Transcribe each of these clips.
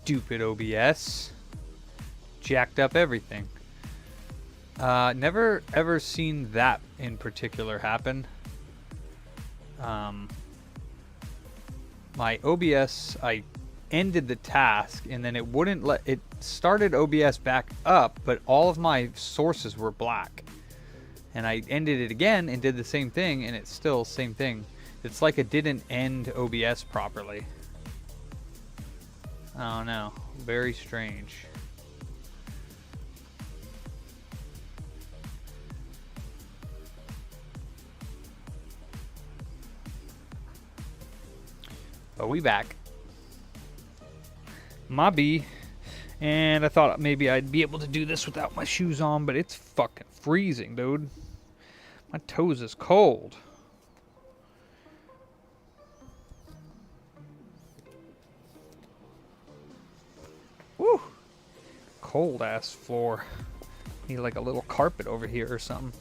Stupid OBS. Jacked up everything. Never ever seen that in particular happen. My OBS, I ended the task and then it wouldn't let it started OBS back up, but all of my sources were black. And I ended it again and did the same thing, and it's still same thing. It's like it didn't end OBS properly. Oh no, very strange. But we back. Mobby. And I thought maybe I'd be able to do this without my shoes on, but it's fucking freezing, dude. My toes is cold. Woo! Cold ass floor. Need like a little carpet over here or something.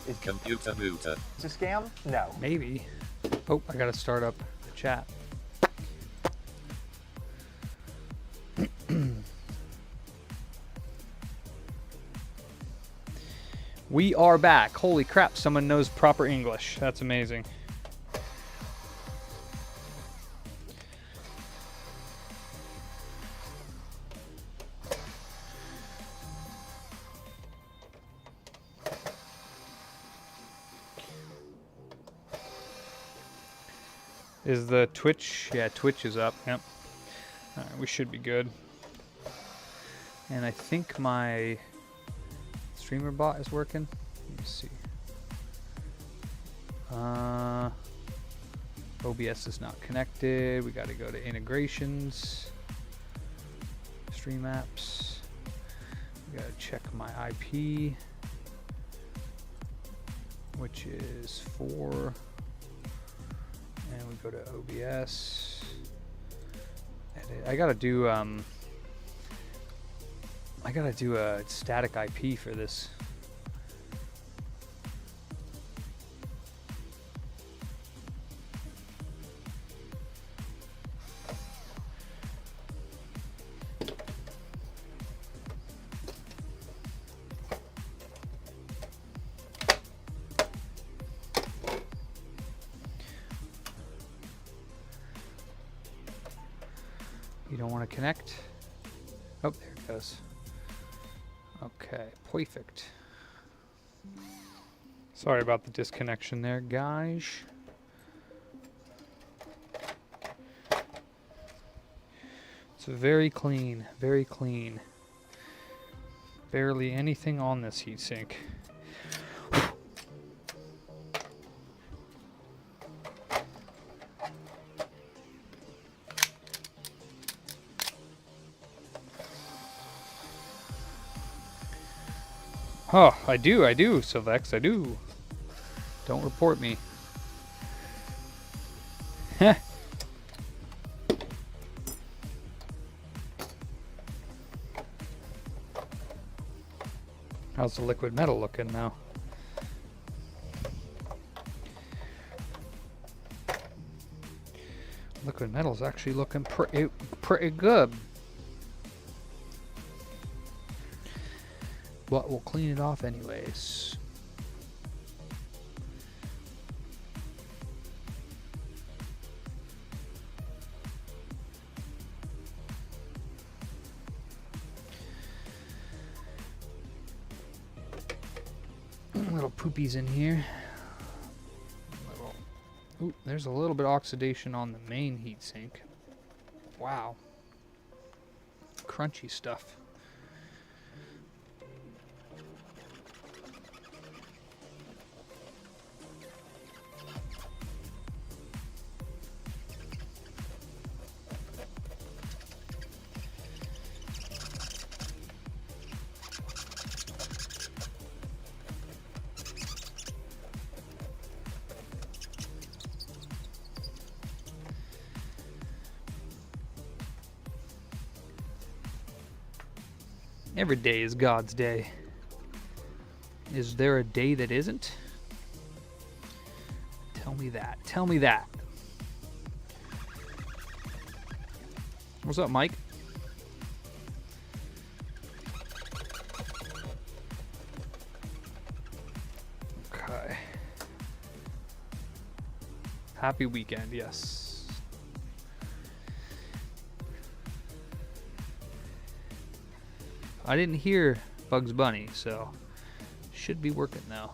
Is computer booter It's a scam? No. Maybe. Oh, I gotta start up the chat. We are back. Holy crap, someone knows proper English. That's amazing. Is the Twitch? Yeah, Twitch is up. Yep. Alright, we should be good. And I think my streamer bot is working. Let me see. OBS is not connected. We got to go to integrations. Stream apps. We got to check my IP, which is 4. And we go to OBS. Edit. I gotta do a static IP for this. You don't want to connect? Oh, there it goes. Okay, perfect. Sorry about the disconnection there, guys. It's very clean, very clean. Barely anything on this heatsink. Oh, I do, Sylvex, I do. Don't report me. Heh. How's the liquid metal looking now? Liquid metal's actually looking pretty good. But we'll clean it off anyways. Little poopies in here. Ooh, there's a little bit of oxidation on the main heatsink. Wow. Crunchy stuff. Every day is God's day. Is there a day that isn't? Tell me that. Tell me that. What's up, Mike? Okay. Happy weekend, yes. I didn't hear Bugs Bunny, so should be working now.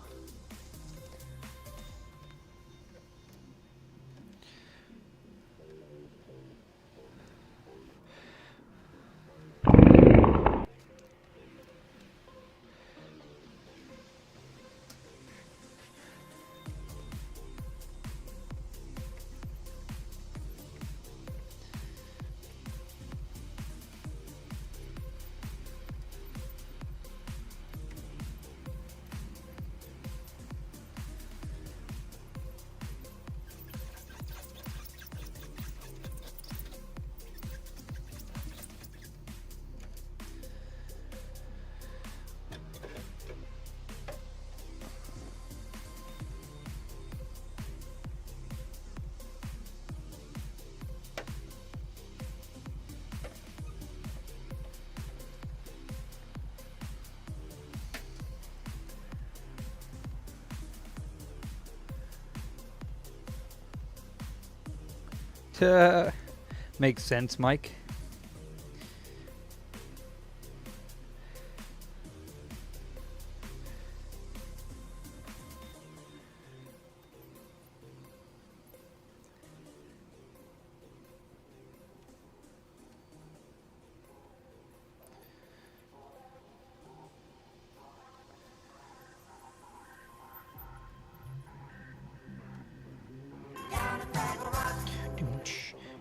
Makes sense, Mike.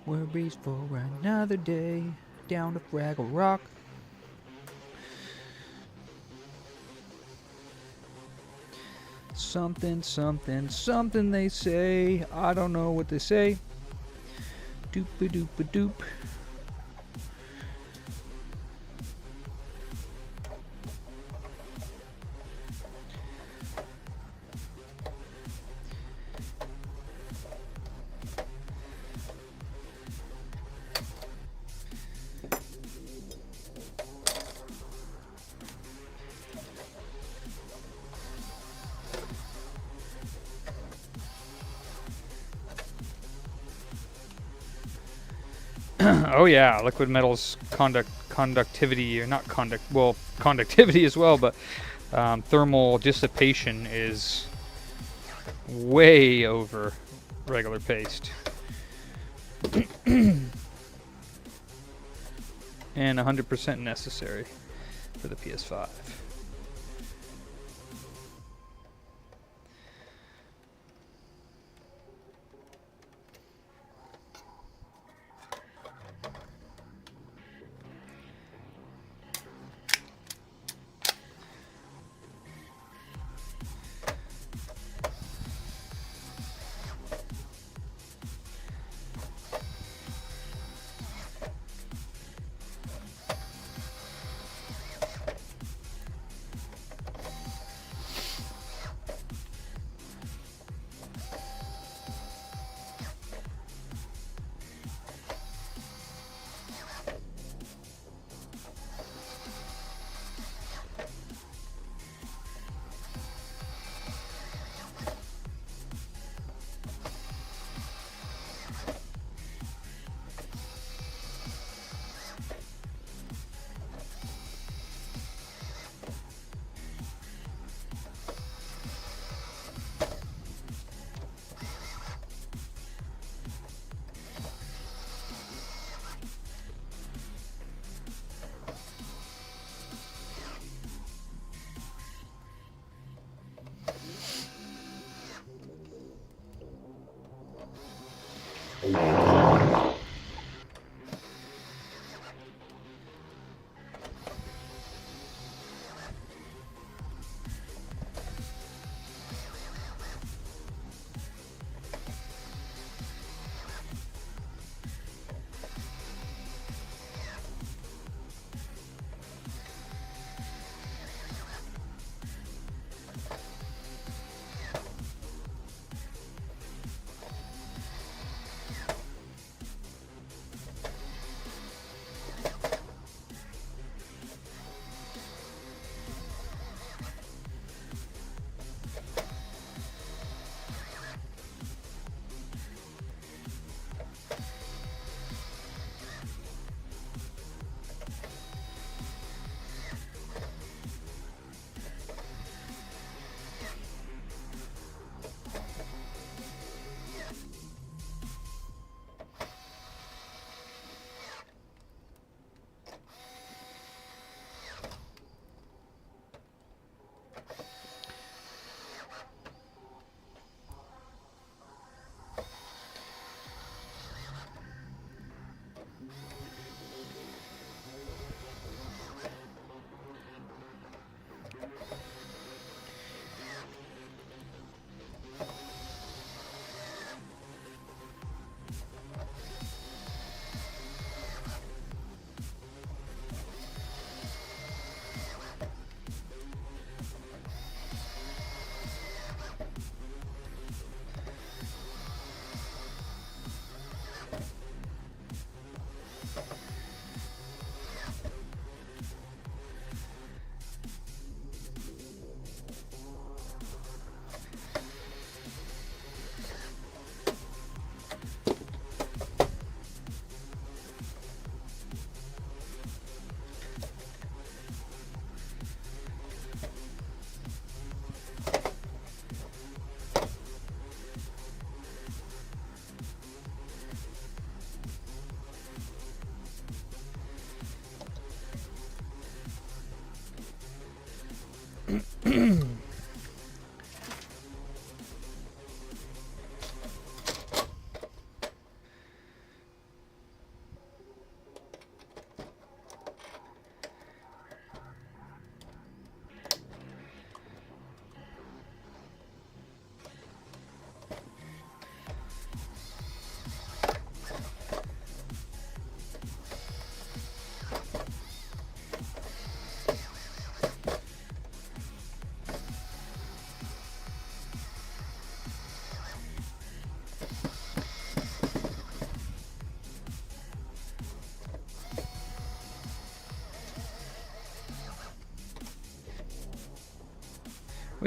Worries for another day. Down to Fraggle Rock. Something, something, something they say. I don't know what they say. Doop-a-doop-a-doop. Oh yeah, liquid metals conductivity, or not conductivity as well, but thermal dissipation is way over regular paste. And 100% necessary for the PS5.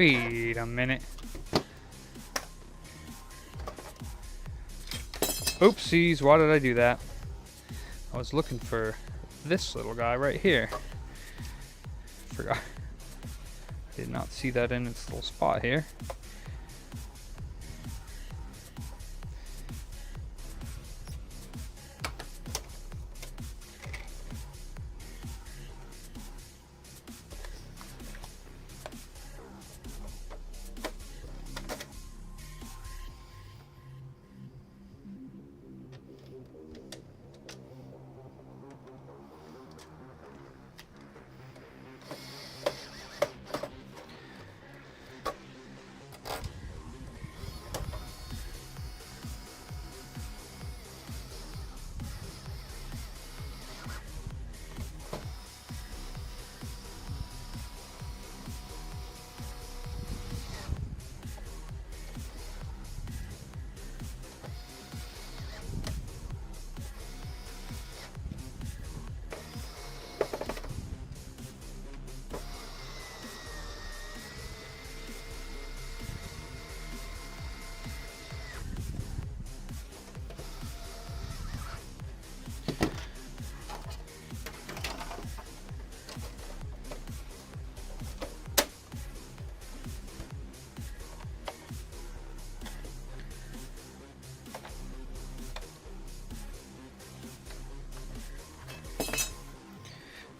Wait a minute. Oopsies, why did I do that? I was looking for this little guy right here. Forgot. Did not see that in its little spot here.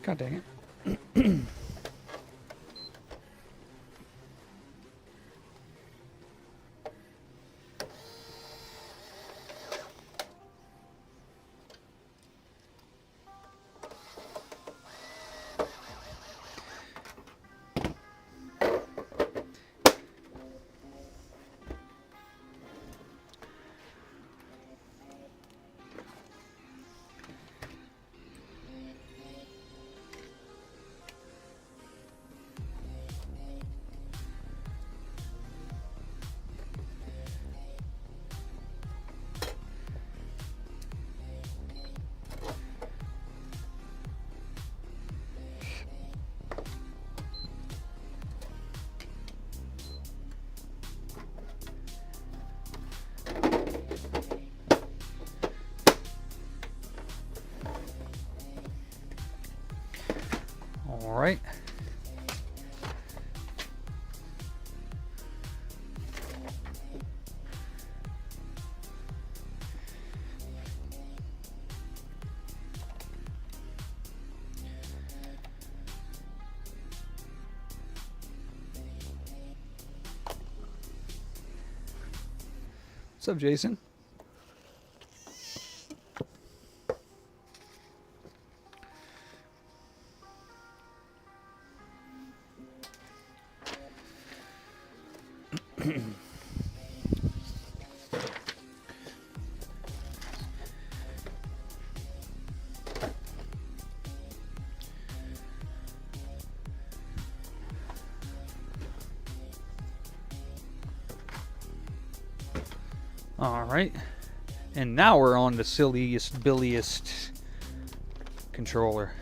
God dang it. All right. What's up, Jason? All right, and now we're on the silliest, billiest controller.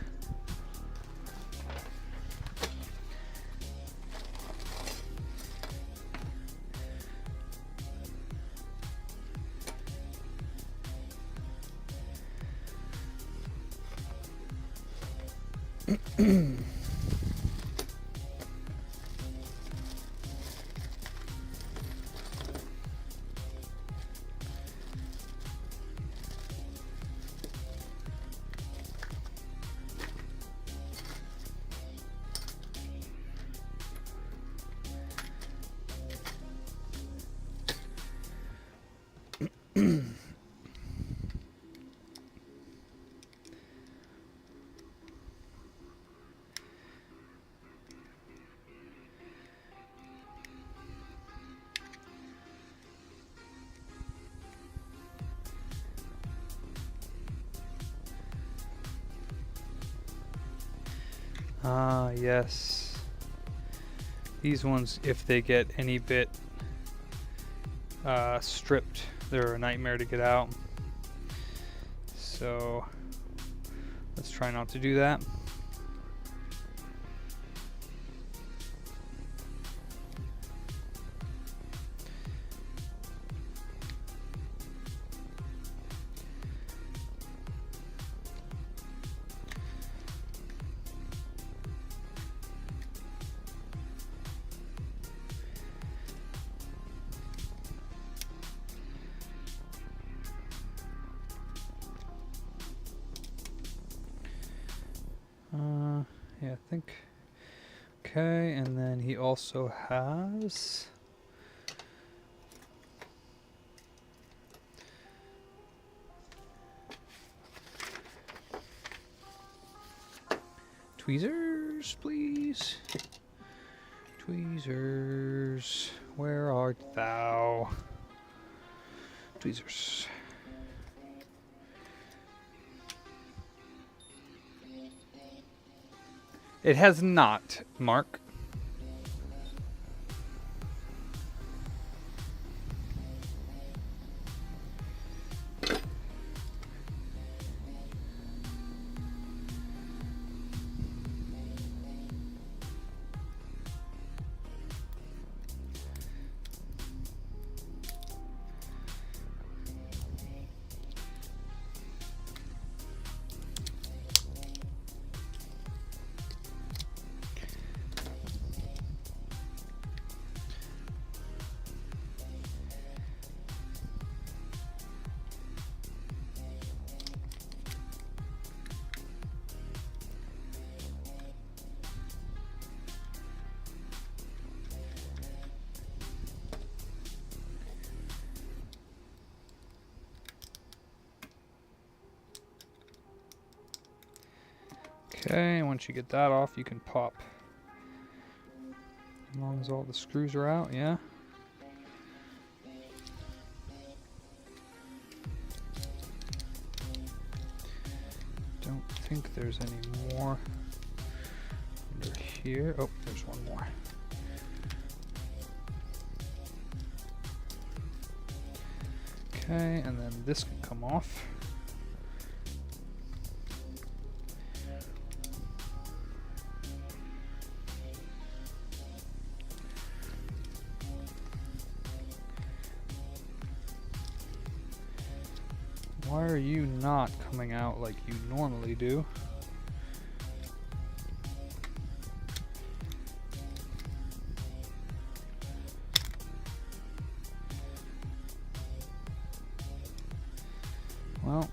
Ah, yes. These ones, if they get any bit stripped, they're a nightmare to get out. So let's try not to do that. Yeah, I think. Okay, and then he also has tweezers, please. Tweezers, where art thou? Tweezers. It has not, Mark. Okay, once you get that off, you can pop. As long as all the screws are out, yeah. Don't think there's any more under here. Oh, there's one more. Okay, and then this can come off. Why are you not coming out like you normally do? Well,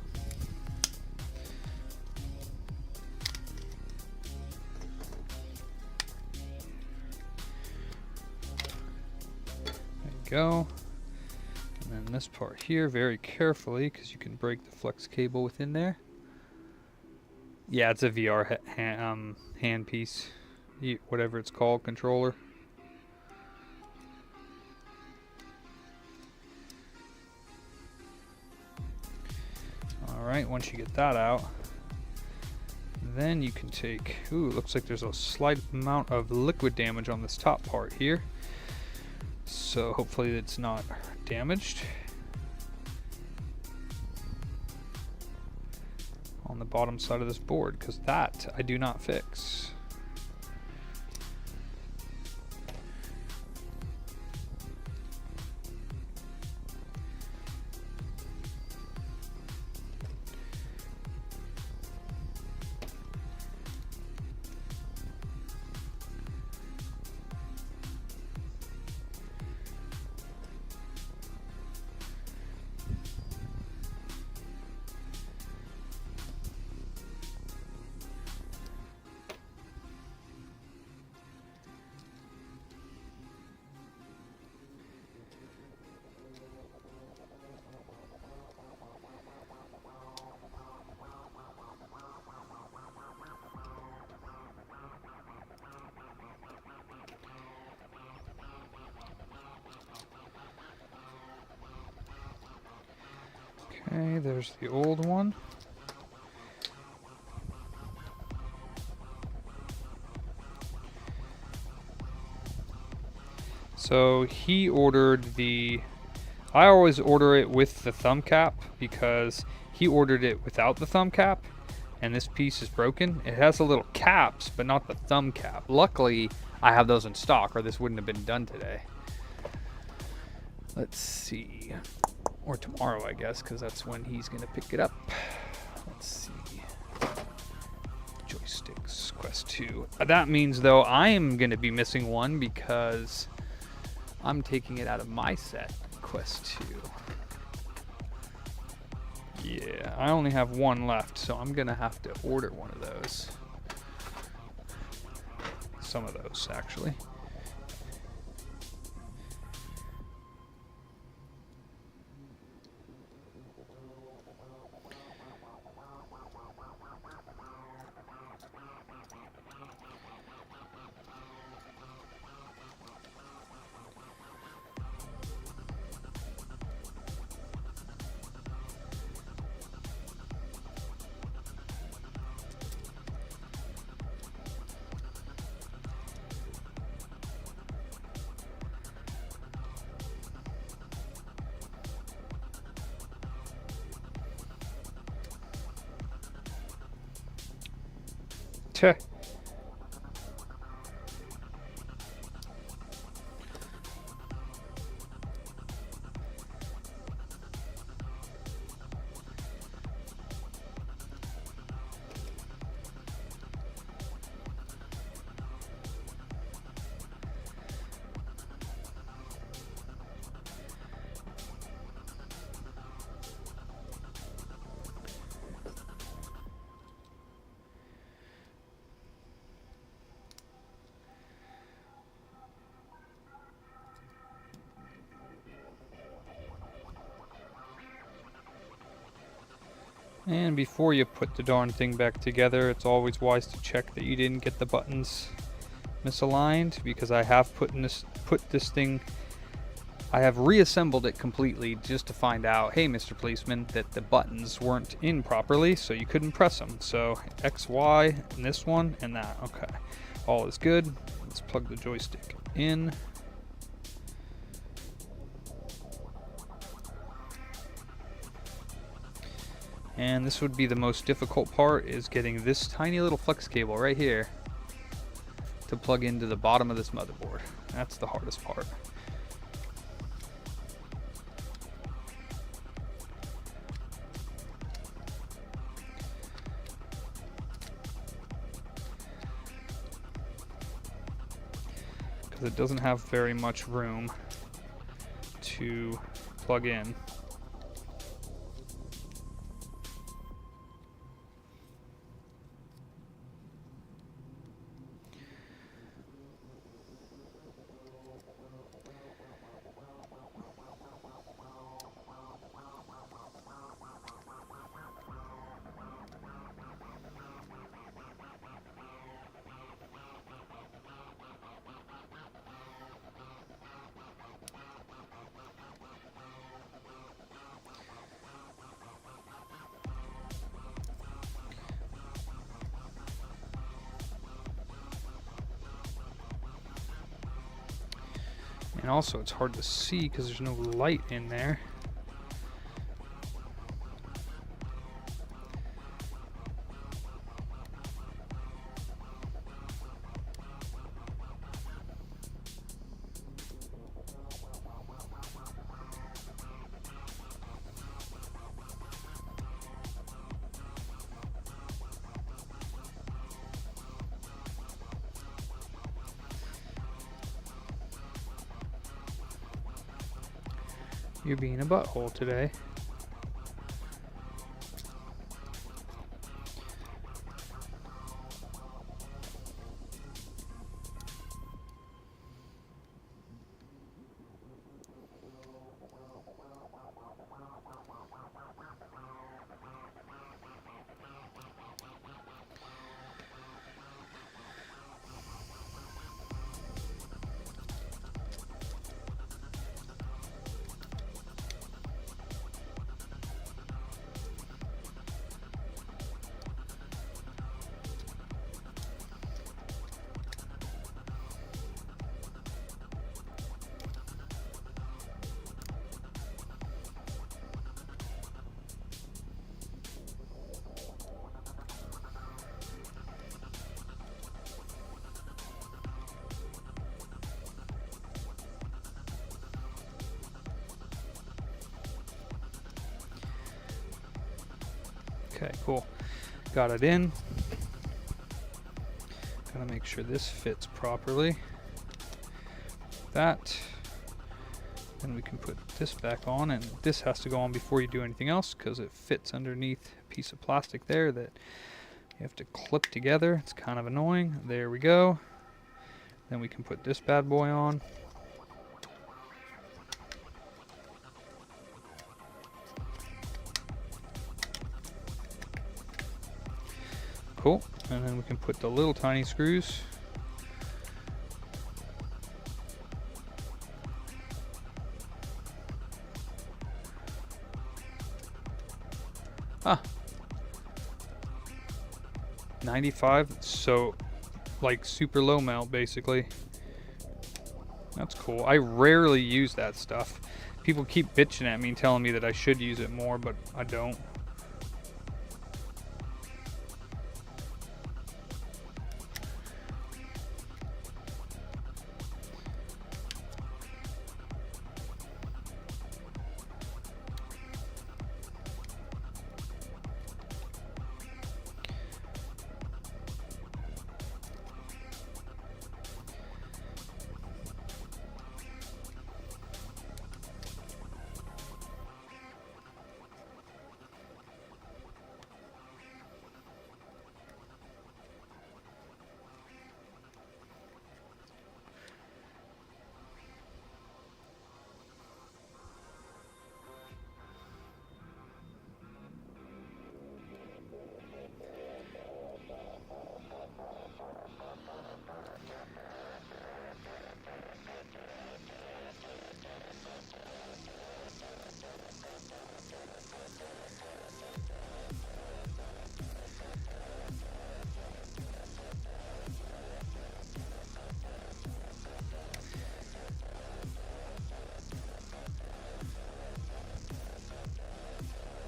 there you go. And then this part here, very carefully, because you can break the flex cable within there. Yeah, it's a VR hand piece, whatever it's called, controller. Alright, once you get that out, then you can take, ooh, looks like there's a slight amount of liquid damage on this top part here. So hopefully it's not damaged. On the bottom side of this board, because that I do not fix. Okay, there's the old one. So he ordered the, I always order it with the thumb cap because he ordered it without the thumb cap and this piece is broken. It has the little caps, but not the thumb cap. Luckily, I have those in stock or this wouldn't have been done today. Let's see. Or tomorrow, I guess, because that's when he's going to pick it up. Let's see. Joysticks, Quest 2. That means, though, I am going to be missing one because I'm taking it out of my set, Quest 2. Yeah, I only have one left, so I'm going to have to order one of those. some of those actually. Tuh. And before you put the darn thing back together, it's always wise to check that you didn't get the buttons misaligned, because I have I have reassembled it completely just to find out, hey Mr. Policeman, that the buttons weren't in properly, so you couldn't press them. So X, Y, and this one, and that. Okay, all is good. Let's plug the joystick in. And this would be the most difficult part, is getting this tiny little flex cable right here to plug into the bottom of this motherboard. That's the hardest part. Because it doesn't have very much room to plug in. And also it's hard to see because there's no light in there. You're being a butthole today. Okay, cool. Got it in. Gotta make sure this fits properly. That. Then we can put this back on, and this has to go on before you do anything else because it fits underneath a piece of plastic there that you have to clip together. It's kind of annoying. There we go. Then we can put this bad boy on. Cool. And then we can put the little tiny screws. Ah. 95. So, like super low melt, basically. That's cool. I rarely use that stuff. People keep bitching at me and telling me that I should use it more, but I don't.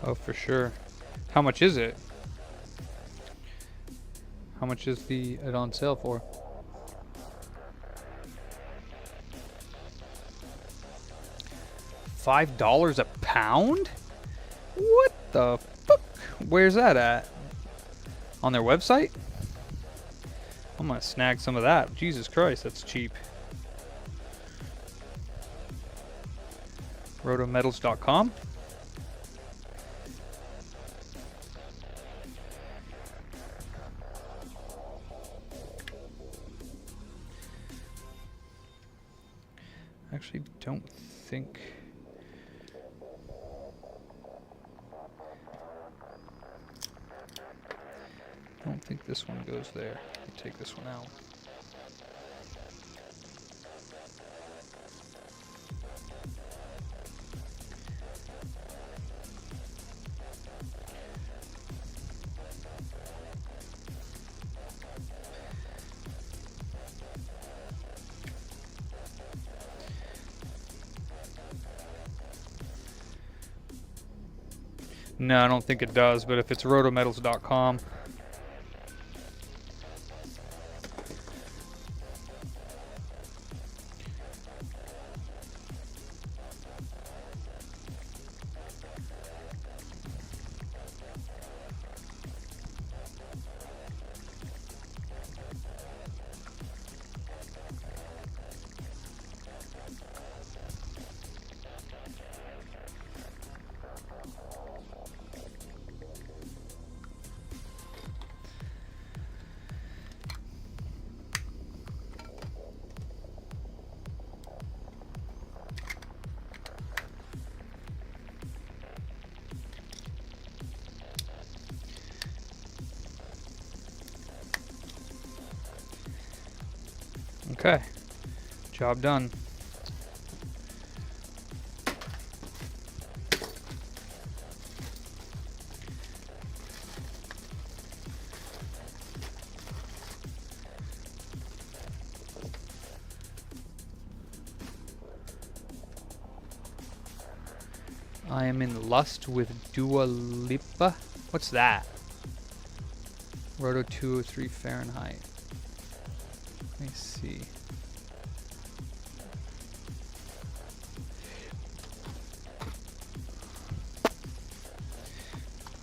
Oh, for sure. How much is it? How much is it on sale for? $5 a pound? What the fuck? Where's that at? On their website? I'm gonna snag some of that. Jesus Christ, that's cheap. Rotometals.com. Actually, don't think. I don't think this one goes there. Let me take this one out. No, I don't think it does, but if it's rotometals.com. Okay, job done. I am in lust with Dua Lipa. What's that? Roto 203 Fahrenheit. Let me see.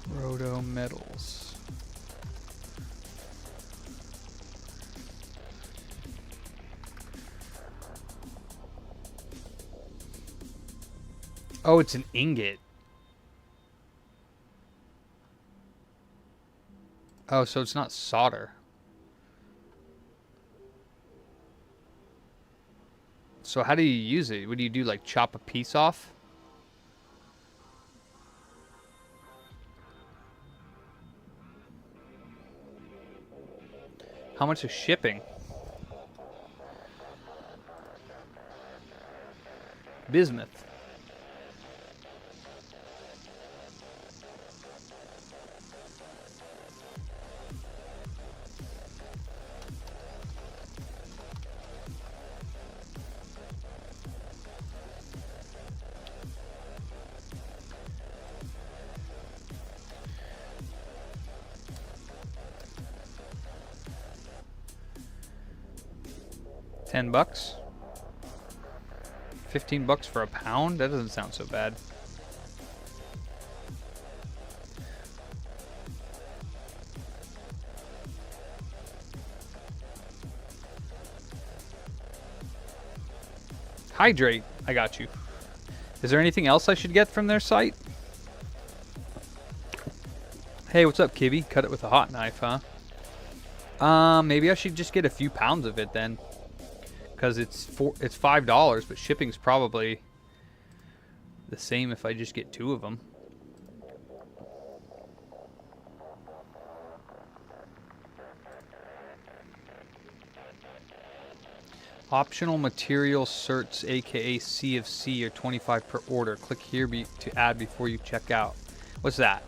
Roto Metals. Oh, it's an ingot. Oh, so it's not solder. So how do you use it? What do you do, like chop a piece off? How much is shipping? Bismuth. $10. $15 for a pound? That doesn't sound so bad. Hydrate. I got you. Is there anything else I should get from their site? Hey, what's up, Kibby? Cut it with a hot knife, huh? Maybe I should just get a few pounds of it then. Because it's $5, but shipping's probably the same if I just get 2 of them. Optional material certs, aka CFC, are $25 per order. Click here to add before you check out. What's that?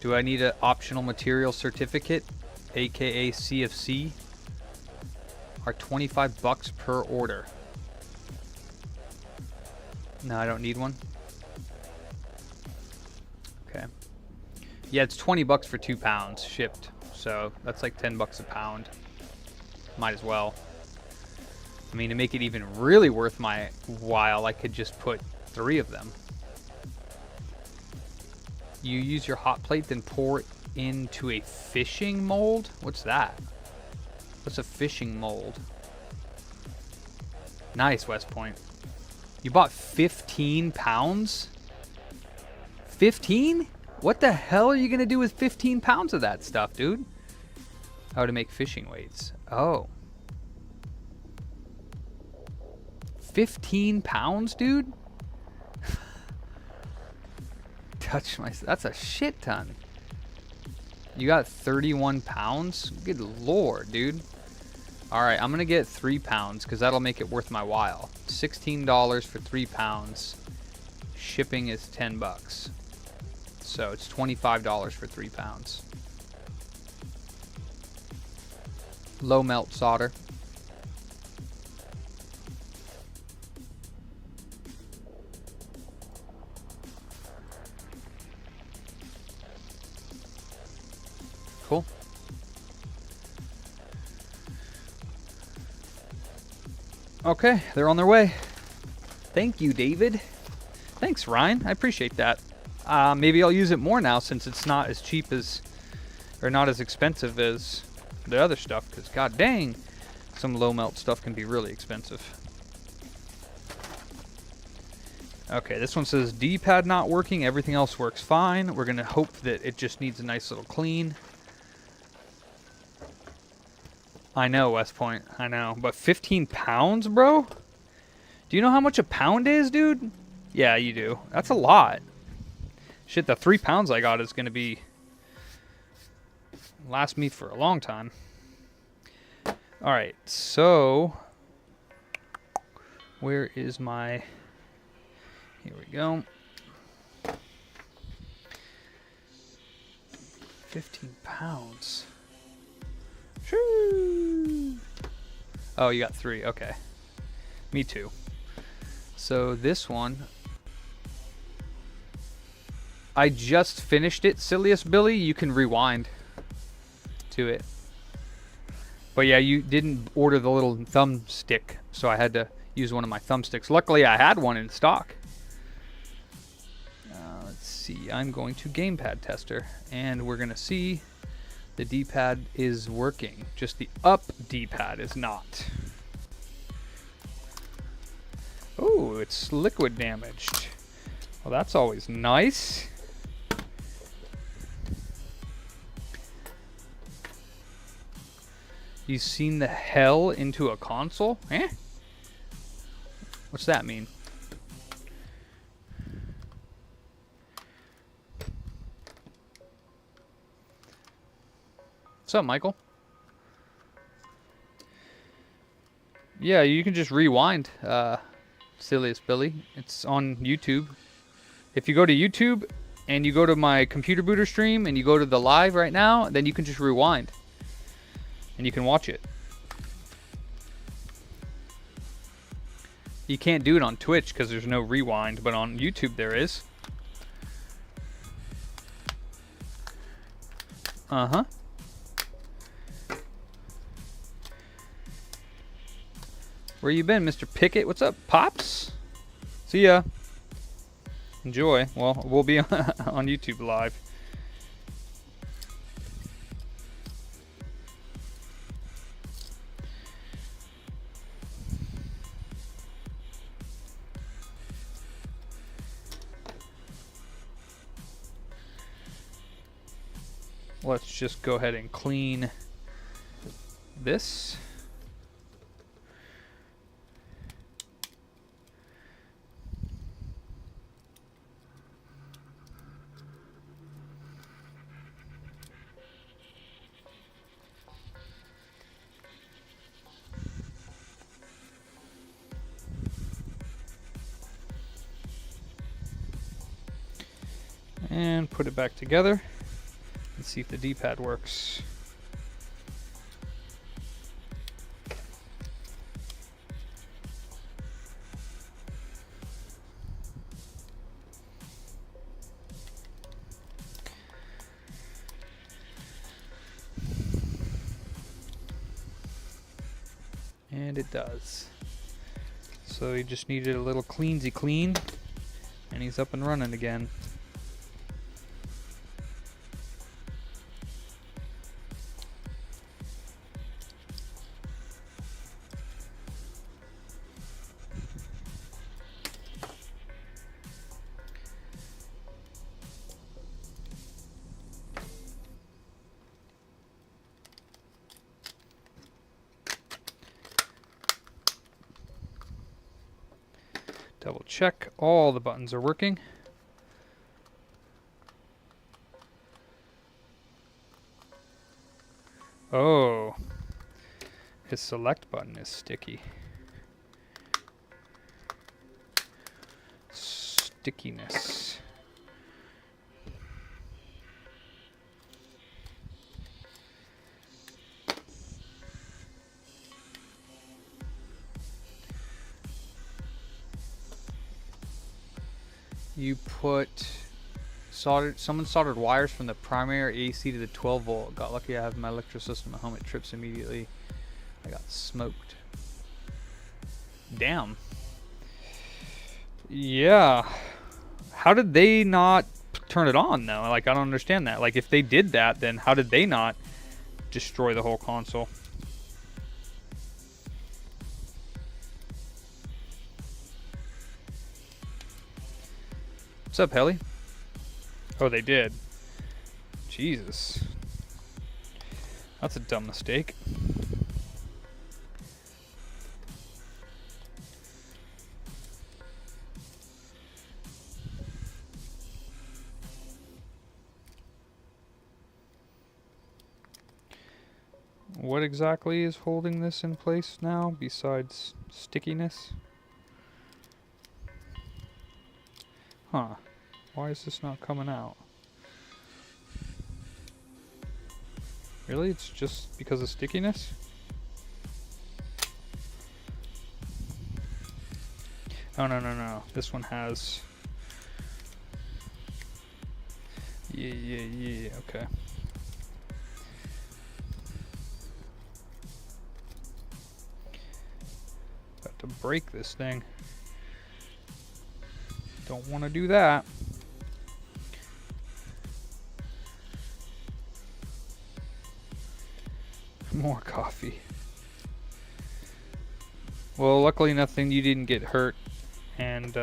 Do I need an optional material certificate, aka CFC? Are $25 per order. No, I don't need one. Okay. Yeah, it's $20 for 2 pounds shipped. So that's like $10 a pound. Might as well. I mean, to make it even really worth my while, I could just put 3 of them. You use your hot plate, then pour it into a fishing mold? What's that? What's a fishing mold? Nice, West Point. You bought 15 pounds? 15? What the hell are you going to do with 15 pounds of that stuff, dude? Oh, to make fishing weights. Oh. 15 pounds, dude? Touch my... That's a shit ton. You got 31 pounds? Good lord, dude. Alright, I'm going to get 3 pounds because that'll make it worth my while. $16 for 3 pounds. Shipping is $10. So it's $25 for 3 pounds. Low melt solder. Cool. Okay, they're on their way. Thank you, David. Thanks, Ryan. I appreciate that. Maybe I'll use it more now since it's not as cheap as, or not as expensive as the other stuff, because god dang, some low melt stuff can be really expensive. Okay, this one says D-pad not working, everything else works fine. We're gonna hope that it just needs a nice little clean. I know, West Point, I know, but 15 pounds, bro? Do you know how much a pound is, dude? Yeah, you do. That's a lot. Shit, the 3 pounds I got is gonna be last me for a long time. Alright, so where is my... Here we go. 15 pounds. Shoo! Oh, you got 3. Okay. Me too. So this one... I just finished it, Silliest Billy. You can rewind to it. But yeah, you didn't order the little thumbstick, so I had to use one of my thumbsticks. Luckily, I had one in stock. Let's see. I'm going to gamepad tester, and we're going to see the D-pad is working. Just the up D-pad is not. Oh, it's liquid damaged. Well, that's always nice. You've seen the hell into a console? Eh? What's that mean? What's up, Michael? Yeah, you can just rewind, Silliest Billy. It's on YouTube. If you go to YouTube and you go to my computer booter stream and you go to the live right now, then you can just rewind. And you can watch it. You can't do it on Twitch because there's no rewind, but on YouTube there is. Uh-huh. Where you been, Mr. Pickett? What's up, Pops? See ya. Enjoy. Well, we'll be on YouTube live. Let's just go ahead and clean this. And put it back together and see if the D-pad works. And it does. So he just needed a little cleansy clean, and he's up and running again. Double check all the buttons are working. Oh, his select button is sticky. Stickiness. You put someone soldered wires from the primary AC to the 12 volt. Got lucky I have my electrical system at home. It trips immediately. I got smoked. Damn. Yeah. How did they not turn it on though? Like, I don't understand that. Like, if they did that, then how did they not destroy the whole console? What's up, Helly? Oh, they did. Jesus. That's a dumb mistake. What exactly is holding this in place now, besides stickiness? Huh. Why is this not coming out? Really? It's just because of stickiness? Oh, no. This one has... Yeah, okay. Got to break this thing. Don't want to do that. More coffee. Well, luckily nothing, you didn't get hurt. And,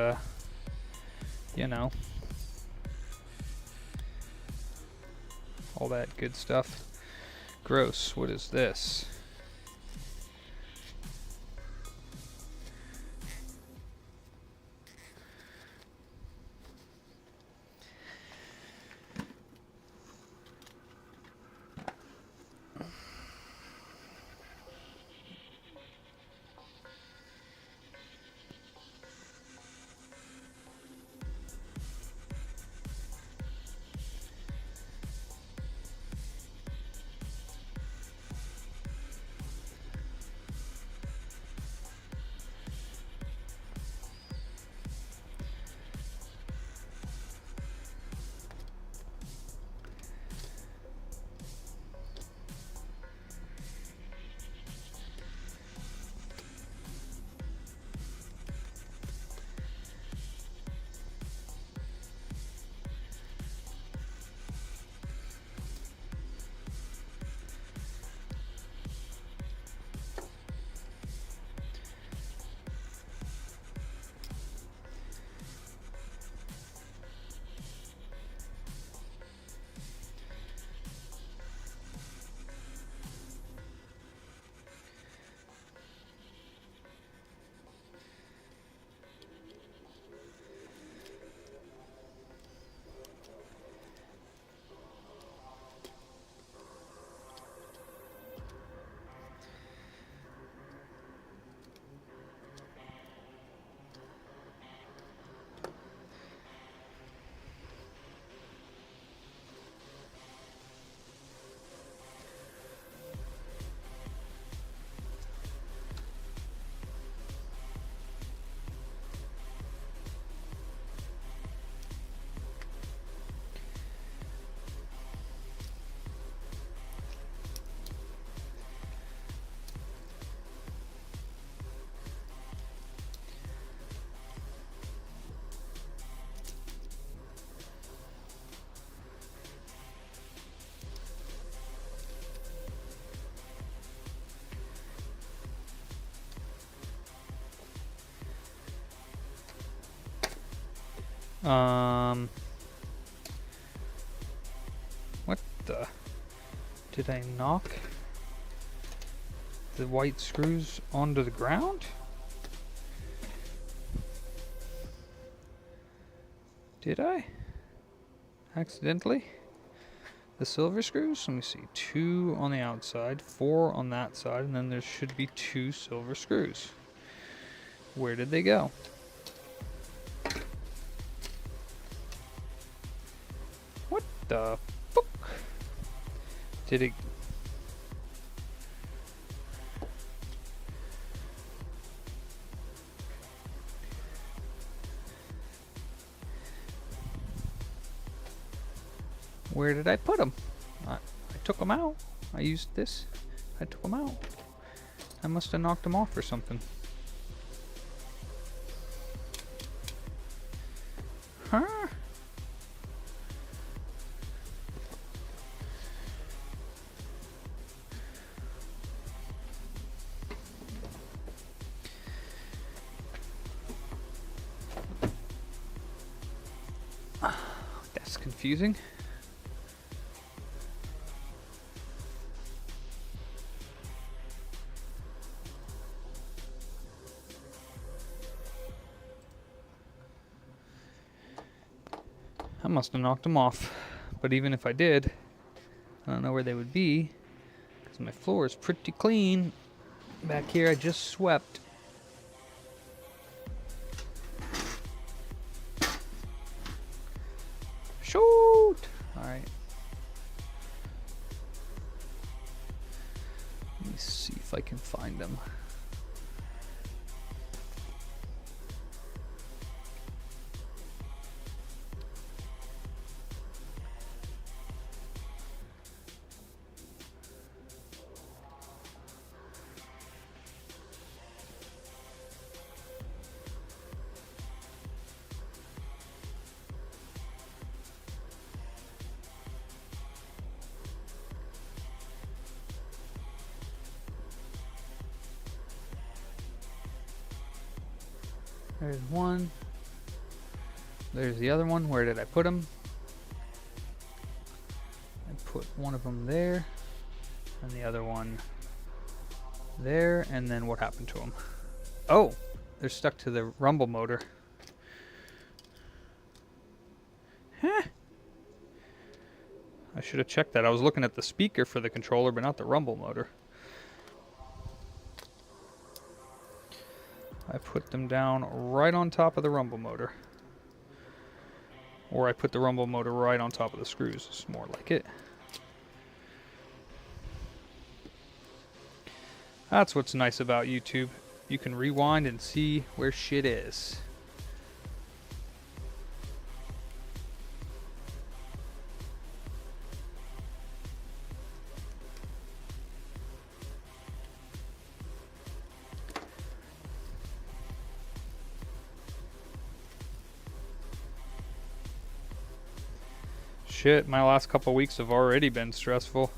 you know, all that good stuff. Gross. What is this? What the? Did I knock the white screws onto the ground? Did I? Accidentally? The silver screws? Let me see. 2 on the outside, 4 on that side, and then there should be 2 silver screws. Where did they go? What the fuck? Did it... Where did I put them? I took them out. I used this. I took them out. I must have knocked them off or something. Huh? That's confusing. I must have knocked them off. But even if I did, I don't know where they would be, because my floor is pretty clean. Back here I just swept. Shoot! Alright. Let me see if I can find them. There's one. There's the other one. Where did I put them? I put one of them there, and the other one there, and then what happened to them? Oh, they're stuck to the rumble motor. Huh. I should have checked that. I was looking at the speaker for the controller, but not the rumble motor. I put them down right on top of the rumble motor. Or I put the rumble motor right on top of the screws. It's more like it. That's what's nice about YouTube. You can rewind and see where shit is. Shit, my last couple weeks have already been stressful.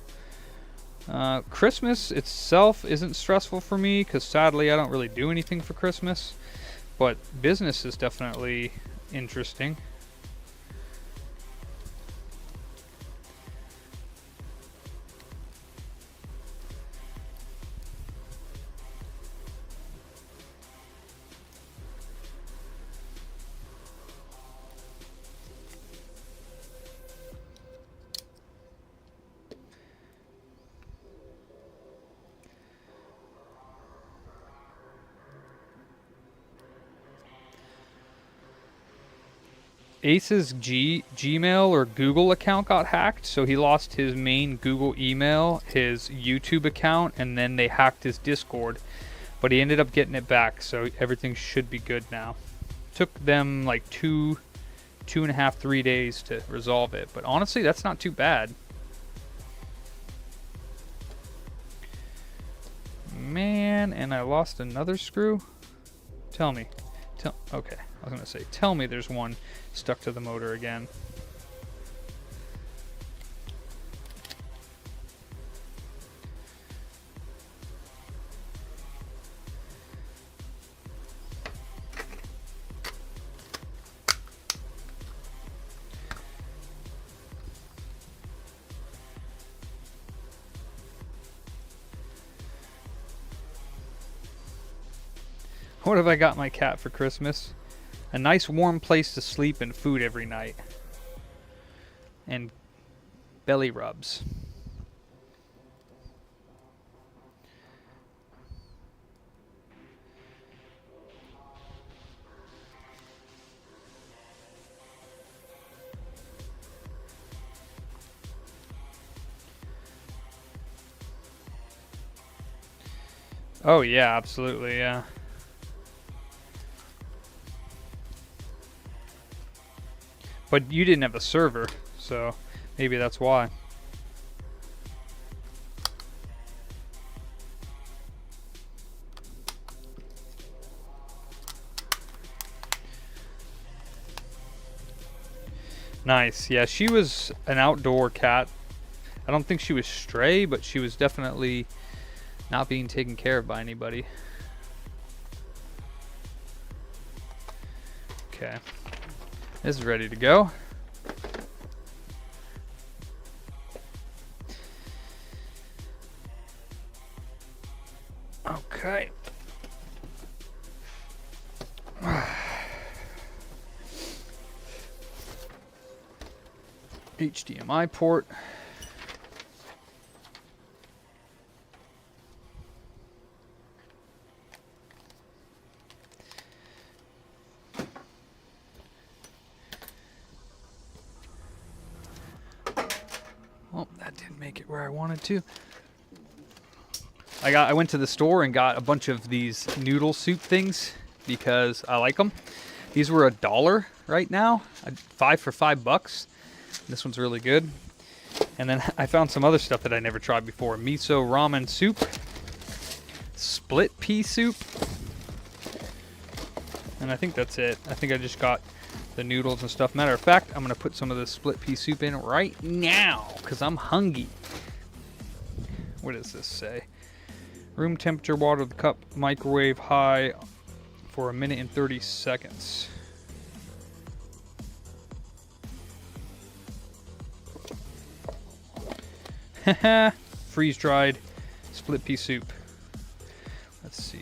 Christmas itself isn't stressful for me because sadly I don't really do anything for Christmas, but business is definitely interesting. Ace's Gmail or Google account got hacked, so he lost his main Google email, his YouTube account, and then they hacked his Discord. But he ended up getting it back, so everything should be good now. Took them like 2.5, 3 days to resolve it, but honestly, that's not too bad. Man, and I lost another screw? Tell me. Okay, I was gonna say, tell me there's one stuck to the motor again. What have I got my cat for Christmas? A nice warm place to sleep and food every night. And belly rubs. Oh yeah, absolutely, yeah. But you didn't have a server, so maybe that's why. Nice. Yeah, she was an outdoor cat. I don't think she was stray, but she was definitely not being taken care of by anybody. Okay. This is ready to go. Okay. HDMI port. Oh, that didn't make it where I wanted to. I went to the store and got a bunch of these noodle soup things because I like them. These were $1 right now, 5 for $5. This one's really good. And then I found some other stuff that I never tried before. Miso ramen soup, split pea soup, and I think that's it. I think I just got the noodles and stuff. Matter of fact, I'm gonna put some of this split pea soup in right now because I'm hungry. What does this say? Room temperature water, the cup, microwave high for 1 minute and 30 seconds. Haha, freeze dried split pea soup. Let's see.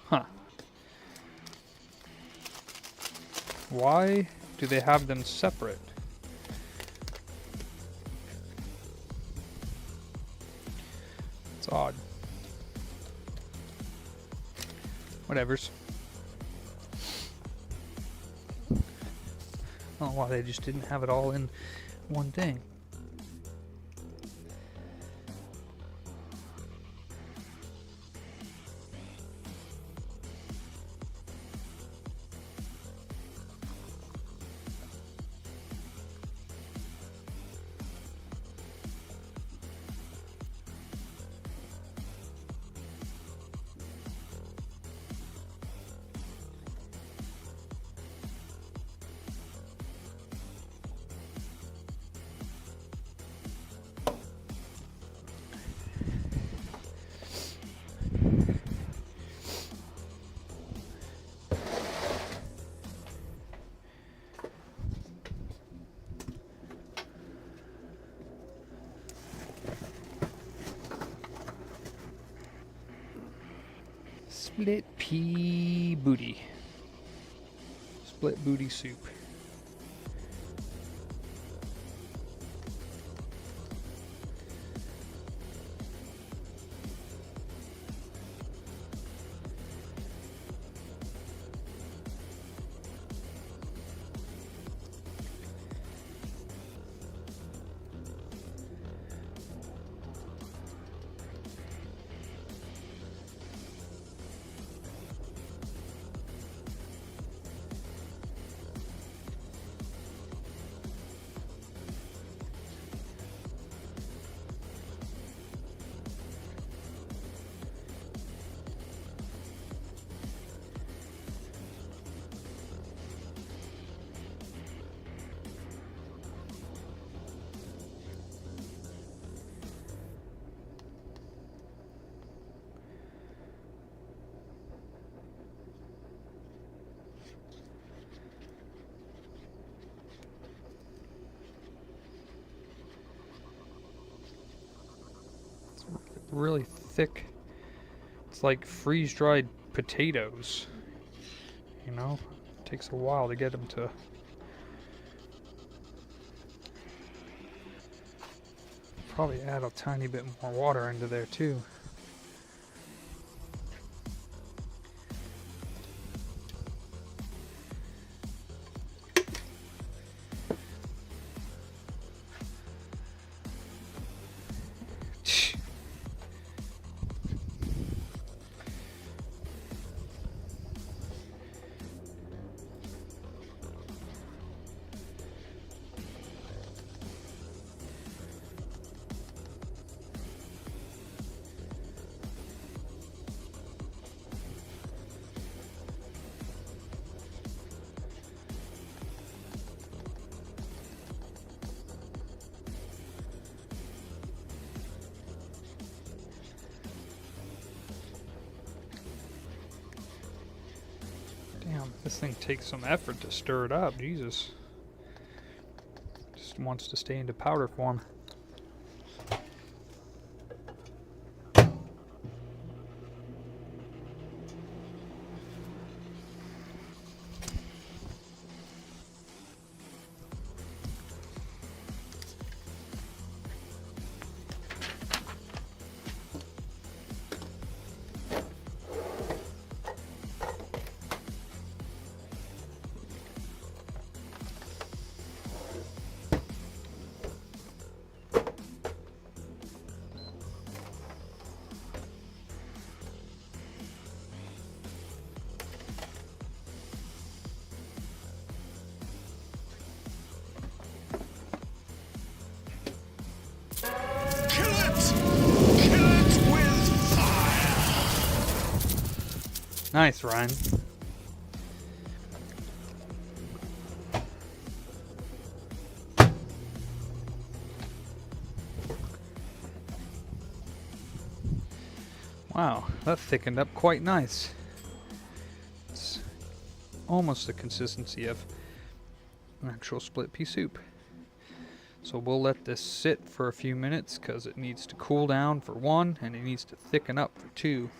Huh. Why do they have them separate? It's odd. Whatevers. I don't know why they just didn't have it all in one thing. Split pea booty. Split booty soup. really thick. It's like freeze-dried potatoes. You know, it takes a while to get them to. Probably add a tiny bit more water into there too. Damn, this thing takes some effort to stir it up. Jesus. Just wants to stay into powder form. Nice, Ryan. Wow, that thickened up quite nice. It's almost the consistency of an actual split pea soup. So we'll let this sit for a few minutes because it needs to cool down for one, and it needs to thicken up for two.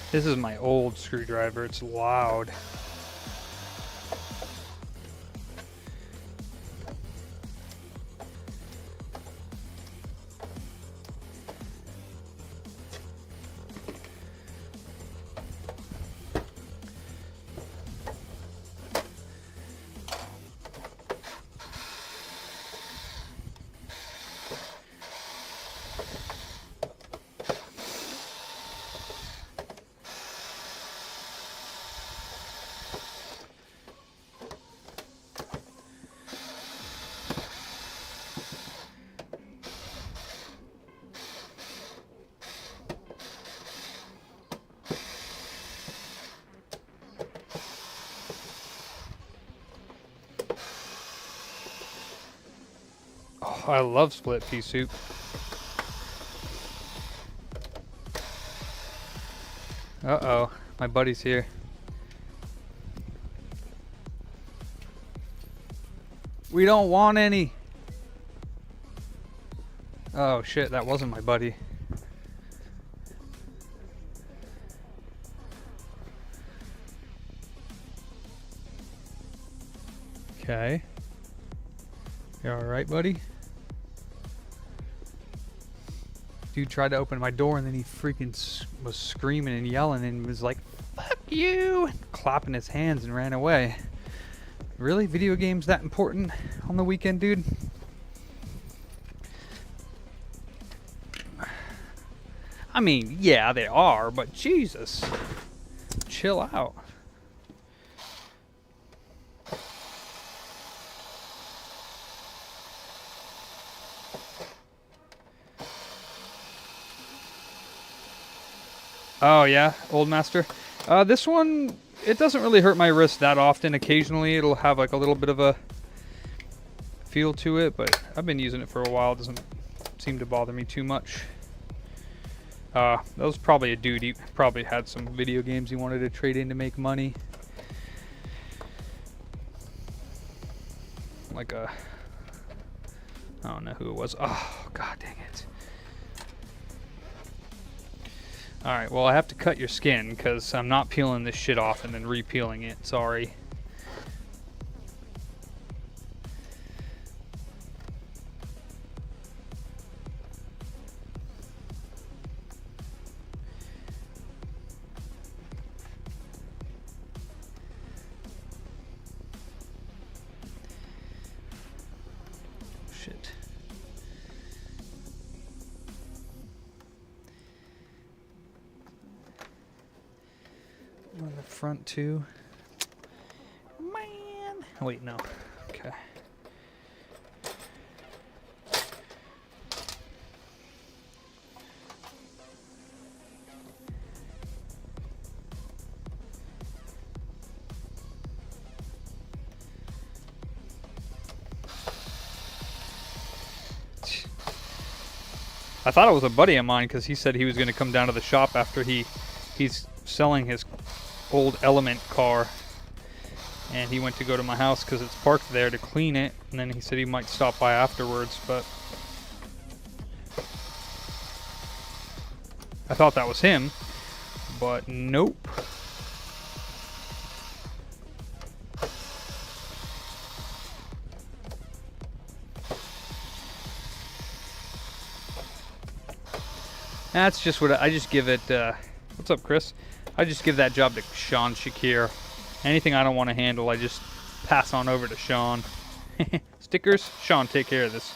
This is my old screwdriver. It's loud. I love split pea soup. Uh-oh, my buddy's here. We don't want any. Oh shit, that wasn't my buddy. Okay. You alright, buddy? Dude tried to open my door and then he freaking was screaming and yelling and was like, "Fuck you!" and clapping his hands and ran away. Really? Video games that important on the weekend, dude? I mean, yeah, they are, but Jesus. Chill out. Oh yeah, Old Master. This one, it doesn't really hurt my wrist that often. Occasionally it'll have like a little bit of a feel to it, but I've been using it for a while. It doesn't seem to bother me too much. That was probably a dude. He probably had some video games he wanted to trade in to make money. Like a... I don't know who it was. Oh, god dang it. Alright, well I have to cut your skin because I'm not peeling this shit off and then re-peeling it. Sorry. Shit. On the front too. Man. Oh, wait, no. Okay. I thought it was a buddy of mine because he said he was going to come down to the shop after he's selling his old Element car, and he went to go to my house because it's parked there to clean it, and then he said he might stop by afterwards, but I thought that was him, but nope. That's just what I just give it. What's up, Chris? I just give that job to Sean Shakir. Anything I don't want to handle, I just pass on over to Sean. Stickers? Sean, take care of this.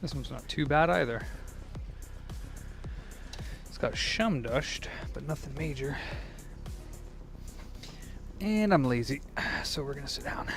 This one's not too bad either. It's got shum dust, but nothing major. And I'm lazy, so we're gonna sit down.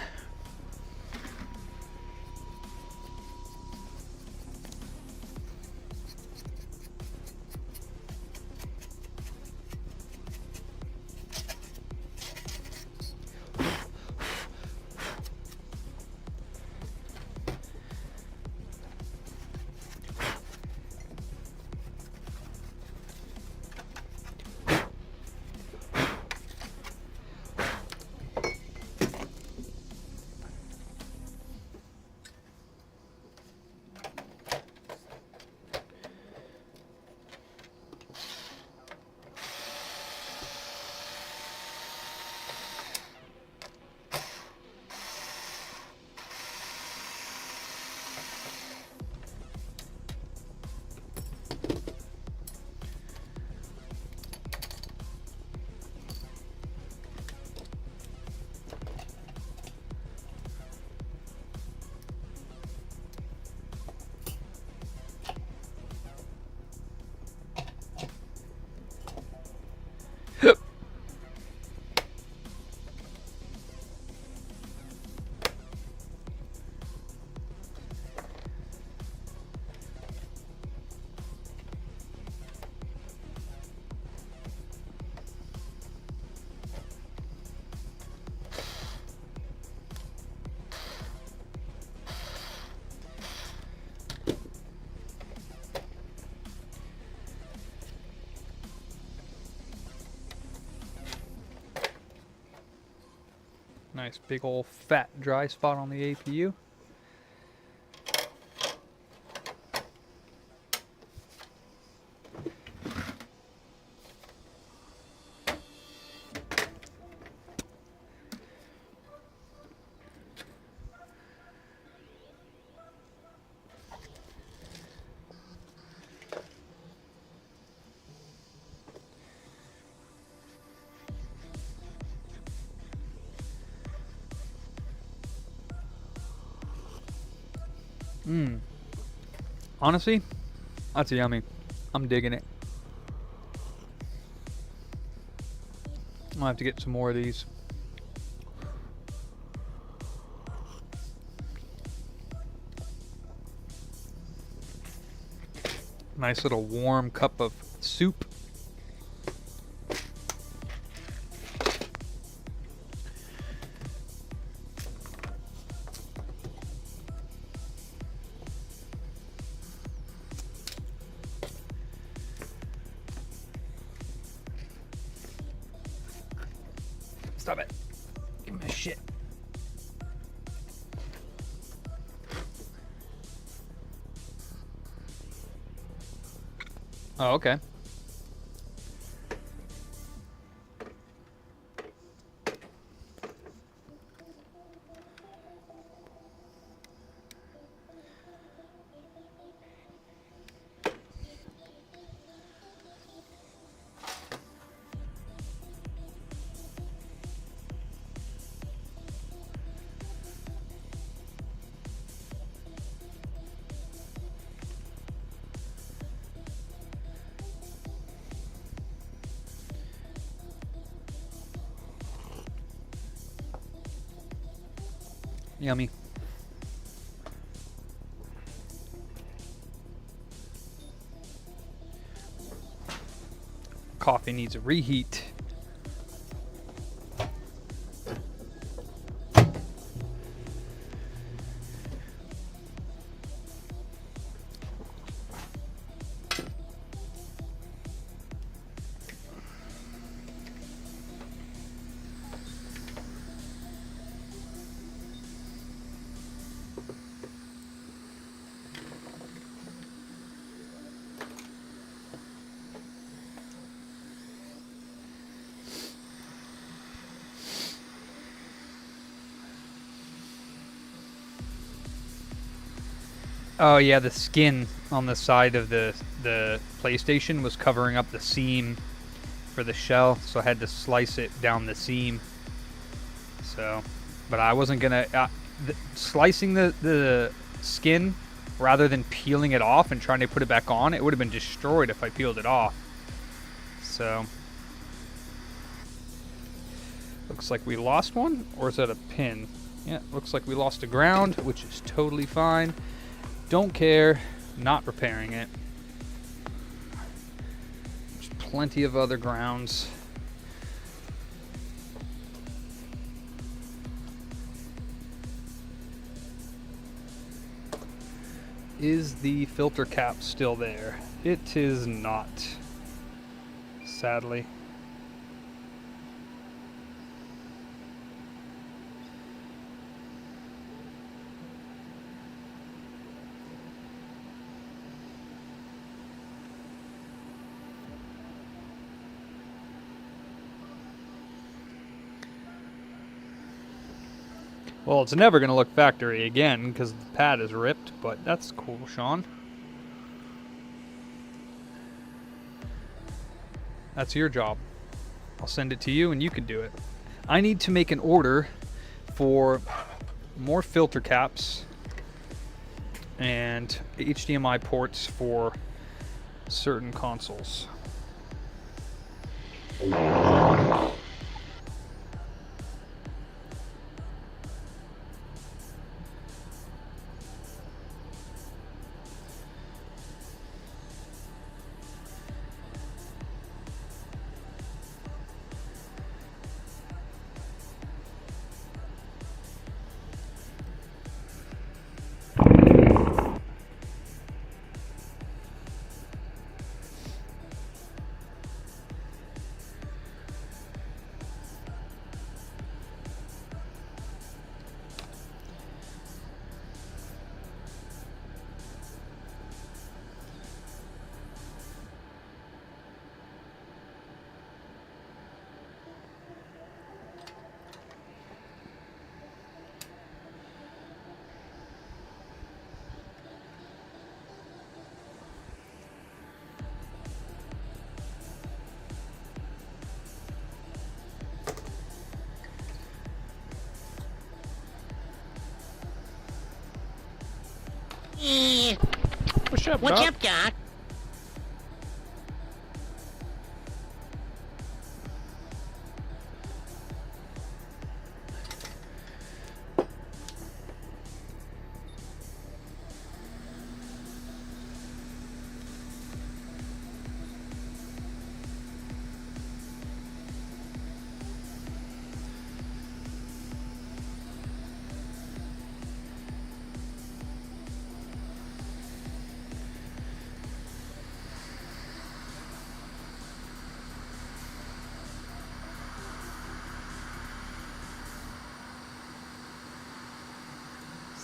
Nice big old fat dry spot on the APU. Honestly, that's yummy. I'm digging it. I'll have to get some more of these. Nice little warm cup of soup. Stop it. Give me a shit. Oh, okay. Yummy. Coffee needs a reheat. Oh yeah, the skin on the side of the PlayStation was covering up the seam for the shell, so I had to slice it down the seam. So, but I wasn't gonna slicing the skin rather than peeling it off and trying to put it back on. It would have been destroyed if I peeled it off. So, looks like we lost one, or is that a pin? Yeah, looks like we lost a ground, which is totally fine. Don't care, not repairing it. There's plenty of other grounds. Is the filter cap still there? It is not, sadly. Well, it's never going to look factory again because the pad is ripped, but that's cool, Sean. That's your job. I'll send it to you and you can do it. I need to make an order for more filter caps and HDMI ports for certain consoles. What's up, What's Doc? up, Doc?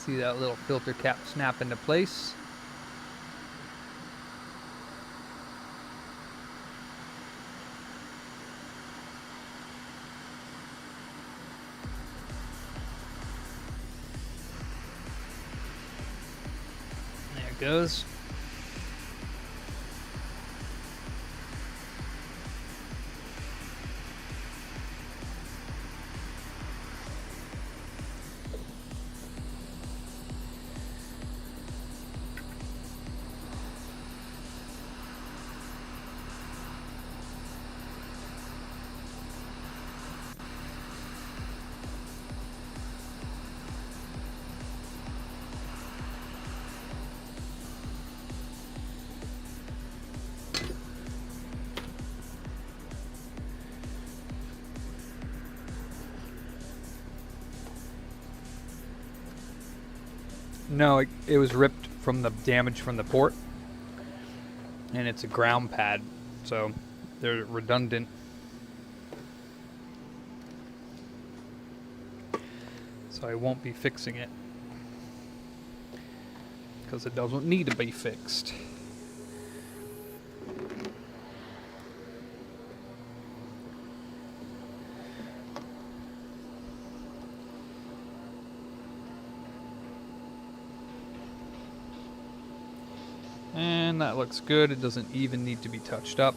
See that little filter cap snap into place. There it goes. No, it was ripped from the damage from the port, and it's a ground pad, so they're redundant. So I won't be fixing it because it doesn't need to be fixed. And that looks good. It doesn't even need to be touched up.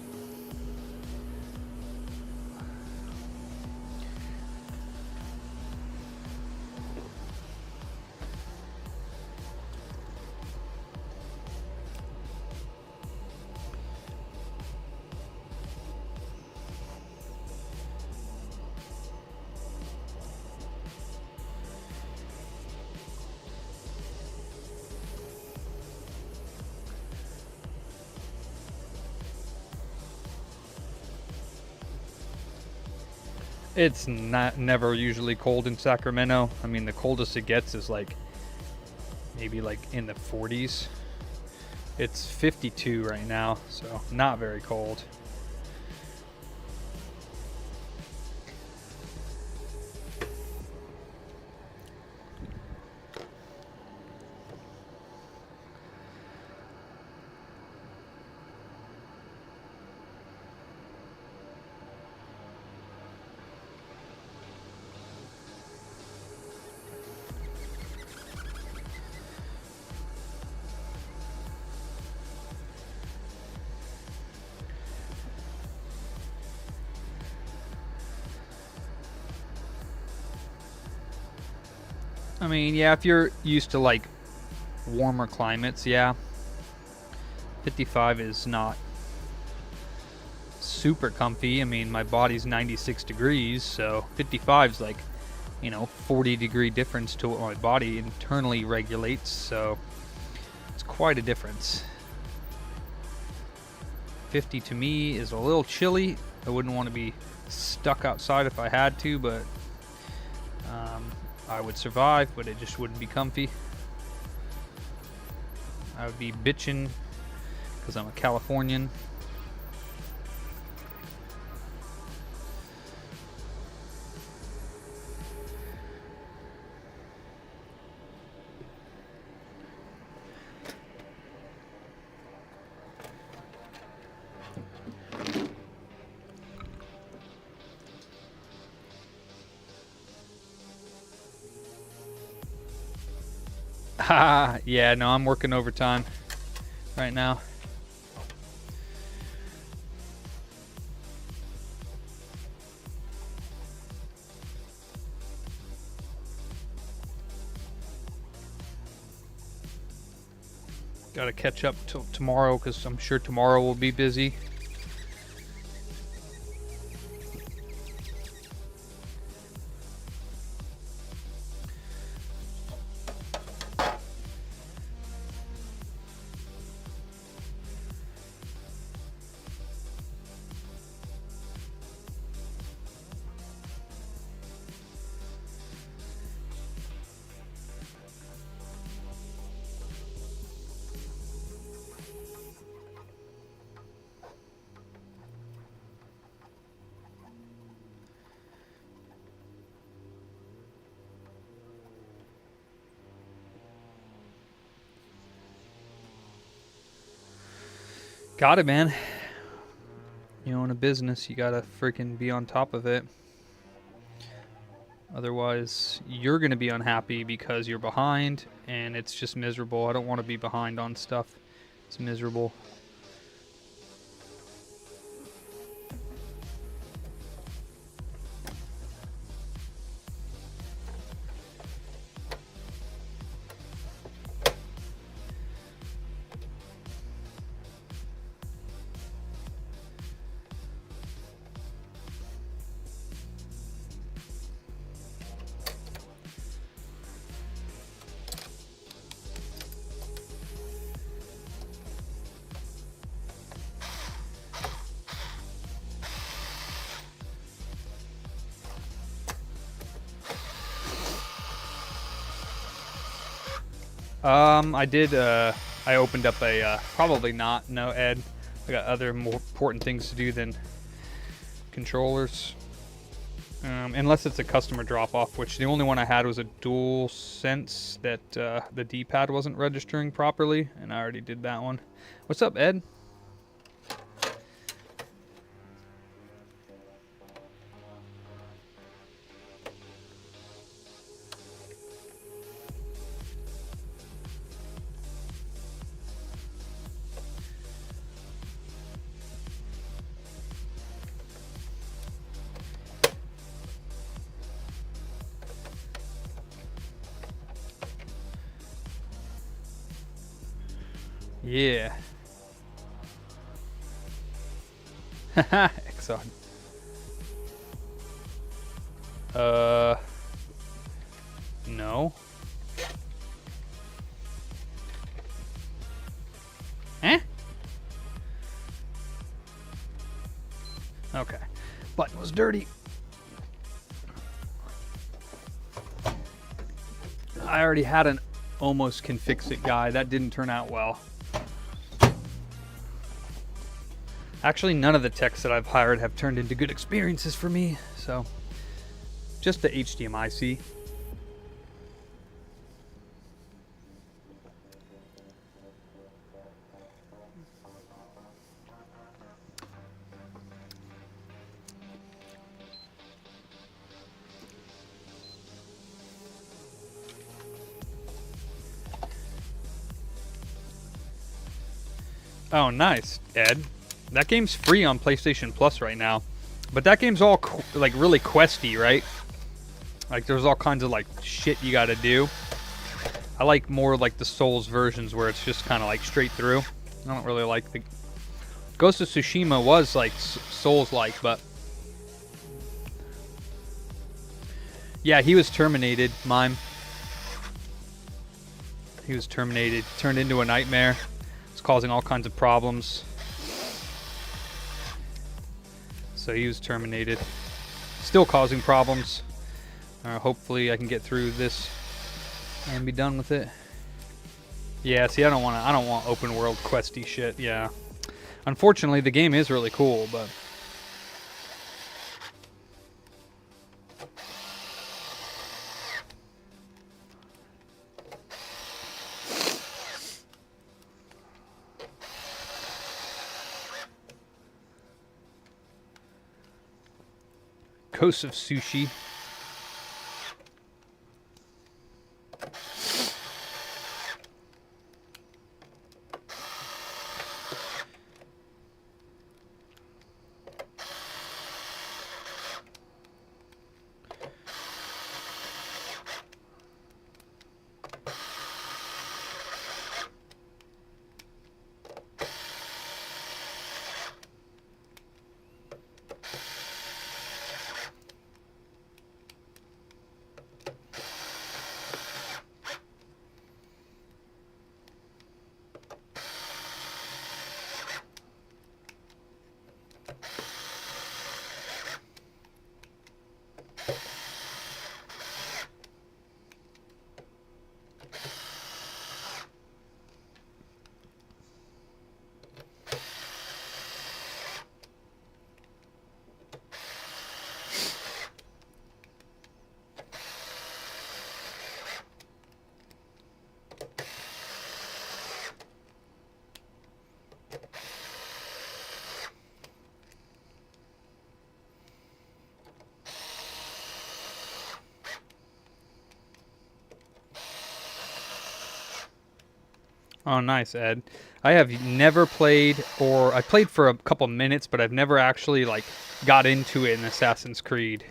It's never usually cold in Sacramento. I mean, the coldest it gets is like maybe like in the 40s. It's 52 right now, so not very cold. I mean, yeah, if you're used to like warmer climates, yeah. 55 is not super comfy. I mean, my body's 96 degrees, so 55 is like, 40-degree difference to what my body internally regulates, so it's quite a difference. 50 to me is a little chilly. I wouldn't want to be stuck outside if I had to, but I would survive, but it just wouldn't be comfy. I would be bitching because I'm a Californian. Yeah, no, I'm working overtime right now. Got to catch up till tomorrow because I'm sure tomorrow will be busy. Got it, man. You own a business, you gotta freaking be on top of it. Otherwise, you're gonna be unhappy because you're behind, and it's just miserable. I don't want to be behind on stuff. It's miserable. I did, I opened up a, probably not, no, Ed. I got other more important things to do than controllers. Unless it's a customer drop-off, which the only one I had was a dual sense that the D-pad wasn't registering properly, and I already did that one. What's up, Ed? Yeah. Haha, Exxon. No. Eh? Okay. Button was dirty. I already had an almost can fix it guy. That didn't turn out well. Actually, none of the techs that I've hired have turned into good experiences for me, so just the HDMI-C. Oh, nice, Ed. That game's free on PlayStation Plus right now. But that game's all, like, really questy, right? Like, there's all kinds of, like, shit you gotta do. I like more, like, the Souls versions where it's just kind of, like, straight through. I don't really like the... Ghost of Tsushima was, like, Souls-like, but... Yeah, he was terminated, Mime. He was terminated. Turned into a nightmare. It's causing all kinds of problems. So he was terminated. Still causing problems. Hopefully I can get through this and be done with it. Yeah, see, I don't want open world questy shit. Yeah. Unfortunately, the game is really cool, but Ghost of Sushi. Oh, nice, Ed. I have never played, or I played for a couple minutes, but I've never actually like got into it in Assassin's Creed.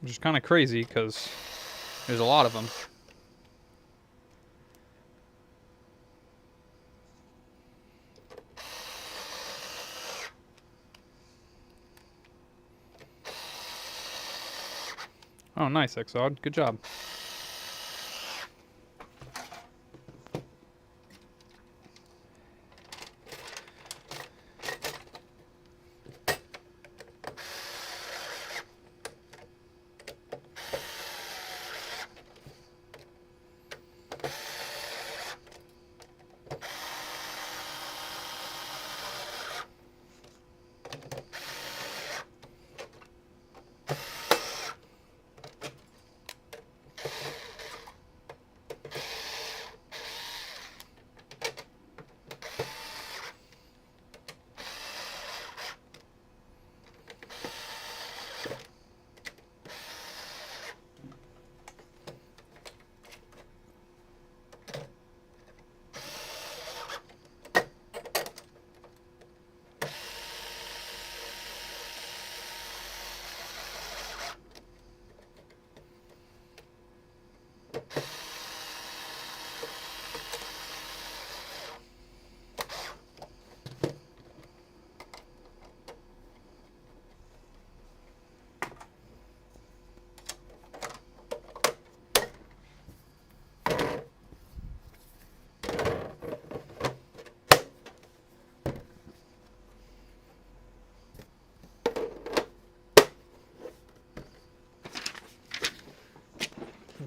Which is kind of crazy because there's a lot of them. Oh, nice, Exod. Good job.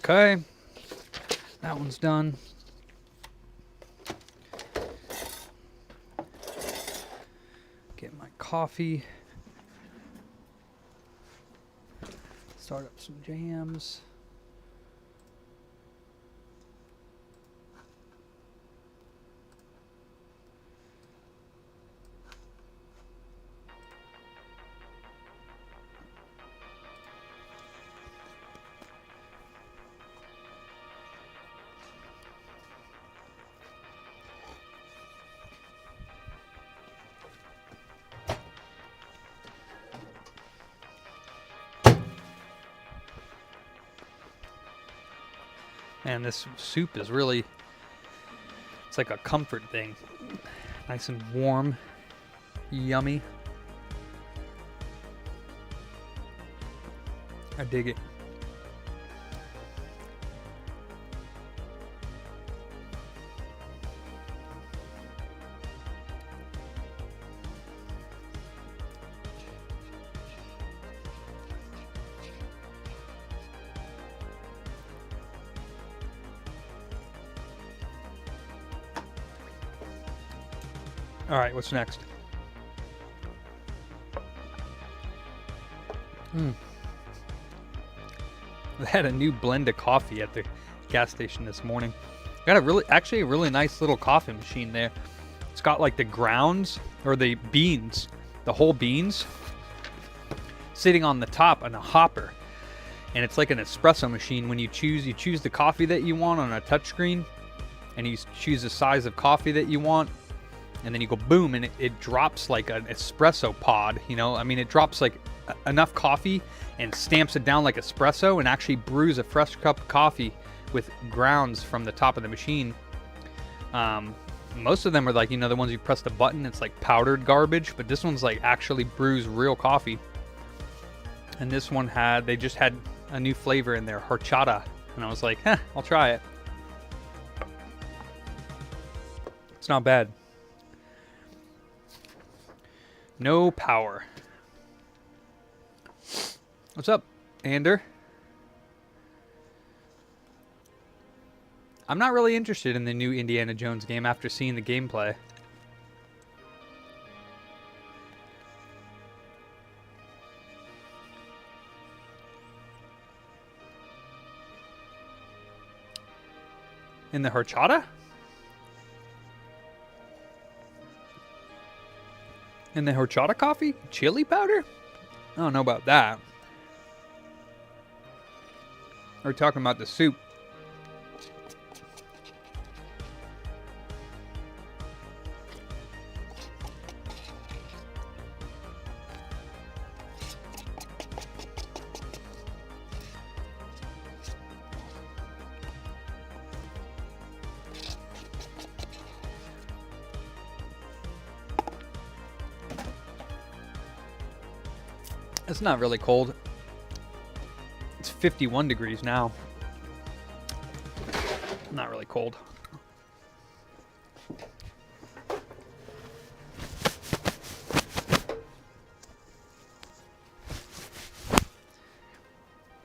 Okay, that one's done. Get my coffee. Start up some jams. Man, this soup is really, it's like a comfort thing. Nice and warm, yummy. I dig it. All right, what's next? They had a new blend of coffee at the gas station this morning. Got a really nice little coffee machine there. It's got like the grounds or the beans, the whole beans, sitting on the top on a hopper, and it's like an espresso machine. When you choose the coffee that you want on a touchscreen, and you choose the size of coffee that you want. And then you go boom, and it drops like an espresso pod, you know? I mean, it drops like enough coffee and stamps it down like espresso and actually brews a fresh cup of coffee with grounds from the top of the machine. Most of them are like, you know, the ones you press the button, it's like powdered garbage, but this one's like actually brews real coffee. And this one they just had a new flavor in there, horchata. And I was like, I'll try it. It's not bad. No power. What's up, Ander? I'm not really interested in the new Indiana Jones game after seeing the gameplay. In the horchata? And the horchata coffee? Chili powder? I don't know about that. We're talking about the soup. It's not really cold. It's 51 degrees now. Not really cold.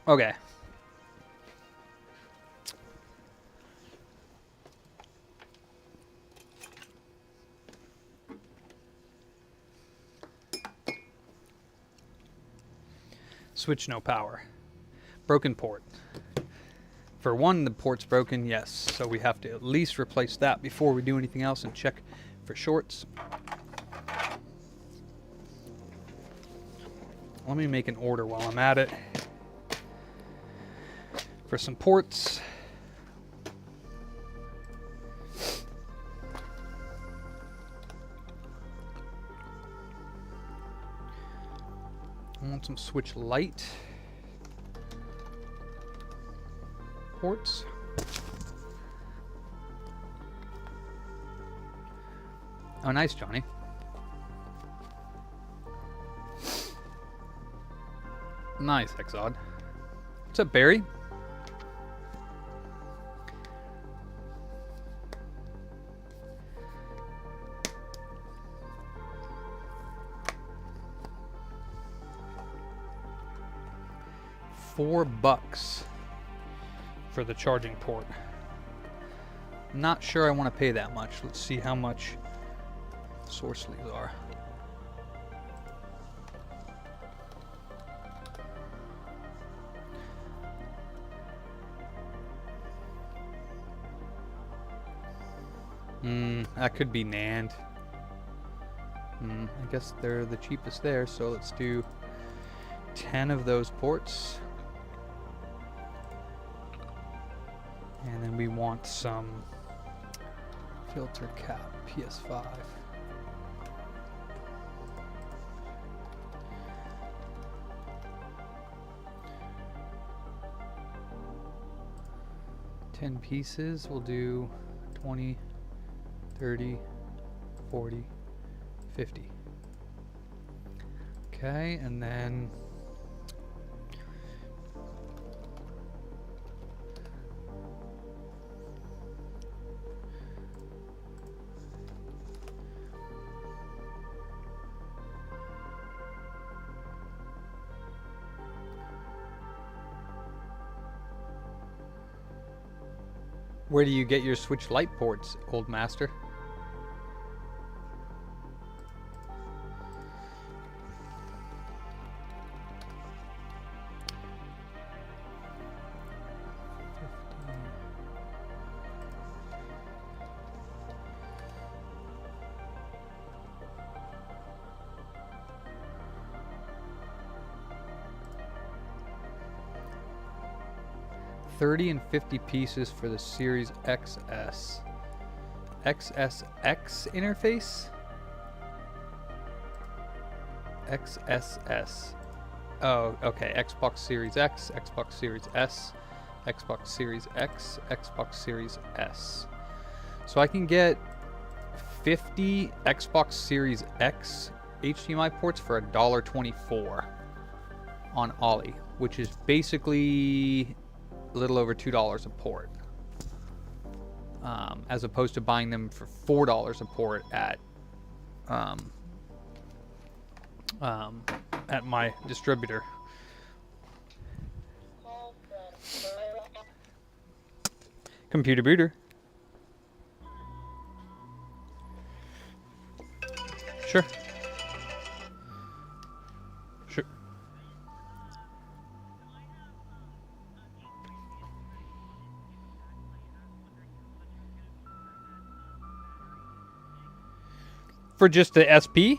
Okay. Switch no power. Broken port. For one, the port's broken, yes. So we have to at least replace that before we do anything else and check for shorts. Let me make an order while I'm at it. For some ports. I want some switch light ports. Oh, nice, Johnny. Nice, Exod. What's up, Barry? $4 for the charging port. Not sure I want to pay that much. Let's see how much source sleeves are. That could be NAND. I guess they're the cheapest there, so let's do 10 of those ports. And then we want some filter cap PS5. Ten pieces, we'll do 20, 30, 40, 50. Okay, and then where do you get your switch light ports, old master? $30 and 50 pieces for the Series XS. XSX interface? XSS. Oh, okay. Xbox Series X, Xbox Series S, Xbox Series X, Xbox Series S. So I can get 50 Xbox Series X HDMI ports for $1.24 on Ollie, which is basically a little over $2 a port, as opposed to buying them for $4 a port at my distributor. Computer booter. Sure. Sure. For just the SP?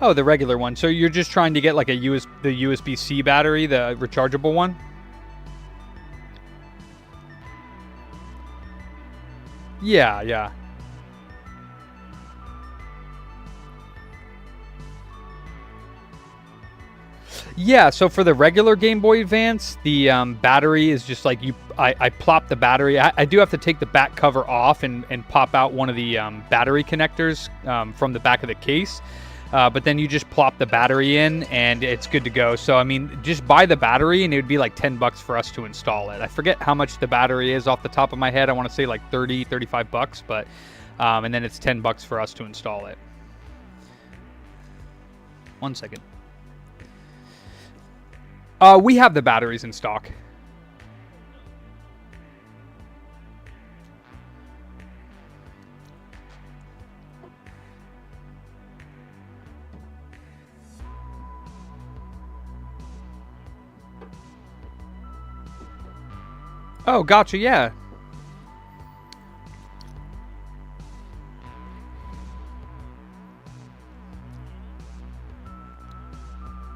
Oh, the regular one. So you're just trying to get like the USB-C battery, the rechargeable one? Yeah, yeah. Yeah, so for the regular Game Boy Advance, the battery is just like I plop the battery. I do have to take the back cover off and pop out one of the battery connectors from the back of the case. But then you just plop the battery in and it's good to go. So, I mean, just buy the battery and it would be like $10 for us to install it. I forget how much the battery is off the top of my head. I want to say like 30, 35 bucks, but and then it's $10 for us to install it. 1 second. We have the batteries in stock. Oh, gotcha, yeah.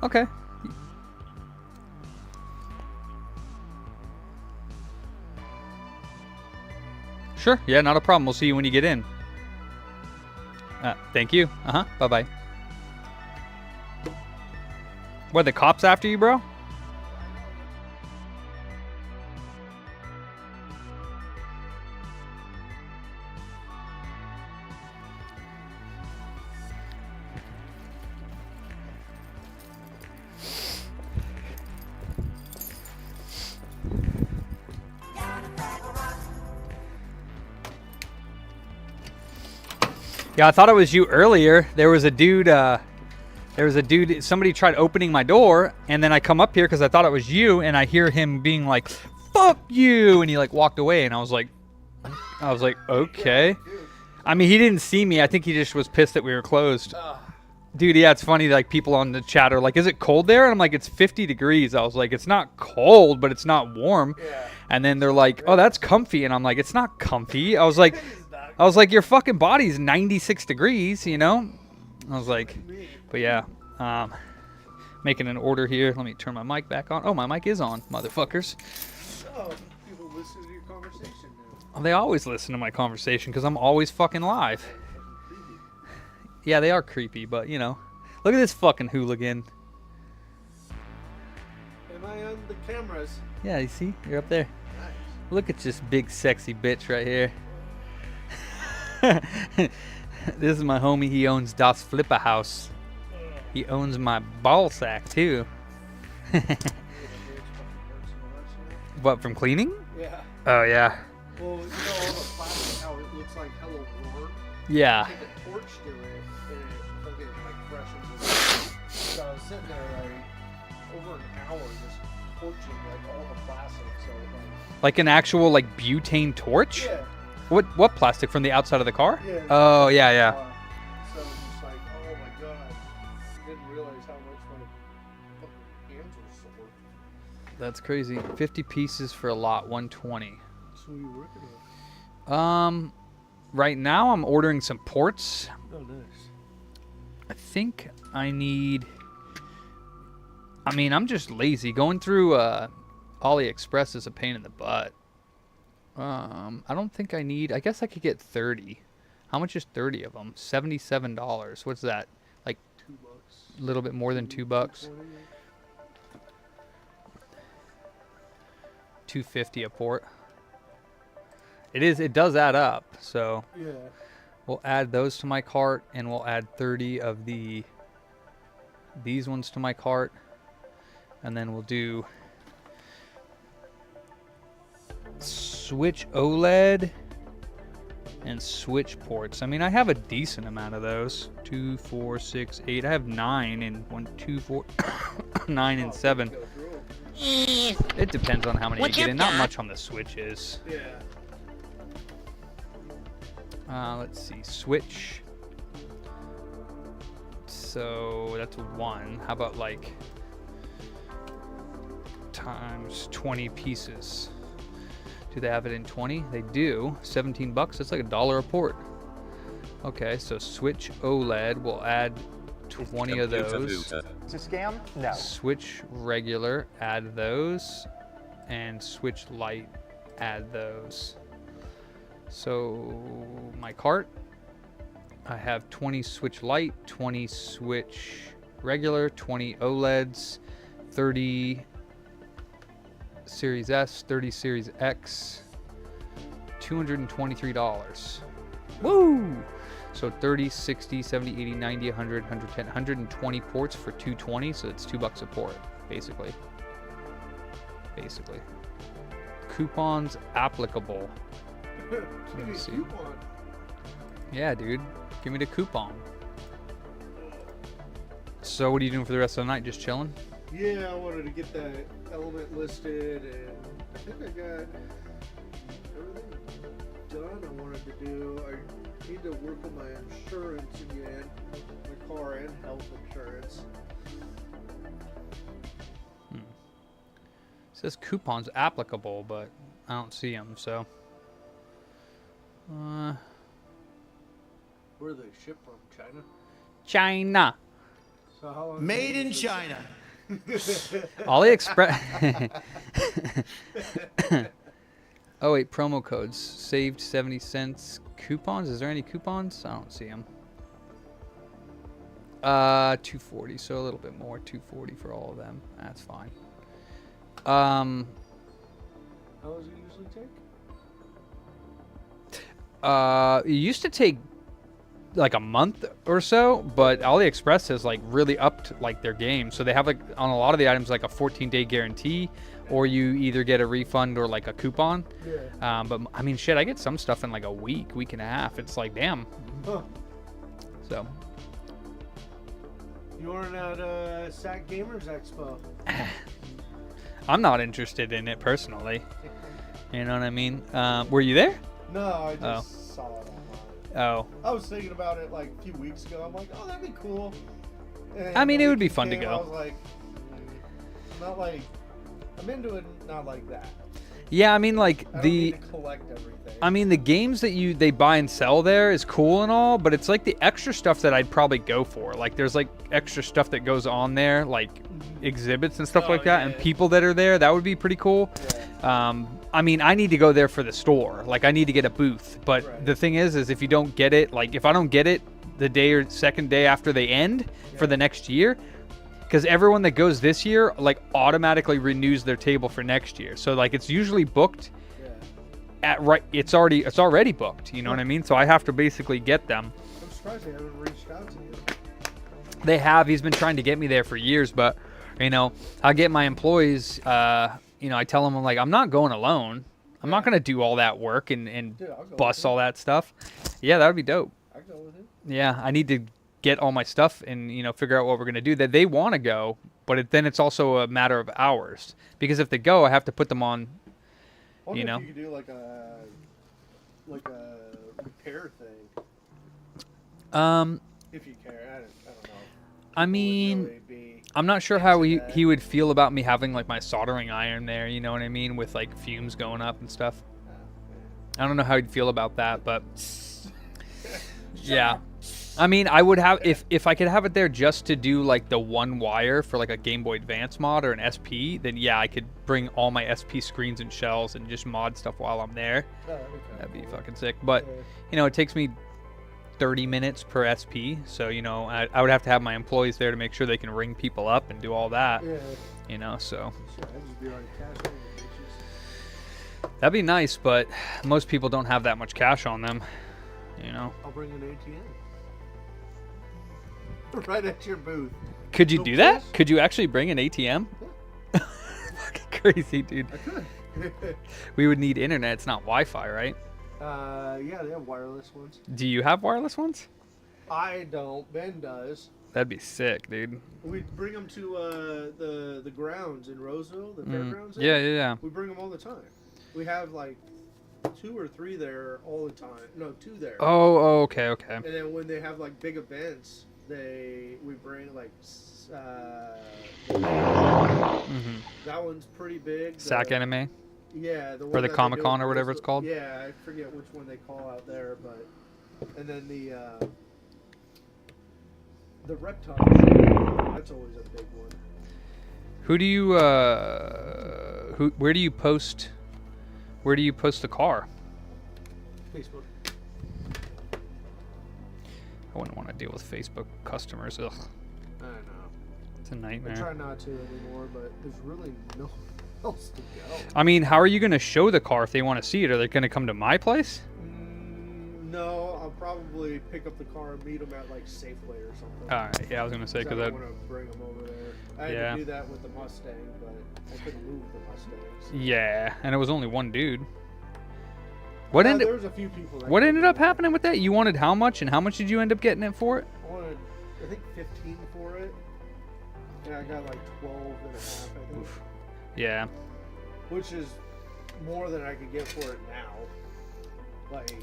Okay. Sure, yeah, not a problem. We'll see you when you get in. Thank you. Bye-bye. What, the cops after you, bro? Yeah, I thought it was you earlier. There was a dude, somebody tried opening my door, and then I come up here because I thought it was you, and I hear him being like, fuck you, and he like walked away, and I was like, okay. I mean, he didn't see me. I think he just was pissed that we were closed. Dude, yeah, it's funny, like, people on the chat are like, is it cold there? And I'm like, it's 50 degrees. I was like, it's not cold, but it's not warm. Yeah. And then they're like, oh, that's comfy. And I'm like, it's not comfy. I was like, your fucking body's 96 degrees, you know? I was like, but yeah, making an order here. Let me turn my mic back on. Oh, my mic is on, motherfuckers. Oh, people listen to your conversation now. Oh, they always listen to my conversation because I'm always fucking live. Yeah, they are creepy, but, you know. Look at this fucking hooligan. Am I on the cameras? Yeah, you see? You're up there. Nice. Look at this big, sexy bitch right here. This is my homie. He owns Das Flipper House. He owns my ball sack, too. What, from cleaning? Yeah. Oh, yeah. Well, you know all the plastic, how it looks like hella warm? Yeah. Take a torch to it, and it fucking like freshens it. So I was sitting there like over an hour just torching like all the plastic. So like an actual like butane torch? Yeah. What plastic from the outside of the car? Yeah. Oh, yeah, yeah. So I'm just like, oh my god. I didn't realize how much my fucking hands were sore. That's crazy. 50 pieces for a lot, 120. So what are you working on? Right now I'm ordering some ports. Oh, nice. I think I need... I mean, I'm just lazy. Going through AliExpress is a pain in the butt. I don't think I need... I guess I could get 30. How much is 30 of them? $77. What's that? Like $2. A little bit more than $2. $2.50 a port. It does add up. So Yeah. we'll add those to my cart, and we'll add 30 of these ones to my cart, and then we'll do switch OLED and switch ports. I mean, I have a decent amount of those. 2, 4, 6, 8. I have 9 and 1, 2, 4, 9 and 7. It depends on how many you get in. Not much on the switches. Yeah. Let's see, switch. So that's 1. How about like times 20 pieces? Do they have it in 20? They do. $17. That's like $1 a port. Okay, so switch OLED. We'll add 20 of Computer those. booter. It's a scam? No. Switch regular, add those, and switch light, add those. So my cart, I have 20 switch light, 20 switch regular, 20 OLEDs, 30 Series S, 30 Series X, $223. Woo! So 30, 60, 70, 80, 90, 100, 110, 120 ports for 220, so it's $2 a port, basically. Coupons applicable. Let me see. Coupon. Yeah, dude. Give me the coupon. So what are you doing for the rest of the night? Just chilling? Yeah, I wanted to get that element listed, and I think I got everything done I wanted to do. I need to work on my insurance again, my car and health insurance. It says coupons applicable, but I don't see them, so. Where are they shipped from? China? China. So how long Made in China. AliExpress. Oh wait, promo codes. Saved 70 cents. Coupons? Is there any coupons? I don't see them. 240, so a little bit more. 240 for all of them. That's fine. How long does it usually take? It used to take like a month or so, but AliExpress has like really upped like their game. So they have like on a lot of the items like a 14-day guarantee, or you either get a refund or like a coupon. Yeah. But I mean, shit, I get some stuff in like a week and a half. It's like, damn. Huh. So. You weren't at SAC Gamers Expo. I'm not interested in it personally. You know what I mean? Were you there? No, I just saw it online. Oh. I was thinking about it like a few weeks ago. I'm like, oh, that'd be cool. And I mean, the it would week be fun to came, go. I was like, not like, I'm into it, not like that. Yeah, I mean, like I don't the. need to collect everything. I mean, the games that they buy and sell there is cool and all, but it's like the extra stuff that I'd probably go for. Like, there's like extra stuff that goes on there, like exhibits and stuff like that, and people that are there. That would be pretty cool. Yeah. I mean, I need to go there for the store. Like, I need to get a booth. But the thing is if you don't get it, like, if I don't get it the day or second day after they end for the next year, because everyone that goes this year, like, automatically renews their table for next year. So, like, it's usually booked it's already booked. You know what I mean? So I have to basically get them. I'm surprised they haven't reached out to you. They have. He's been trying to get me there for years, but, you know, I'll get my employees, you know, I tell them, I'm like, I'm not going alone. I'm not going to do all that work and Dude, I'll go bust with all that stuff. Yeah, that would be dope. I go with it. Yeah, I need to get all my stuff and, you know, figure out what we're going to do. That they want to go, but then it's also a matter of hours. Because if they go, I have to put them on, I wonder you know. if you could do like a repair thing. If you care, I don't know. I mean, I'm not sure how he would feel about me having like my soldering iron there, you know what I mean, with like fumes going up and stuff. I don't know how he'd feel about that, but yeah. I mean, I would have if I could have it there just to do like the one wire for like a Game Boy Advance mod or an SP, then yeah, I could bring all my SP screens and shells and just mod stuff while I'm there. That'd be fucking sick. But you know, it takes me 30 minutes per SP, so you know, I would have to have my employees there to make sure they can ring people up and do all that. Yeah. You know, so I'd just be like cash in, bitches. that'd be nice, but most people don't have that much cash on them. You know. I'll bring an ATM. Right at your booth. Could you No do that? place? Could you actually bring an ATM? Fucking crazy, dude. I could. We would need internet. It's not Wi-Fi, right? Yeah, they have wireless ones. Do you have wireless ones? I don't. Ben does. That'd be sick, dude. We bring them to the grounds in Roseville, the fairgrounds. Yeah, yeah, yeah. We bring them all the time. We have like 2 or 3 there all the time. No, 2 there. Oh, okay, okay. And then when they have like big events, we bring like that one's pretty big. SAC anime? Yeah, the one Or the that they Comic do Con at or whatever it's Roseville. called? Yeah, I forget which one they call out there, but and then the the reptile shit, that's always a big one. Who do you where do you post the car? Facebook. I wouldn't want to deal with Facebook customers. Ugh, I know. it's a I nightmare. try not to anymore, but there's really no else to go. I mean, how are you going to show the car if they want to see it? Are they going to come to my place? No, I'll probably pick up the car and meet them at like Safeway or something. All right, yeah, I was going to say I because don't want to bring them over there. I had Yeah. to do that with the Mustang, but I couldn't move the Mustangs. yeah, and it was only one dude. What There ended was a few people. What ended up happening with that? You wanted how much, and how much did you end up getting it for it? I wanted, I think 15 for it. And I got like 12 and a half, I think. Oof. Yeah. Which is more than I could get for it now. Like,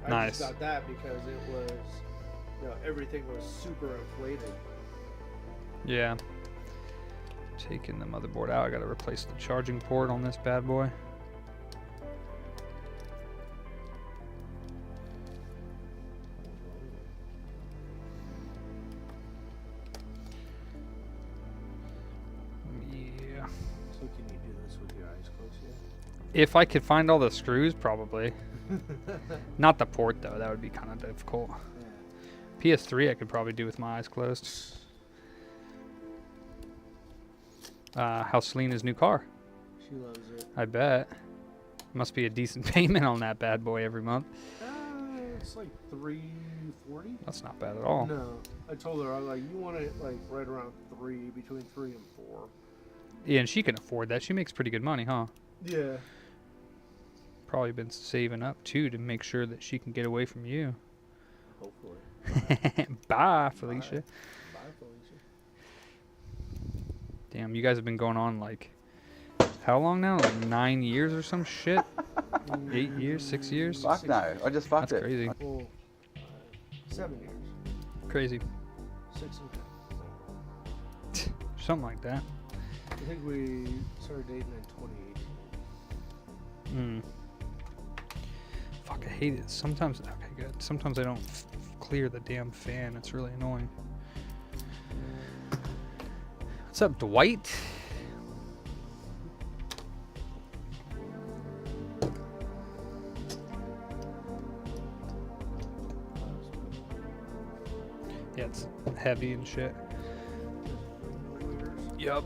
I Nice. just got that because it was, everything was super inflated. Yeah. Taking the motherboard out. I got to replace the charging port on this bad boy. Yeah. So can you do this with your eyes closed yet? If I could find all the screws, probably. Not the port, though. That would be kind of difficult. Yeah. PS3 I could probably do with my eyes closed. How's Selena's new car? She loves it. I bet. Must be a decent payment on that bad boy every month. It's like $340. That's not bad at all. No, I told her I was like, you want it like right around between 3 and 4. Yeah, and she can afford that. She makes pretty good money, huh? Yeah. Probably been saving up too to make sure that she can get away from you. Hopefully. Bye, Felicia. Bye, Felicia. Damn, you guys have been going on like how long now? Like 9 years or some shit? 8 years, 6 years? Fuck no, I just fucked That's it. crazy. Well, 7 years. Crazy. 6 and 10. Something like that. I think we started dating in 2018. Fuck, I hate it. Sometimes, okay, good. Sometimes I don't clear the damn fan. It's really annoying. What's up, Dwight? Yeah, it's heavy and shit. Yup.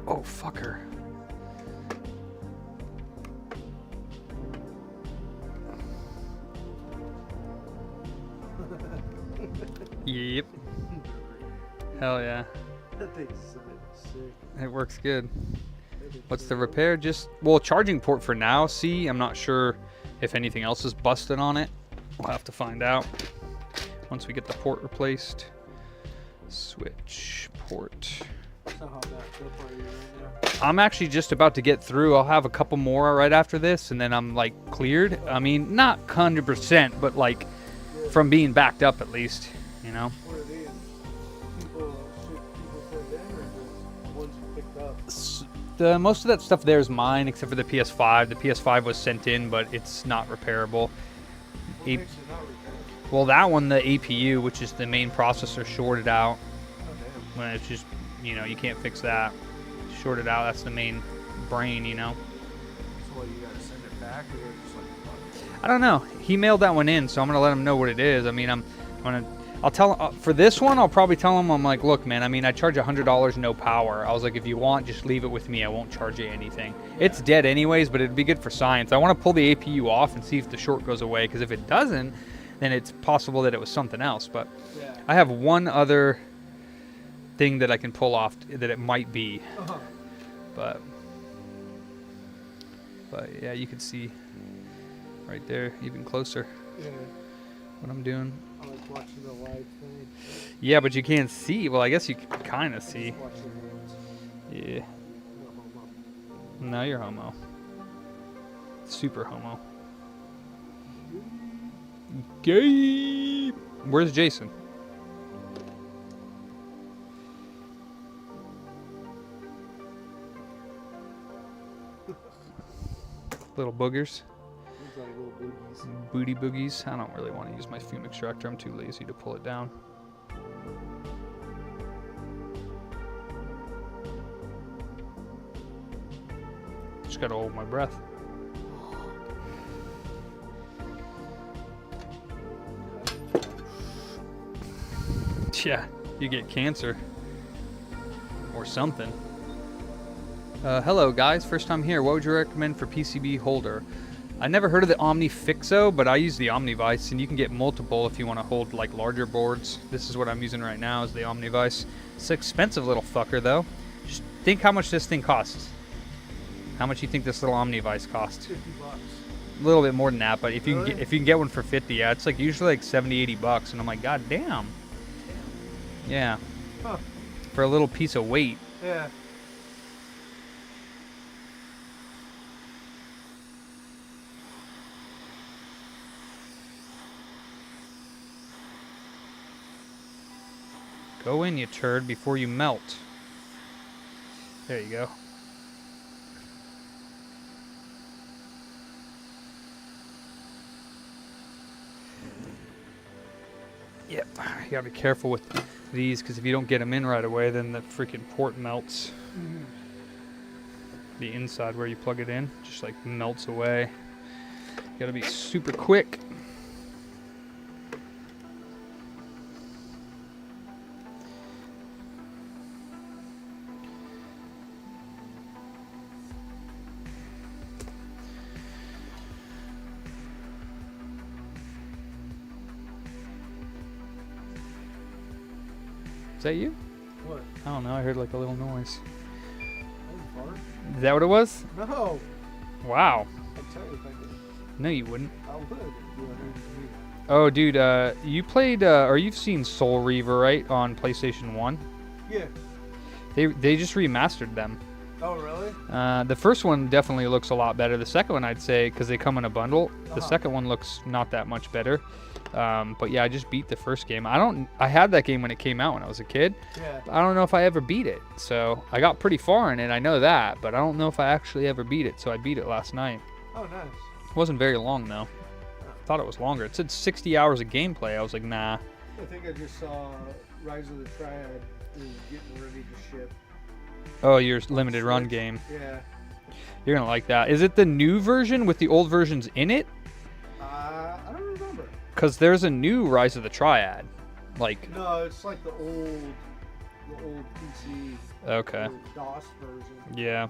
Oh, fucker. Yep. Hell yeah. That thing's sick. It works good. What's the repair? Just, well, charging port for now. See, I'm not sure if anything else is busted on it. We'll have to find out once we get the port replaced. Switch port. So how backed up are you right now? I'm actually just about to get through. I'll have a couple more right after this, and then I'm like cleared. I mean, not 100%, but like from being backed up at least, you know. What are these? People send in or just ones you picked up? Most of that stuff there is mine, except for the PS5. The PS5 was sent in, but it's not repairable. What A- makes it not repairable? Well, that one, the APU, which is the main processor, shorted out. Oh, damn. When it's just, you know, you can't fix that. Shorted out, that's the main brain, you know. So what, you gotta send it back or you're just like, fuck? I don't know. He mailed that one in, so I'm gonna let him know what it is. I mean, I'll tell for this one. I'll probably tell him, I'm like, look, man. I mean, I charge $100 no power. I was like, if you want, just leave it with me. I won't charge you anything. It's dead anyways, but it'd be good for science. I want to pull the APU off and see if the short goes away. Because if it doesn't, then it's possible that it was something else. But Yeah. I have one other thing that I can pull off that it might be. Uh-huh. But yeah, you can see right there, even closer, Yeah. what I'm doing. I like watching the live thing. Yeah, but you can't see. Well, I guess you can kind of see. Just watching the Yeah. no homo. No, you're homo. Super homo. Gay. Where's Jason? Little boogers. It's like little boogies. Booty boogies. I don't really want to use my fume extractor. I'm too lazy to pull it down. Just gotta hold my breath. Yeah, you get cancer. Or something. Hello guys, first time here. What would you recommend for PCB holder? I never heard of the Omni Fixo, but I use the Omnivice, and you can get multiple if you want to hold like larger boards. This is what I'm using right now, is the Omnivice. It's an expensive little fucker though. Just think how much this thing costs. How much you think this little Omnivice costs? $50. A little bit more than that, but if you Really? can get one for 50, yeah, it's like usually like 70, 80 bucks, and I'm like, god damn. Yeah. Huh. For a little piece of weight. Yeah. Go in, you turd, before you melt. There you go. Yep, you gotta be careful with these, because if you don't get them in right away, then the freaking port melts. Mm-hmm. The inside where you plug it in just like melts away. You gotta be super quick. Is that you? What? I don't know. I heard like a little noise. That was fart? Is that what it was? No. Wow. I'd tell you if I did. No, you wouldn't. I would. Oh, dude, you played, or you've seen Soul Reaver, right, on PlayStation 1? Yeah. They just remastered them. Oh, really? The first one definitely looks a lot better. The second one, I'd say, because they come in a bundle, the Uh-huh. second one looks not that much better. But yeah, I just beat the first game. I had that game when it came out when I was a kid. Yeah. I don't know if I ever beat it. So I got pretty far in it, I know that, but I don't know if I actually ever beat it. So I beat it last night. Oh, nice. It wasn't very long though. I thought it was longer. It said 60 hours of gameplay. I was like, nah. I think I just saw Rise of the Triad is getting ready to ship. Oh, your limited run game. Yeah. You're gonna like that. Is it the new version with the old versions in it? I don't remember. Cause there's a new Rise of the Triad. Like, No, it's like the old PC. okay. the DOS version. Yeah.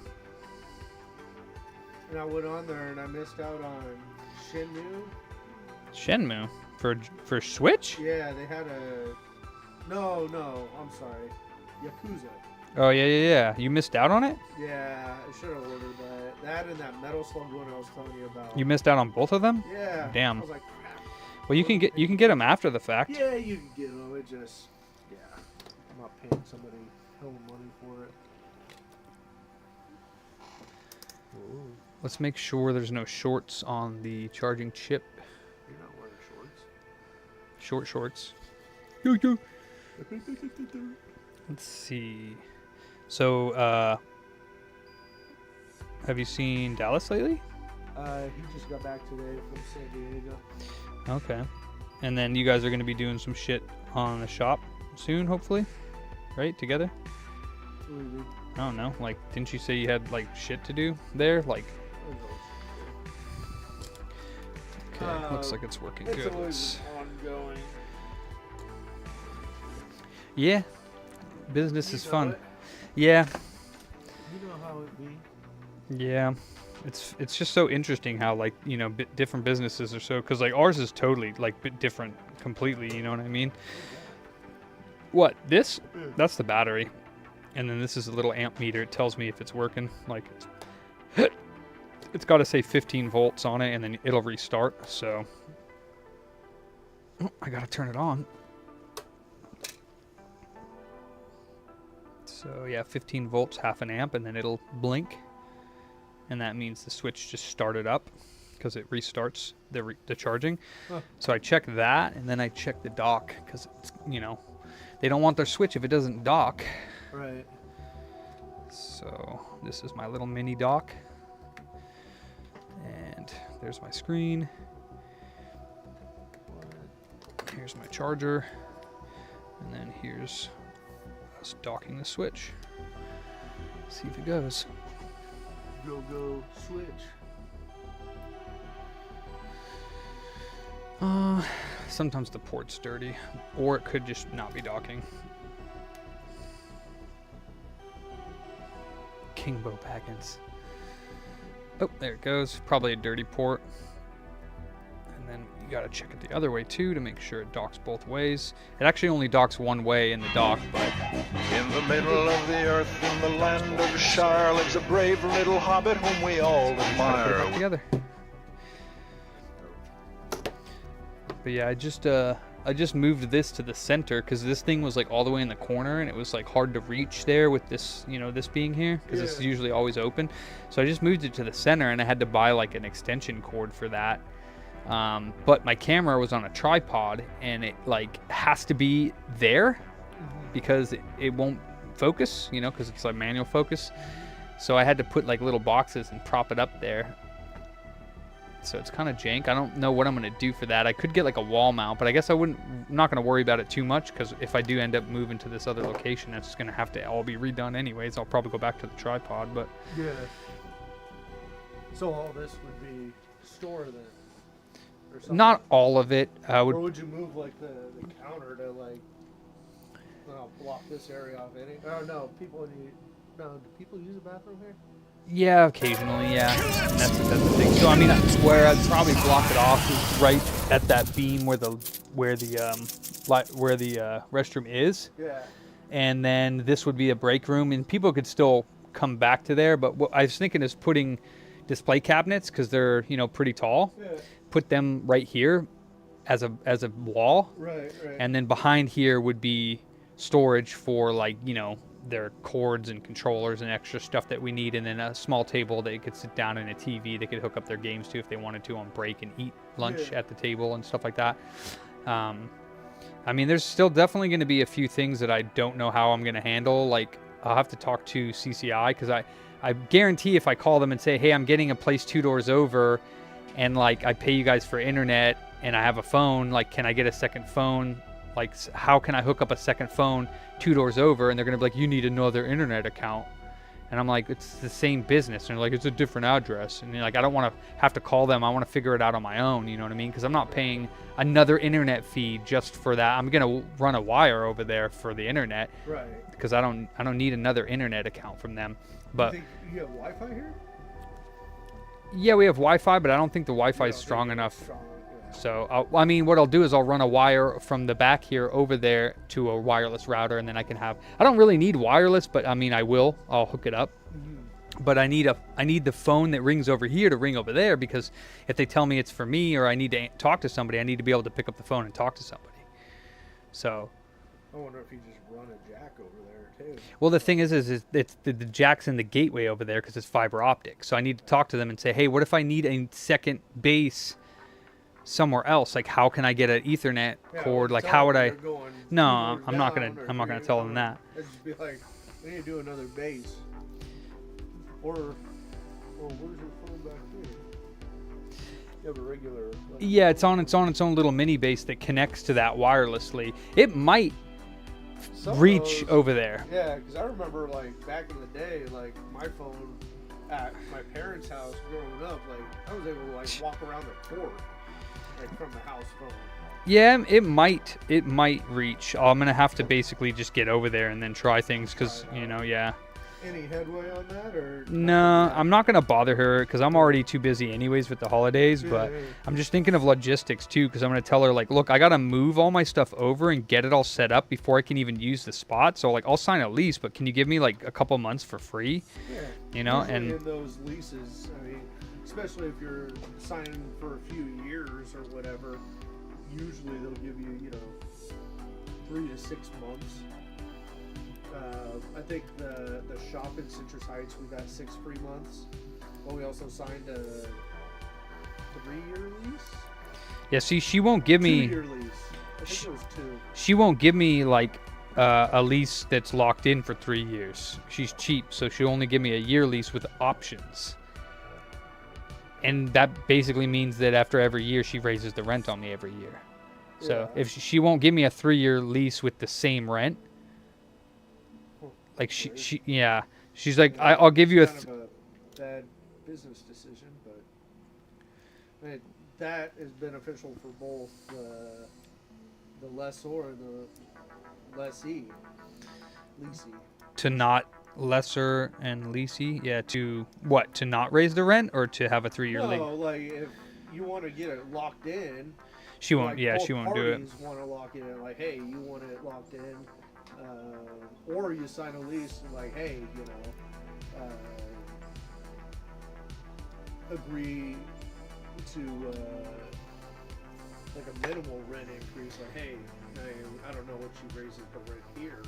And I went on there and I missed out on Shenmue. Shenmue for Switch? Yeah, they had a. No, I'm sorry. Yakuza. Oh yeah. You missed out on it? Yeah, I should have ordered that. That and that Metal Slug one I was telling you about. You missed out on both of them? Yeah. Damn. I was like, crap. Well, you can get them after the fact. Yeah, you can get them. It just, yeah, I'm not paying somebody hell of money for it. Ooh, Let's make sure there's no shorts on the charging chip. you're not wearing Shorts. shorts. Let's see. So, have you seen Dallas lately? He just got back today from San Diego. Okay. And then you guys are going to be doing some shit on the shop soon, hopefully? Right? Together? What do you mean? I don't know. Like, didn't you say you had, like, shit to do there? Like, okay. Looks like it's working It's good. always ongoing. Yeah. Business You is know fun. it. Yeah. You know how it be. Yeah. It's just so interesting how, like, you know, different businesses are so, because like ours is totally like different completely, you know what I mean? What, this? That's the battery. And then this is a little amp meter. It tells me if it's working. Like, it's got to say 15 volts on it, and then it'll restart. So I got to turn it on. So yeah, 15 volts, half an amp, and then it'll blink. And that means the switch just started up because it restarts the charging. Huh. So I check that, and then I check the dock because, you know, they don't want their switch if it doesn't dock. Right. So this is my little mini dock. And There's my screen. Here's my charger. And then here's us docking the switch. See if it goes. Go switch. Sometimes the port's dirty, or it could just not be docking. Kingbo Baggins. Oh, there it goes. Probably a dirty port. And then you gotta check it the other way too to make sure it docks both ways. It actually only docks one way in the dock, but In the middle of the earth, in the land of Shire, lives a brave little hobbit whom we all gotta put it admire. back together. But yeah, I just moved this to the center because this thing was like all the way in the corner and it was like hard to reach there with this, you know, this being here because it's usually always open. So I just moved it to the center and I had to buy like an extension cord for that. But my camera was on a tripod and it like has to be there because it won't focus, you know, because it's like manual focus. So I had to put like little boxes and prop it up there. So it's kind of jank. I don't know what I'm going to do for that. I could get like a wall mount, but I guess I'm not going to worry about it too much because if I do end up moving to this other location, that's going to have to all be redone anyways. I'll probably go back to the tripod, but... Yeah. So all this would be store then? Or something? Not all of it. Or would you move like the counter to like, block this area off any? Oh no, do people use the bathroom here? Yeah, occasionally, yeah. And that's the thing. So I mean, where I'd probably block it off is right at that beam where the restroom is. Yeah. And then this would be a break room, and people could still come back to there. But what I was thinking is putting display cabinets because they're, you know, pretty tall. Yeah. Put them right here as a wall. Right. And then behind here would be storage for, like, you know, their cords and controllers and extra stuff that we need, and then a small table they could sit down and a TV they could hook up their games to if they wanted to on break and eat lunch at the table and stuff like that. I mean, there's still definitely going to be a few things that I don't know how I'm going to handle. Like, I'll have to talk to CCI because I guarantee if I call them and say, hey, I'm getting a place 2 doors over and like I pay you guys for internet and I have a phone, like, can I get a second phone? Like, how can I hook up a second phone 2 doors over? And they're going to be like, you need another internet account. And I'm like, it's the same business. And they're like, it's a different address. And like, I don't want to have to call them. I want to figure it out on my own. You know what I mean? Because I'm not paying another internet fee just for that. I'm going to run a wire over there for the internet. Right. Because I don't need another internet account from them. But you think you have Wi-Fi here? yeah, we have Wi-Fi, but I don't think the Wi-Fi is strong enough. So, I mean, what I'll do is I'll run a wire from the back here over there to a wireless router, and then I can have... I don't really need wireless, but, I mean, I'll hook it up. Mm-hmm. But I need the phone that rings over here to ring over there, because if they tell me it's for me or I need to talk to somebody, I need to be able to pick up the phone and talk to somebody. So... I wonder if you just run a jack over there, too. Well, the thing is it's the jack's in the gateway over there because it's fiber optic. So I need to talk to them and say, hey, what if I need a second base somewhere else? Like, how can I get an Ethernet cord? Like, how would I? No, I'm not gonna tell them that. It'd just be like, we need to do another base. Or where's your phone back here? You have a regular. Yeah, it's on its own little mini base that connects to that wirelessly. It might reach over there. Yeah, because I remember like back in the day, like my phone at my parents' house growing up, like I was able to like walk around the port, like from the house phone. Yeah, it might reach. I'm gonna have to basically just get over there and then try things because yeah. Any headway on that or? No, I'm not gonna bother her because I'm already too busy anyways with the holidays. But I'm just thinking of logistics too because I'm gonna tell her like, look, I gotta move all my stuff over and get it all set up before I can even use the spot. So like, I'll sign a lease, but can you give me like a couple months for free? Yeah. Usually and in those leases, I mean, especially if you're signing for a few years or whatever, usually they'll give you 3 to 6 months. I think the shop in Citrus Heights, we got 6 free months. But we also signed a 3-year lease. Yeah, see, she won't give me. 2-year lease. I think it was 2. She won't give me like a lease that's locked in for 3 years. She's cheap, so she'll only give me a year lease with options. And that basically means that after every year, she raises the rent on me every year. So Yeah. if she won't give me a 3-year lease with the same rent, like yeah, she's like, I'll give you a. Kind of a bad business decision, but I mean, that is beneficial for both the lessor and the leasee. To not lesser and leasey, yeah. To what? To not raise the rent or to have a 3-year lease? No, like if you want to get it locked in, She won't. like Yeah, both she won't do it. parties want to lock it in. Like, hey, you want it locked in, or you sign a lease and like, hey, you know, agree to like a minimal rent increase. Like, hey, I don't know what she raises the rent here.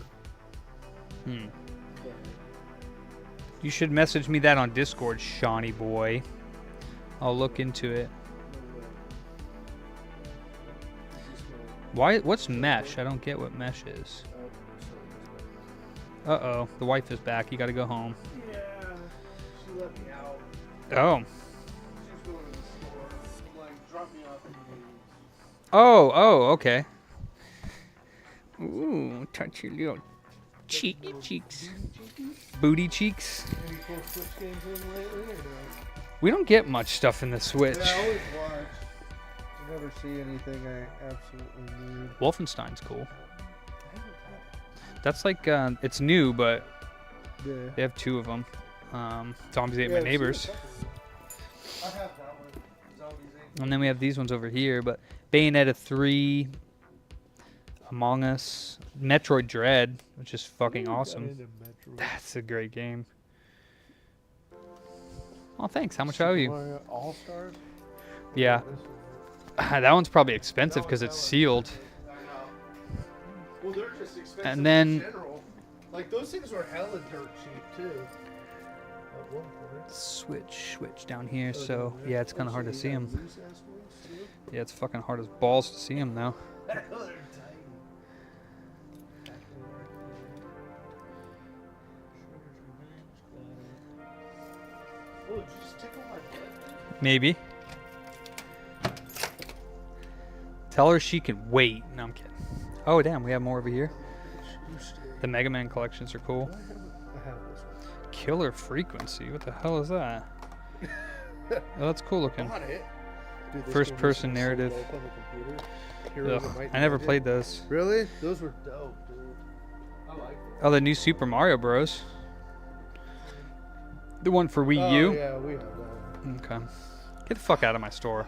But, You should message me that on Discord, Shawnee boy. I'll look into it. Why? What's mesh? I don't get what mesh is. Uh-oh. The wife is back. You gotta go home. Yeah, she let me out. Oh. She's going to the store. Like, drop me off in the needs. Oh, okay. Ooh, touch your little cheeky cheeks. Booty cheeks. Any cool Switch games in lately, or no? We don't get much stuff in the Switch. Yeah, I always watch. I never see anything I absolutely need. Wolfenstein's cool. That's like, it's new, but Yeah. they have 2 of them. Zombies Ate My Neighbors. I have that one. Zombies Ate. And then we have these ones over here, but Bayonetta 3, Among Us, Metroid Dread, which is fucking awesome. That's a great game. Oh, thanks. How much I owe you? All Stars? Yeah. That one's probably expensive because it's sealed. I know. Well, they're just expensive And then- in general. Like, those things were hella dirt cheap, too. At one point. Switch down here, so yeah, it's kind of hard to see them. Loose ass ones, too? Yeah, it's fucking hard as balls to see them now. They're tiny. Oh, did you just tickle my butt? Maybe. Tell her she can wait. No, I'm kidding. Oh, damn, we have more over here. The Mega Man collections are cool. I have this one. Killer Frequency. What the hell is that? Oh, that's cool looking. Bought it. Dude, this First game was person so narrative. dope on the computer. Heroes of Ugh, Might and I never Magic. played those. Really? Those were dope, dude. I like them. Oh, the new Super Mario Bros. The one for Wii U? Oh, yeah, we have that one. Okay. Get the fuck out of my store.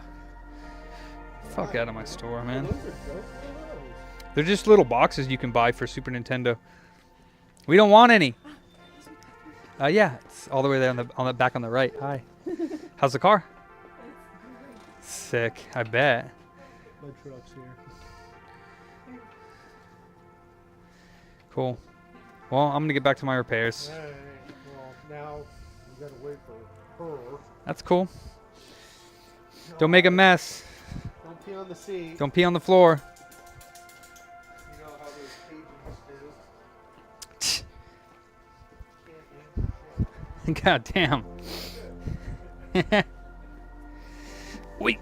Fuck out of my store, man. Those are dope. They're just little boxes you can buy for Super Nintendo. We don't want any. Yeah, it's all the way there on the back on the right. Hi. How's the car? Sick. I bet. My truck's here. Cool. Well, I'm gonna get back to my repairs. Alright, well, now we gotta wait for her. That's cool. Don't make a mess. Don't pee on the seat. Don't pee on the floor. You know how those Cajuns do. God damn. Wait.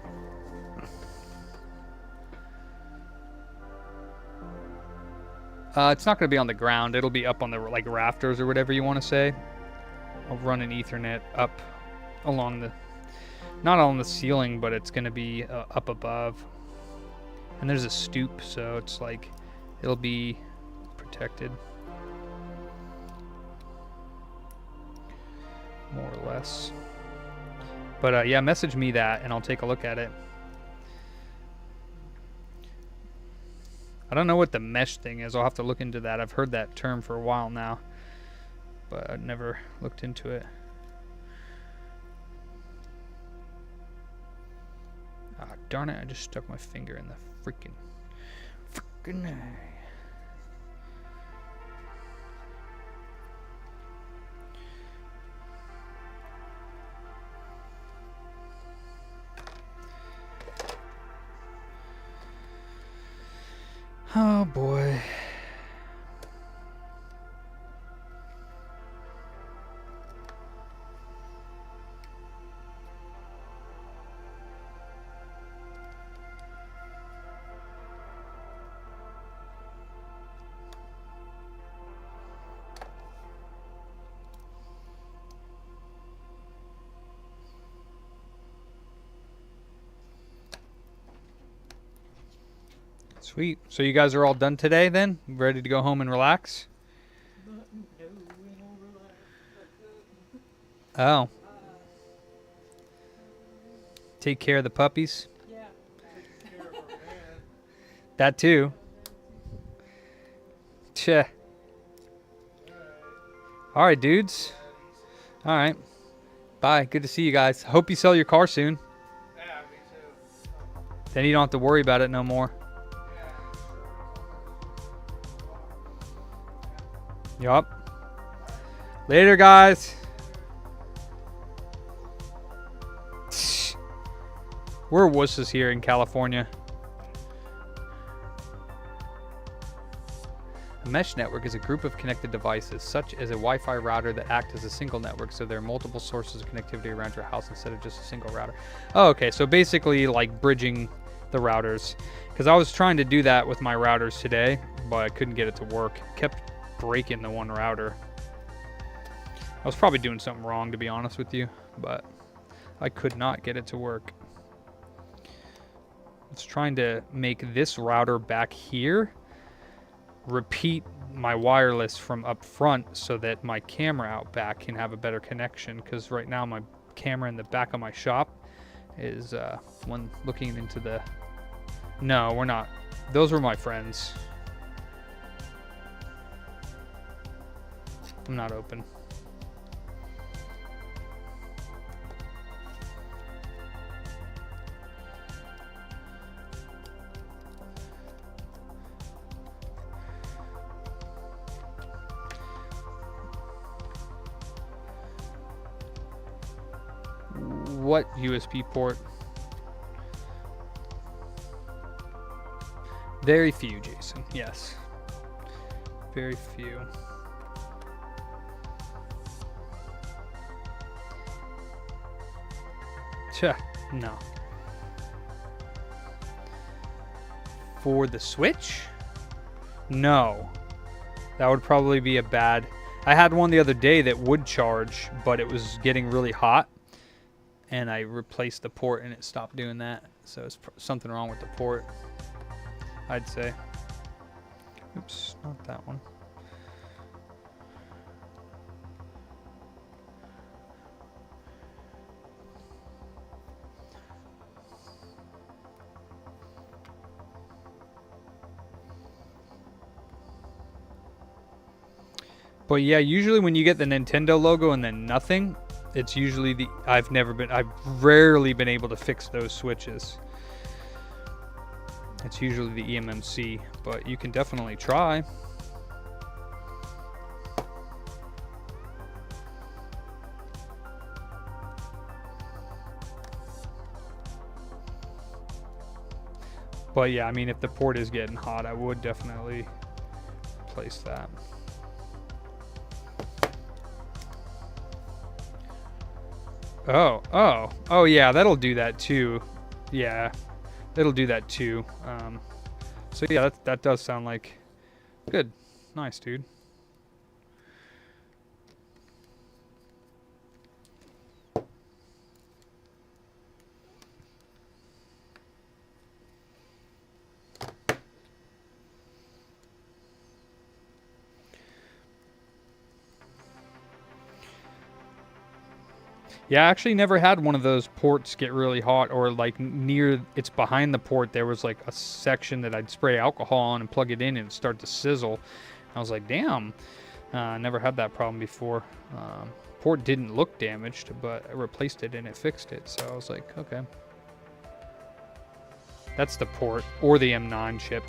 It's not going to be on the ground. It'll be up on the like rafters or whatever you want to say. I'll run an Ethernet up along the, not on the ceiling, but it's going to be up above. And there's a stoop, so it's like it'll be protected. More or less. But yeah, message me that and I'll take a look at it. I don't know what the mesh thing is. I'll have to look into that. I've heard that term for a while now, but I've never looked into it. Ah, darn it. I just stuck my finger in the freaking eye. Oh boy. Sweet. So you guys are all done today then? Ready to go home and relax? Oh. Take care of the puppies? That too. Tch. All right, dudes. All right. Bye. Good to see you guys. Hope you sell your car soon. Yeah, me too. Then you don't have to worry about it no more. Yup. Later, guys. We're wusses here in California. A mesh network is a group of connected devices, such as a Wi-Fi router that act as a single network, so there are multiple sources of connectivity around your house instead of just a single router. Oh, okay, so basically like bridging the routers. Because I was trying to do that with my routers today, but I couldn't get it to work. Kept breaking the one router. I was probably doing something wrong, to be honest with you, but I could not get it to work. I was trying to make this router back here repeat my wireless from up front so that my camera out back can have a better connection, because right now my camera in the back of my shop is one looking into the... No, we're not. Those were my friends. I'm not open. What USB port? Very few, Jason. Yes. Very few. No. For the Switch? No. That would probably be a bad... I had one the other day that would charge, but it was getting really hot. And I replaced the port and it stopped doing that. So it's something wrong with the port, I'd say. Oops, not that one. But yeah, usually when you get the Nintendo logo and then nothing, it's usually the... I've rarely been able to fix those switches. It's usually the eMMC, but you can definitely try. But yeah, I mean, if the port is getting hot, I would definitely replace that. Oh yeah, that'll do that too. Yeah, that'll do that too. So yeah, that does sound like good. Nice, dude. Yeah, I actually never had one of those ports get really hot, or like near it's behind the port there was like a section that I'd spray alcohol on and plug it in and it'd start to sizzle. I was like, damn, I never had that problem before. Port didn't look damaged, but I replaced it and it fixed it. So I was like, okay. That's the port, or the M9 chip.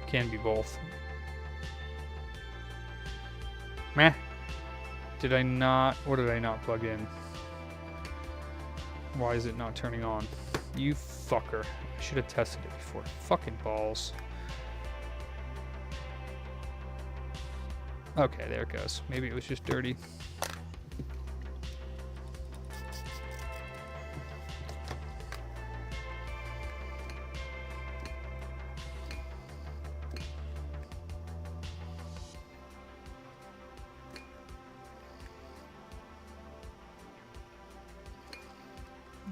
Can be both. Meh. Did I not... What did I not plug in? Why is it not turning on? You fucker. I should have tested it before. Fucking balls. Okay, there it goes. Maybe it was just dirty.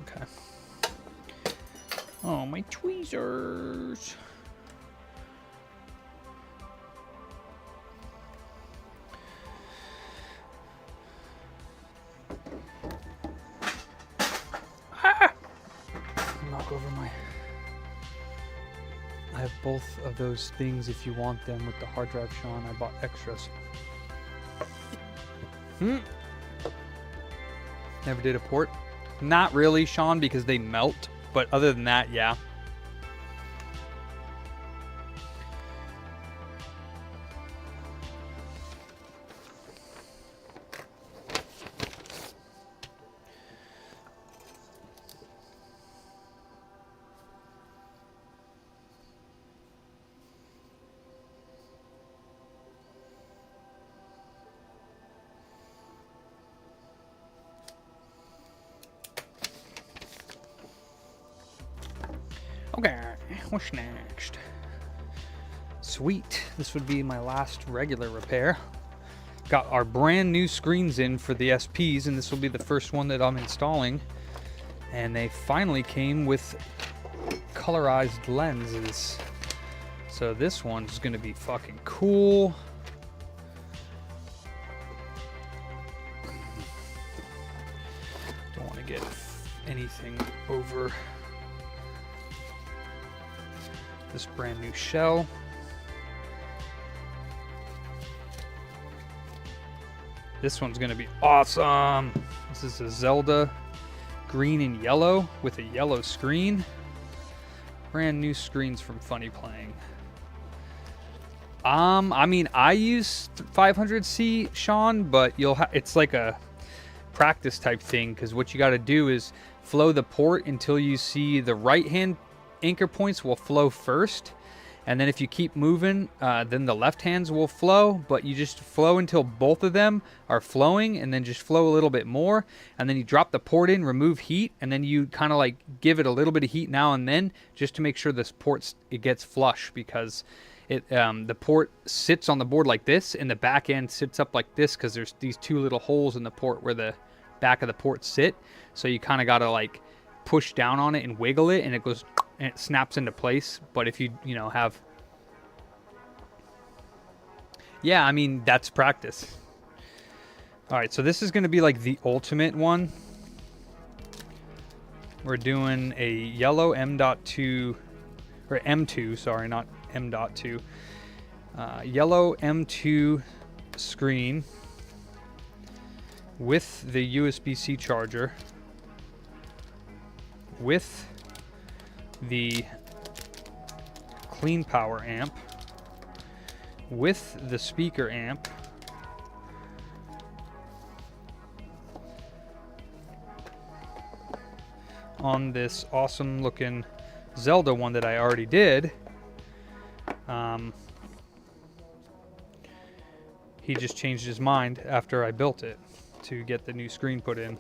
Okay. Oh, my tweezers. Ah! Knock over my... I have both of those things if you want them with the hard drive, Sean. I bought extras. Never did a port. Not really, Sean, because they melt. But other than that, yeah. Okay, what's next? Sweet. This would be my last regular repair. Got our brand new screens in for the SPs, and this will be the first one that I'm installing. And they finally came with colorized lenses. So this one's gonna be fucking cool. Don't want to get anything over this brand new shell. This one's gonna be awesome. This is a Zelda green and yellow with a yellow screen. Brand new screens from Funny Playing. I mean, I use 500C, Sean, but it's like a practice type thing, because what you got to do is flow the port until you see the right hand anchor points will flow first, and then if you keep moving, then the left hands will flow, but you just flow until both of them are flowing, and then just flow a little bit more, and then you drop the port in, remove heat, and then you kind of like give it a little bit of heat now and then, just to make sure this it gets flush, because the port sits on the board like this, and the back end sits up like this, because there's these two little holes in the port where the back of the port sit, so you kind of got to like push down on it and wiggle it, and it goes and it snaps into place. But if you have, yeah, I mean, that's practice. All right, so this is going to be like the ultimate one. We're doing a yellow M.2 or M2, sorry, not M.2, yellow M2 screen with the USB-C charger, with the clean power amp, with the speaker amp, on this awesome looking Zelda one that I already did. He just changed his mind after I built it to get the new screen put in.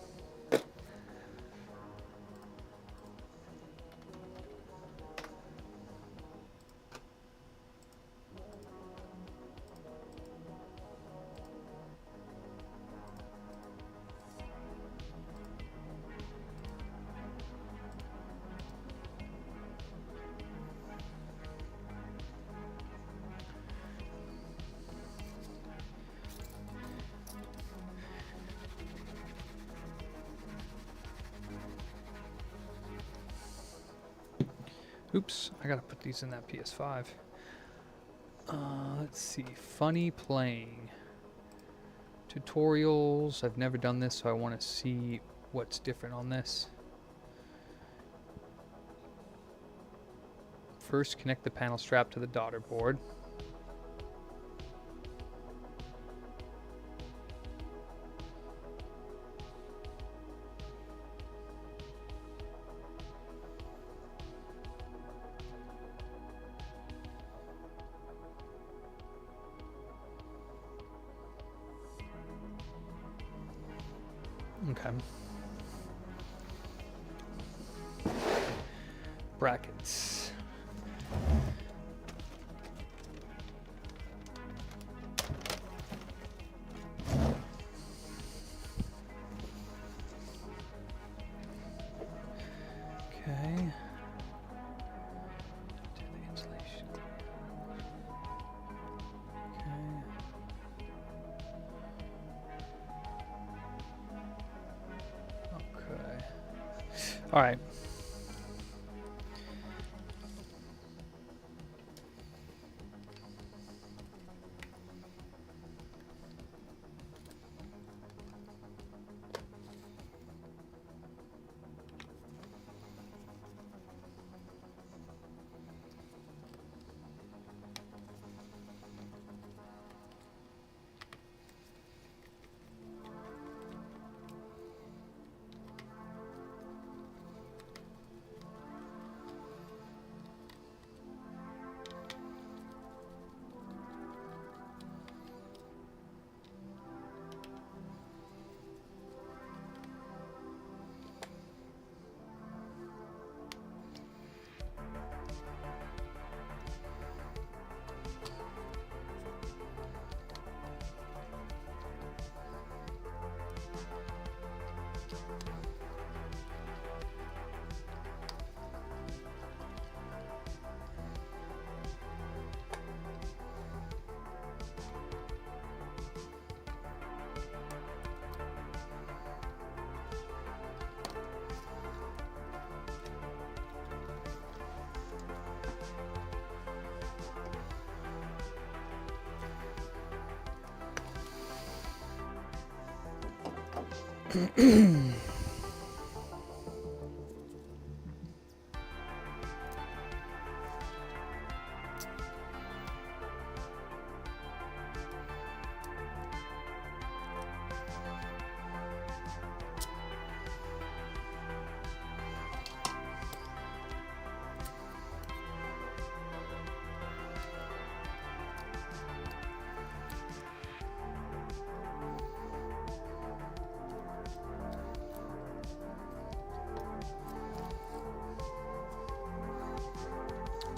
Oops, I gotta put these in that PS5. Let's see, Funny Playing. Tutorials, I've never done this, so I want to see what's different on this. First, connect the panel strap to the daughter board. Okay. Brackets. Okay. Do the insulation. Okay. Okay. All right.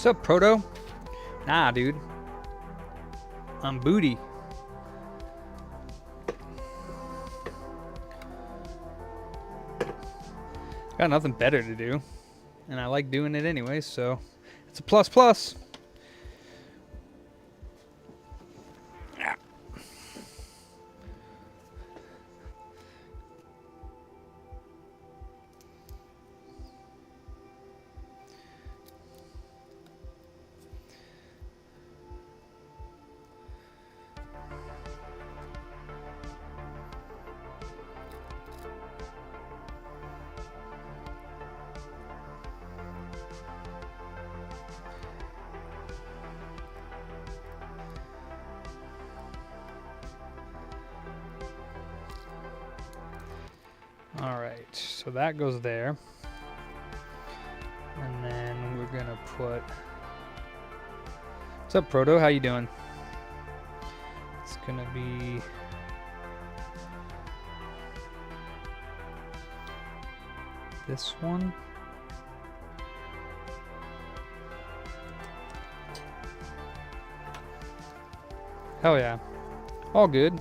What's up, Proto? Nah, dude. I'm Booty. Got nothing better to do. And I like doing it anyway, so it's a plus plus. Alright, so that goes there. And then we're gonna put... What's up, Proto? How you doing? It's gonna be... this one. Hell yeah. All good.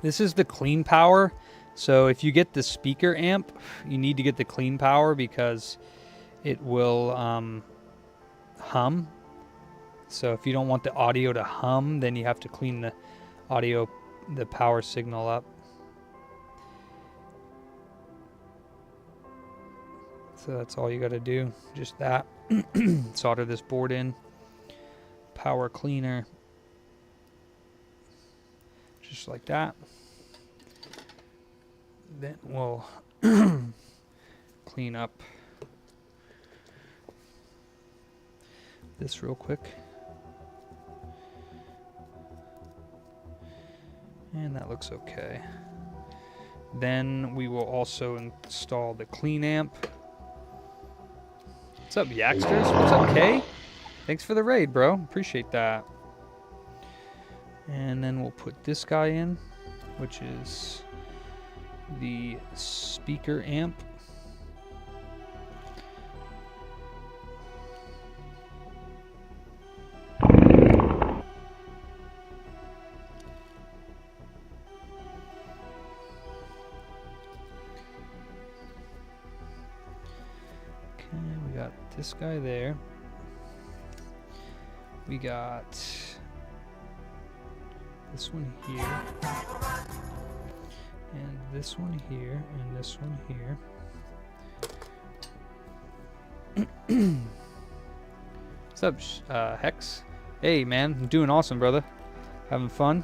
This is the clean power. So if you get the speaker amp, you need to get the clean power because it will hum. So if you don't want the audio to hum, then you have to clean the audio, the power signal up. So that's all you got to do. Just that. Solder this board in. Power cleaner. Just like that. Then we'll clean up this real quick. And that looks okay. Then we will also install the clean amp. What's up, Yaxters? What's up, Kay? Thanks for the raid, bro. Appreciate that. And then we'll put this guy in, which is the speaker amp. This guy there. We got this one here, and this one here, and this one here. What's up, Hex? Hey, man, I'm doing awesome, brother. Having fun,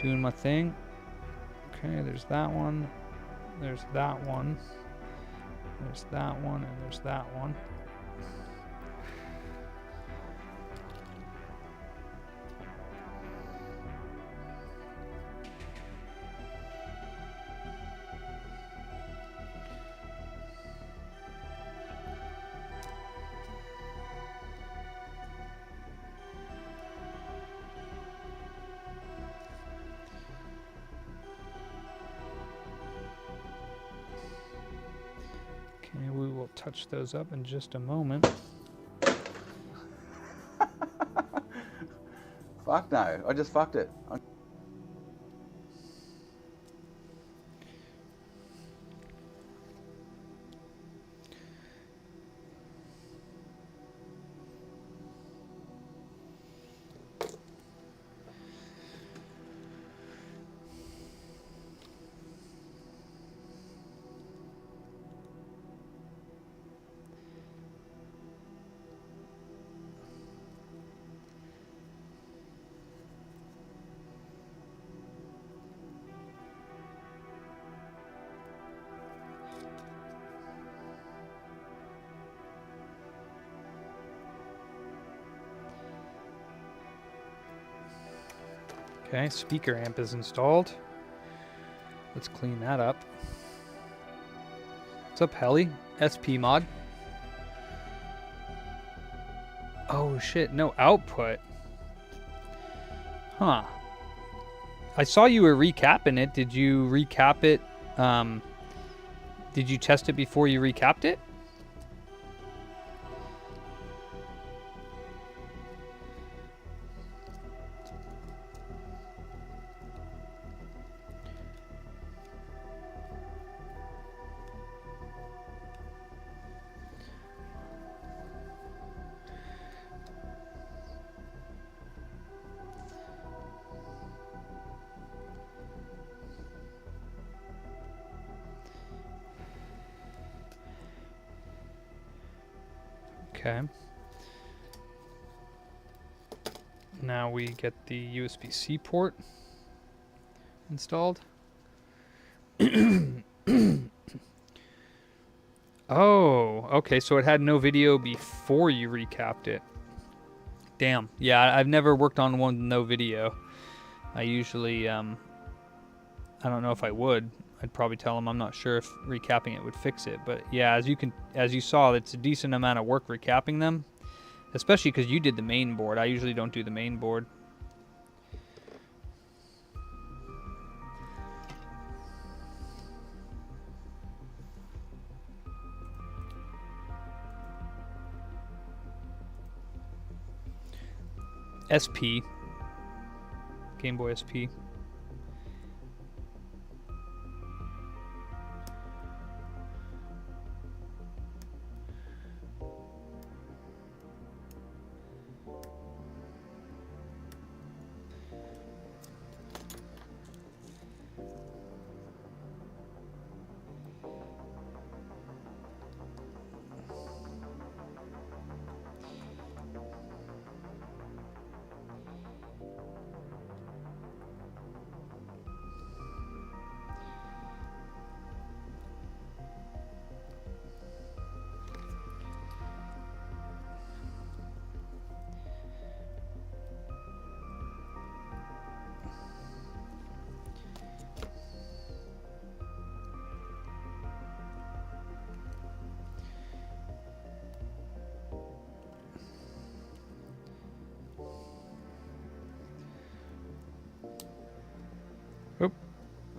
doing my thing. Okay, there's that one. There's that one. There's that one, and there's that one. Okay, we will touch those up in just a moment. Fuck no, I just fucked it. Okay, speaker amp is installed. Let's clean that up. What's up, Helly? SP mod. Oh shit, no output. Huh. I saw you were recapping it. Did you recap it? Did you test it before you recapped it? Okay. Now we get the USB-C port installed. Oh, okay, so it had no video before you recapped it. Damn. Yeah, I've never worked on one with no video. I usually, I don't know if I would. I'd probably tell them I'm not sure if recapping it would fix it. But yeah, as you saw, it's a decent amount of work recapping them. Especially because you did the main board. I usually don't do the main board. SP. Game Boy SP.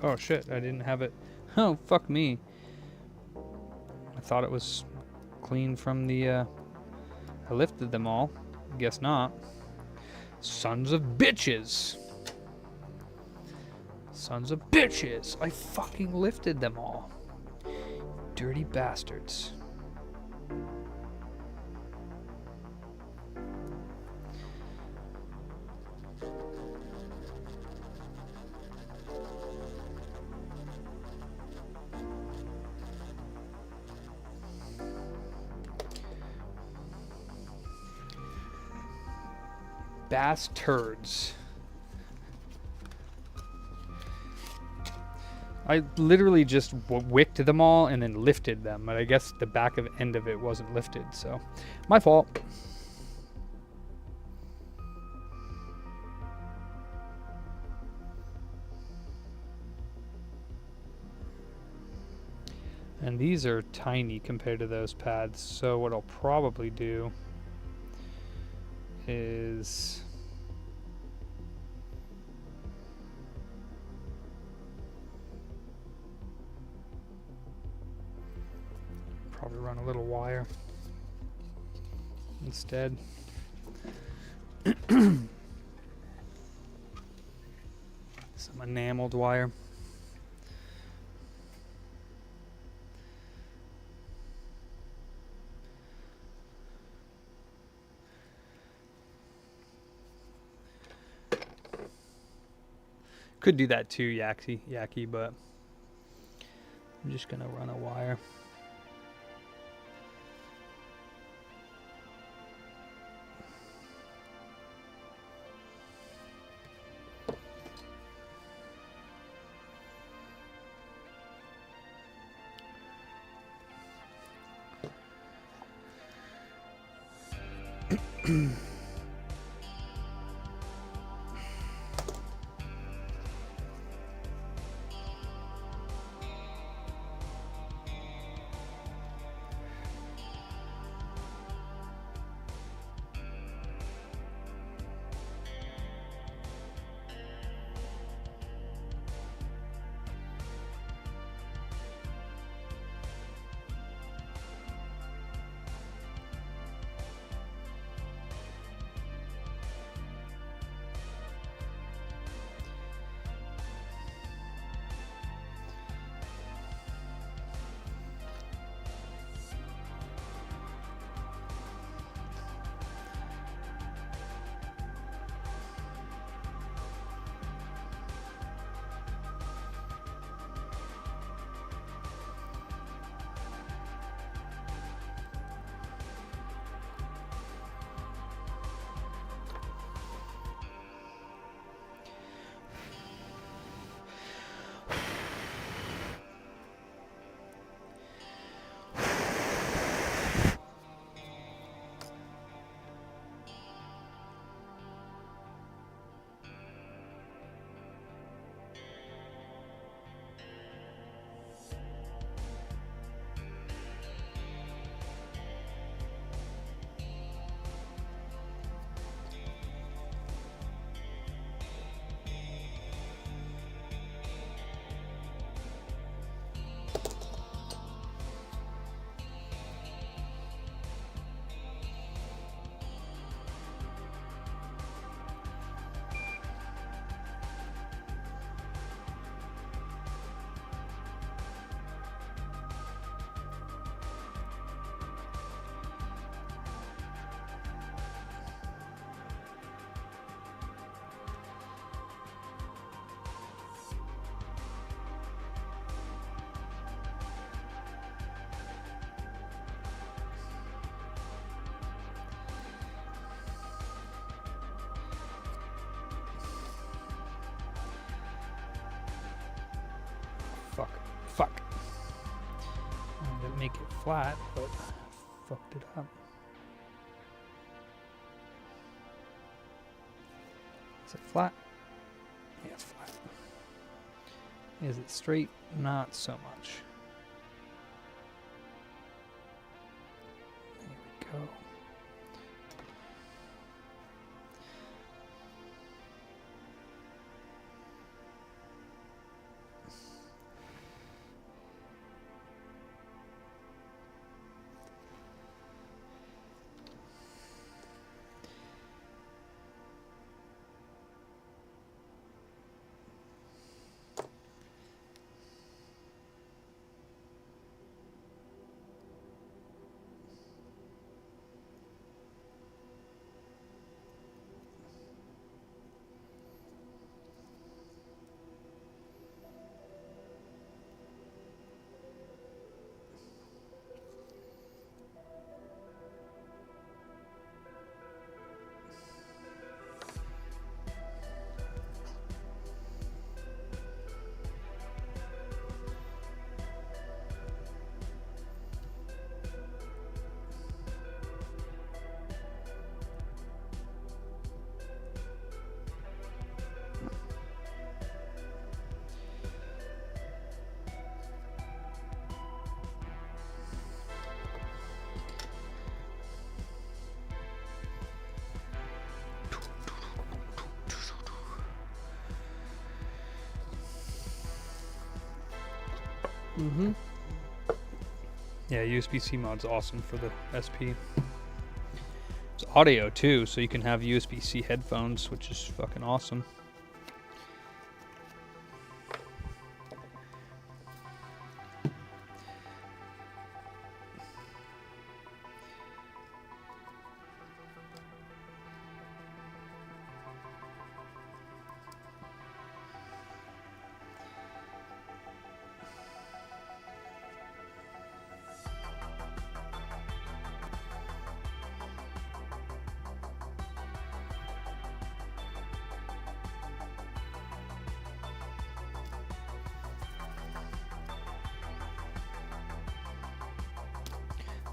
Oh shit, I didn't have it. Oh, fuck me. I thought it was clean from the, I lifted them all. Guess not. Sons of bitches. Sons of bitches. I fucking lifted them all. Dirty bastards. Bass turds. I literally just wicked them all and then lifted them, but I guess the back of end of it wasn't lifted, so my fault. And these are tiny compared to those pads, so what I'll probably do is probably run a little wire instead. Some enameled wire. Could do that too, Yaki, but I'm just gonna run a wire. Fuck. I didn't make it flat, but I fucked it up. Is it flat? Yeah, it's flat. Is it straight? Not so much. There we go. Mm-hmm. Yeah, USB-C mod's awesome for the SP. It's audio too, so you can have USB-C headphones, which is fucking awesome.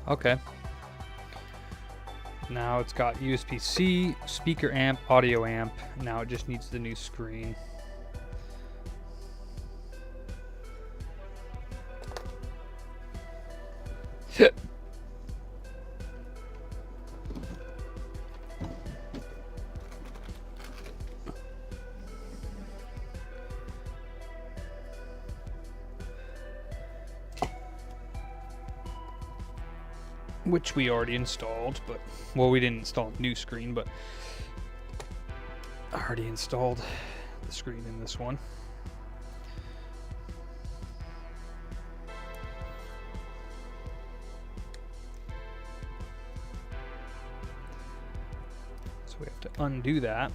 Okay. Now it's got USB-C, speaker amp, audio amp. Now it just needs the new screen. Which we already installed, but well, we didn't install a new screen, but I already installed the screen in this one. So we have to undo that.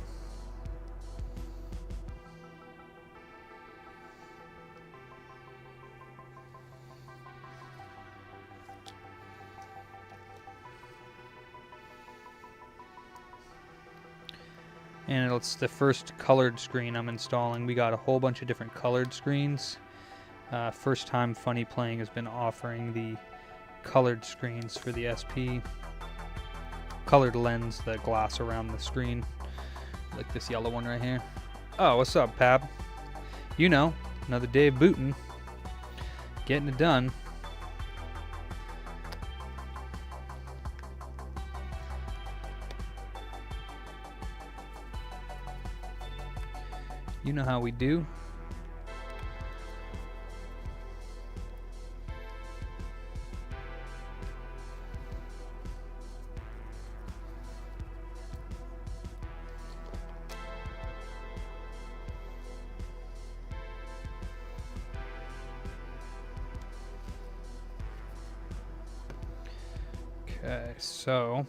And it's the first colored screen I'm installing. We got a whole bunch of different colored screens. First time Funny Playing has been offering the colored screens for the SP. Colored lens, the glass around the screen. Like this yellow one right here. Oh, what's up, Pab? You know, another day of booting. Getting it done. You know how we do. Okay, so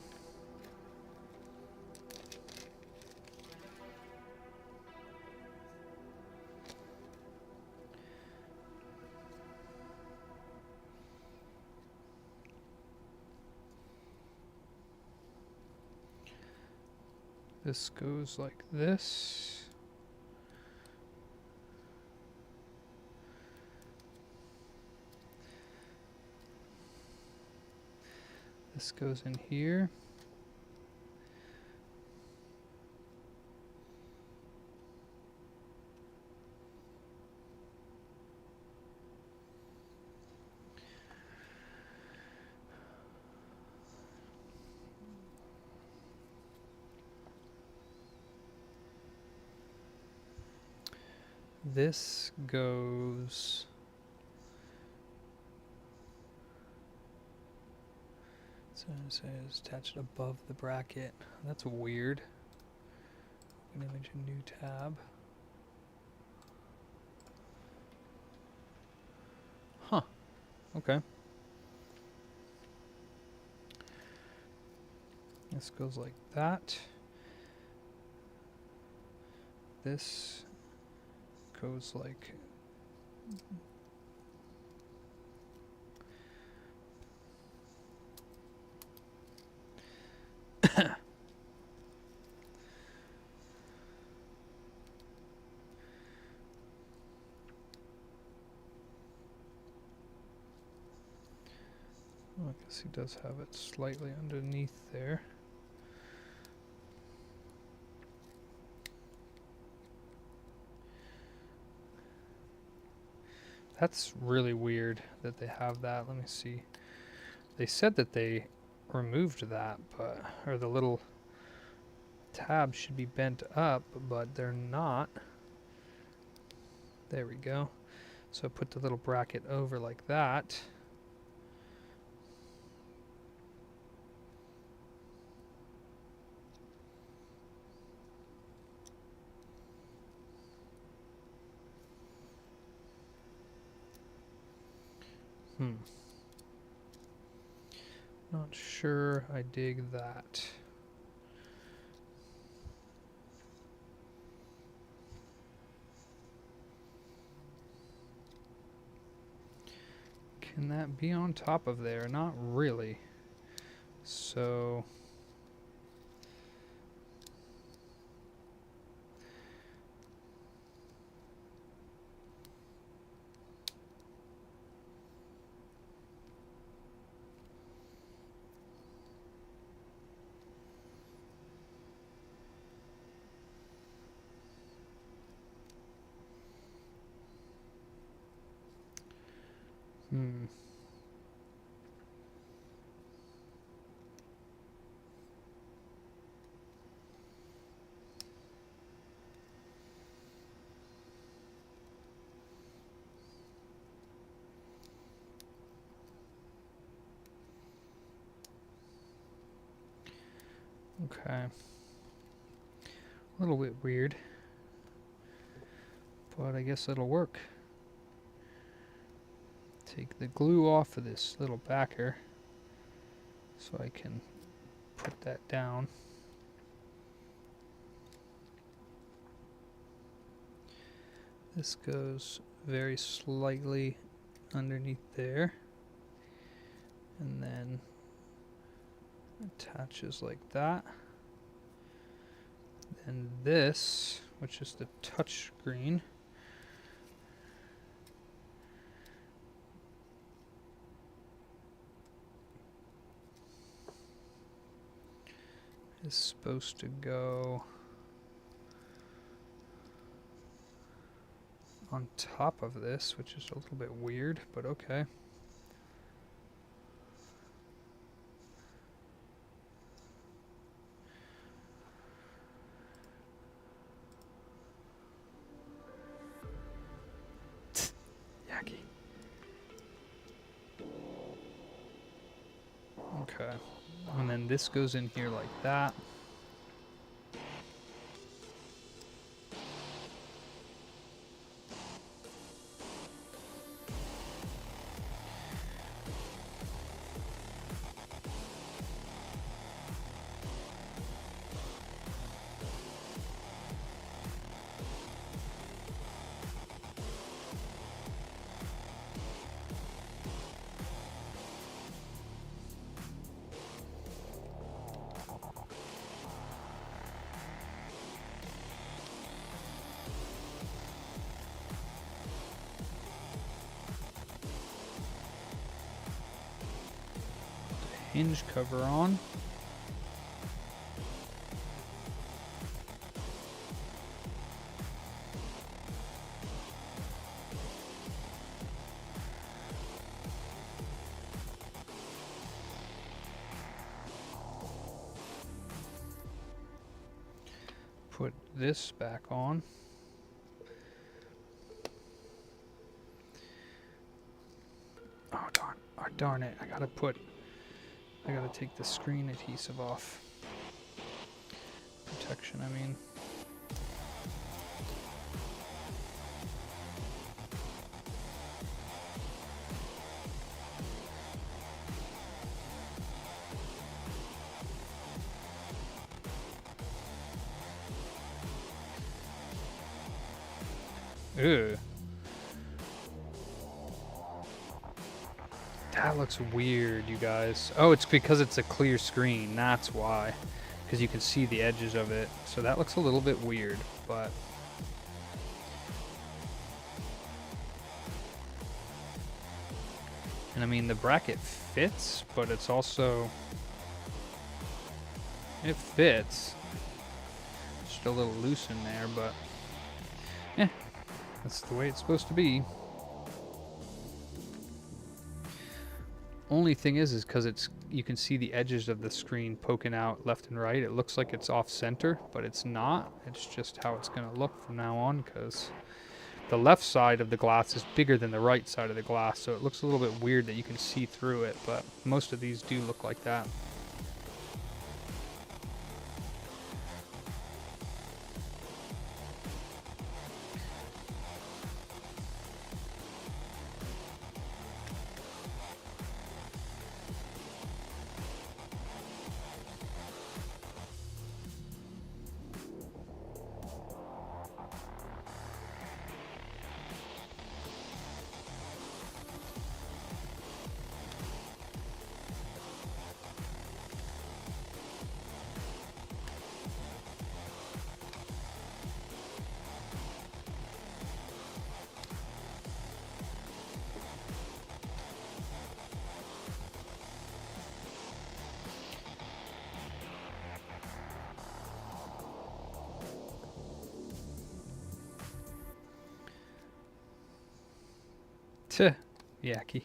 this goes like this. This goes in here. This goes so it says attached above the bracket. That's weird. An image, a new tab. Huh. Okay. This goes like that. This goes like I guess he does have it slightly underneath there. That's really weird that they have that. Let me see. They said that they removed that, but or the little tabs should be bent up, but they're not. There we go. So put the little bracket over like that. Not sure I dig that. Can that be on top of there? Not really. So okay. A little bit weird, but I guess it'll work. Take the glue off of this little backer so I can put that down. This goes very slightly underneath there and then attaches like that. And this, which is the touch screen, is supposed to go on top of this, which is a little bit weird, but okay. Yucky. Okay. And then this goes in here like that. Hinge cover on. Put this back on. Oh darn, oh, darn it, I gotta take the screen adhesive off. Protection, I mean. Ew. That looks weird, you guys. Oh, it's because it's a clear screen. That's why. Because you can see the edges of it. So that looks a little bit weird, but... And I mean, the bracket fits, but it's also... It fits. Just a little loose in there, but... Eh, that's the way it's supposed to be. Only thing is because it's, you can see the edges of the screen poking out left and right. It looks like it's off center, but it's not. It's just how it's going to look from now on, because the left side of the glass is bigger than the right side of the glass, so it looks a little bit weird that you can see through it, but most of these do look like that. Tuh, yucky.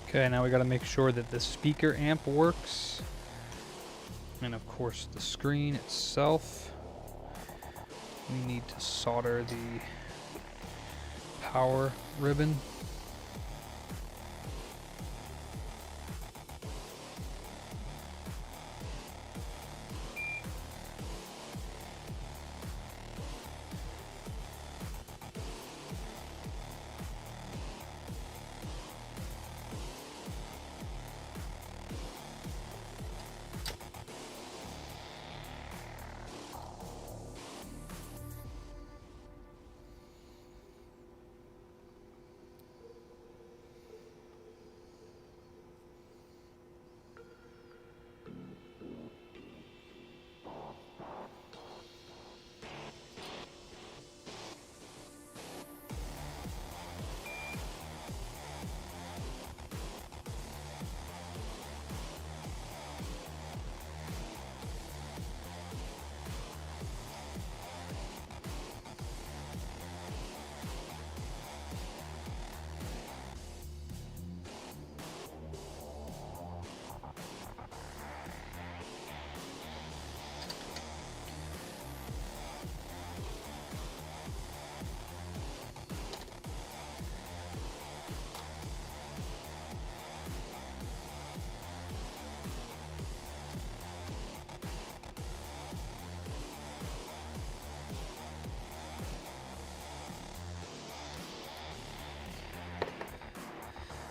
Okay, now we got to make sure that the speaker amp works. And of course the screen itself. We need to solder the power ribbon.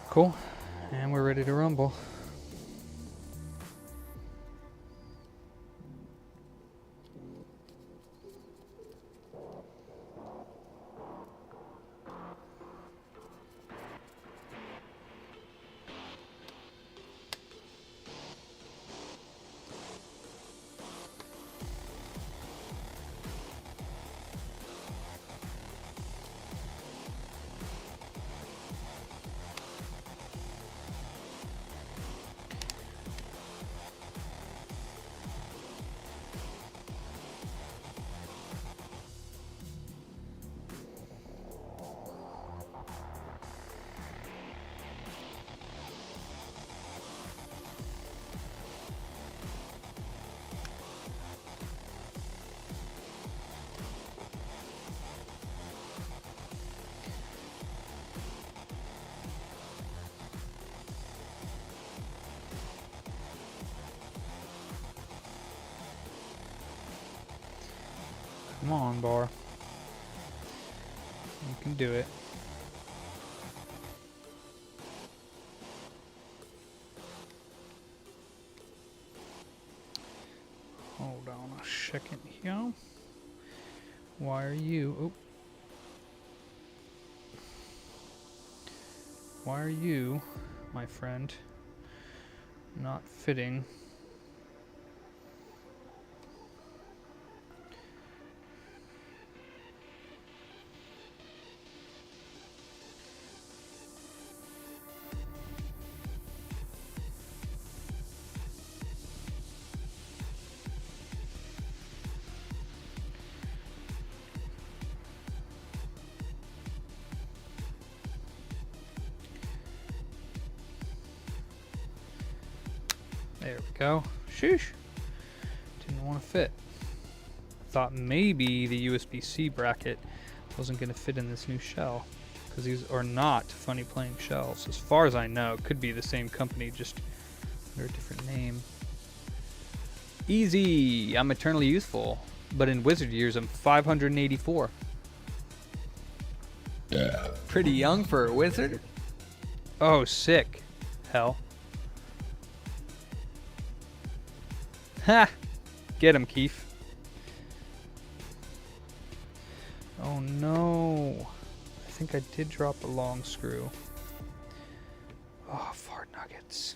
Cool, and we're ready to rumble. Come on, bar. You can do it. Hold on a second here. Why are you... Oh. why are you, my friend, not fitting? There we go. Shoosh. Didn't want to fit. Thought maybe the USB-C bracket wasn't going to fit in this new shell. Because these are not funny playing shells. As far as I know, could be the same company, just under a different name. Easy. I'm eternally youthful. But in wizard years, I'm 584. Yeah. Pretty young for a wizard. Oh, sick. Hell. Ha! Get him, Keith. Oh no. I think I did drop a long screw. Oh, fart nuggets.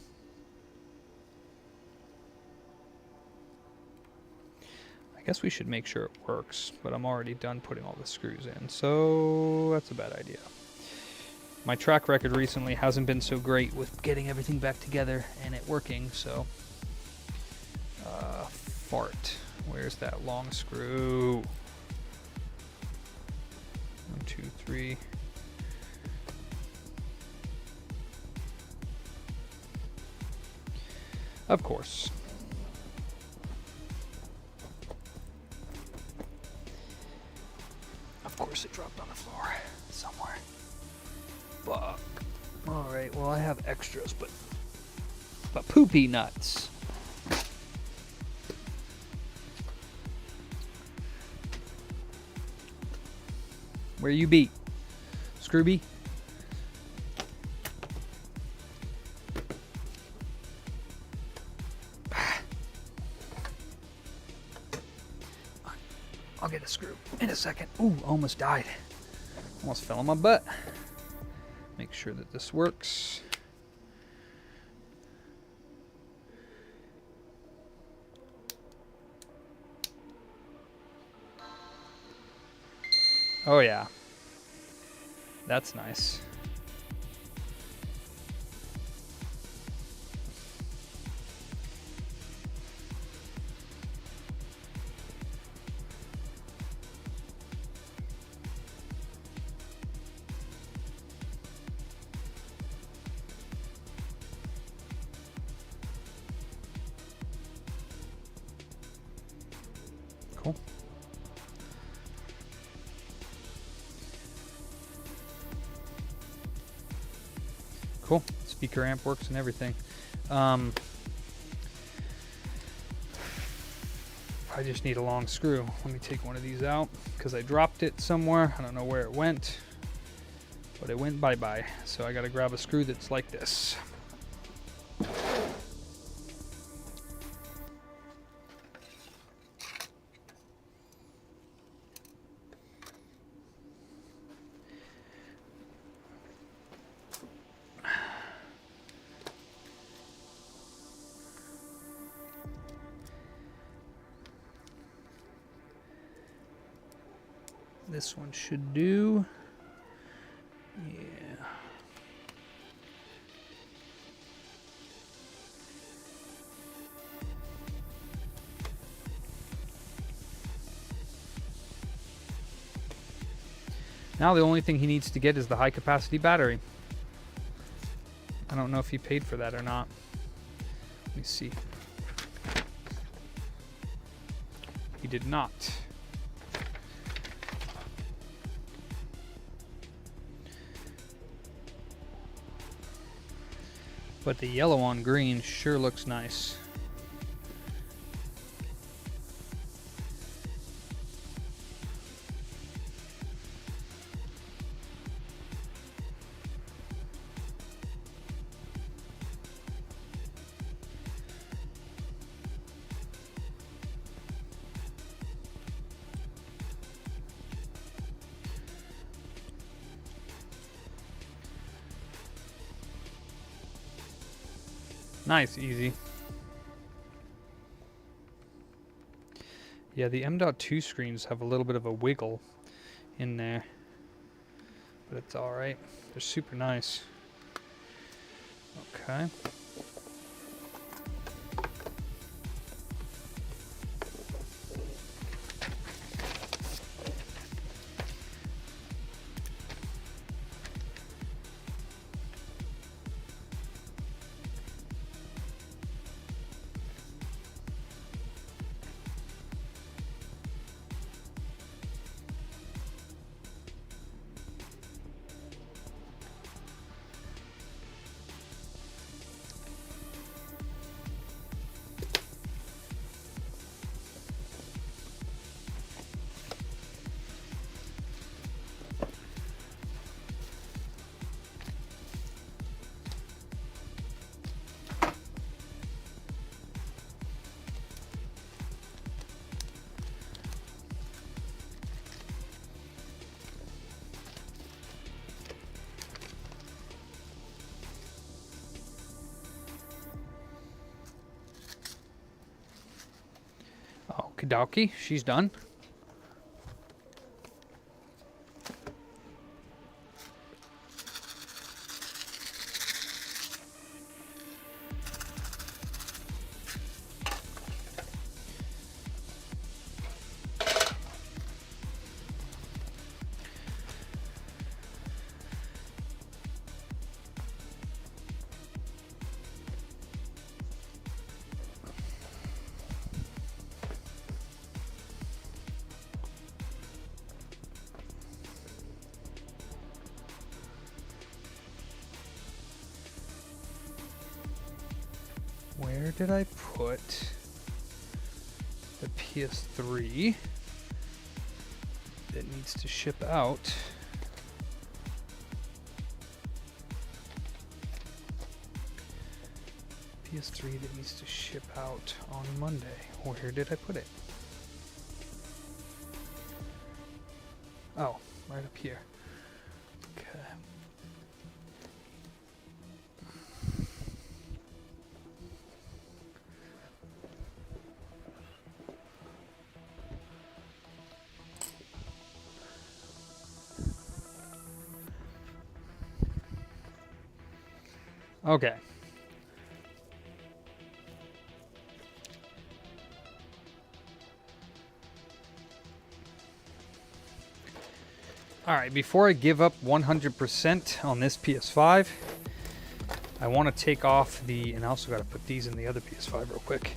I guess we should make sure it works, but I'm already done putting all the screws in, so that's a bad idea. My track record recently hasn't been so great with getting everything back together and it working, so... fart. Where's that long screw? 1, 2, 3. Of course. Of course it dropped on the floor somewhere. Fuck. Alright, well I have extras, but poopy nuts. Where you be? Scrooby? I'll get a screw in a second. Ooh, almost died. Almost fell on my butt. Make sure that this works. Oh yeah. That's nice. Cool. Cool. Speaker amp works and everything. I just need a long screw. Let me take one of these out because I dropped it somewhere. I don't know where it went, but it went bye-bye. So I got to grab a screw that's like this. This one should do. Yeah. Now the only thing he needs to get is the high capacity battery. I don't know if he paid for that or not. Let me see. He did not. But the yellow on green sure looks nice. Nice, easy. Yeah, the M.2 screens have a little bit of a wiggle in there, but it's all right. They're super nice. Okay. Okie she's done. Where did I put the PS3 that needs to ship out? PS3 that needs to ship out on Monday. Where did I put it? Oh, right up here. Okay. Okay. All right, before I give up 100% on this PS5, I want to take off the, and I also got to put these in the other PS5 real quick.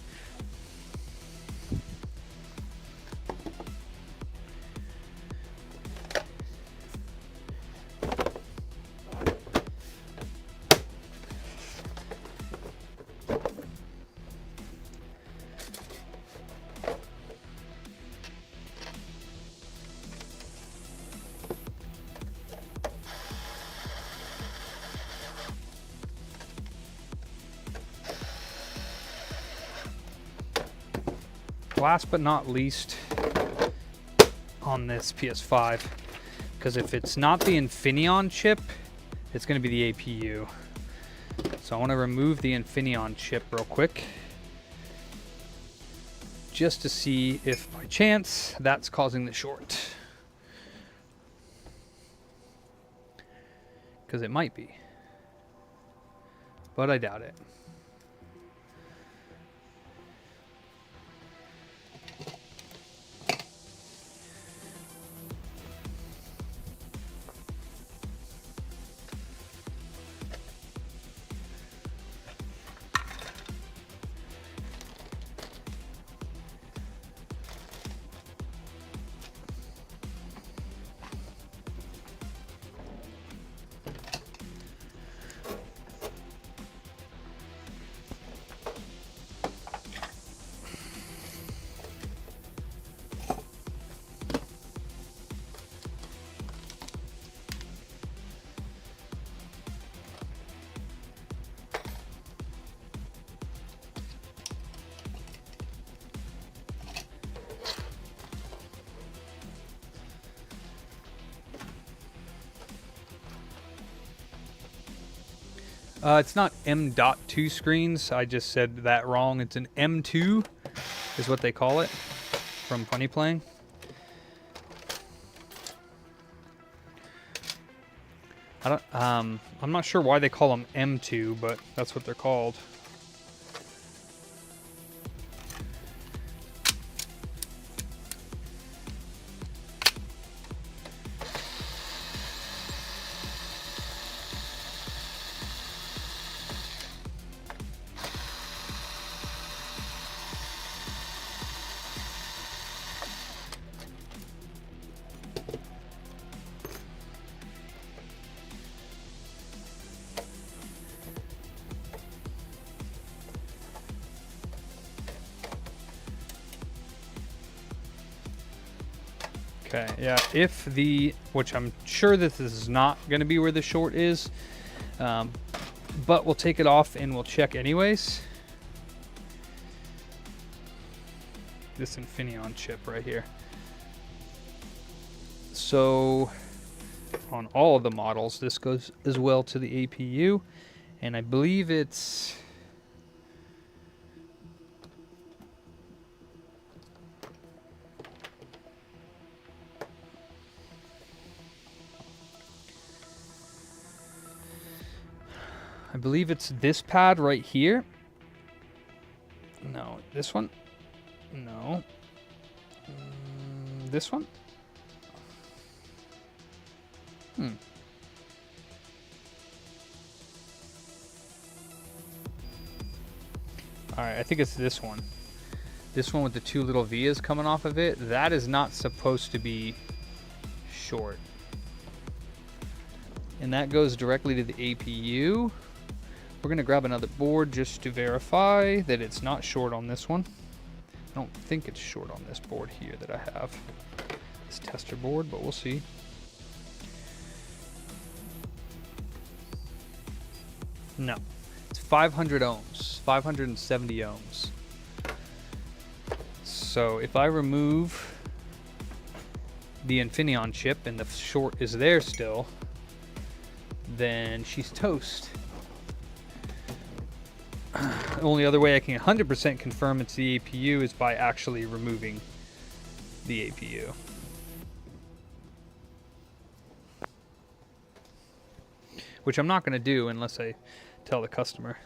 Last but not least on this PS5, because if it's not the Infineon chip, it's going to be the APU. So I want to remove the Infineon chip real quick, just to see if by chance that's causing the short. Because it might be, but I doubt it. It's not M.2 screens. I just said that wrong. It's an M2 is what they call it from Funny Playing. I'm not sure why they call them M2, but that's what they're called. Okay, yeah, if which I'm sure that this is not going to be where the short is, but we'll take it off and we'll check anyways. This Infineon chip right here. So, on all of the models, this goes as well to the APU, and I believe it's... I believe it's this pad right here. No, this one. No. This one. Alright, I think it's this one. This one with the two little vias coming off of it. That is not supposed to be short. And that goes directly to the APU. We're going to grab another board just to verify that it's not short on this one. I don't think it's short on this board here that I have. This tester board, but we'll see. No. It's 500 ohms. 570 ohms. So if I remove the Infineon chip and the short is there still, then she's toast. The only other way I can 100% confirm it's the APU is by actually removing the APU. Which I'm not going to do unless I tell the customer.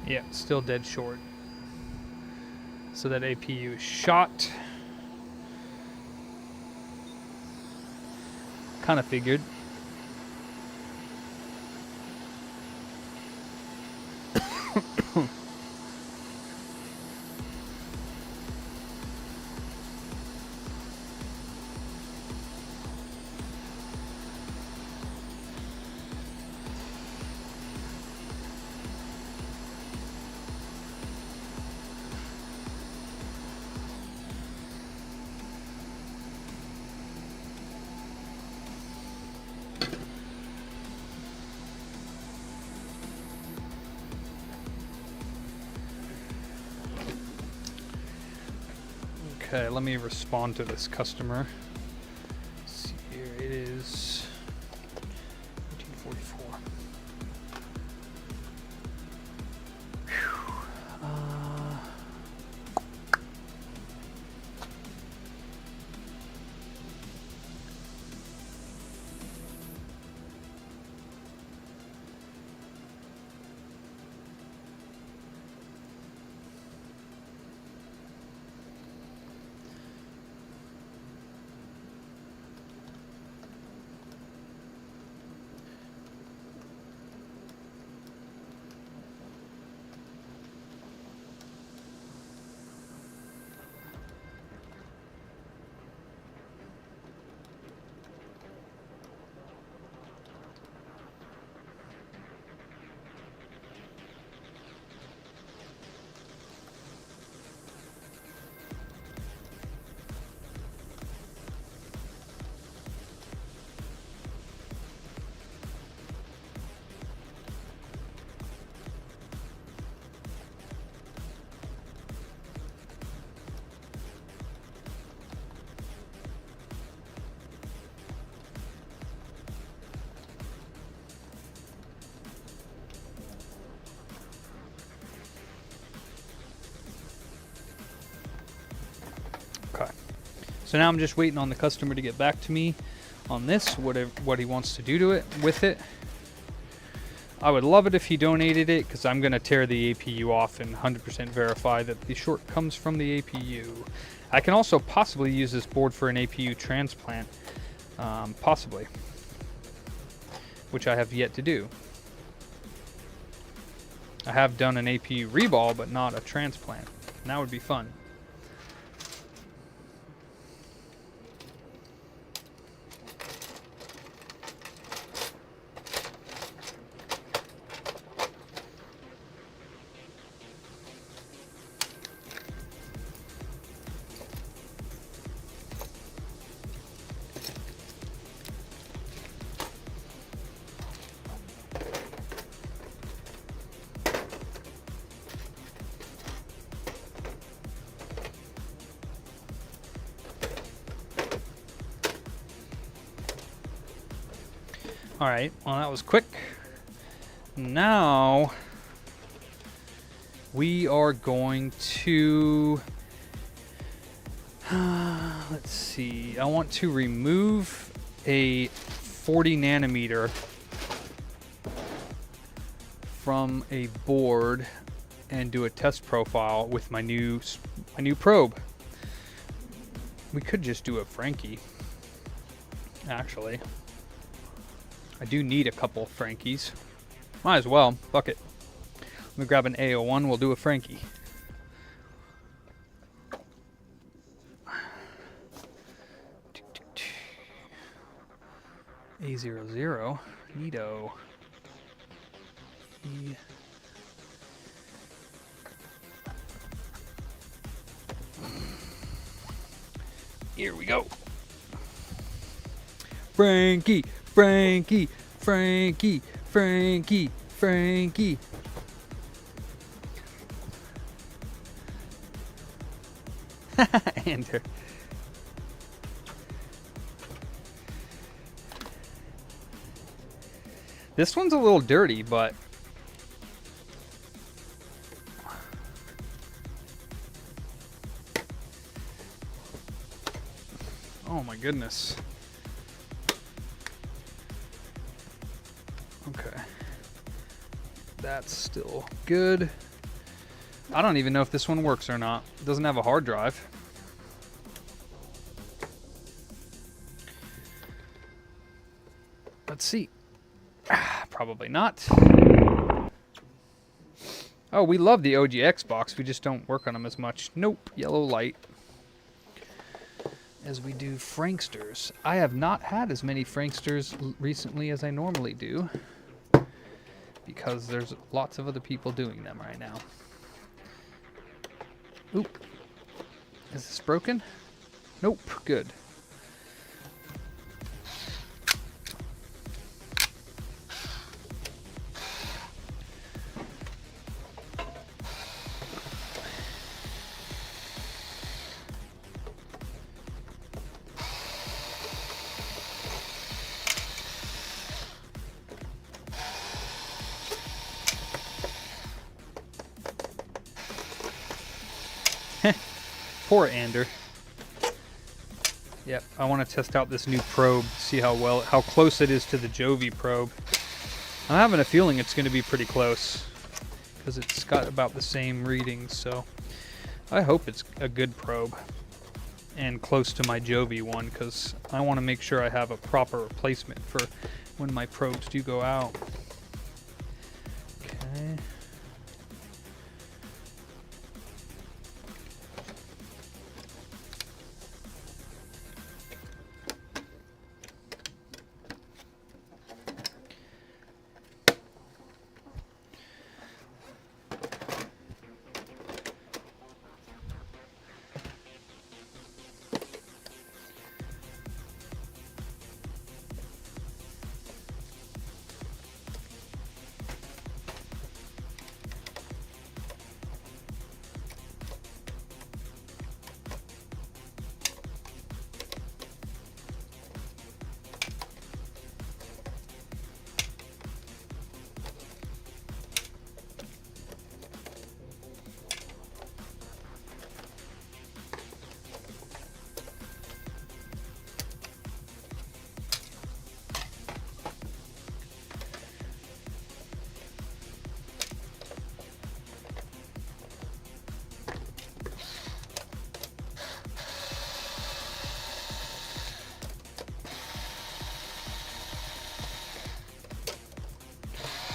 Yeah, still dead short. So that APU is shot. Kind of figured. Okay, let me respond to this customer. Let's see here, it is 1844. So now I'm just waiting on the customer to get back to me on this, what he wants to do to it with it. I would love it if he donated it, because I'm going to tear the APU off and 100% verify that the short comes from the APU. I can also possibly use this board for an APU transplant, possibly, which I have yet to do. I have done an APU reball, but not a transplant, and that would be fun. Alright, well that was quick. Now we are going to let's see, I want to remove a 40 nanometer from a board and do a test profile with my new probe. We could just do a Frankie, actually. I do need a couple Frankies. Might as well. Fuck it. Let me grab an A01. We'll do a Frankie. A00. Neato. Here we go. Frankie. Frankie, Frankie, Frankie, Frankie. Enter. This one's a little dirty, but oh my goodness. Okay, that's still good. I don't even know if this one works or not. It doesn't have a hard drive. Let's see. Probably not. Oh, we love the OG Xbox. We just don't work on them as much. Nope, yellow light. As we do Franksters. I have not had as many Franksters recently as I normally do, because there's lots of other people doing them right now. Oop. Is this broken? Nope. Good. Poor Ander. Yep, I want to test out this new probe, see how close it is to the Jovi probe. I'm having a feeling it's going to be pretty close, because it's got about the same readings, so I hope it's a good probe and close to my Jovi one, because I want to make sure I have a proper replacement for when my probes do go out. Okay.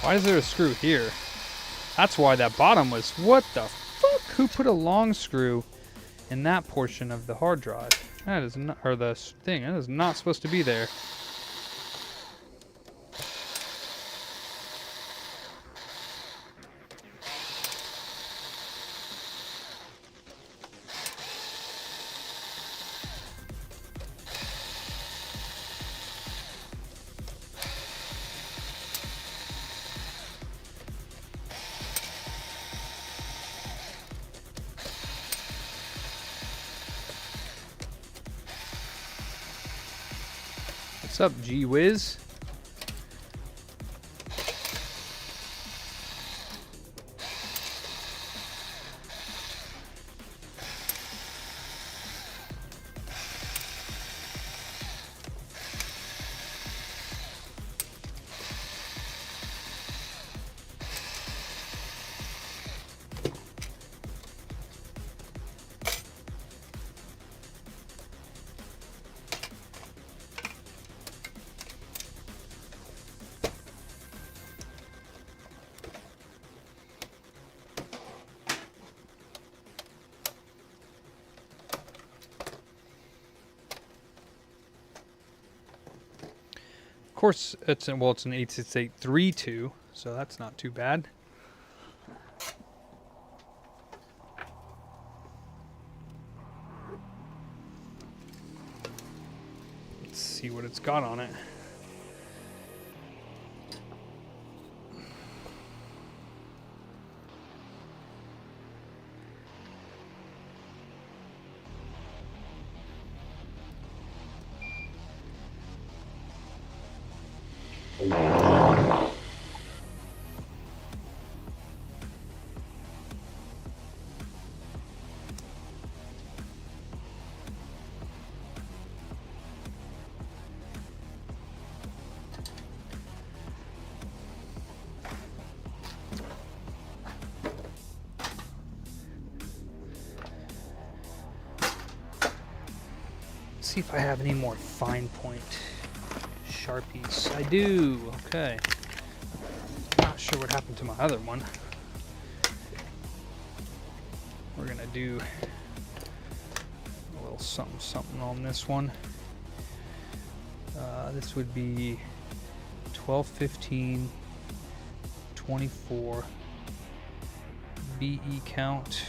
Why is there a screw here? That's why that bottom was... What the fuck? Who put a long screw in that portion of the hard drive? That is not... Or the thing. That is not supposed to be there. What's up, G-Wiz? Of course, it's an 86832, so that's not too bad. Let's see what it's got on it. See if I have any more fine point Sharpies. I do. Okay. Not sure what happened to my other one. We're gonna do a little something on this one. This would be 12, 15, 24. BE count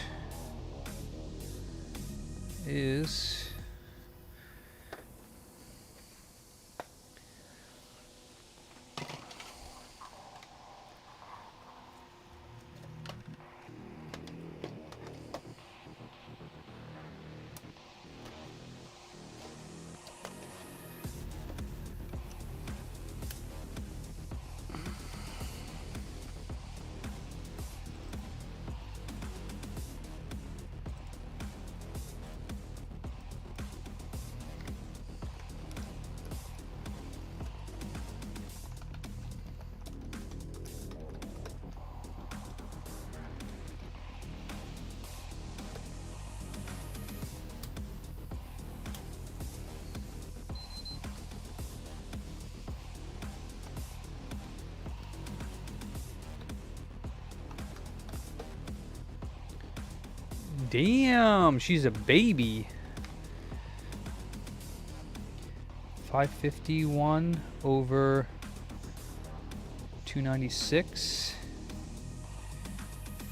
is... Damn, she's a baby. 551 over 296.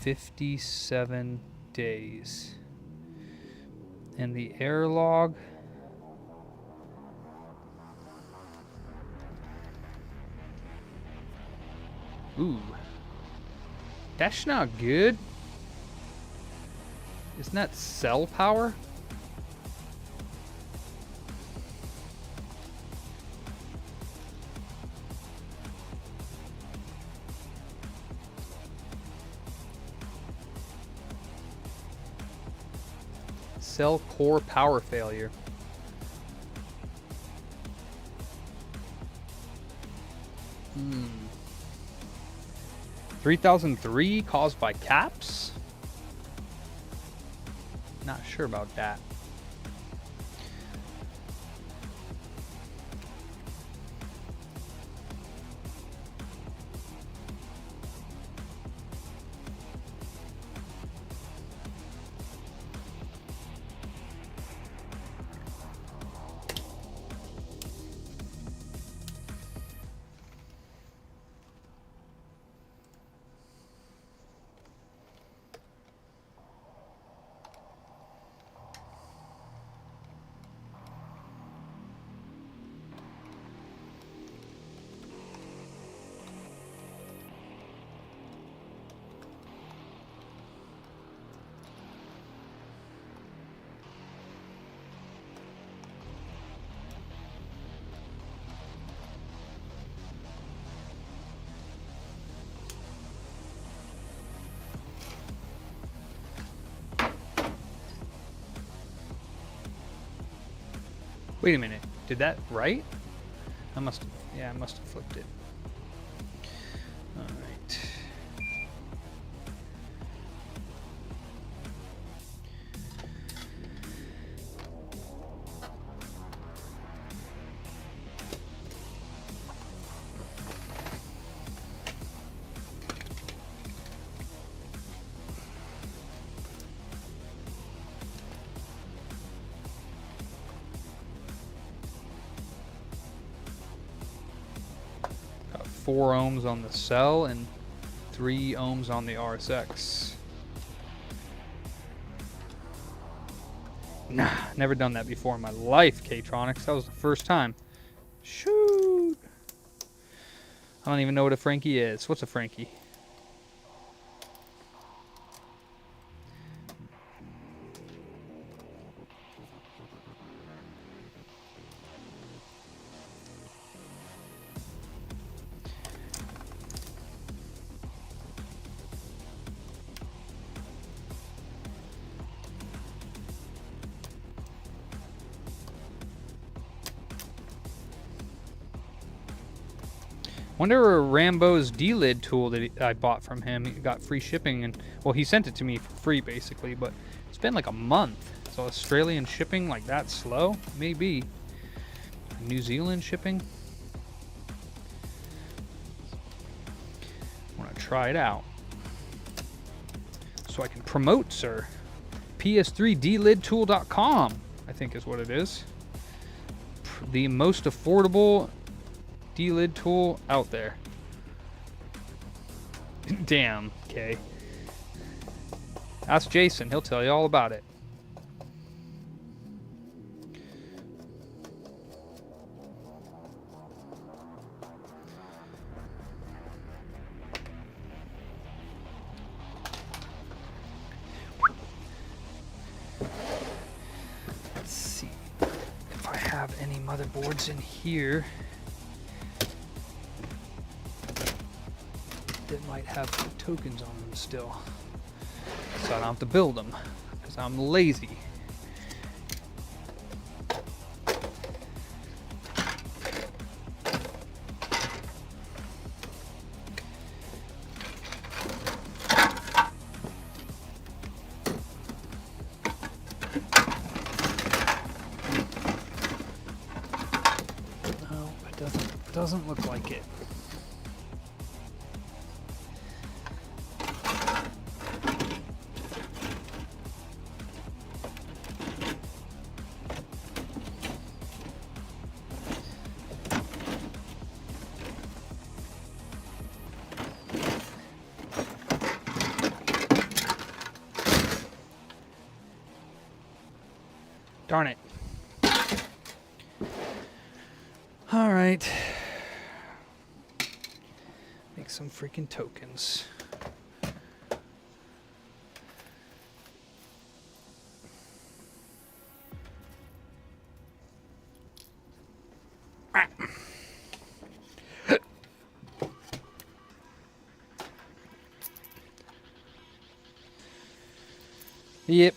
57 days. And the error log. Ooh. That's not good. Isn't that cell power? Cell core power failure. Hmm. 3003 caused by caps? Not sure about that. Wait a minute. Did that right? I must have, yeah, I must have flipped it. Alright. Got 4 ohms on the cell and 3 ohms on the RSX. Nah, never done that before in my life, K-Tronics. That was the first time. Shoot! I don't even know what a Frankie is. What's a Frankie? Wonder Rambo's D-lid tool that I bought from him. He got free shipping, and well, he sent it to me for free basically, but it's been like a month. So Australian shipping like that slow? Maybe. New Zealand shipping? I want to try it out. So I can promote, sir. PS3DLidTool.com, I think is what it is. The most affordable D-lid tool out there. Damn, okay. Ask Jason, he'll tell you all about it. Let's see if I have any motherboards in here that might have tokens on them still, so I don't have to build them because I'm lazy. No, it doesn't look like it. Darn it. All right. Make some freaking tokens. Yep.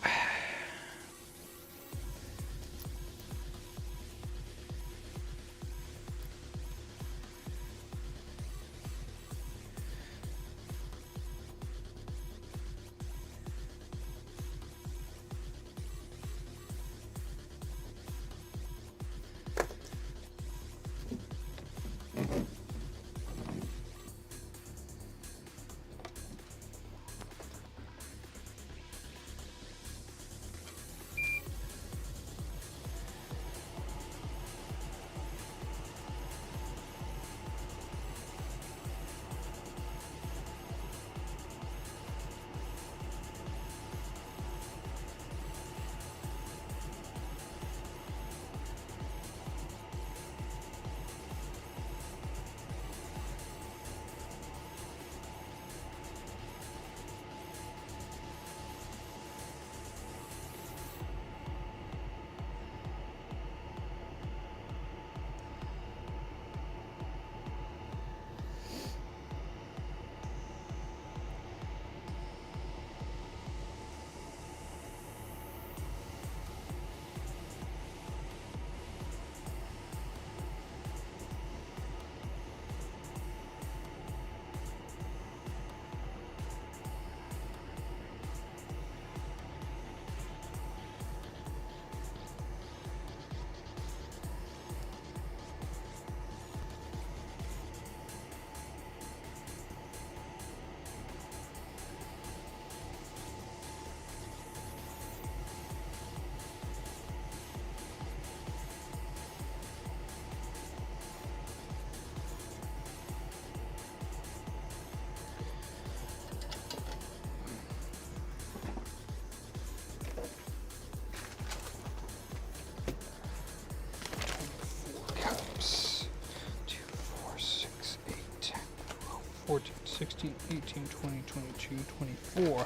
16, 18, 20, 22, 24.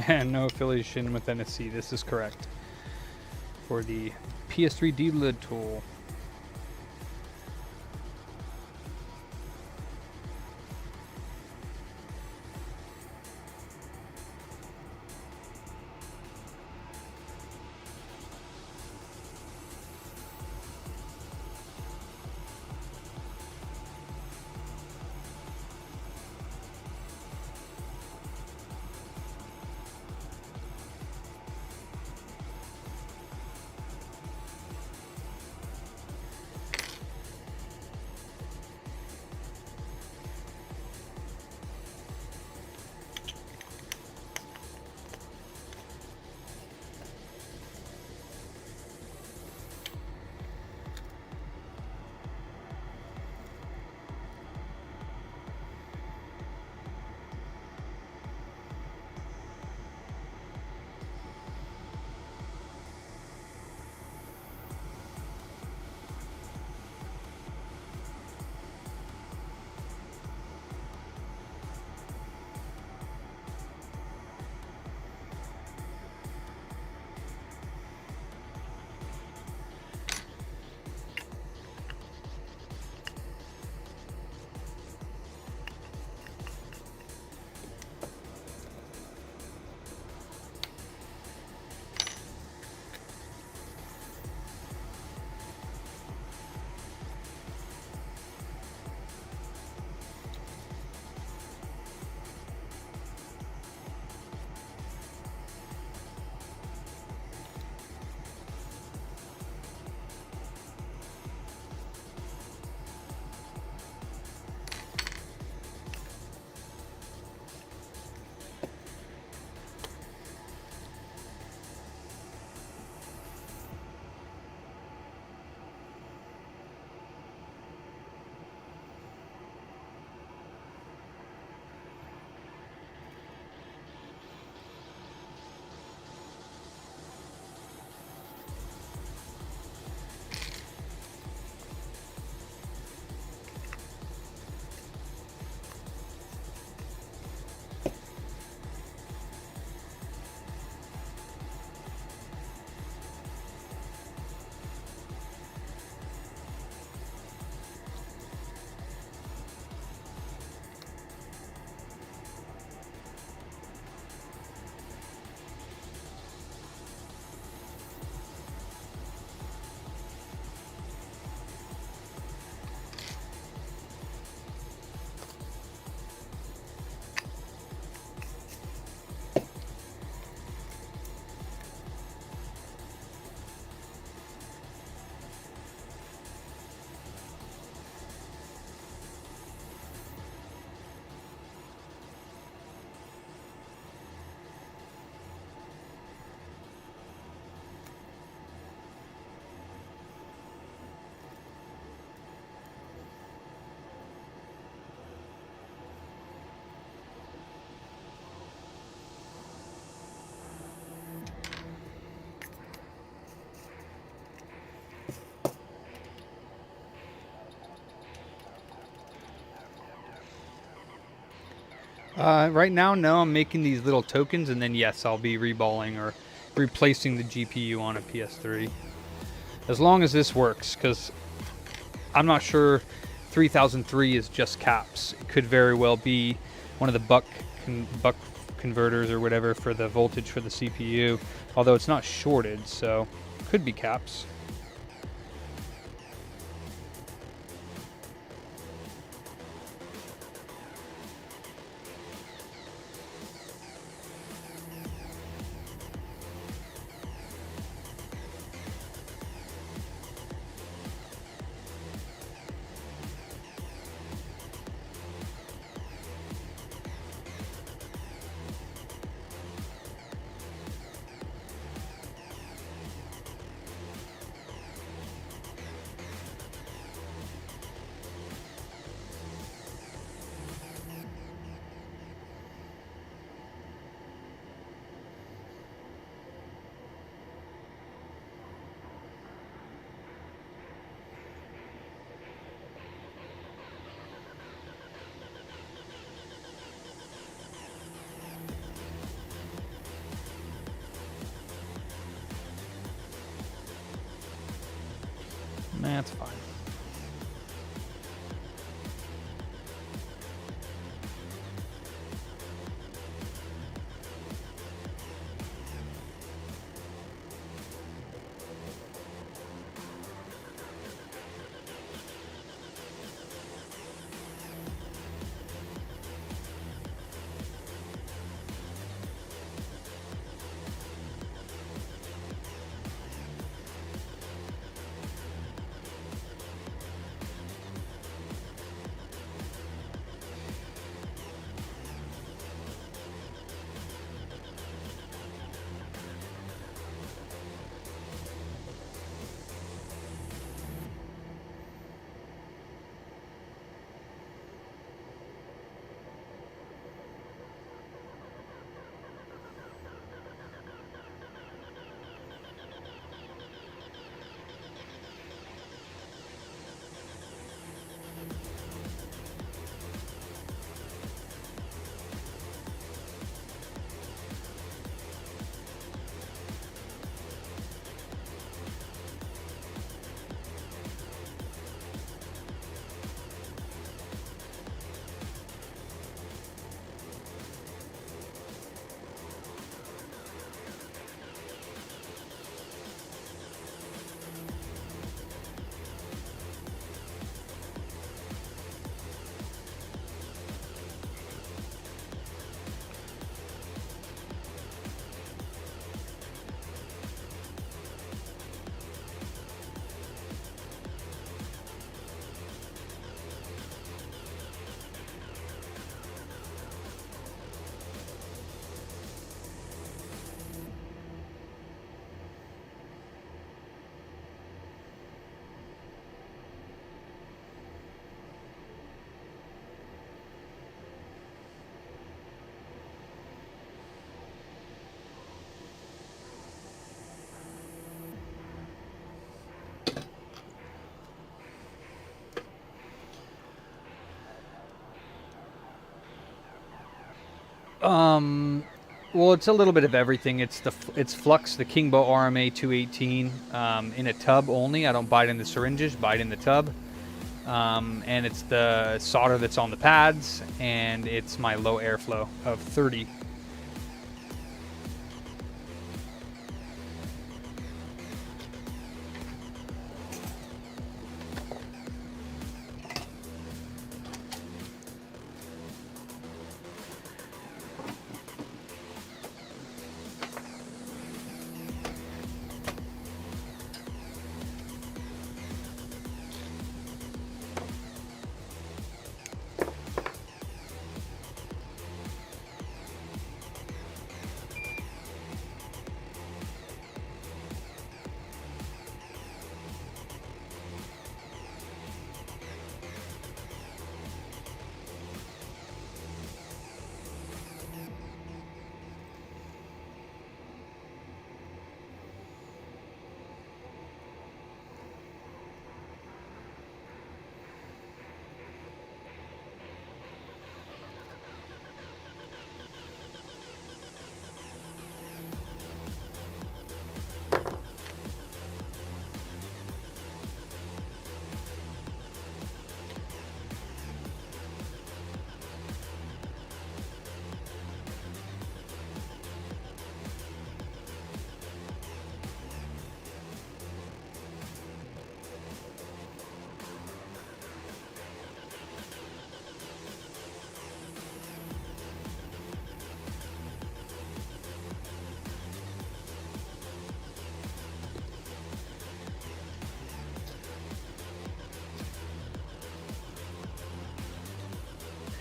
And no affiliation with NSC, this is correct. For the PS3 D-lid tool. Right now, no. I'm making these little tokens, and then yes, I'll be reballing or replacing the GPU on a PS3. As long as this works, because I'm not sure 3003 is just caps. It could very well be one of the buck converters or whatever for the voltage for the CPU, although it's not shorted, so could be caps. That's fine. Well, it's a little bit of everything. It's Flux, the Kingbo RMA 218, in a tub only. I don't buy it in the syringes, buy it in the tub. And it's the solder that's on the pads, and it's my low airflow of 30.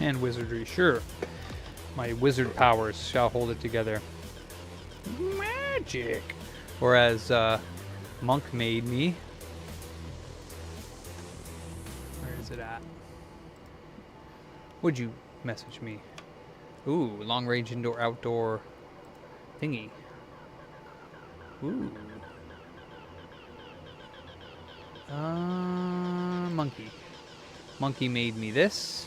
And wizardry, sure. My wizard powers shall hold it together. Magic! Or as Monk made me. Where is it at? Would you message me? Ooh, long range indoor outdoor thingy. Ooh. Monkey. Monkey made me this.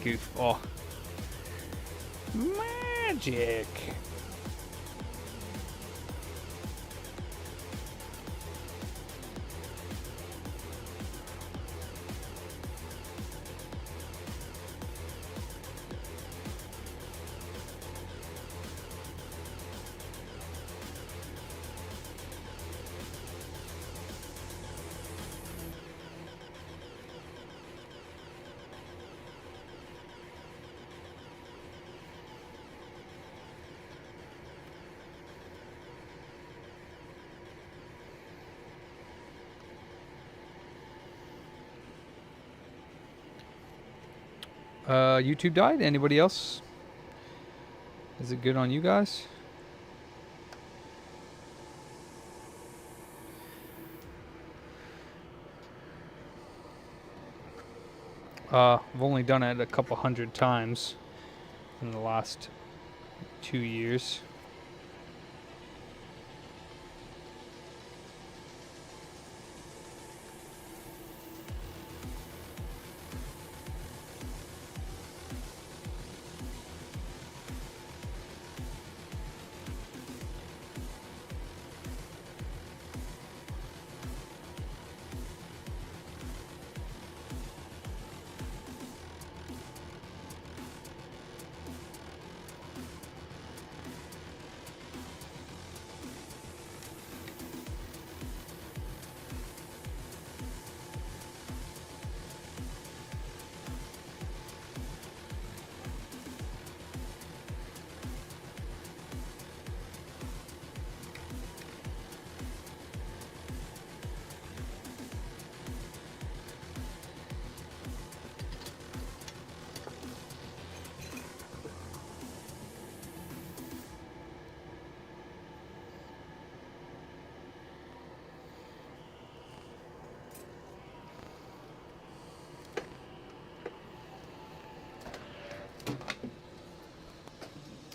Goofball. Magic. YouTube died. Anybody else? Is it good on you guys? I've only done it a couple hundred times in the last 2 years.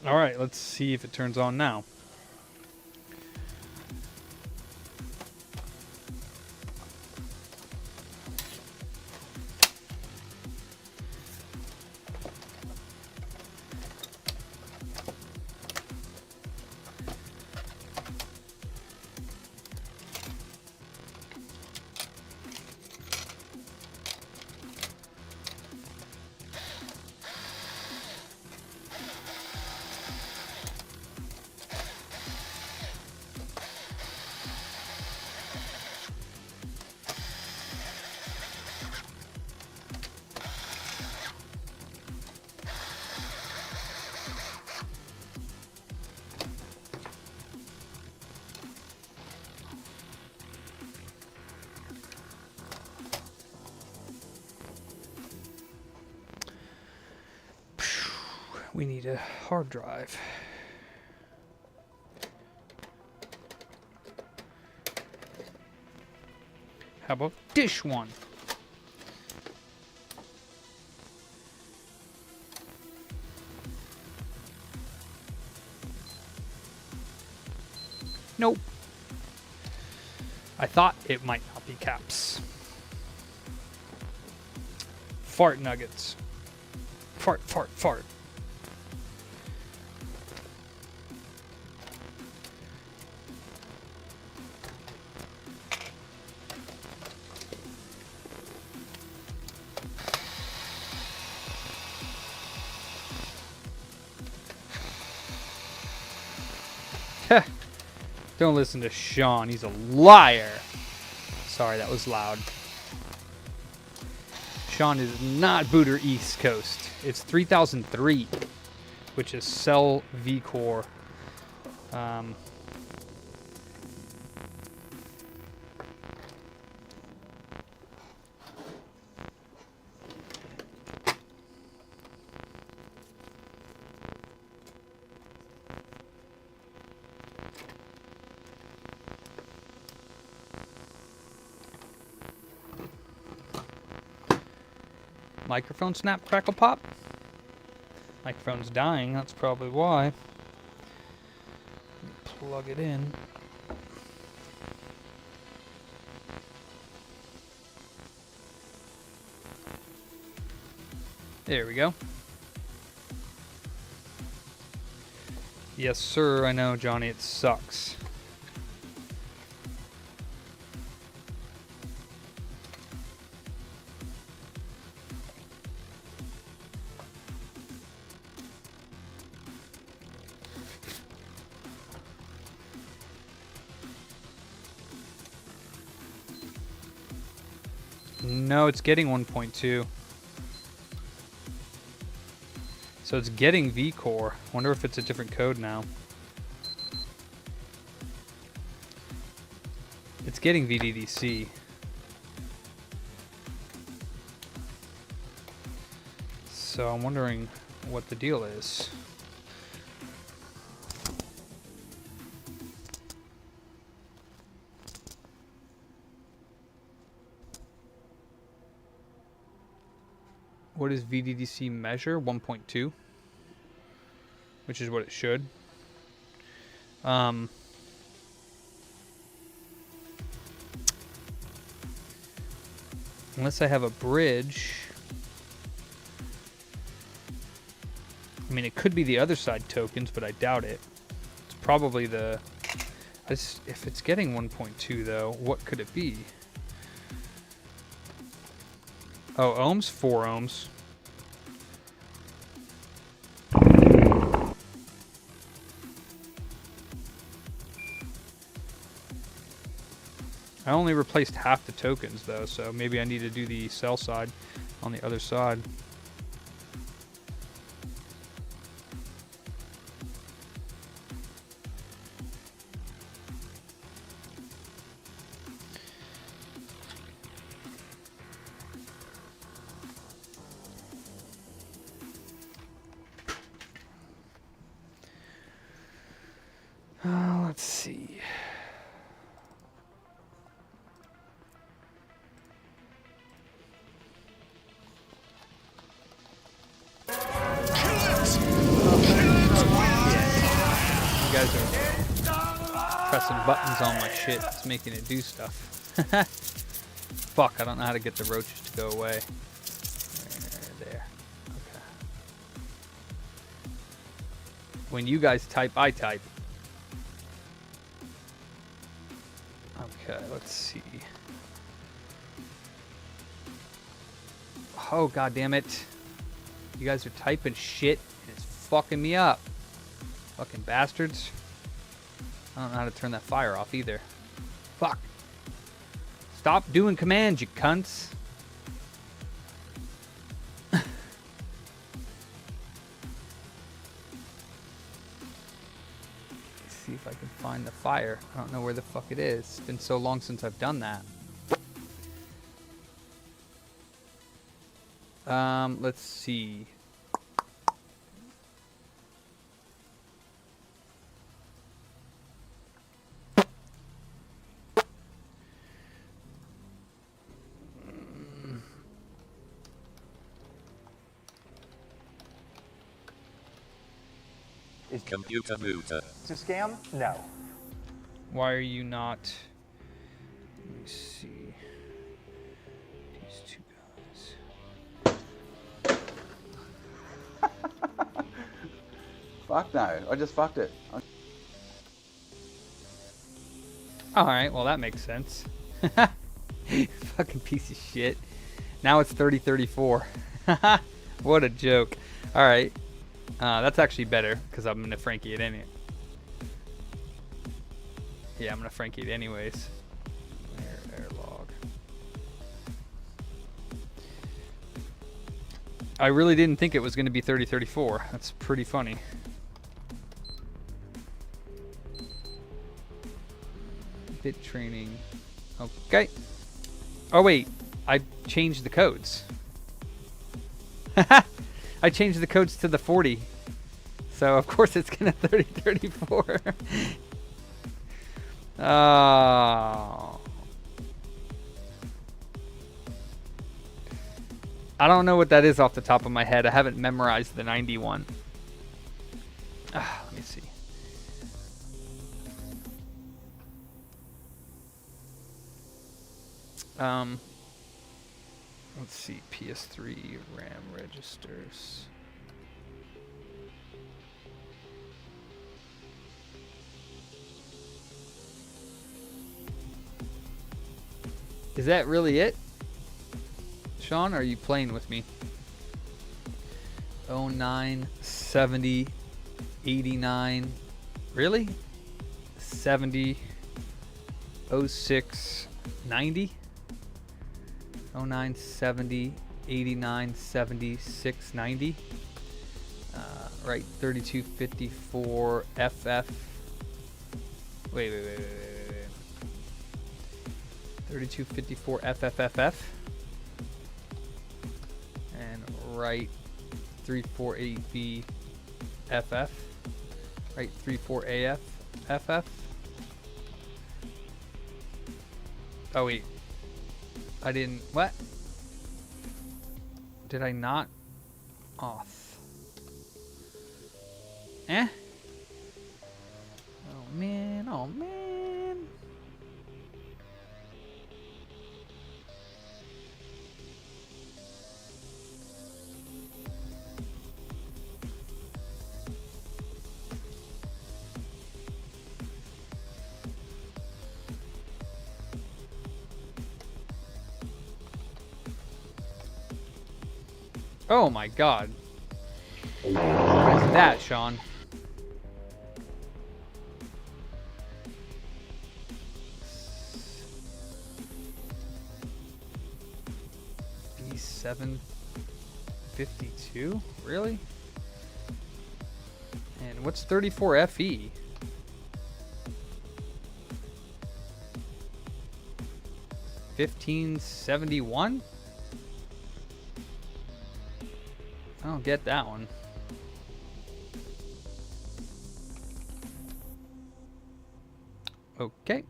All right, let's see if it turns on now. We need a hard drive. How about dish one? Nope. I thought it might not be caps. Fart nuggets. Fart, fart, fart. Don't listen to Sean. He's a liar. Sorry, that was loud. Sean is not Booter East Coast. It's 3003, which is Cell V-Core. Microphone snap, crackle, pop. Microphone's dying, that's probably why. Plug it in. There we go. Yes, sir, I know, Johnny, it sucks. No, it's getting 1.2. So it's getting V-Core. Wonder if it's a different code now. It's getting VDDC. So I'm wondering what the deal is. What does VDDC measure? 1.2, which is what it should. Unless I have a bridge. I mean, it could be the other side tokens, but I doubt it. It's probably the... If it's getting 1.2, though, what could it be? Oh, ohms? 4 ohms. I only replaced half the tokens, though, so maybe I need to do the cell side on the other side. Let's see. You guys are pressing buttons on my shit. It's making it do stuff. Fuck, I don't know how to get the roaches to go away. There. Okay. When you guys type, I type. Okay, let's see. Oh, god damn it. You guys are typing shit and it's fucking me up. Fucking bastards. I don't know how to turn that fire off either. Fuck. Stop doing commands, you cunts. See if I can find the fire. I don't know where the fuck it is. It's been so long since I've done that. Let's see. Is computer booter. It's a scam? No. Why are you not? Let me see. These two guys. Fuck no, I just fucked it. Alright, well that makes sense. Fucking piece of shit. Now it's 3034. What a joke. Alright. That's actually better, because I'm going to Frankie it in it. Yeah, I'm gonna Frankie it anyways. Air log. I really didn't think it was gonna be 3034. That's pretty funny. Bit training. Okay. Oh wait, I changed the codes. I changed the codes to the 40. So of course it's gonna 3034. Oh. I don't know what that is off the top of my head. I haven't memorized the 91. Let me see. Let's see, PS3 RAM registers. Is that really it? Sean, are you playing with me? 09, 70, 89. Really? 70, 06, 90? 09, 70, 89, 76, 90. Right, 3254 FF. Wait. 3254 FFFF. And right 348B FF. Right 34AF FF. Oh wait. I didn't. What? Did I not? Off. Eh? Oh man, oh man. Oh my god. What is that, Sean? B752? Really? And what's 34 FE? $1571? I don't get that one. Okay.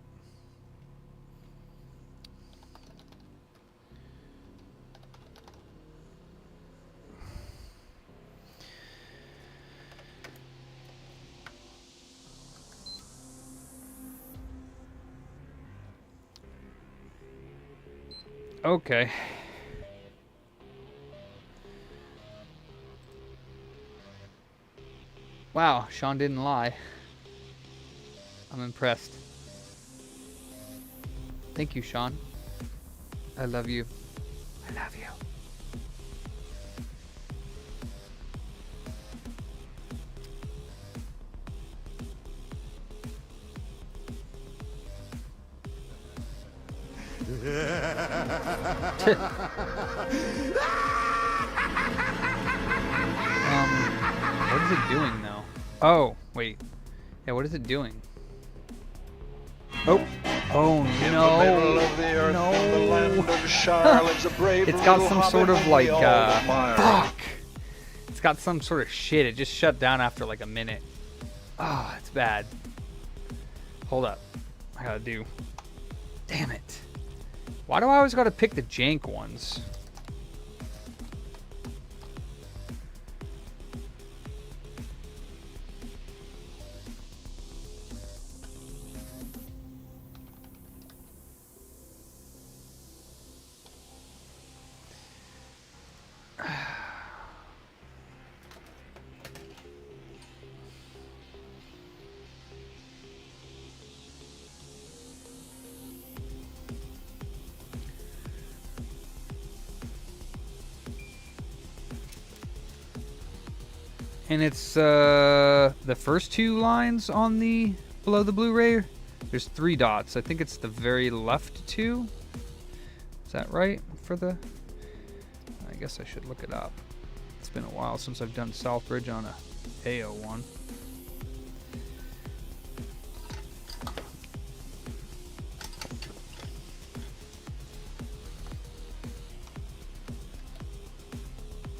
Okay. Wow, Sean didn't lie. I'm impressed. Thank you, Sean. I love you. I love you. What is it doing though? Oh, wait. Yeah, what is it doing? Oh. Oh no. It's got some sort of like fuck. It's got some sort of shit. It just shut down after like a minute. Oh, it's bad. Hold up. I gotta do. Damn it. Why do I always gotta pick the jank ones? And it's the first two lines on the below the Blu-ray There's 3 dots. I think it's the very left 2. Is that right for the... I guess I should look it up. It's been a while since I've done Southbridge on a AO1.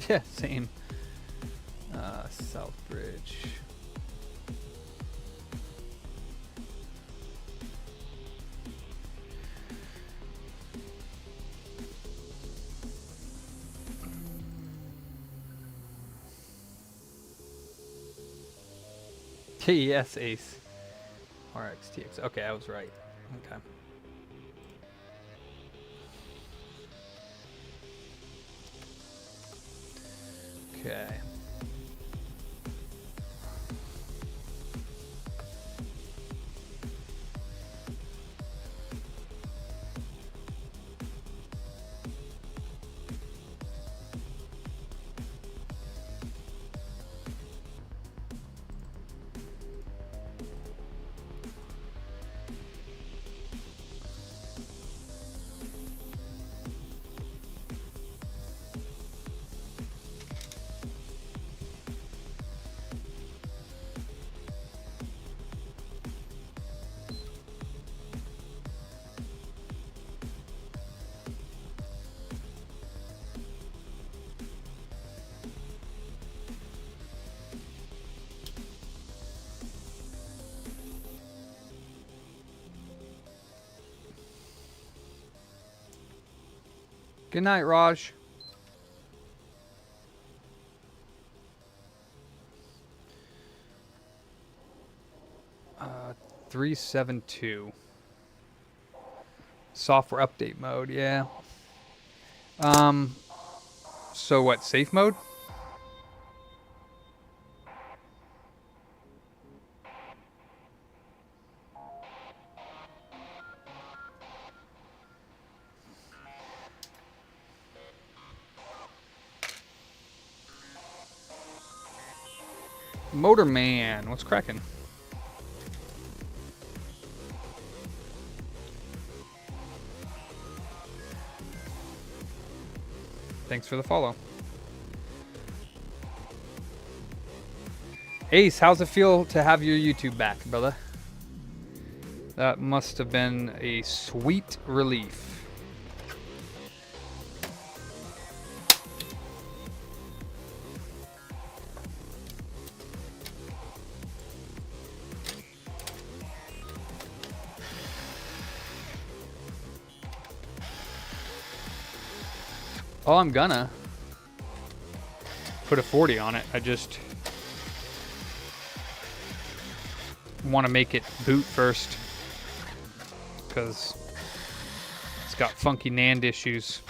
Yeah, same. Southbridge. Yes, Ace. RX TX. Okay, I was right. Okay. Okay. Good night, Raj. Uh, 372. Software update mode, yeah. So what, safe mode? Motorman, what's cracking? Thanks for the follow. Ace, how's it feel to have your YouTube back, brother? That must have been a sweet relief. Oh, I'm gonna put a 40 on it. I just want to make it boot first because it's got funky NAND issues.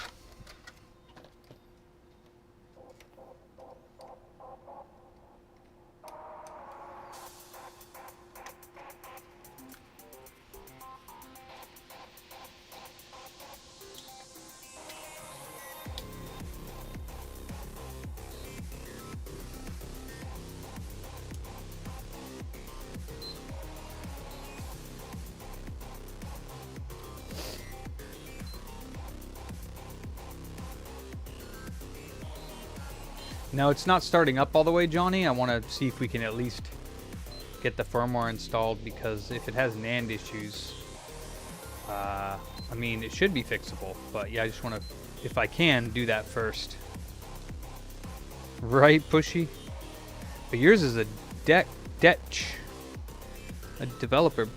No, it's not starting up all the way, Johnny. I want to see if we can at least get the firmware installed, because if it has NAND issues, I mean, it should be fixable. But yeah, I just want to, if I can, do that first. Right, Pushy? But yours is a Detch, a developer.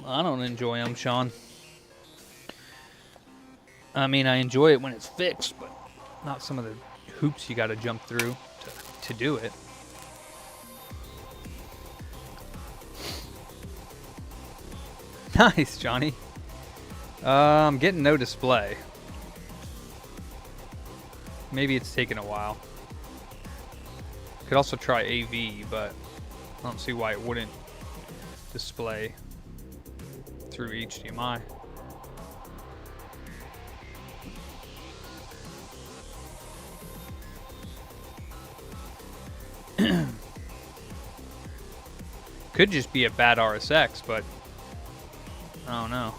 I don't enjoy them, Sean. I mean, I enjoy it when it's fixed, but not some of the hoops you got to jump through to do it. Nice, Johnny. I'm getting no display. Maybe it's taking a while. Could also try AV, but I don't see why it wouldn't display through HDMI. Could just be a bad RSX, but I don't know.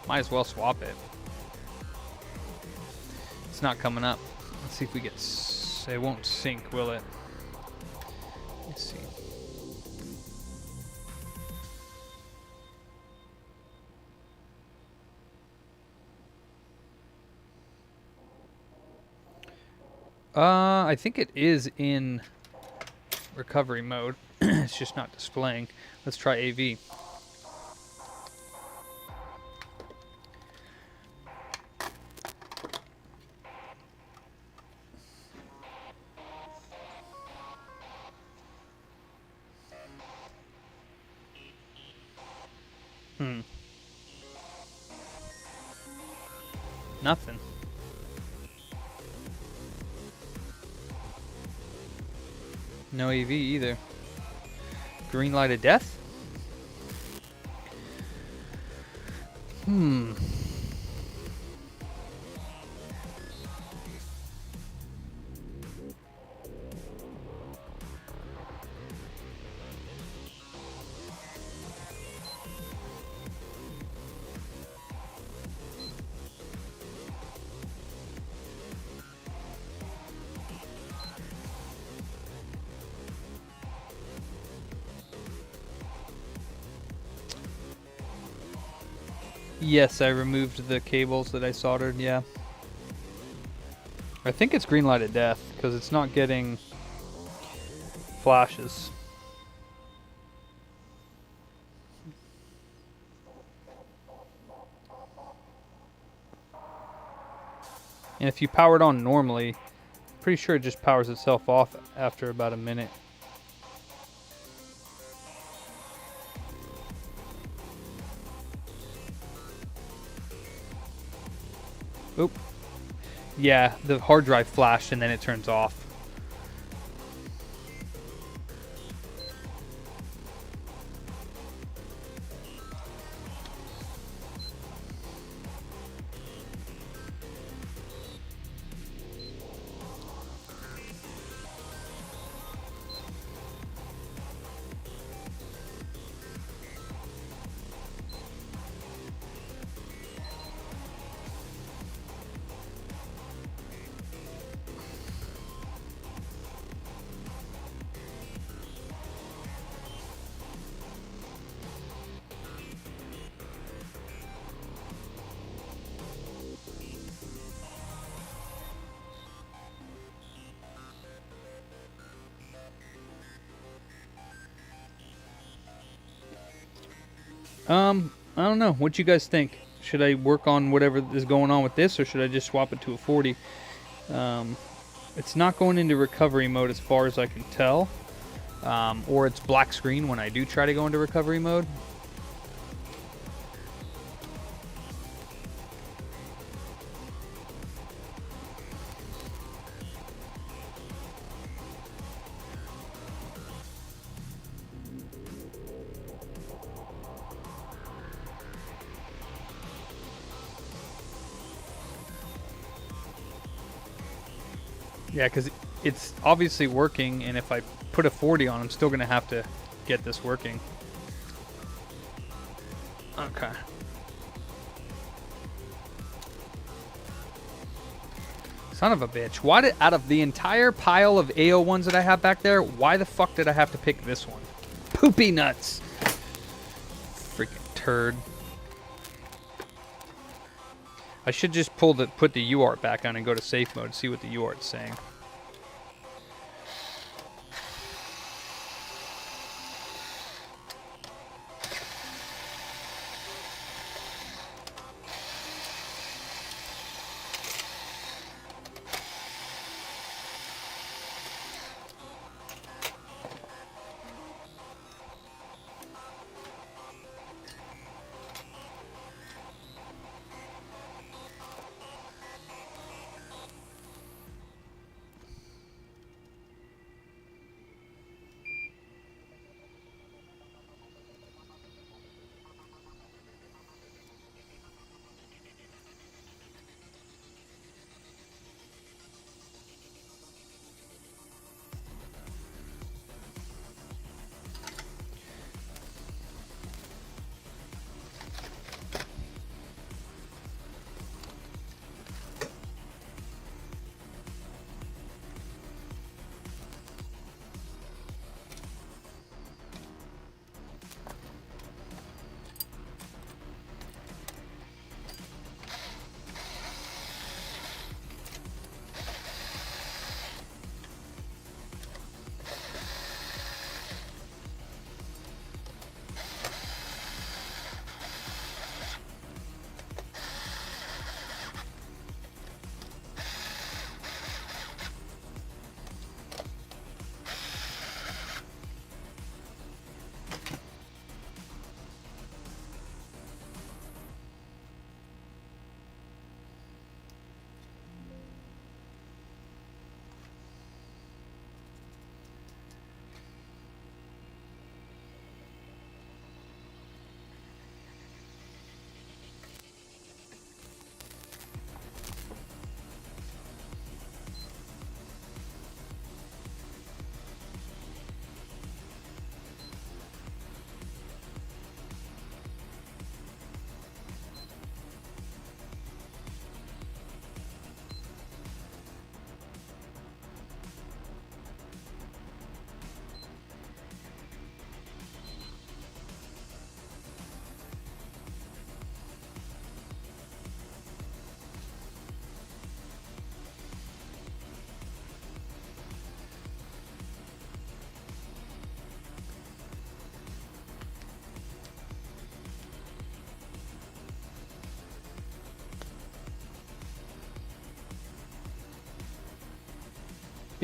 Might as well swap it. It's not coming up. Let's see if we get... It won't sync, will it? Let's see. I think it is in recovery mode. It's just not displaying. Let's try AV. Nothing. No AV either. Green light of death? Yes, I removed the cables that I soldered, yeah. I think it's green light of death because it's not getting flashes. And if you power it on normally, pretty sure it just powers itself off after about a minute. Oop. Yeah, the hard drive flashed and then it turns off. I don't know. What you guys think? Should I work on whatever is going on with this, or should I just swap it to a 40? It's not going into recovery mode as far as I can tell. Or it's black screen when I do try to go into recovery mode. Yeah, because it's obviously working, and if I put a 40 on, I'm still going to have to get this working. Okay. Son of a bitch. Why did, out of the entire pile of AO1s that I have back there, why the fuck did I have to pick this one? Poopy nuts. Freaking turd. I should just put the UART back on and go to safe mode and see what the UART is saying.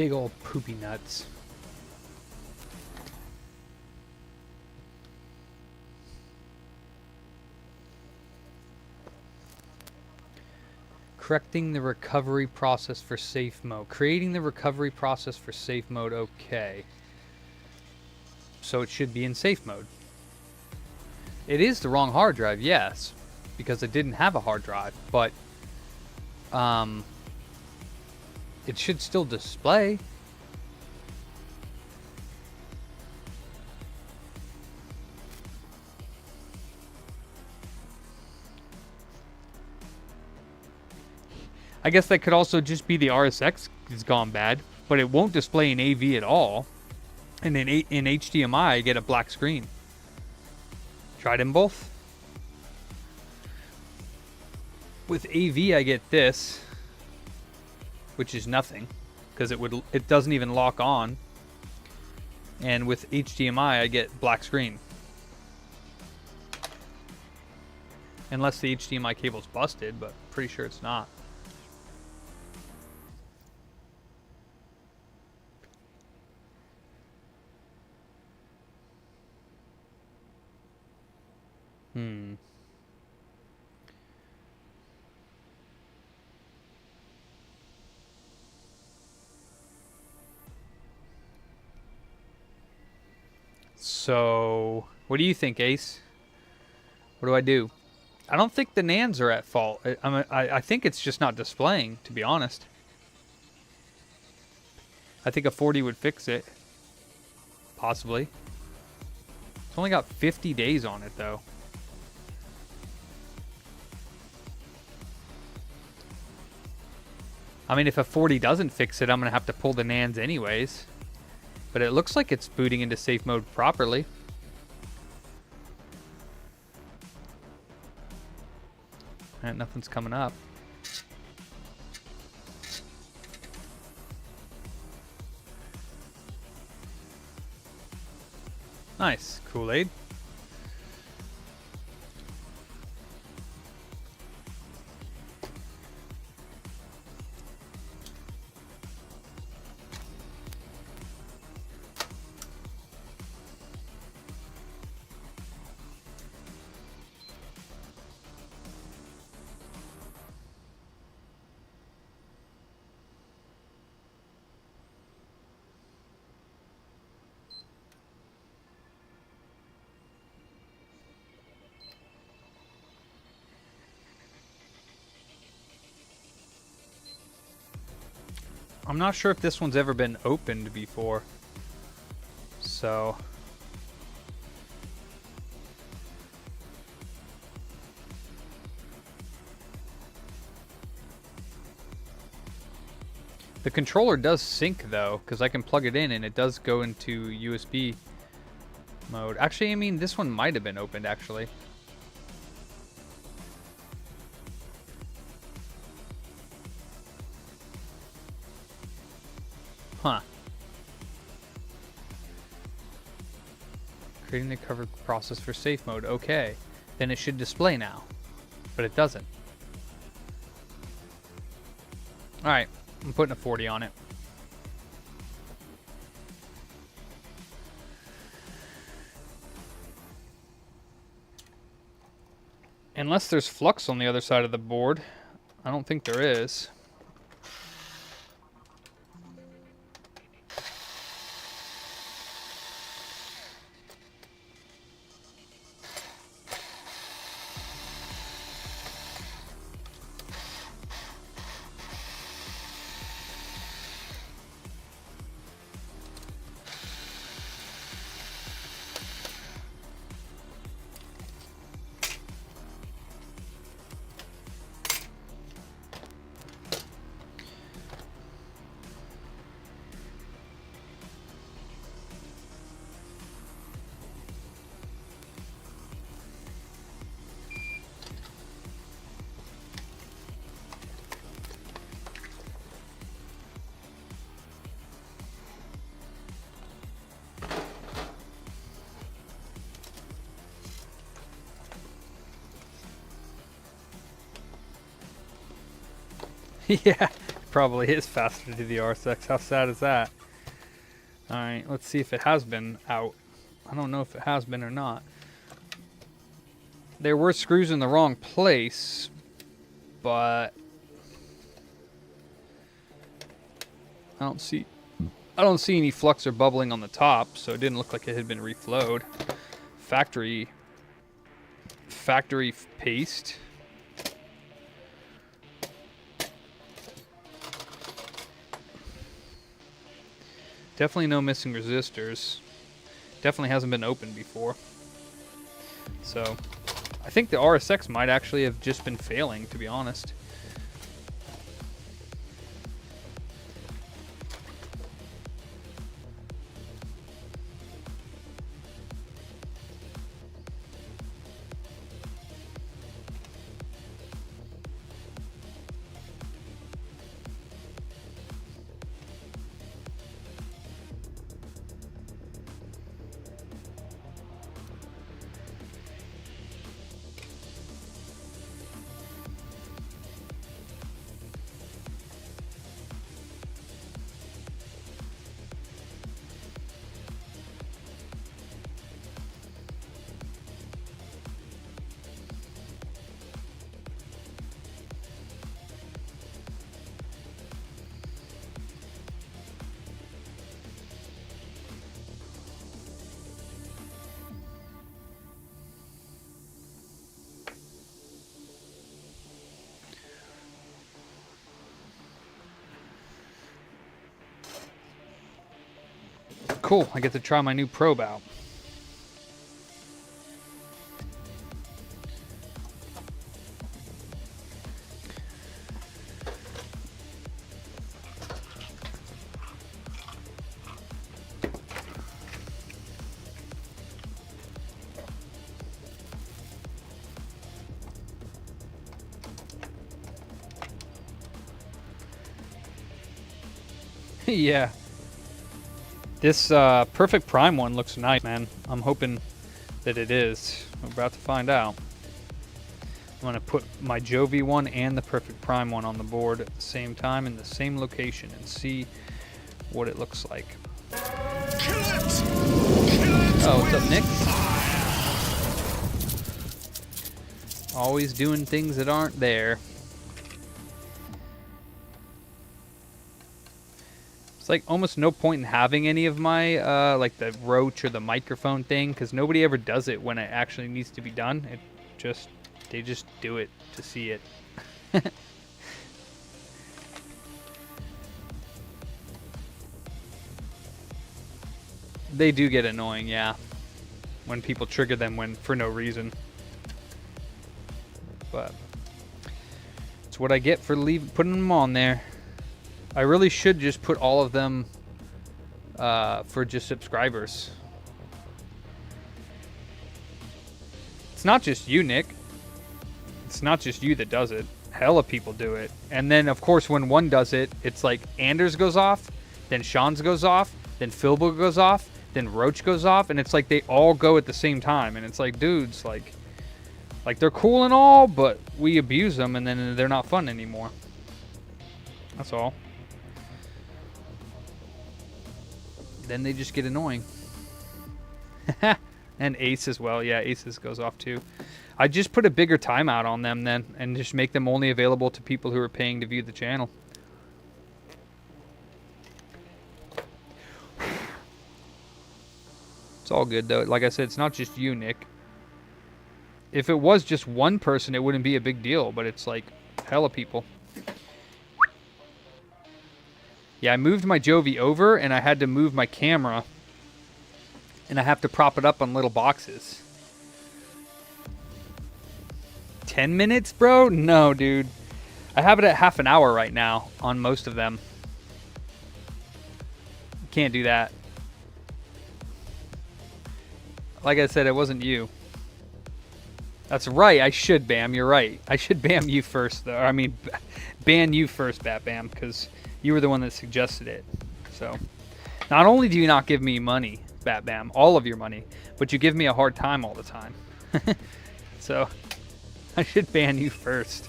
Big old poopy nuts. Correcting the recovery process for safe mode. Creating the recovery process for safe mode. Okay. So it should be in safe mode. It is the wrong hard drive, yes. Because it didn't have a hard drive. But it should still display. I guess that could also just be the RSX has gone bad, but it won't display in AV at all. And in HDMI, I get a black screen. Tried them both. With AV, I get this, which is nothing, because it doesn't even lock on. And with HDMI, I get black screen. Unless the HDMI cable's busted, but pretty sure it's not. So, what do you think, Ace? What do I do? I don't think the NANDs are at fault. I think it's just not displaying, to be honest. I think a 40 would fix it. Possibly. It's only got 50 days on it, though. I mean, if a 40 doesn't fix it, I'm going to have to pull the NANDs anyways. But it looks like it's booting into safe mode properly. Alright, nothing's coming up. Nice. Kool-Aid. I'm not sure if this one's ever been opened before. So... the controller does sync though, because I can plug it in and it does go into USB mode. Actually, I mean, this one might have been opened actually. Huh. Creating the cover process for safe mode. Okay. Then it should display now. But it doesn't. Alright. I'm putting a 40 on it. Unless there's flux on the other side of the board. I don't think there is. Yeah, probably is faster to do the RSX. How sad is that? Alright, let's see if it has been out. I don't know if it has been or not. There were screws in the wrong place, but I don't see any flux or bubbling on the top, so it didn't look like it had been reflowed. Factory paste. Definitely no missing resistors. Definitely hasn't been opened before. So, I think the RSX might actually have just been failing, to be honest. Cool, I get to try my new probe out. Yeah. This Perfect Prime one looks nice, man. I'm hoping that it is. We're about to find out. I'm going to put my Jovi one and the Perfect Prime one on the board at the same time in the same location and see what it looks like. Oh, what's up, Nick? Always doing things that aren't there. It's like almost no point in having any of my like the roach or the microphone thing, because nobody ever does it when it actually needs to be done. They just do it to see it. They do get annoying, yeah, when people trigger them for no reason. But it's what I get for putting them on there. I really should just put all of them for just subscribers. It's not just you, Nick. It's not just you that does it. Hella people do it. And then, of course, when one does it, it's like Anders goes off, then Sean's goes off, then Philbo goes off, then Roach goes off, and it's like they all go at the same time. And it's like, dudes, like they're cool and all, but we abuse them, and then they're not fun anymore. That's all. Then they just get annoying. And Ace as well. Yeah, Aces goes off too. I just put a bigger timeout on them then and just make them only available to people who are paying to view the channel. It's all good though. Like I said, it's not just you, Nick. If it was just one person, it wouldn't be a big deal, but it's like hella people. Yeah, I moved my Jovi over, and I had to move my camera, and I have to prop it up on little boxes. 10 minutes, bro? No, dude. I have it at half an hour right now on most of them. Can't do that. Like I said, it wasn't you. That's right, I should, Bam. You're right. I should bam you first, though. I mean, ban you first, Bat Bam, because you were the one that suggested it. So, not only do you not give me money, Bat Bam, all of your money, but you give me a hard time all the time. So, I should ban you first.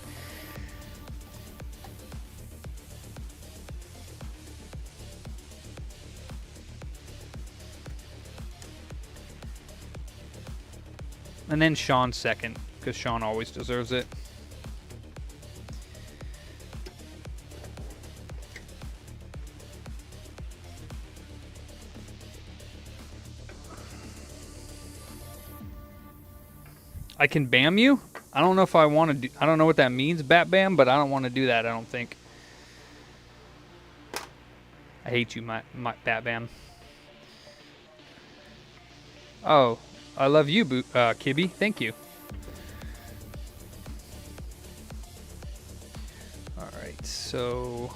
And then Sean second, because Sean always deserves it. I can bam you? I don't know if I want to do... I don't know what that means, bat bam, but I don't want to do that, I don't think. I hate you, my bat bam. Oh, I love you, Kibby. Thank you. Alright, so...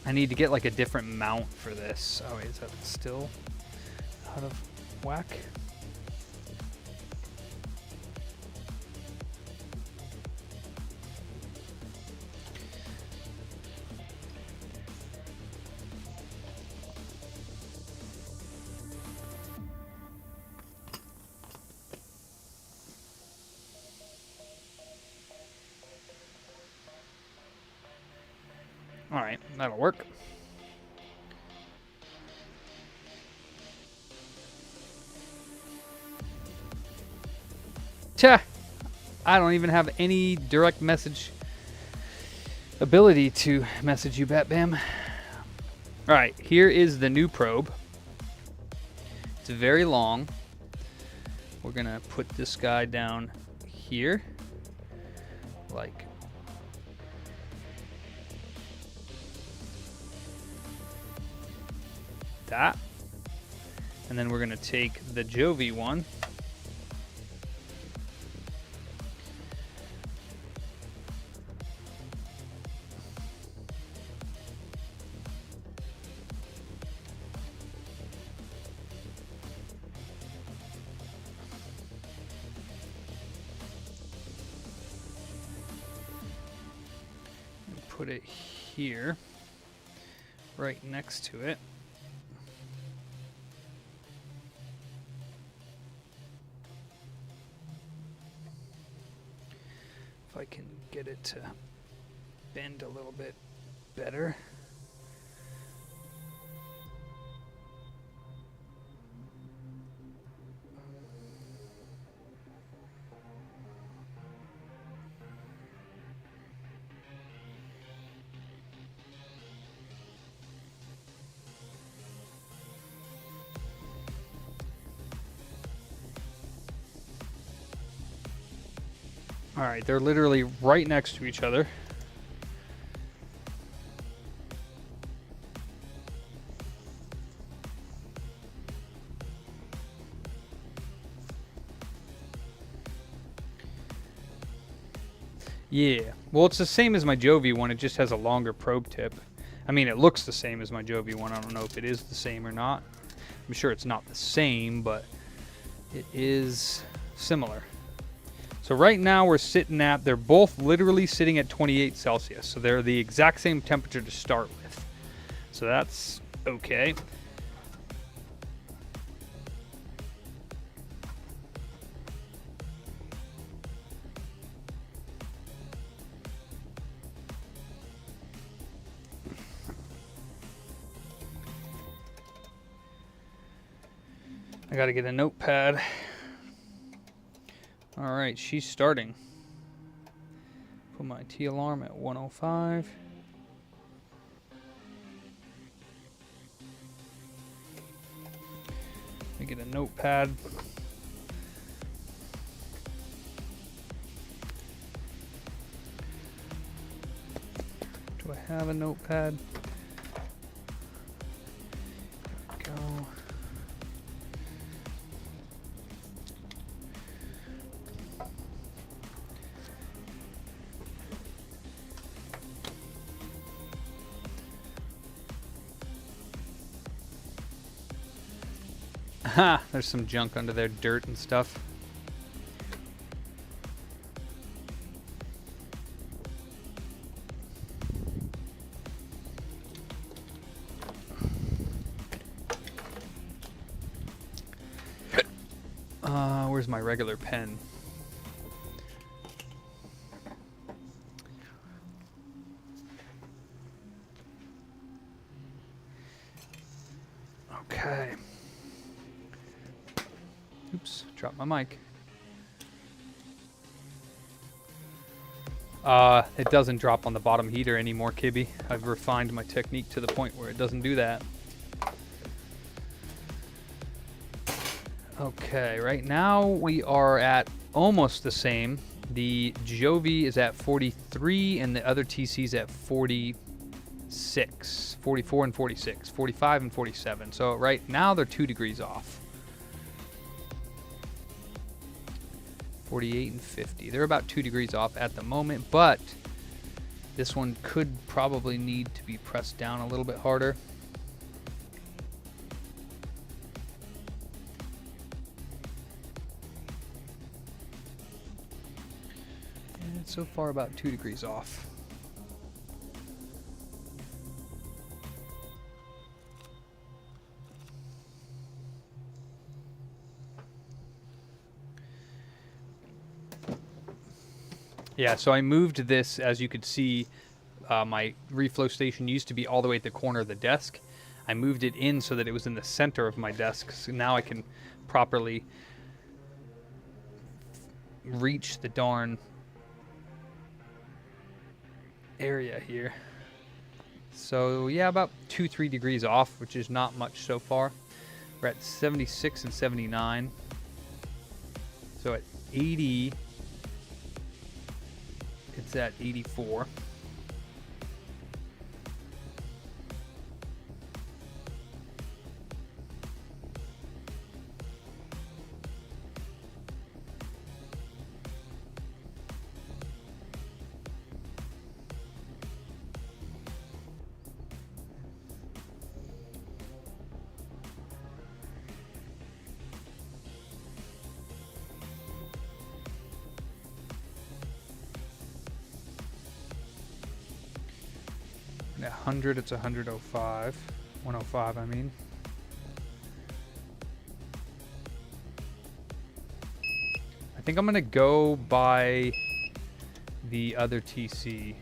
I need to get like a different mount for this. Oh wait, is that still out of whack? Alright, that'll work. Tja! I don't even have any direct message ability to message you, Bat Bam. Alright, here is the new probe. It's very long. We're gonna put this guy down here. Like that. And then we're going to take the Jovi one. And put it here, right next to it. If I can get it to bend a little bit better. Alright, they're literally right next to each other. Yeah, well, it's the same as my Jovi one, it just has a longer probe tip. I mean, it looks the same as my Jovi one. I don't know if it is the same or not. I'm sure it's not the same, but it is similar. So right now we're sitting at, they're both literally sitting at 28 Celsius. So they're the exact same temperature to start with. So that's okay. I gotta get a notepad. All right, she's starting. Put my T alarm at 105. Let me get a notepad. Do I have a notepad? There we go. Ha! There's some junk under there, dirt and stuff. Where's my regular pen? Okay. Oops, dropped my mic. It doesn't drop on the bottom heater anymore, Kibby. I've refined my technique to the point where it doesn't do that. Okay, right now we are at almost the same. The Jovi is at 43 and the other TC's at 46, 44 and 46, 45 and 47. So right now they're 2 degrees off. 48 and 50. They're about 2 degrees off at the moment, but this one could probably need to be pressed down a little bit harder. And so far about 2 degrees off. Yeah, so I moved this, as you could see, my reflow station used to be all the way at the corner of the desk. I moved it in so that it was in the center of my desk, so now I can properly reach the darn area here. So yeah, about 2-3 degrees off, which is not much so far. We're at 76 and 79. So at 80... it's at 84. At 100, it's 105. 105, I mean. I think I'm gonna go by the other TC.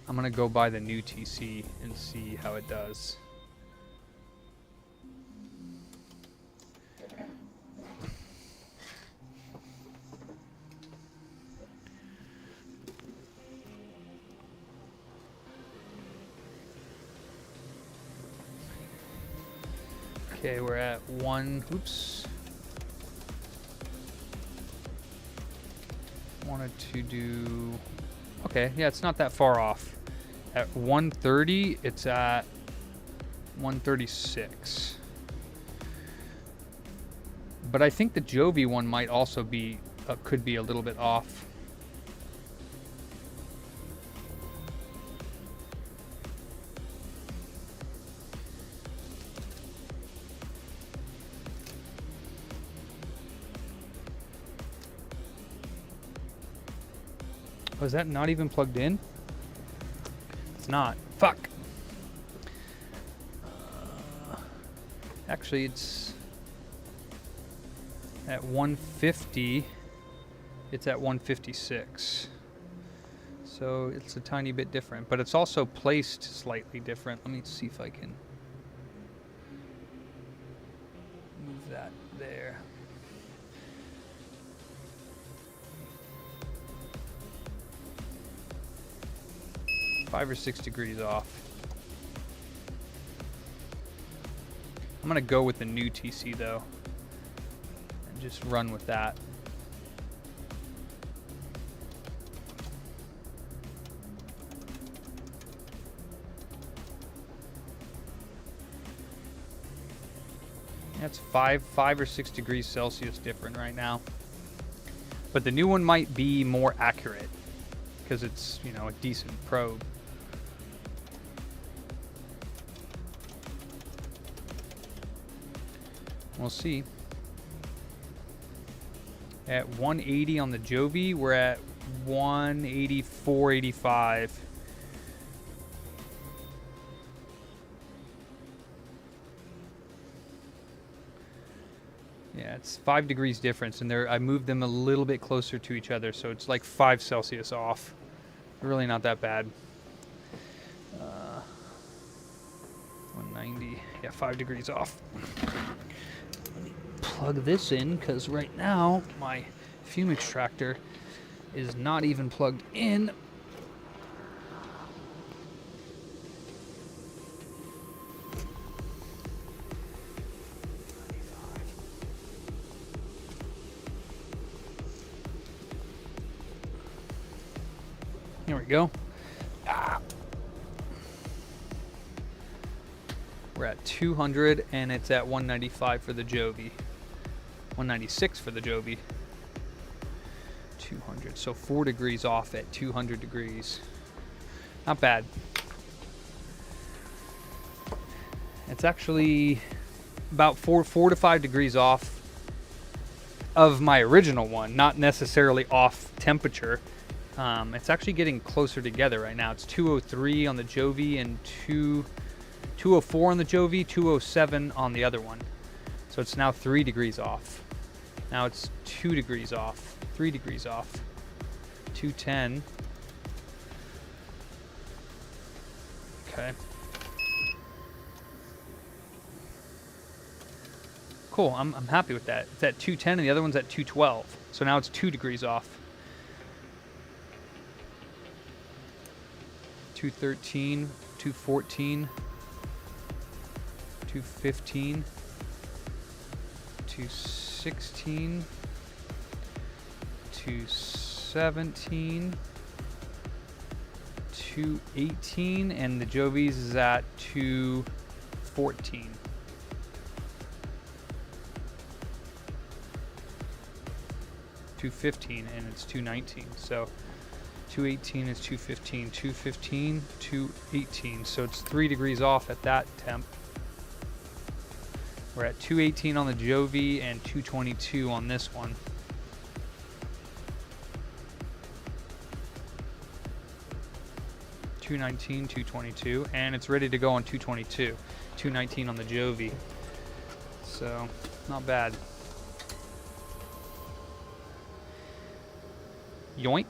I'm gonna go by the new TC and see how it does. Okay, we're at oops. Wanted to do, okay, yeah, it's not that far off. At 130, it's at 136. But I think the Jovi one might also be, could be a little bit off. Was that not even plugged in? It's not. Fuck. Actually, it's at 150. It's at 156. So it's a tiny bit different, but it's also placed slightly different. Let me see if I can move that there. 5 or 6 degrees off. I'm gonna go with the new TC though, and just run with that. That's 5 or 6 degrees Celsius different right now. But the new one might be more accurate because it's, you know, a decent probe. We'll see. At 180 on the Jovi, we're at 184.85. Yeah, it's 5 degrees difference, and I moved them a little bit closer to each other, so it's like 5 Celsius off. Really not that bad. 190. Yeah, 5 degrees off. Let me plug this in, because right now my fume extractor is not even plugged in. Here we go. We're at 200 and it's at 195 for the Jovi. 196 for the Jovi. 200. So 4 degrees off at 200 degrees. Not bad. It's actually about 4 to 5 degrees off of my original one, not necessarily off temperature. It's actually getting closer together right now. It's 203 on the Jovi and 204 on the Jovi, 207 on the other one. So it's now 3 degrees off. Now it's 2 degrees off, 3 degrees off, 210. Okay. Cool, I'm happy with that. It's at 210 and the other one's at 212. So now it's 2 degrees off. 213, 214, 215, 216, 217, 218, and the Jovi's is at 214. $215 and it's 219. So 218 is 215, 215, 218. So it's 3 degrees off at that temp. We're at 218 on the Jovi and 222 on this one. $219, 222, and it's ready to go on 222. 219 on the Jovi. So not bad. Yoink.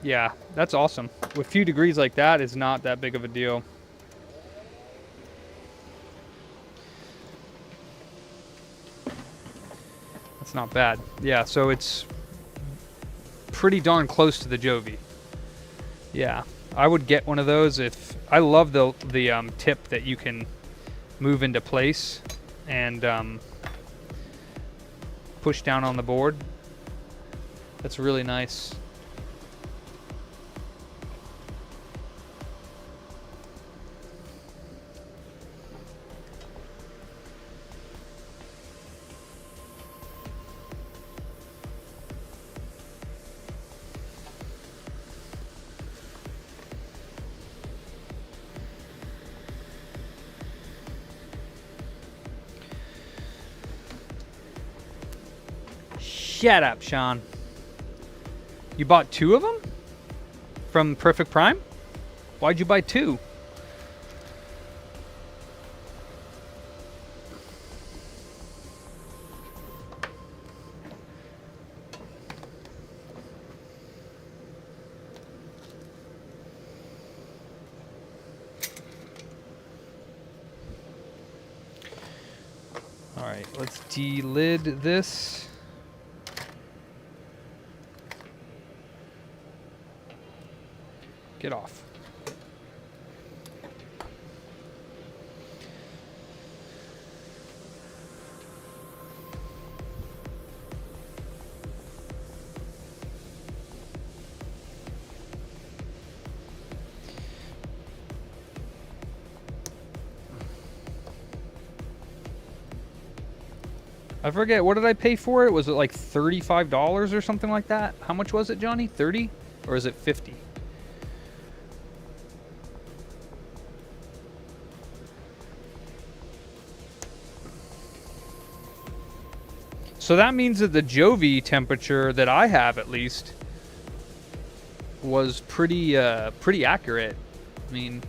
Yeah, that's awesome. With few degrees like that, it's not that big of a deal. That's not bad. Yeah, so it's pretty darn close to the Jovi. Yeah, I would get one of those if... I love the tip that you can move into place and push down on the board. That's really nice. Shut up, Sean. You bought 2 of them? From Perfect Prime? Why'd you buy 2? Alright, let's delid this. Get off. I forget, what did I pay for it? Was it like $35 or something like that? How much was it, Johnny? 30? Or is it 50? So that means that the Jovi temperature that I have, at least, was pretty accurate. I mean,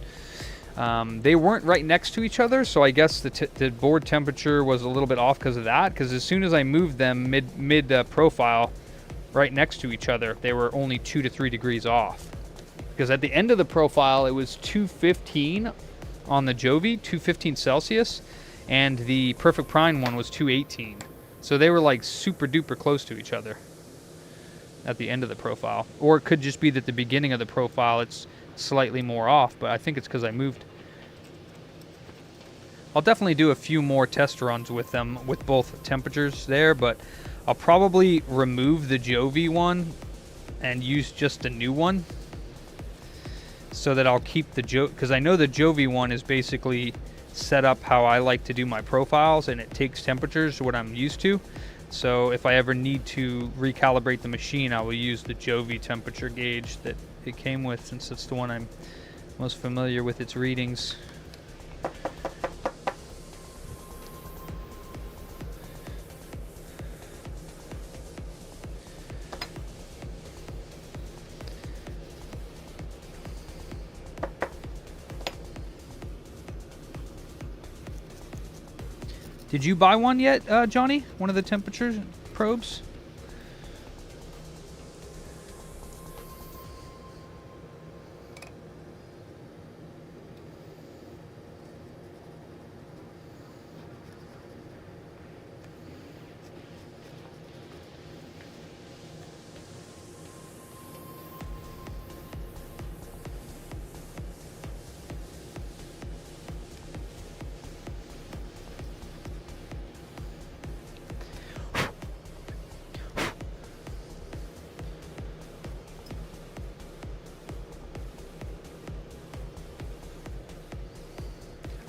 They weren't right next to each other, so I guess the board temperature was a little bit off because of that. Because as soon as I moved them mid profile, right next to each other, they were only 2 to 3 degrees off. Because at the end of the profile, it was 215 on the Jovi, 215 Celsius, and the Perfect Prime one was 218. So they were like super duper close to each other at the end of the profile. Or it could just be that the beginning of the profile, it's slightly more off, but I think it's because I moved. I'll definitely do a few more test runs with them with both temperatures there, but I'll probably remove the Jovi one and use just a new one so that I'll keep the because I know the Jovi one is basically set up how I like to do my profiles, and it takes temperatures, what I'm used to. So if I ever need to recalibrate the machine, I will use the Jovi temperature gauge that it came with, since it's the one I'm most familiar with its readings. Did you buy one yet, Johnny? One of the temperature probes?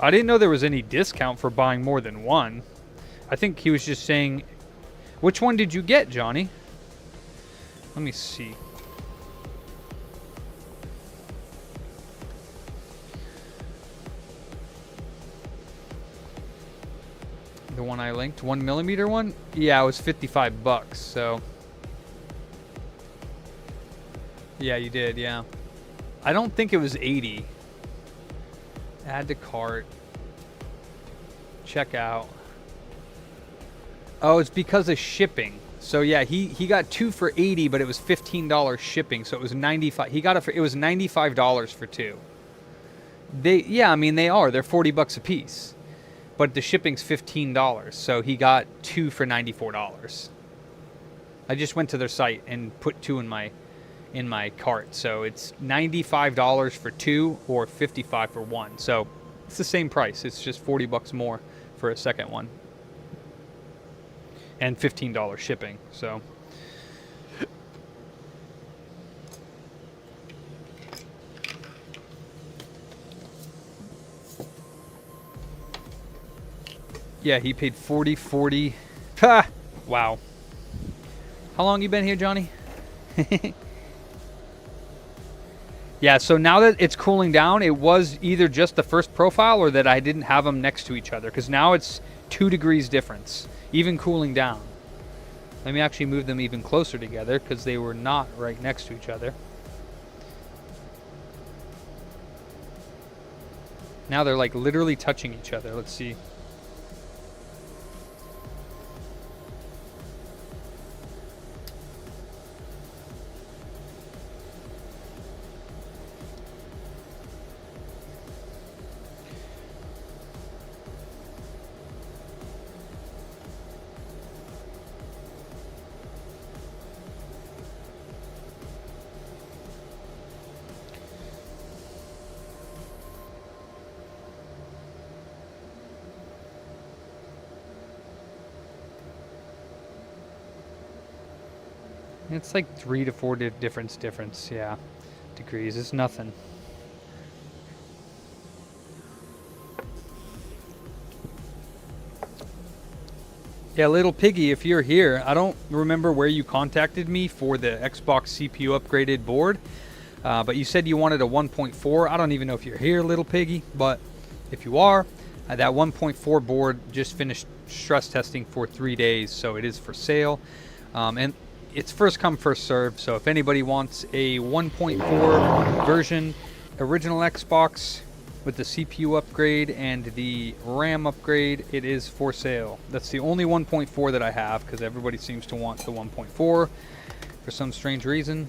I didn't know there was any discount for buying more than one. I think he was just saying... Which one did you get, Johnny? Let me see. The one I linked, 1mm one? Yeah, it was 55 bucks, so... Yeah, you did, yeah. I don't think it was 80. Add to cart. Check out. Oh, it's because of shipping. So yeah, he got 2 for 80, but it was $15 shipping, so it was 95. He got it for, it was $95 for 2. Yeah, I mean they are. They're 40 bucks a piece. But the shipping's $15, so he got 2 for $94. I just went to their site and put 2 in my cart, so it's $95 for 2 or $55 for 1. So it's the same price. It's just 40 bucks more for a second one, and $15 shipping. So yeah, he paid 40. Ha! Wow. How long you been here, Johnny? Yeah, so now that it's cooling down, it was either just the first profile or that I didn't have them next to each other, because now it's 2 degrees difference, even cooling down. Let me actually move them even closer together, because they were not right next to each other. Now they're like literally touching each other. Let's see. It's like 3 to 4 difference, yeah, degrees. It's nothing. Yeah, little piggy, if you're here, I don't remember where you contacted me for the Xbox CPU upgraded board, but you said you wanted a 1.4. I don't even know if you're here, little piggy, but if you are, that 1.4 board just finished stress testing for 3 days, so it is for sale. And it's first come, first serve, so if anybody wants a 1.4 version, original Xbox, with the CPU upgrade and the RAM upgrade, it is for sale. That's the only 1.4 that I have, because everybody seems to want the 1.4 for some strange reason.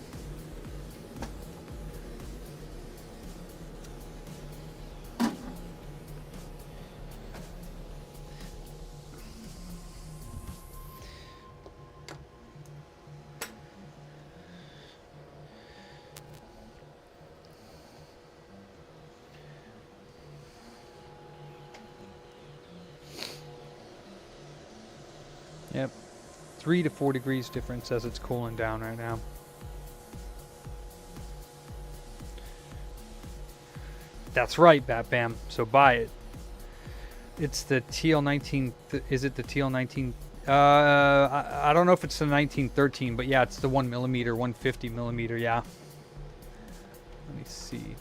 Yep, 3 to 4 degrees difference as it's cooling down right now. That's right, Bat Bam. So buy it. It's the TL19. Is it the TL19? I don't know if it's the 1913, but yeah, it's the 1mm, 150mm. Yeah. Let me see.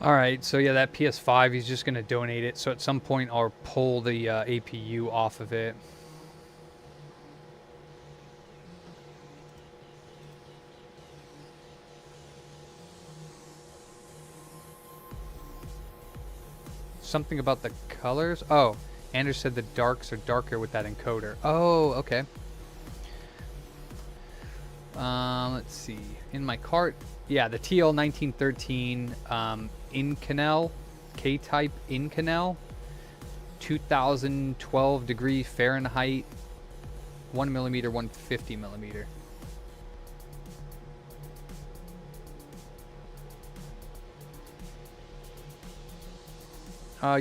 All right, so yeah, that PS5, he's just going to donate it. So at some point, I'll pull the APU off of it. Something about the colors? Oh, Anders said the darks are darker with that encoder. Oh, okay. Let's see. In my cart, yeah, the TL1913 Inconel, K-type Inconel, 2012 degree Fahrenheit, 1mm, 150mm.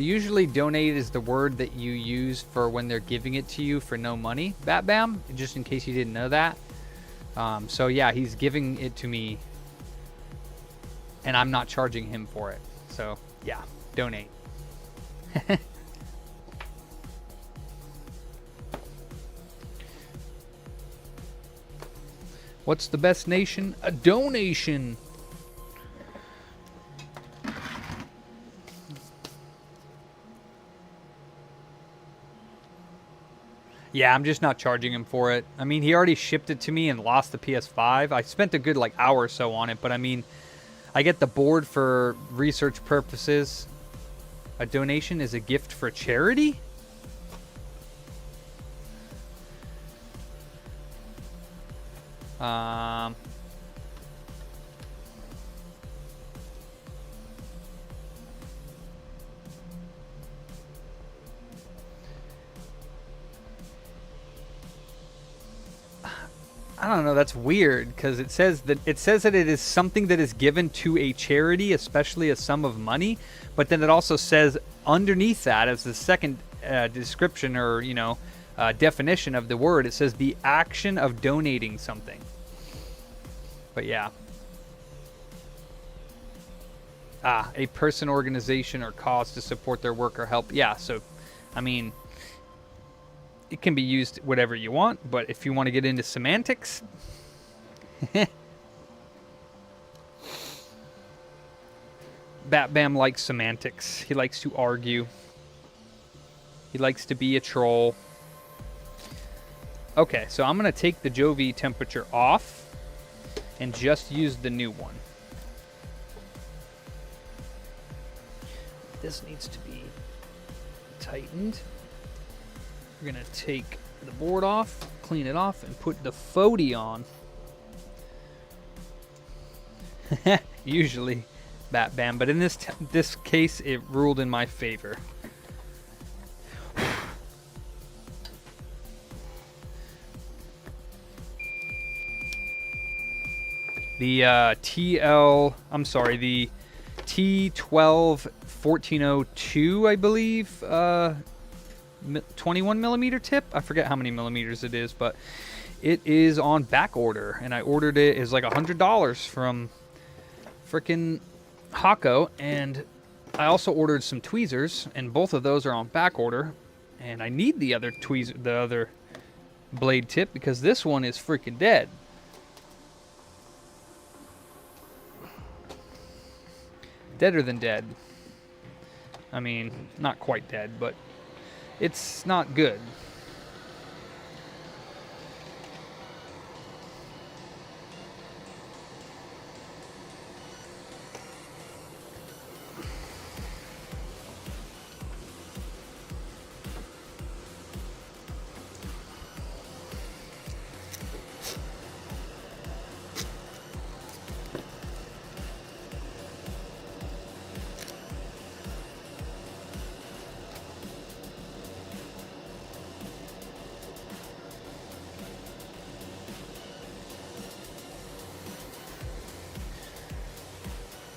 Usually donate is the word that you use for when they're giving it to you for no money, Bat Bam, just in case you didn't know that. So yeah, he's giving it to me and I'm not charging him for it. So yeah, donate. What's the best nation? A donation. Yeah, I'm just not charging him for it. I mean, he already shipped it to me and lost the PS5. I spent a good like hour or so on it, but I mean, I get the board for research purposes. A donation is a gift for charity? I don't know, that's weird because it says that it is something that is given to a charity, especially a sum of money, but then it also says underneath that as the second description or, you know, definition of the word, it says the action of donating something. But yeah. A person, organization, or cause to support their work or help. Yeah, so, I mean, it can be used whatever you want, but if you want to get into semantics, Bat Bam likes semantics. He likes to argue. He likes to be a troll. Okay, so I'm going to take the Jovi temperature off and just use the new one. This needs to be tightened. We're going to take the board off, clean it off, and put the 40 on. Usually, Bat Bam, but in this case, it ruled in my favor. The the T12 1402, I believe. 21 millimeter tip. I forget how many millimeters it is, but it is on back order, and I ordered it. It's like $100 from freaking Hako, and I also ordered some tweezers, and both of those are on back order. And I need the other tweezer, the other blade tip, because this one is freaking dead. Deader than dead. I mean, not quite dead, but it's not good.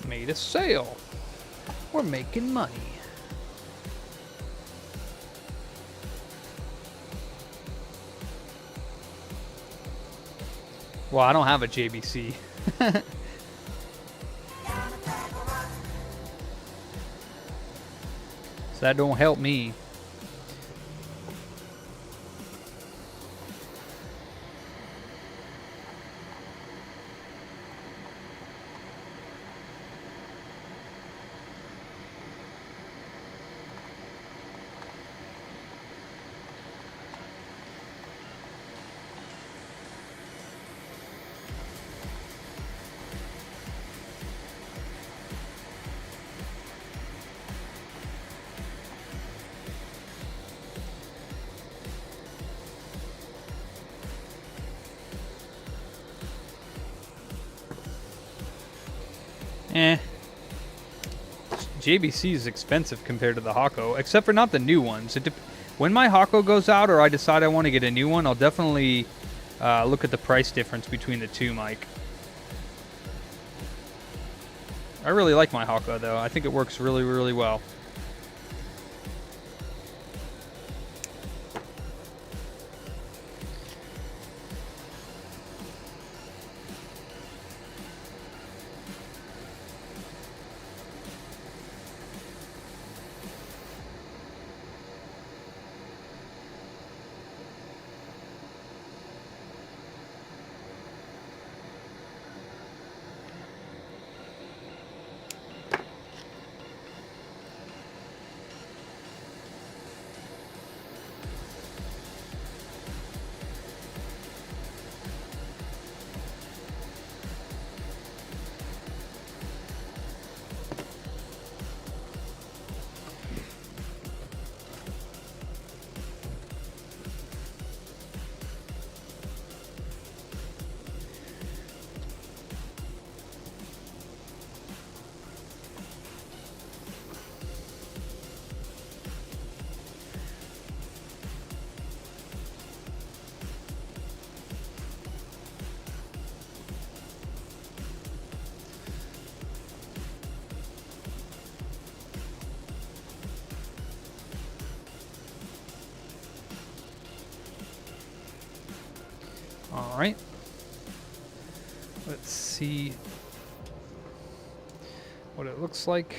Made a sale. We're making money. Well, I don't have a JBC. So that don't help me. JBC is expensive compared to the Hako, except for not the new ones. When my Hako goes out or I decide I want to get a new one, I'll definitely look at the price difference between the two, Mike. I really like my Hako, though. I think it works really, really well. All right. Let's see what it looks like.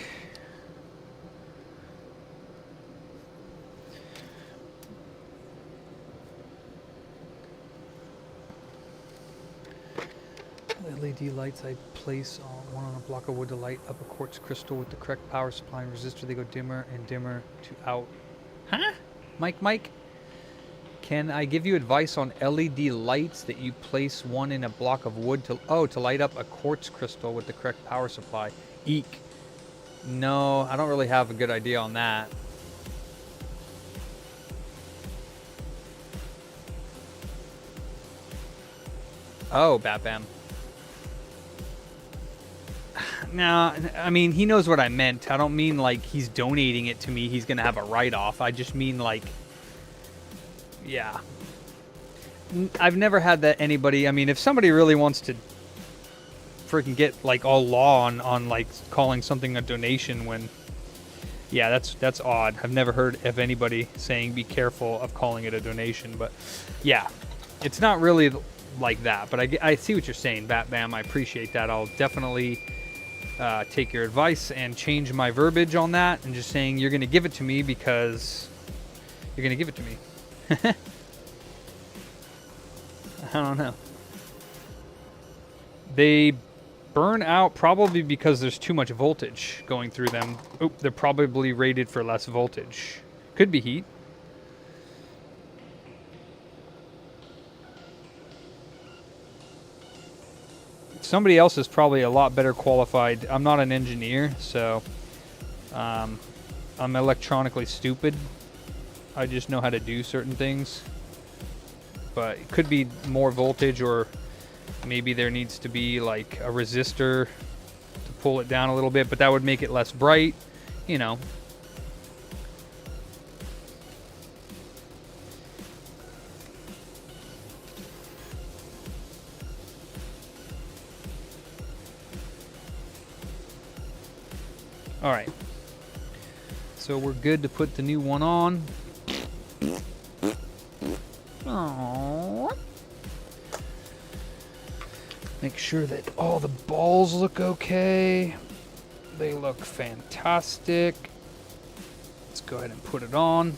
LED lights I place one on a block of wood to light up a quartz crystal with the correct power supply and resistor. They go dimmer and dimmer to out. Huh? Mike? Can I give you advice on LED lights that you place one in a block of wood to light up a quartz crystal with the correct power supply? Eek. No, I don't really have a good idea on that. Oh, Bam. No, I mean, he knows what I meant. I don't mean like he's donating it to me. He's going to have a write-off. I just mean like, yeah. I've never had that anybody, I mean, if somebody really wants to freaking get like all law on like calling something a donation when, yeah, that's odd. I've never heard of anybody saying be careful of calling it a donation, but yeah, it's not really like that. But I see what you're saying, Bat Bam. I appreciate that. I'll definitely take your advice and change my verbiage on that, and just saying you're going to give it to me because you're going to give it to me. I don't know. They burn out probably because there's too much voltage going through them. Oop, they're probably rated for less voltage. Could be heat. Somebody else is probably a lot better qualified. I'm not an engineer, so I'm electronically stupid. I just know how to do certain things. But it could be more voltage, or maybe there needs to be like a resistor to pull it down a little bit, but that would make it less bright, you know. All right. So we're good to put the new one on. Aww. Make sure that all the balls look okay. They look fantastic. Let's go ahead and put it on.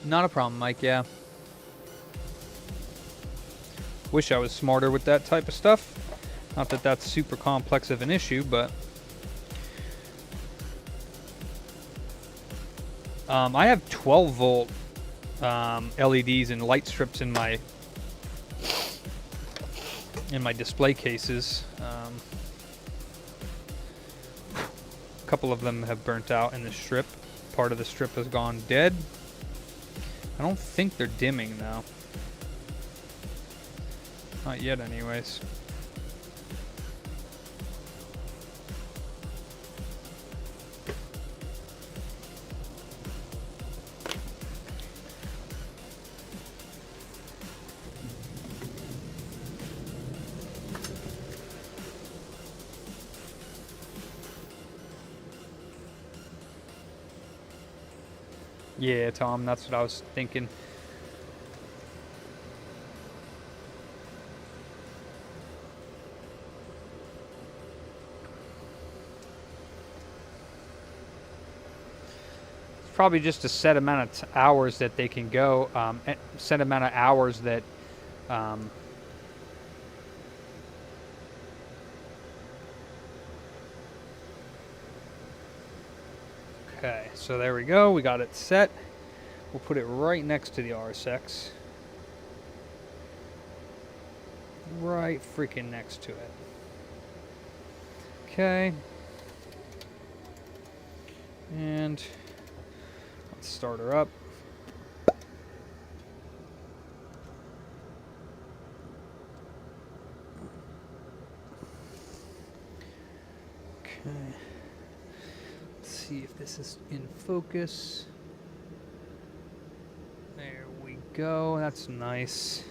Not a problem, Mike, yeah. Wish I was smarter with that type of stuff. Not that that's super complex of an issue, but I have 12 volt LEDs and light strips in my display cases. A couple of them have burnt out in the strip. Part of the strip has gone dead. I don't think they're dimming though. Not yet anyways. Yeah, Tom, that's what I was thinking. It's probably just a set amount of hours that they can go, set amount of hours that okay, so there we go. We got it set. We'll put it right next to the RSX. Right freaking next to it. Okay. And let's start her up. Okay. See if this is in focus. There we go. That's nice.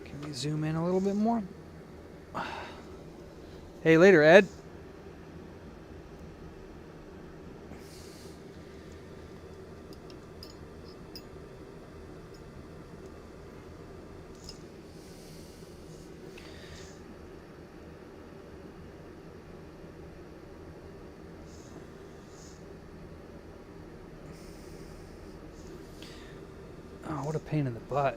Can we zoom in a little bit more? Hey, later, Ed. Oh, what a pain in the butt.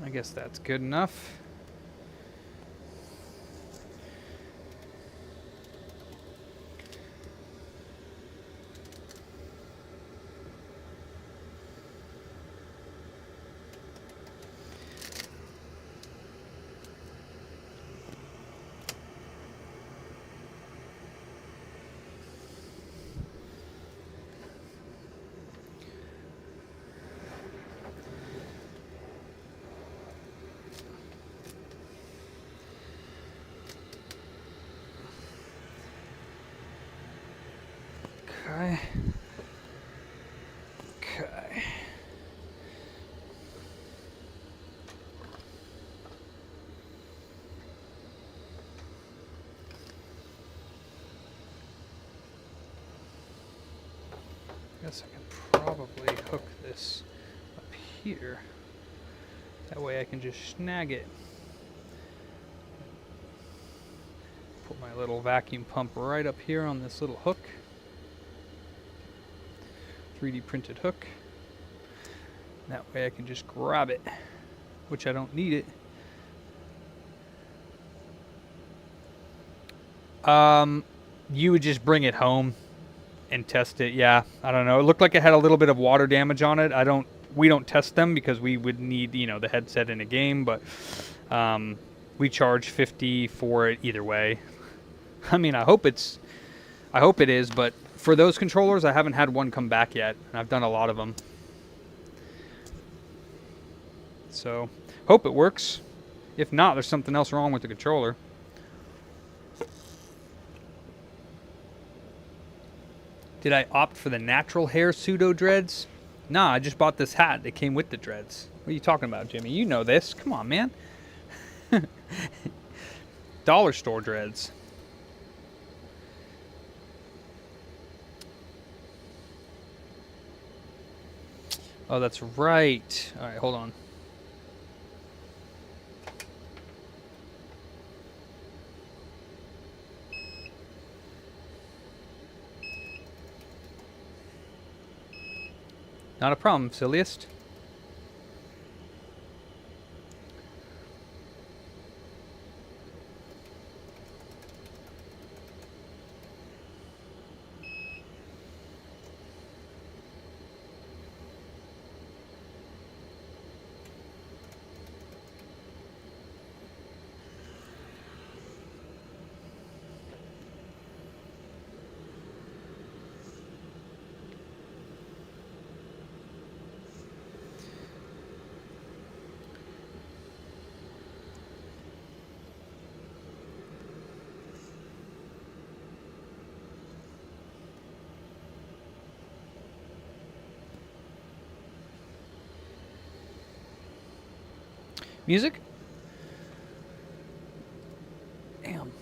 I guess that's good enough. Okay. Okay. Guess I can probably hook this up here. That way I can just snag it. Put my little vacuum pump right up here on this little hook. 3D printed hook. That way I can just grab it, which I don't need it. You would just bring it home and test it. Yeah, I don't know. It looked like it had a little bit of water damage on it. We don't test them because we would need, you know, the headset in a game, but we charge $50 for it either way. I mean, I hope it is, but for those controllers, I haven't had one come back yet. I've done a lot of them. So, hope it works. If not, there's something else wrong with the controller. Did I opt for the natural hair pseudo dreads? Nah, I just bought this hat that came with the dreads. What are you talking about, Jimmy? You know this. Come on, man. Dollar store dreads. Oh, that's right. All right, hold on. Not a problem, silliest. Music? Damn.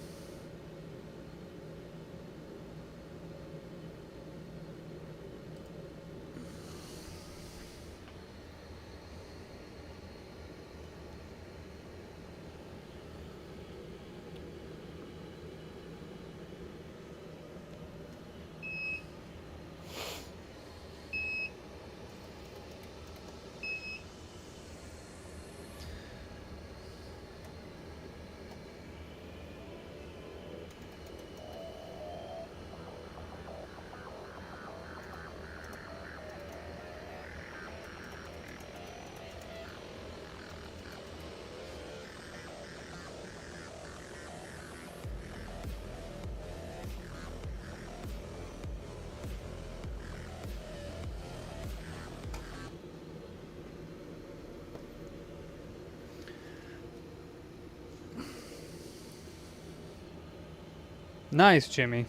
Nice, Jimmy.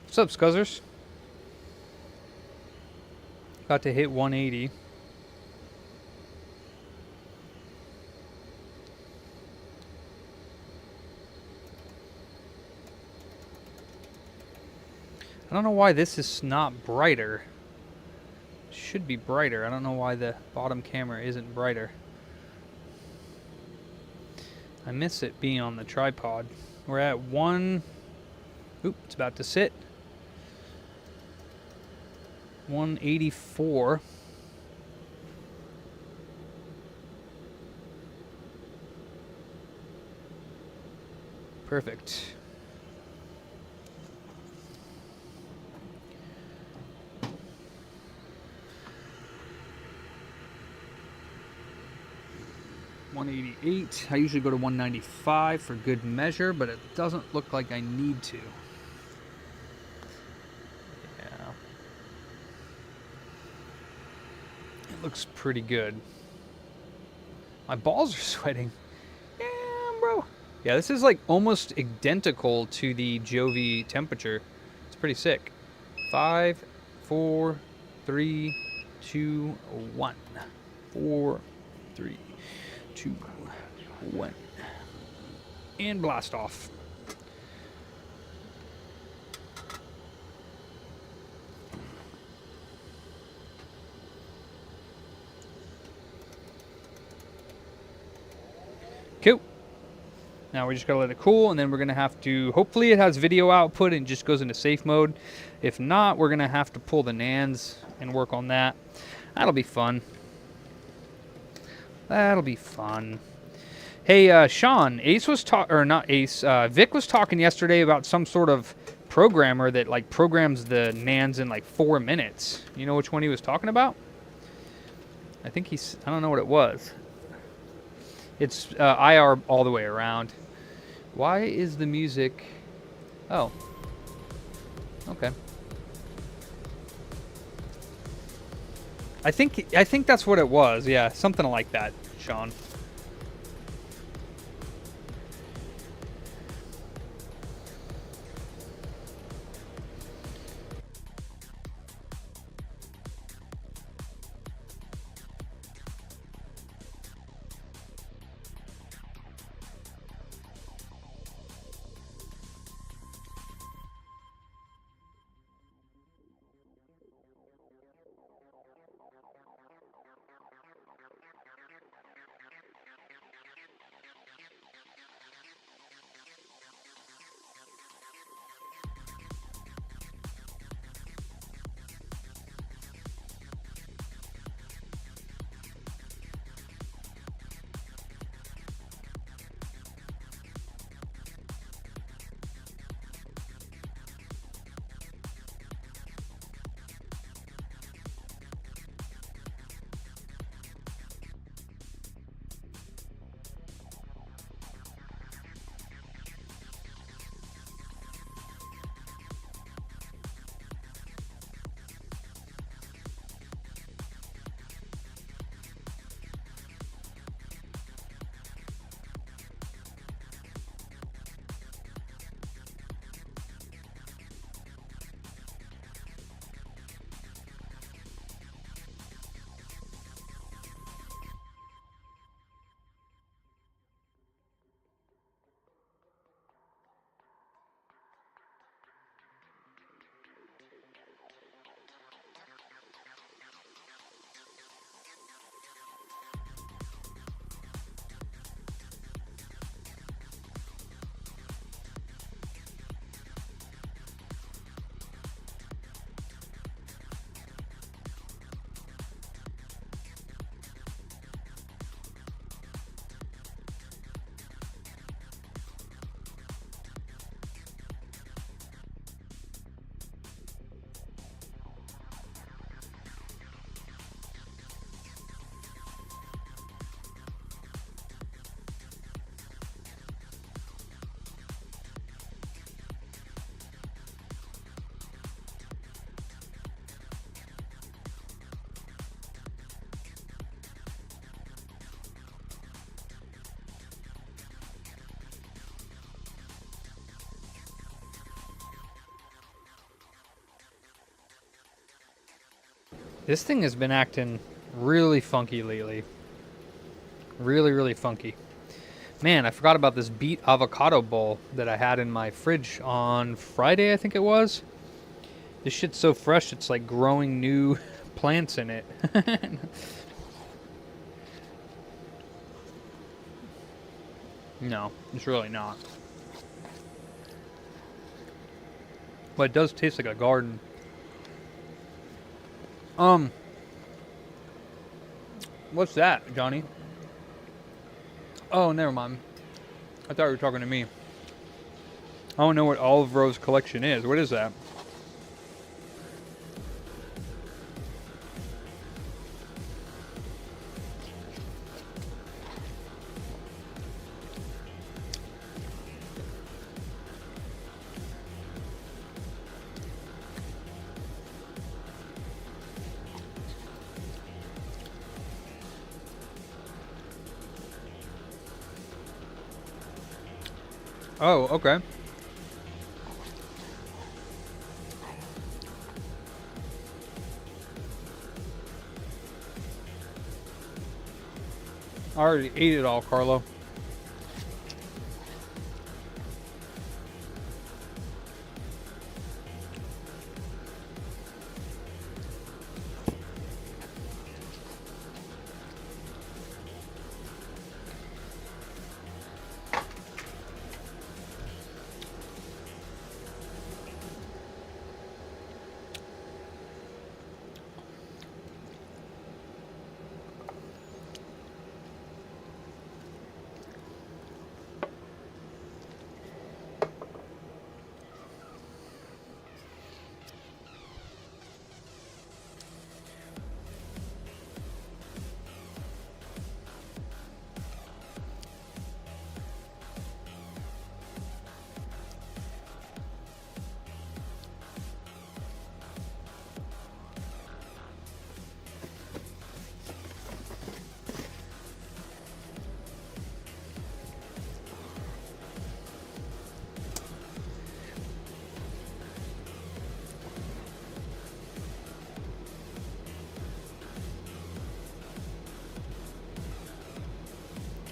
What's up, Scuzzers? About to hit 180. I don't know why this is not brighter. It should be brighter. I don't know why the bottom camera isn't brighter. I miss it being on the tripod. We're at one. Oop, it's about to sit. 184. Perfect. $188. I usually go to 195 for good measure, but it doesn't look like I need to. Yeah. It looks pretty good. My balls are sweating. Yeah, bro. Yeah, this is like almost identical to the Jovi temperature. It's pretty sick. 5, 4, 3, 2, 1. 4, 3, 2, 1. And blast off. Cool. Now we just gotta let it cool, and then we're gonna have to, hopefully it has video output and just goes into safe mode. If not, we're gonna have to pull the NANDs and work on that. That'll be fun. That'll be fun. Hey, Sean, Ace was or not Ace, Vic was talking yesterday about some sort of programmer that like programs the NANDs in like 4 minutes. You know which one he was talking about? I think I don't know what it was. It's IR all the way around. Why is the music... Oh. Okay. I think that's what it was. Yeah, something like that, Sean. This thing has been acting really funky lately. Really, really funky. Man, I forgot about this beet avocado bowl that I had in my fridge on Friday, I think it was. This shit's so fresh, it's like growing new plants in it. No, it's really not. But it does taste like a garden. What's that, Johnny? Oh, never mind. I thought you were talking to me. I don't know what Olive Rose collection is. What is that? Oh, okay. I already ate it all, Carlo.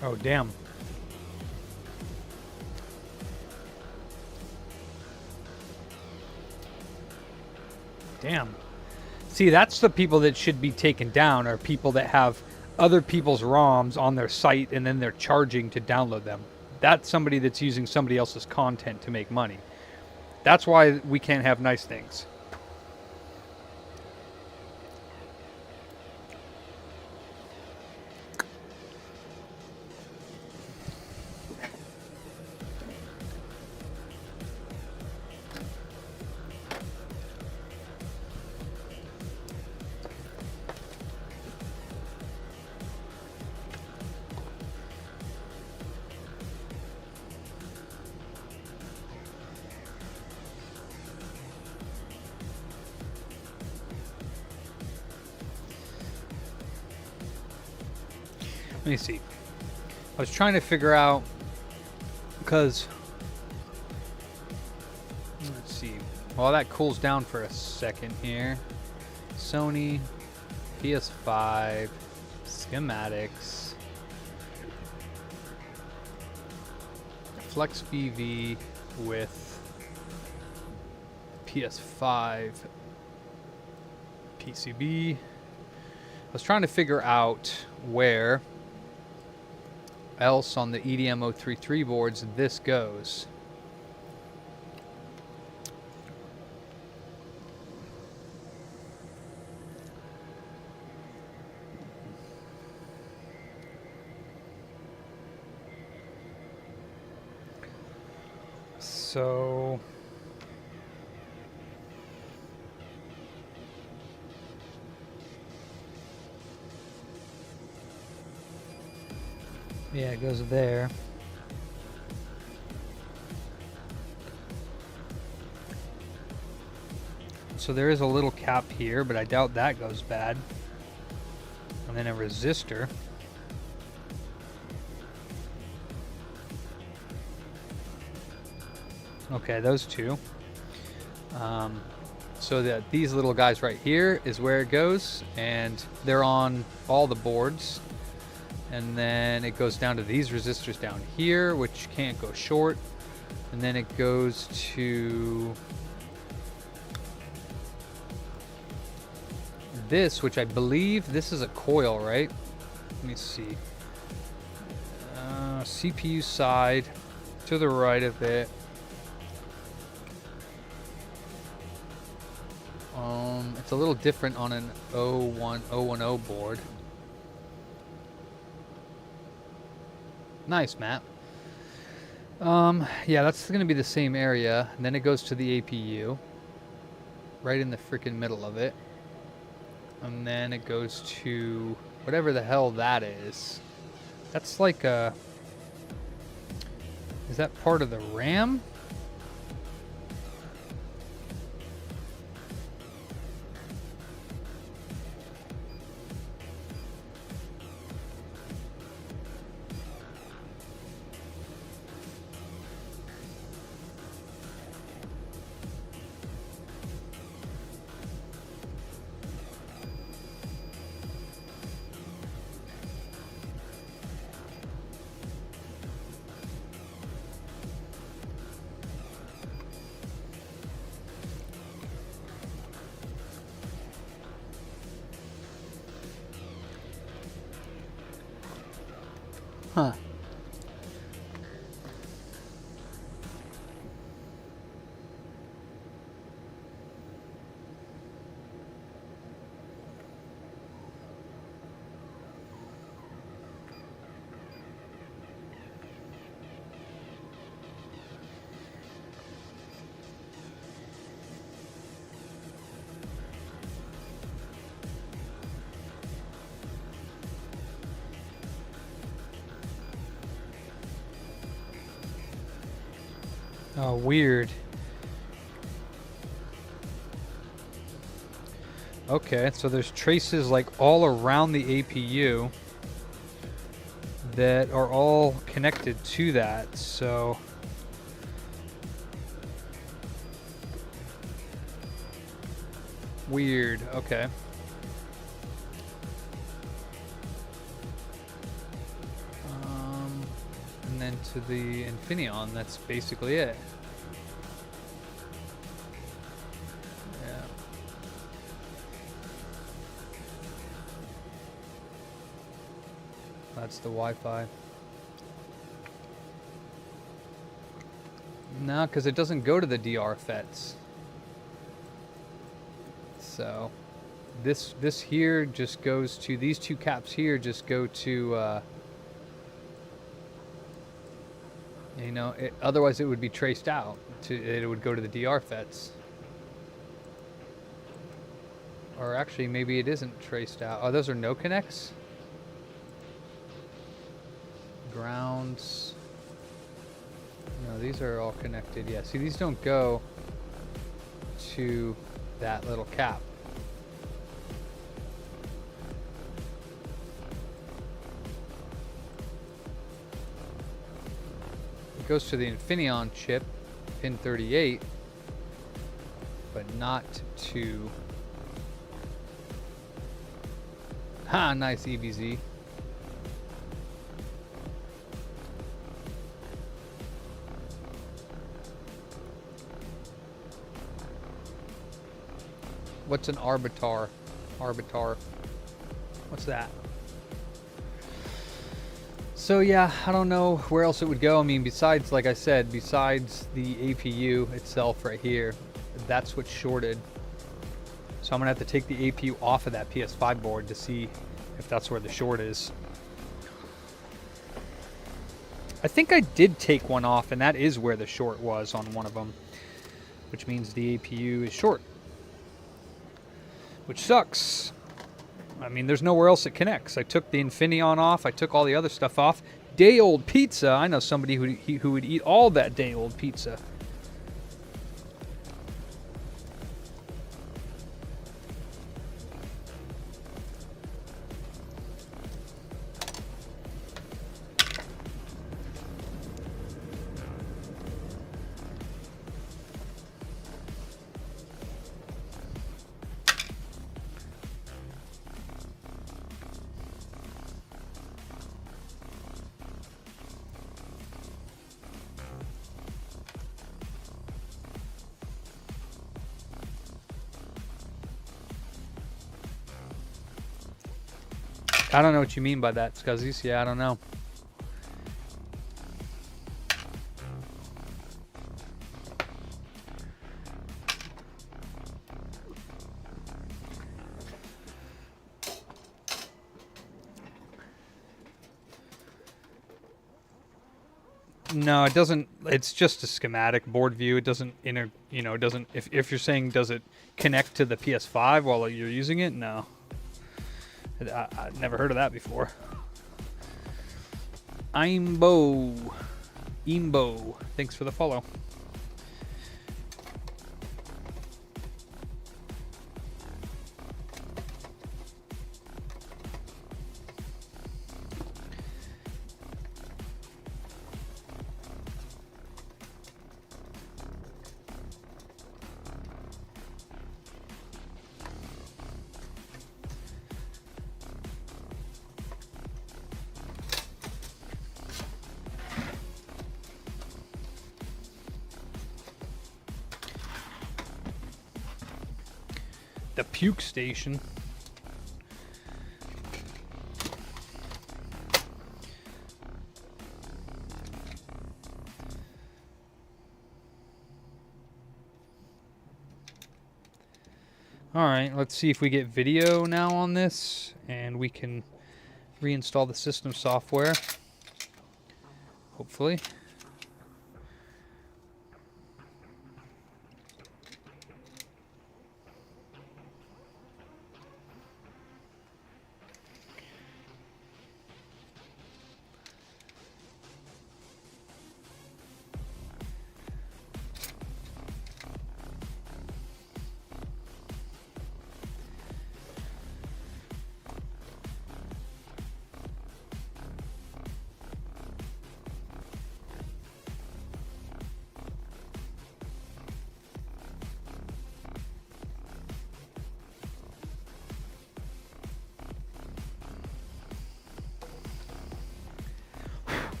Oh, damn. Damn. See, that's the people that should be taken down, are people that have other people's ROMs on their site and then they're charging to download them. That's somebody that's using somebody else's content to make money. That's why we can't have nice things. Let me see. I was trying to figure out, because, let's see. While that cools down for a second here. Sony, PS5, schematics, Flex BV with PS5 PCB. I was trying to figure out where else on the EDM033 boards this goes. So yeah, it goes there. So there is a little cap here, but I doubt that goes bad. And then a resistor. Okay, those two. So that these little guys right here is where it goes, and they're on all the boards. And then it goes down to these resistors down here, which can't go short. And then it goes to this, which I believe this is a coil, right? Let me see. CPU side to the right of it. It's a little different on an 010 board. Nice map. Yeah, that's going to be the same area. And then it goes to the APU. Right in the freaking middle of it. And then it goes to whatever the hell that is. That's like a... Is that part of the RAM? Huh. Oh, weird. Okay, so there's traces like all around the APU that are all connected to that, so weird. Okay. And then to the Infineon, that's basically it. Yeah. That's the Wi-Fi. No, because it doesn't go to the DR FETs. So this here just goes to, these two caps here just go to you know, otherwise it would be traced out. It would go to the DR FETs. Or actually, maybe it isn't traced out. Oh, those are no connects? Grounds. No, these are all connected. Yeah, see, these don't go to that little cap. Goes to the Infineon chip, pin 38, but not to... Ha, nice EBZ. What's an arbitar? Arbitar. What's that? So yeah, I don't know where else it would go. I mean, besides, like I said, besides the APU itself right here, that's what's shorted. So I'm gonna have to take the APU off of that PS5 board to see if that's where the short is. I think I did take one off, and that is where the short was on one of them, which means the APU is short, which sucks. I mean, there's nowhere else it connects. I took the Infineon off. I took all the other stuff off. Day-old pizza. I know somebody who would eat all that day-old pizza. I don't know what you mean by that, Scuzzies. Yeah, I don't know. No, it doesn't. It's just a schematic board view. It doesn't it doesn't. If you're saying does it connect to the PS5 while you're using it? No. I've never heard of that before. Imbo. Thanks for the follow. The puke station. Alright, let's see if we get video now on this, and we can reinstall the system software. Hopefully.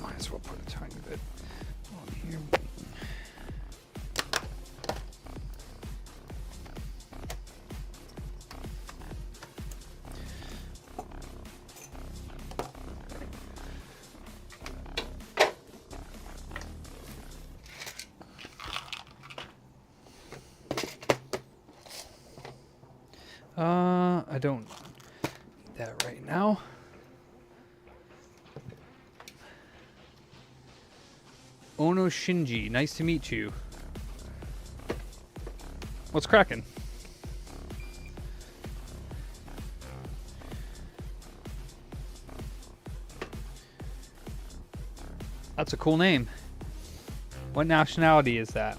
Might as well put a tiny bit on here. I don't need that right now. Ono Shinji, nice to meet you. What's cracking? That's a cool name. What nationality is that?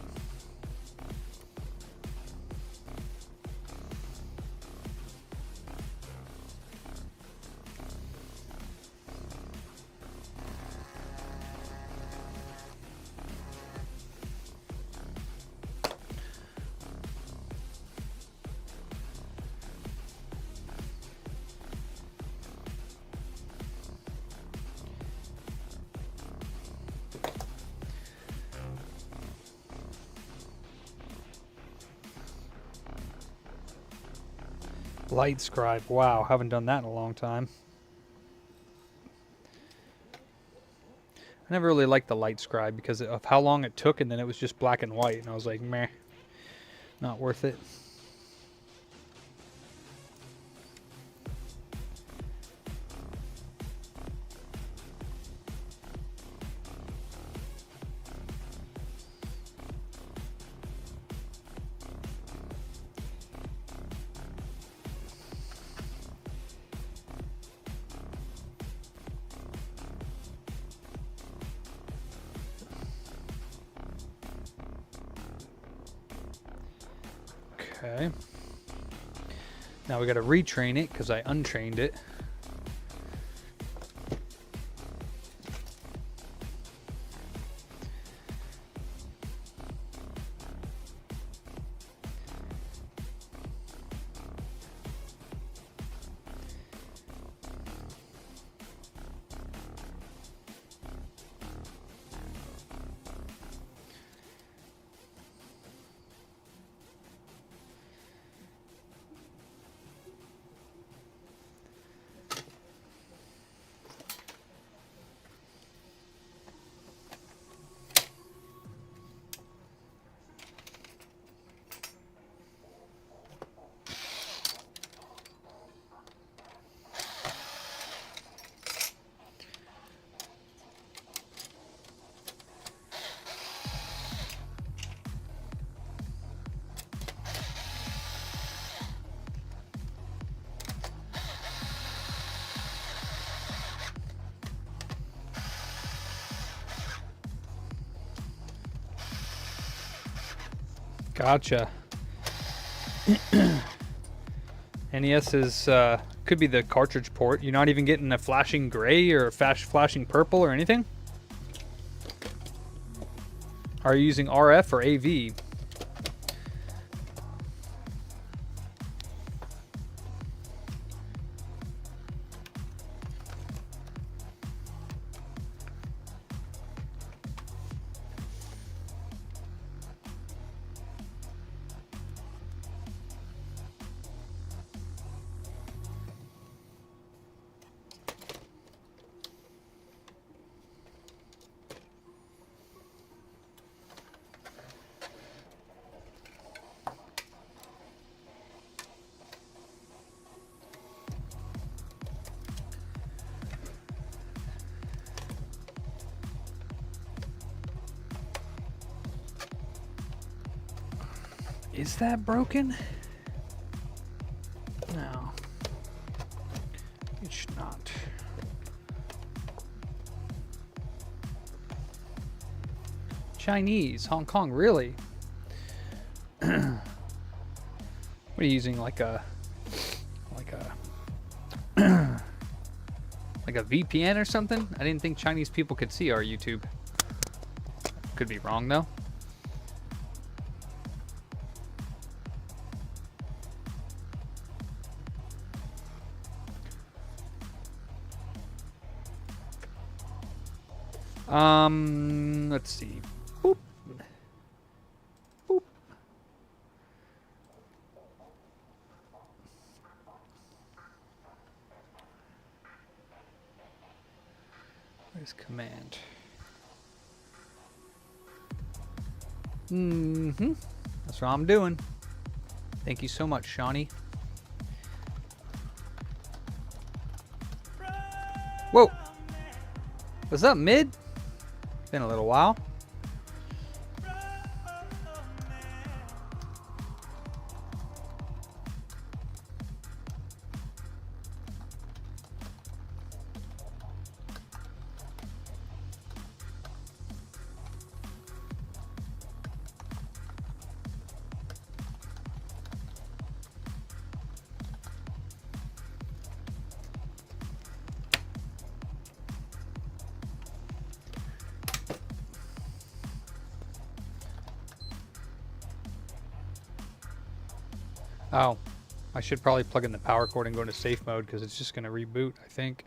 Light scribe. Wow, haven't done that in a long time. I never really liked the light scribe because of how long it took, and then it was just black and white, and I was like, meh, not worth it. Okay. Now we got to retrain it because I untrained it. Gotcha. NES is could be the cartridge port. You're not even getting a flashing gray or a flashing purple or anything? Are you using RF or AV? Is that broken? No. It's not. Chinese, Hong Kong, really? What are you using, like a like a VPN or something? I didn't think Chinese people could see our YouTube. Could be wrong though. Let's see. Boop. Boop. Where's command? That's what I'm doing. Thank you so much, Shawnee. Whoa! What's up, mid? Been a little while. Oh, I should probably plug in the power cord and go into safe mode because it's just going to reboot, I think.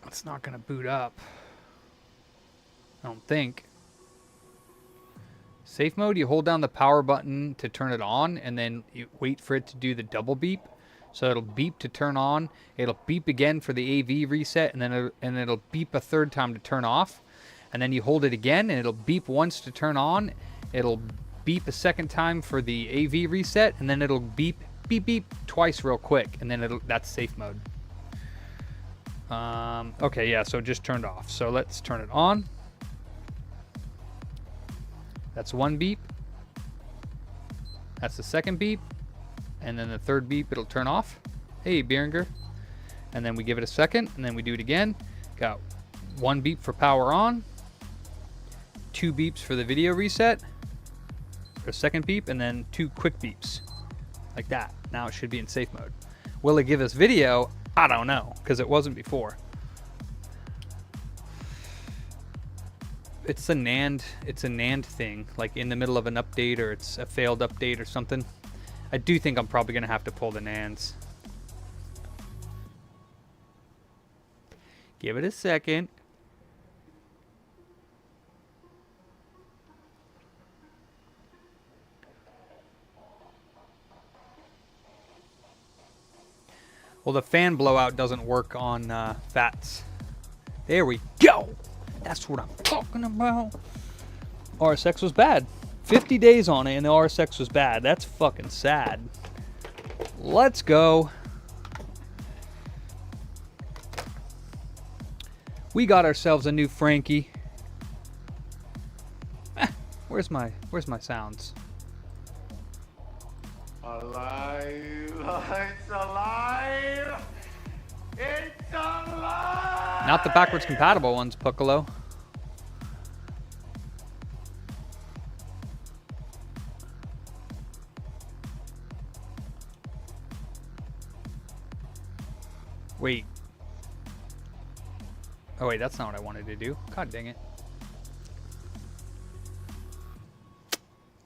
It's not going to boot up. I don't think. Safe mode, you hold down the power button to turn it on and then you wait for it to do the double beep. So it'll beep to turn on, it'll beep again for the AV reset, and then it'll beep a third time to turn off. And then you hold it again and it'll beep once to turn on. It'll beep a second time for the AV reset, and then it'll beep, beep, beep twice real quick, and then that's safe mode. Okay, yeah, so it just turned off. So let's turn it on. That's one beep. That's the second beep. And then the third beep, it'll turn off. Hey, Beeringer. And then we give it a second, and then we do it again. Got one beep for power on. 2 beeps for the video reset, for a second beep, and then 2 quick beeps, like that. Now it should be in safe mode. Will it give us video? I don't know, because it wasn't before. It's a NAND thing, like in the middle of an update, or it's a failed update or something. I do think I'm probably gonna have to pull the NANDs. Give it a second. Well, the fan blowout doesn't work on FATs. There we go. That's what I'm talking about. RSX was bad. 50 days on it and the RSX was bad. That's fucking sad. Let's go. We got ourselves a new Frankie. Where's my sounds? Alive! It's alive! It's alive! Not the backwards compatible ones, Puccolo. Wait. Oh wait, that's not what I wanted to do. God dang it.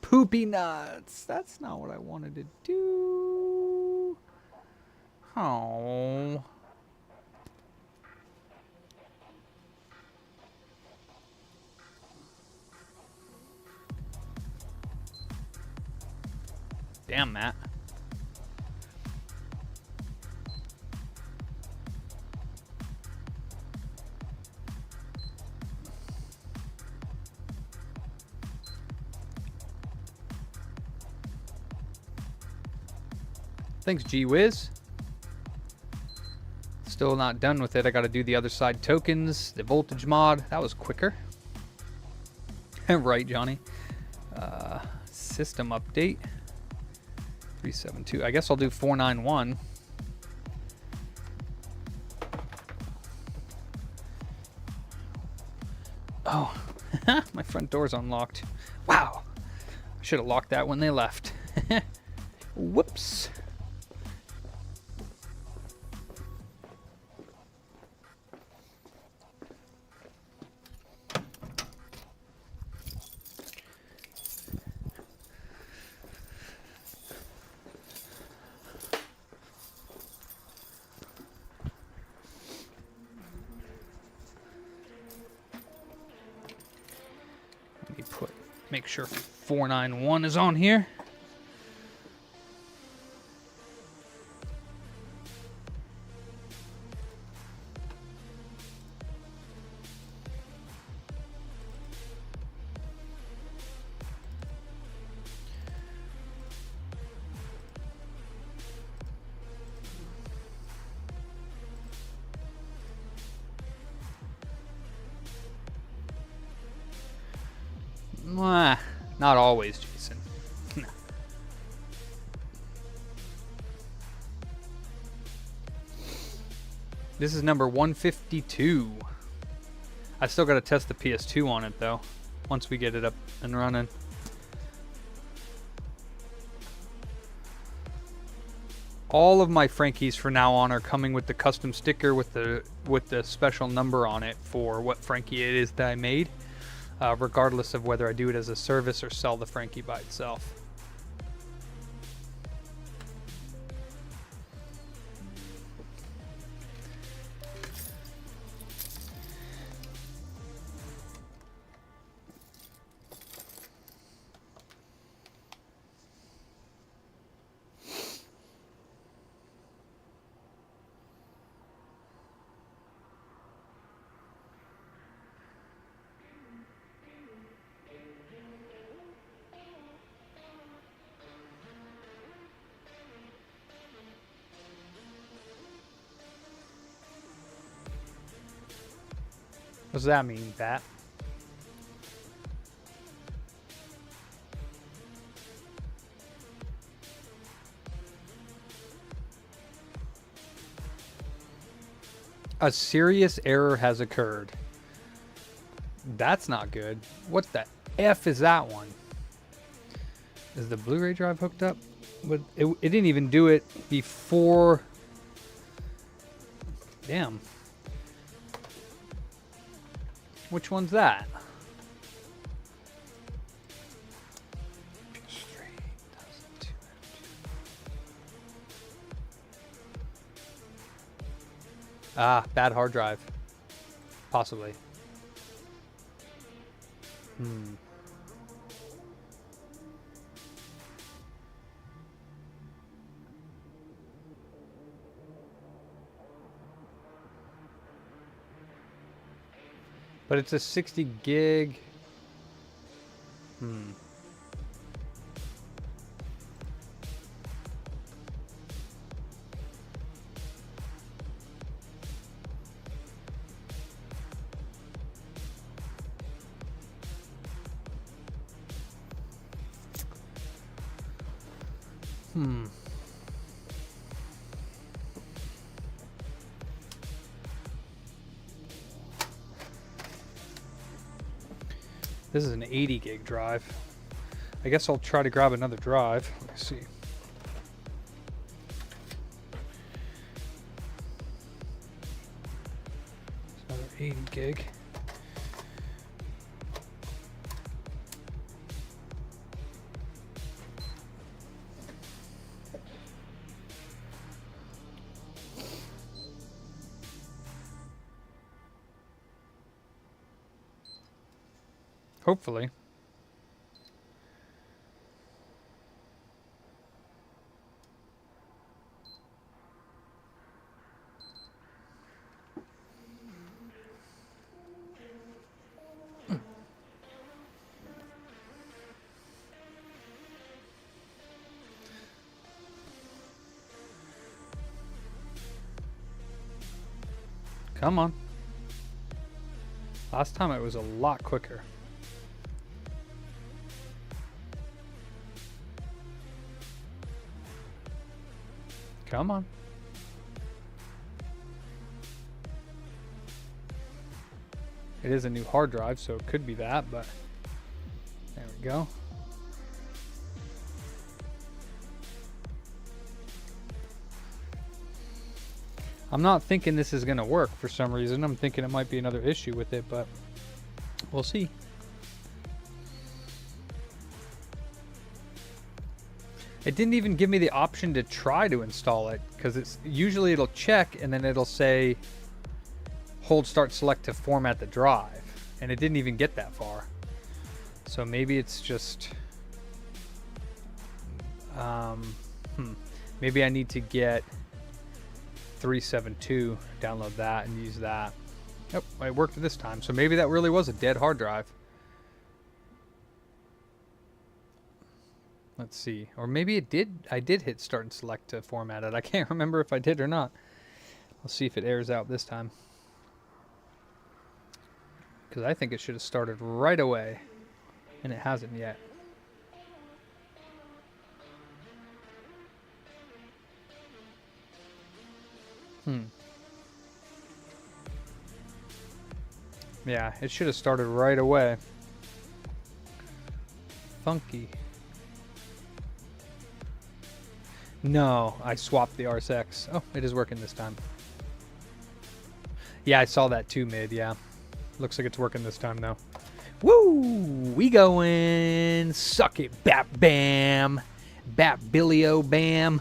Poopy nuts. That's not what I wanted to do. Oh. Damn, Matt. Thanks, G-Wiz. Still not done with it. I got to do the other side tokens, the voltage mod. That was quicker. Right, Johnny. System update. 372. I guess I'll do 491. Oh, my front door's unlocked. Wow. I should have locked that when they left. Whoops. Make sure 491 is on here. Not always, Jason. This is number 152. I still got to test the PS2 on it, though, once we get it up and running. All of my Frankies from now on are coming with the custom sticker with the special number on it for what Frankie it is that I made. Regardless of whether I do it as a service or sell the Frankie by itself. What does that mean, Pat? A serious error has occurred. That's not good. What the F is that one? Is the Blu-ray drive hooked up? But it didn't even do it before. Damn. Which one's that? Ah, bad hard drive. Possibly. But it's a 60 gig. This is an 80 gig drive. I guess I'll try to grab another drive. Let me see. It's another 80 gig. Hopefully. Come on. Last time it was a lot quicker. Come on. It is a new hard drive, so it could be that, but there we go. I'm not thinking this is going to work for some reason. I'm thinking it might be another issue with it, but we'll see. It didn't even give me the option to try to install it, because it's usually it'll check and then it'll say hold start select to format the drive, and it didn't even get that far. So maybe it's just maybe I need to get 372, download that and use that. Yep, it worked this time. So maybe that really was a dead hard drive. Let's see. Or maybe it did. I did hit start and select to format it. I can't remember if I did or not. Let's see if it airs out this time. Because I think it should have started right away. And it hasn't yet. Yeah, it should have started right away. Funky. No, I swapped the RSX. Oh, it is working this time. Yeah, I saw that too, mid, yeah. Looks like it's working this time now. Woo! We going! Suck it, Bap Bam! Bap Billy-o Bam!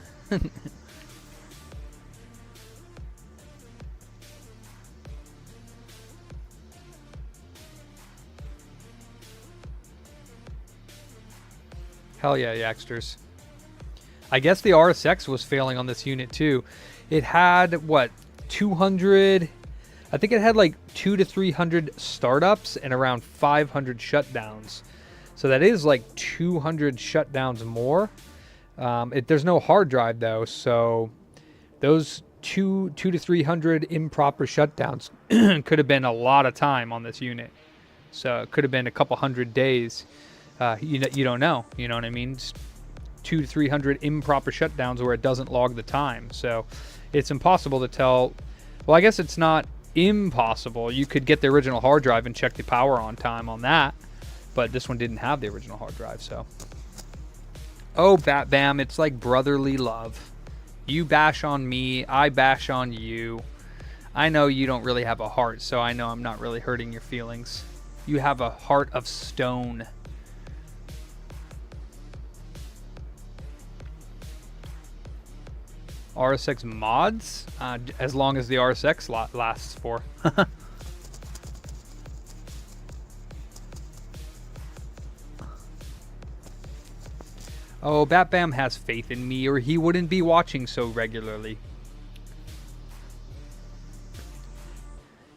Hell yeah, Yaxters. I guess the RSX was failing on this unit too. It had, what, 200... I think it had like 200 to 300 startups and around 500 shutdowns. So that is like 200 shutdowns more. There's no hard drive though, so those 200 to 300 improper shutdowns could have been a lot of time on this unit. So it could have been a couple hundred days. You don't know, you know what I mean? Just 200 to 300 improper shutdowns where it doesn't log the time. So it's impossible to tell. Well, I guess it's not impossible. You could get the original hard drive and check the power on time on that, but this one didn't have the original hard drive. So oh, Bat Bam, it's like brotherly love. You bash on me, I bash on you. I know you don't really have a heart, so I know I'm not really hurting your feelings. You have a heart of stone. RSX mods, as long as the RSX lasts for. Oh, Bat Bam has faith in me, or he wouldn't be watching so regularly.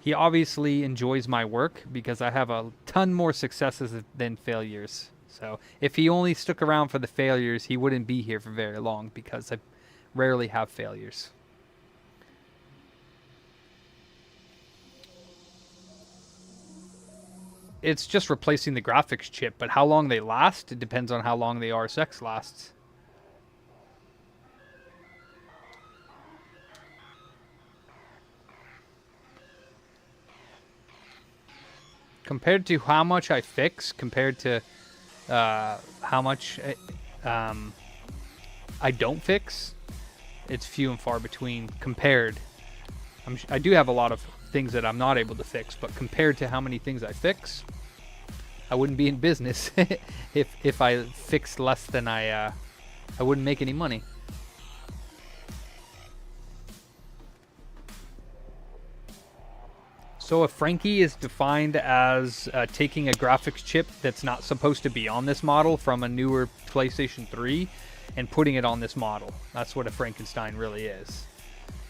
He obviously enjoys my work because I have a ton more successes than failures. So if he only stuck around for the failures, he wouldn't be here for very long because I rarely have failures. It's just replacing the graphics chip, but how long they last, it depends on how long the RSX lasts. Compared to how much I fix, compared to how much I don't fix, it's few and far between compared. I do have a lot of things that I'm not able to fix, but compared to how many things I fix, I wouldn't be in business if I fixed less than I wouldn't make any money. So a Frankie is defined as taking a graphics chip that's not supposed to be on this model from a newer PlayStation 3 and putting it on this model. That's what a Frankenstein really is.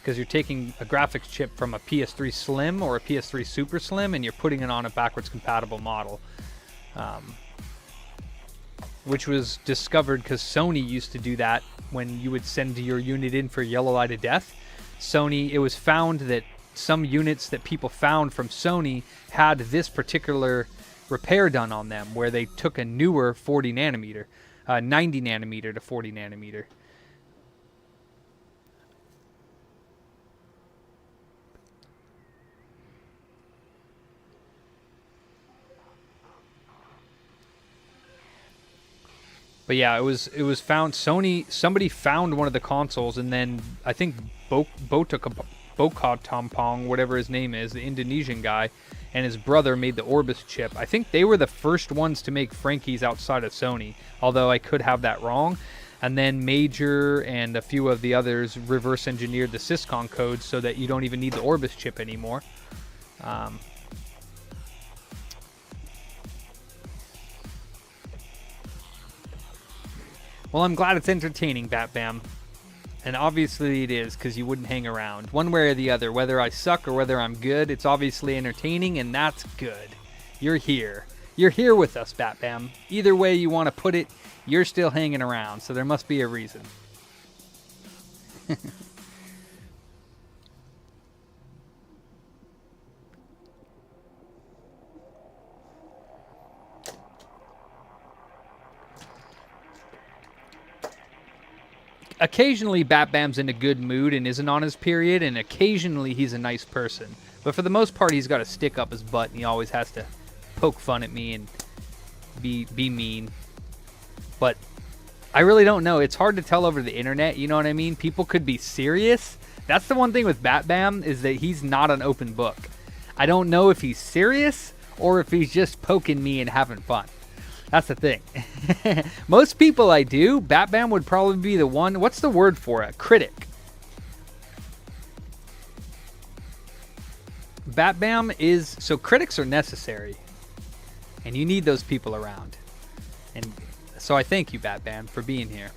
Because you're taking a graphics chip from a PS3 Slim or a PS3 Super Slim and you're putting it on a backwards compatible model. Which was discovered because Sony used to do that when you would send your unit in for yellow light of death. It was found that some units that people found from Sony had this particular repair done on them, where they took a newer 40 nanometer, 90 nanometer to 40 nanometer. But yeah, it was found. Somebody found one of the consoles, and then I think Bokatampong, whatever his name is, the Indonesian guy, and his brother made the Orbis chip. I think they were the first ones to make Frankies outside of Sony, although I could have that wrong. And then Major and a few of the others reverse engineered the Syscon codes so that you don't even need the Orbis chip anymore. Well, I'm glad it's entertaining, Bat Bam. And obviously it is, because you wouldn't hang around. One way or the other, whether I suck or whether I'm good, it's obviously entertaining, and that's good. You're here. You're here with us, Bat Bam. Either way you want to put it, you're still hanging around, so there must be a reason. Occasionally, Bat Bam's in a good mood and isn't on his period, and occasionally he's a nice person. But for the most part, he's got a stick up his butt, and he always has to poke fun at me and be mean. But I really don't know. It's hard to tell over the internet, you know what I mean? People could be serious. That's the one thing with Bat Bam, is that he's not an open book. I don't know if he's serious or if he's just poking me and having fun. That's the thing. Most people I do, Bat Bam would probably be the one. What's the word for it? Critic. Bat Bam is... So critics are necessary. And you need those people around. And so I thank you, Bat Bam, for being here.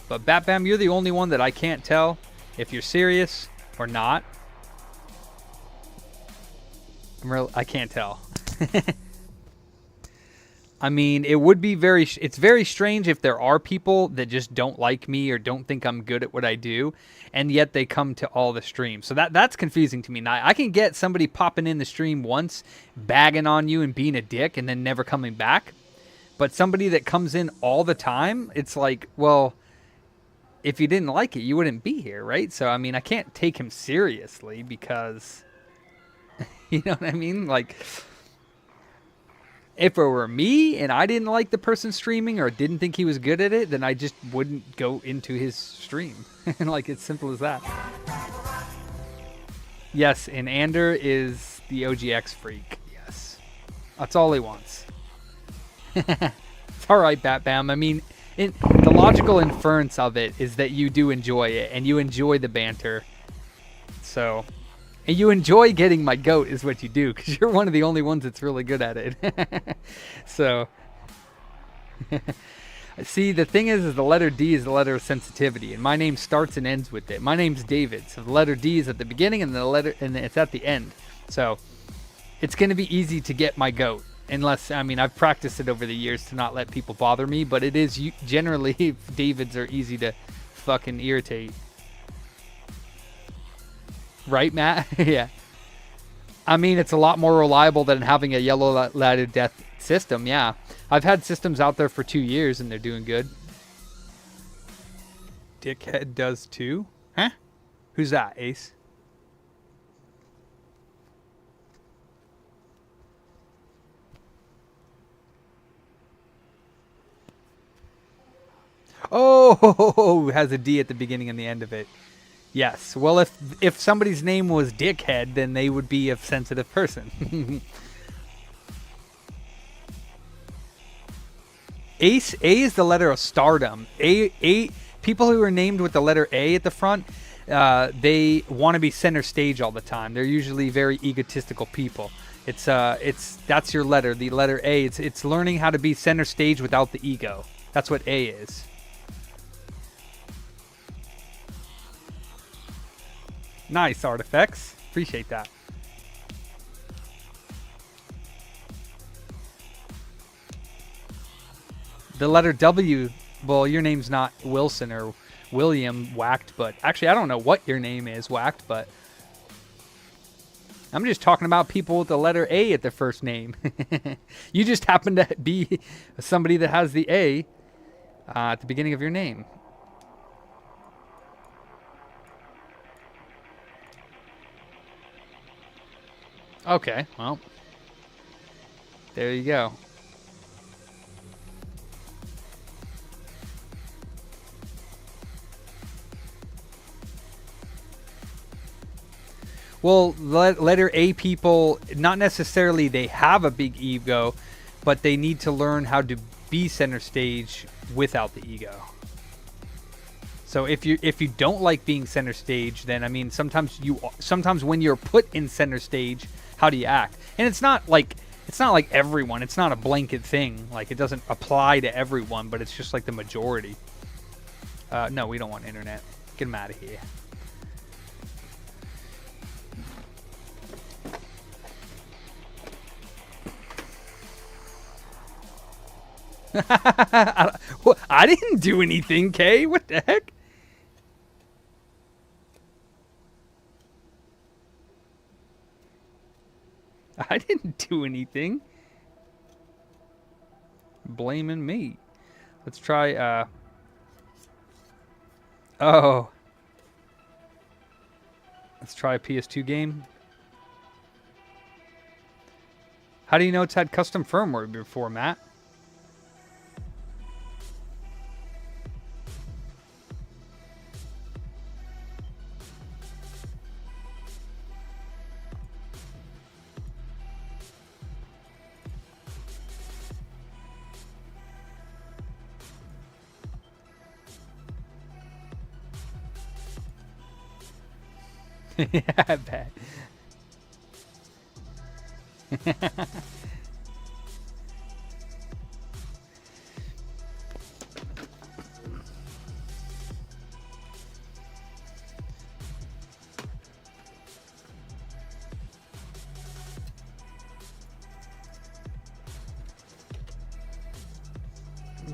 But Bat Bam, you're the only one that I can't tell if you're serious or not. I can't tell. I mean, it would be it's very strange if there are people that just don't like me or don't think I'm good at what I do, and yet they come to all the streams. So that's confusing to me. Now, I can get somebody popping in the stream once, bagging on you and being a dick, and then never coming back. But somebody that comes in all the time, it's like, well, if you didn't like it, you wouldn't be here, right? So, I mean, I can't take him seriously because, you know what I mean? Like... If it were me and I didn't like the person streaming or didn't think he was good at it, then I just wouldn't go into his stream. Like, it's simple as that. Yes, and Ander is the OGX freak. Yes. That's all he wants. It's alright, Bat Bam. I mean, the logical inference of it is that you do enjoy it and you enjoy the banter. So... And you enjoy getting my goat is what you do, because you're one of the only ones that's really good at it. So, see, the thing is the letter D is the letter of sensitivity, and my name starts and ends with it. My name's David, so the letter D is at the beginning, and it's at the end. So, it's going to be easy to get my goat, unless, I mean, I've practiced it over the years to not let people bother me, but it is generally Davids are easy to fucking irritate. Right, Matt? Yeah. I mean, it's a lot more reliable than having a yellow ladder death system, yeah. I've had systems out there for 2 years, and they're doing good. Dickhead does too? Huh? Who's that, Ace? Oh, has a D at the beginning and the end of it. Yes. Well, if somebody's name was Dickhead, then they would be a sensitive person. Ace, A is the letter of stardom. People who are named with the letter A at the front, they want to be center stage all the time. They're usually very egotistical people. That's your letter, the letter A. It's learning how to be center stage without the ego. That's what A is. Nice, Artifacts. Appreciate that. The letter W, well, your name's not Wilson or William Whacked, but actually I don't know what your name is, Whacked, but I'm just talking about people with the letter A at their first name. You just happen to be somebody that has the A at the beginning of your name. Okay, well, there you go. Well, letter A people, not necessarily they have a big ego, but they need to learn how to be center stage without the ego. So if you don't like being center stage, then I mean sometimes when you're put in center stage, how do you act? And it's not like everyone. It's not a blanket thing. Like it doesn't apply to everyone, but it's just like the majority. No, we don't want internet. Get them out of here. I didn't do anything, Kay. What the heck? I didn't do anything. Blaming me. Let's try, oh. Let's try a PS2 game. How do you know it's had custom firmware before, Matt? Yeah, I bet.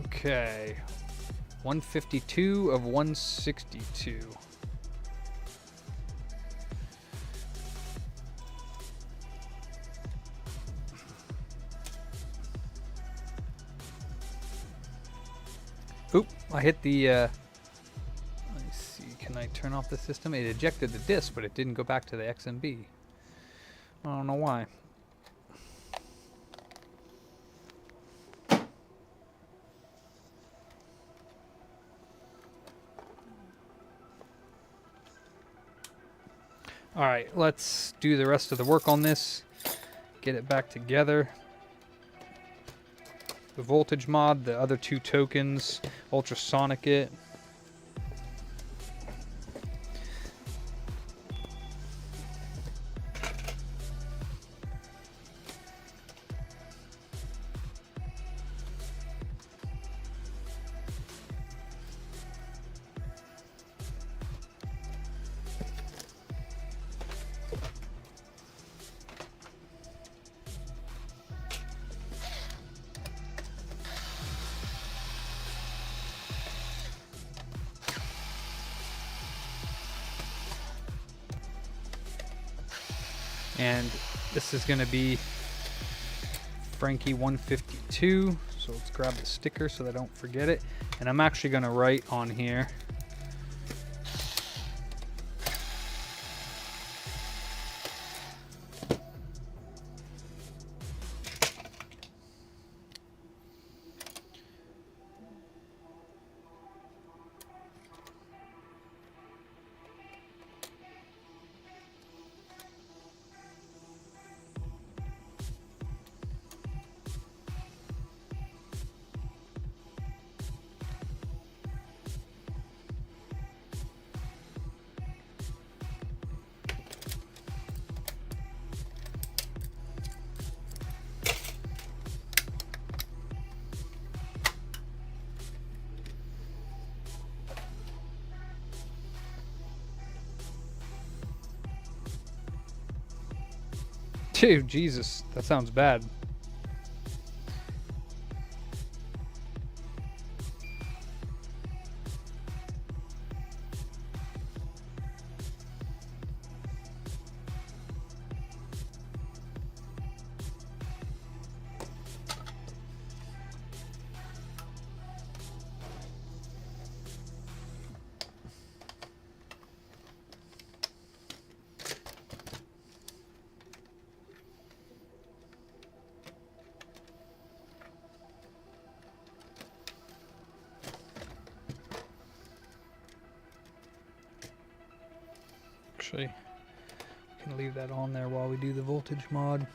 Okay. 152 of 162. Oop, I hit the, let me see, can I turn off the system? It ejected the disk, but it didn't go back to the XMB. I don't know why. Alright, let's do the rest of the work on this. Get it back together. The voltage mod, the other two tokens, ultrasonic it. And this is going to be Frankie 152. So let's grab the sticker so that I don't forget it. And I'm actually going to write on here. Dude, Jesus, that sounds bad. actually. Can leave that on there while we do the voltage mod.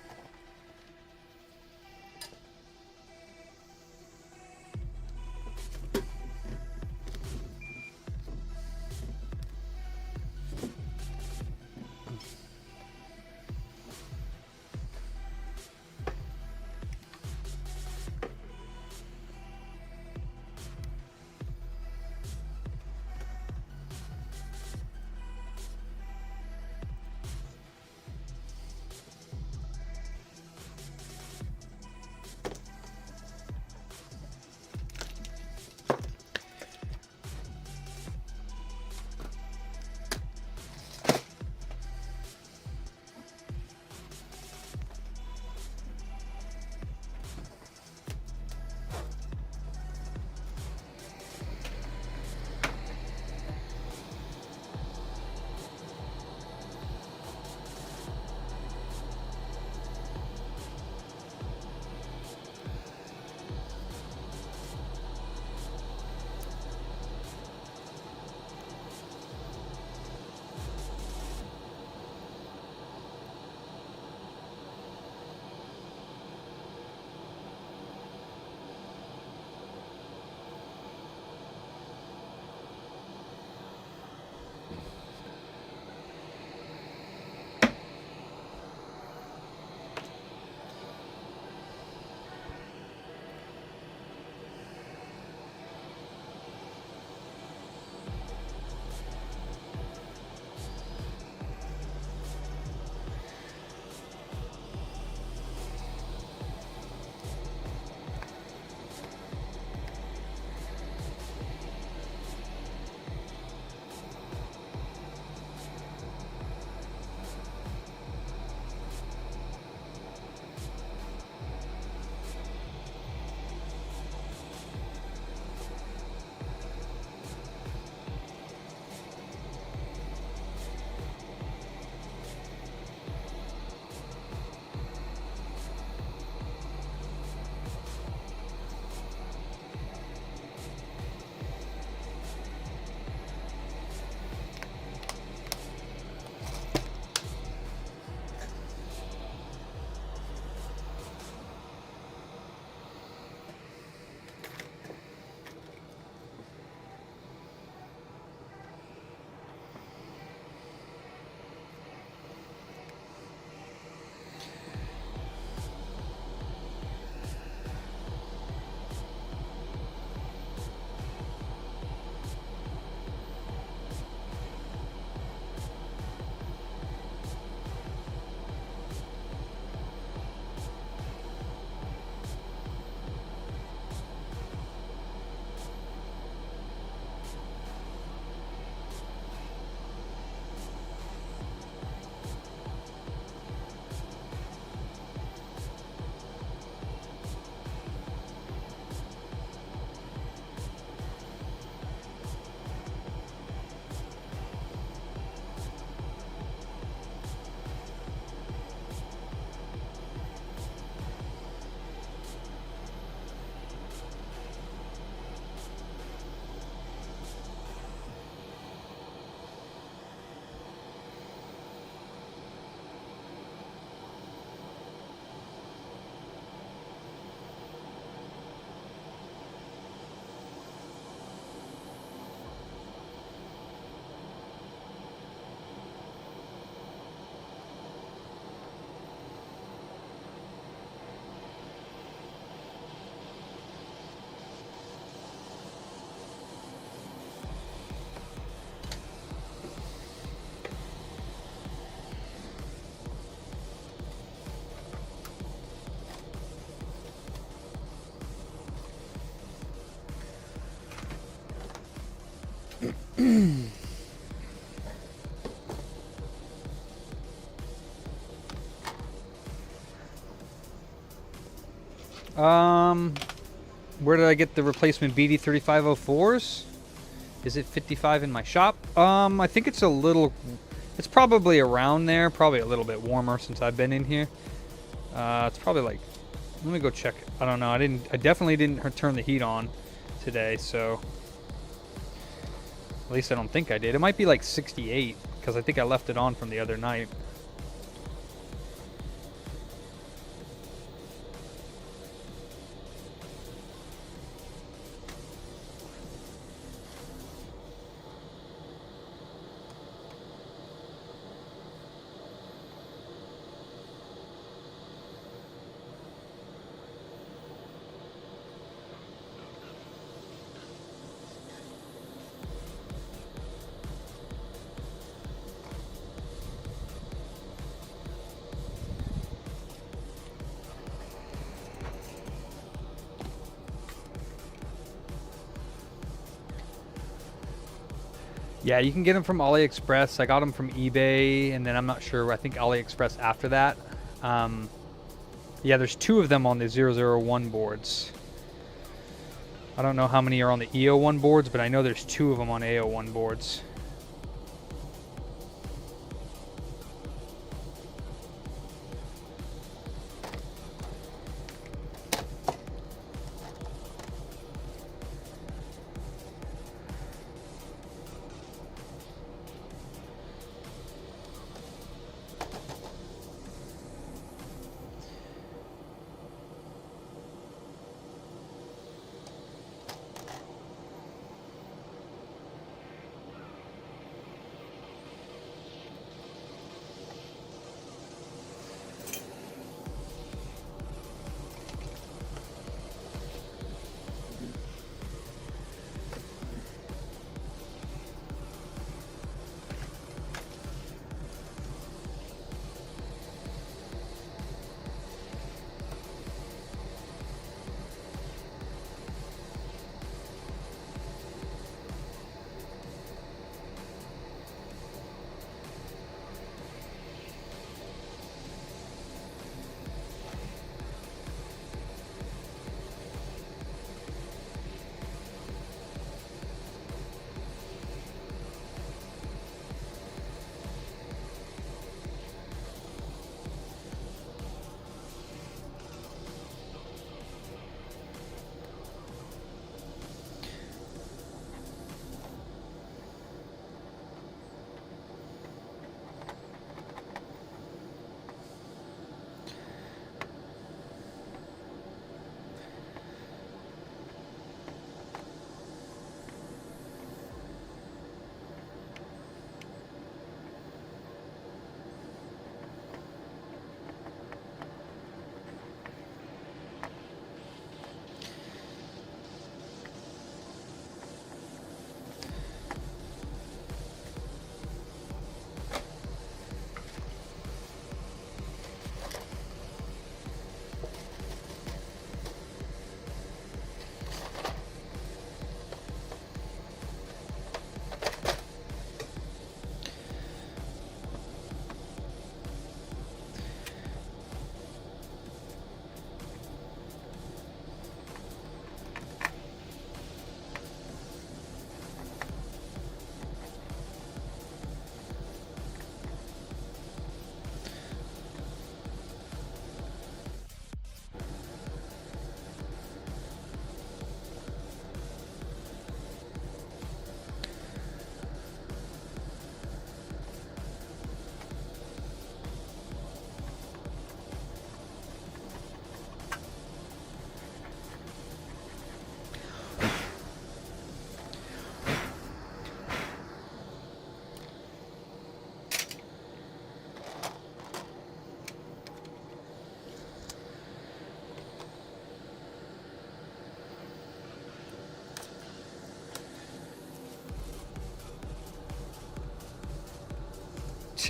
Where did I get the replacement BD3504s? Is it 55 in my shop? I think it's a little... It's probably around there. Probably a little bit warmer since I've been in here. It's probably like... Let me go check. I don't know. I definitely didn't turn the heat on today, so... At least I don't think I did. It might be like 68. because I think I left it on from the other night. Yeah, you can get them from AliExpress. I got them from eBay, and then I'm not sure. I think AliExpress after that. Yeah, there's 2 of them on the 001 boards. I don't know how many are on the EO1 boards, but I know there's 2 of them on AO1 boards.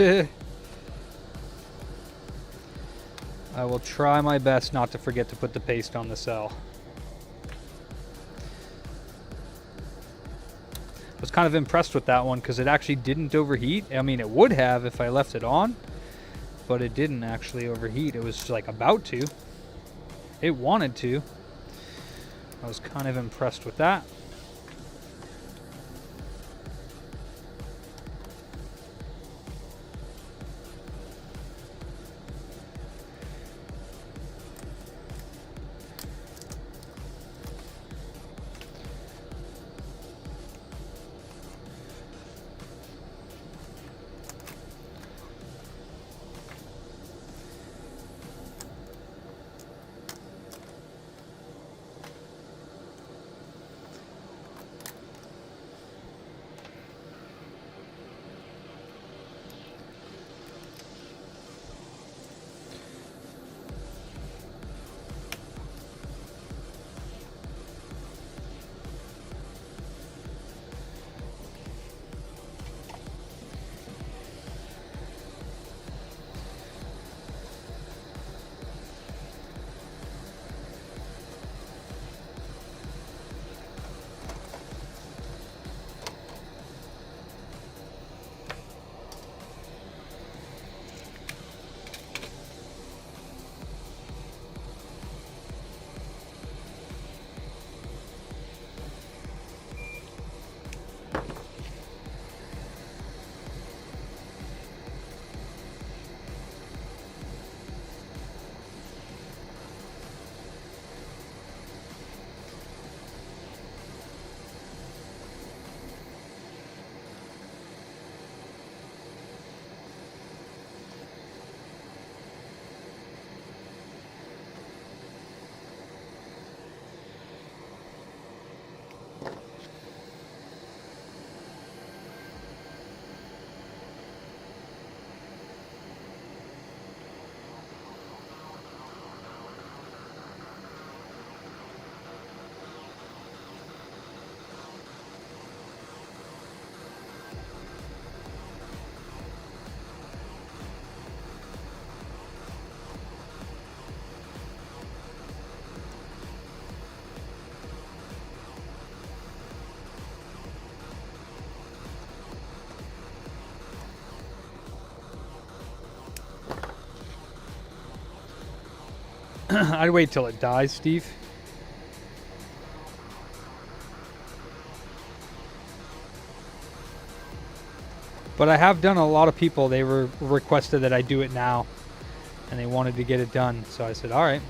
I will try my best not to forget to put the paste on the cell. I was kind of impressed with that one because it actually didn't overheat. I mean, it would have if I left it on, but it didn't actually overheat. It was like about to. It wanted to. I was kind of impressed with that. I'd wait till it dies, Steve. But I have done a lot of people, they were requested that I do it now. And they wanted to get it done. So I said, all right.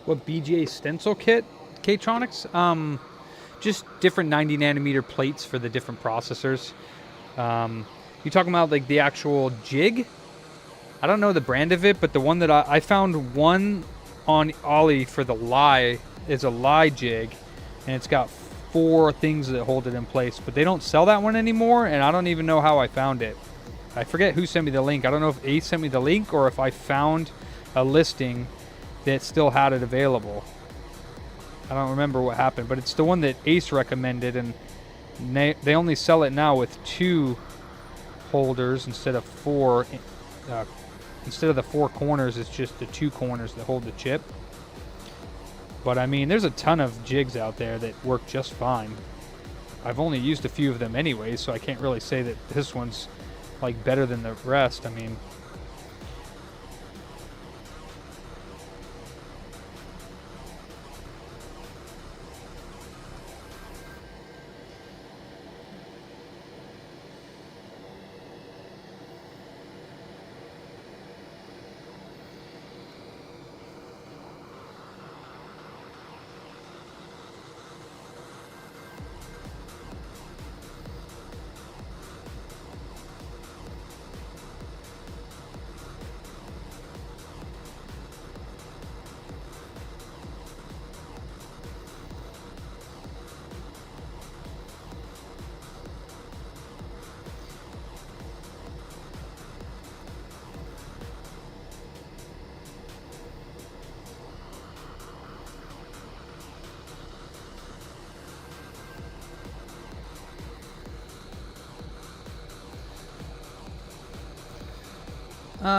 What BGA stencil kit, K-Tronics? Just different 90 nanometer plates for the different processors. You talking about like the actual jig? I don't know the brand of it, but the one that I found one on Ollie for the Lie is a Lie jig, and it's got 4 things that hold it in place. But they don't sell that one anymore, and I don't even know how I found it. I forget who sent me the link. I don't know if Ace sent me the link or if I found a listing that still had it available. I don't remember what happened, but it's the one that Ace recommended, and they only sell it now with 2 holders instead of 4. Instead of the 4 corners, it's just the 2 corners that hold the chip. But I mean, there's a ton of jigs out there that work just fine. I've only used a few of them anyway, so I can't really say that this one's like better than the rest. I mean,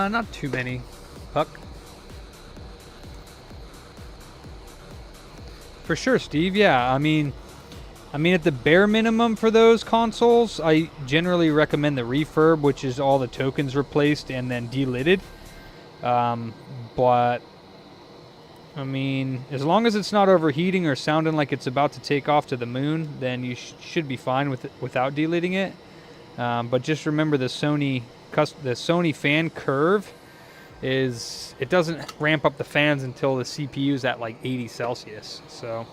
not too many, Puck. For sure, Steve. Yeah, I mean, at the bare minimum for those consoles, I generally recommend the refurb, which is all the tokens replaced and then delidded. But I mean, as long as it's not overheating or sounding like it's about to take off to the moon, then you should be fine without delidding it. But just remember the Sony fan curve it doesn't ramp up the fans until the CPU's at like 80 Celsius. So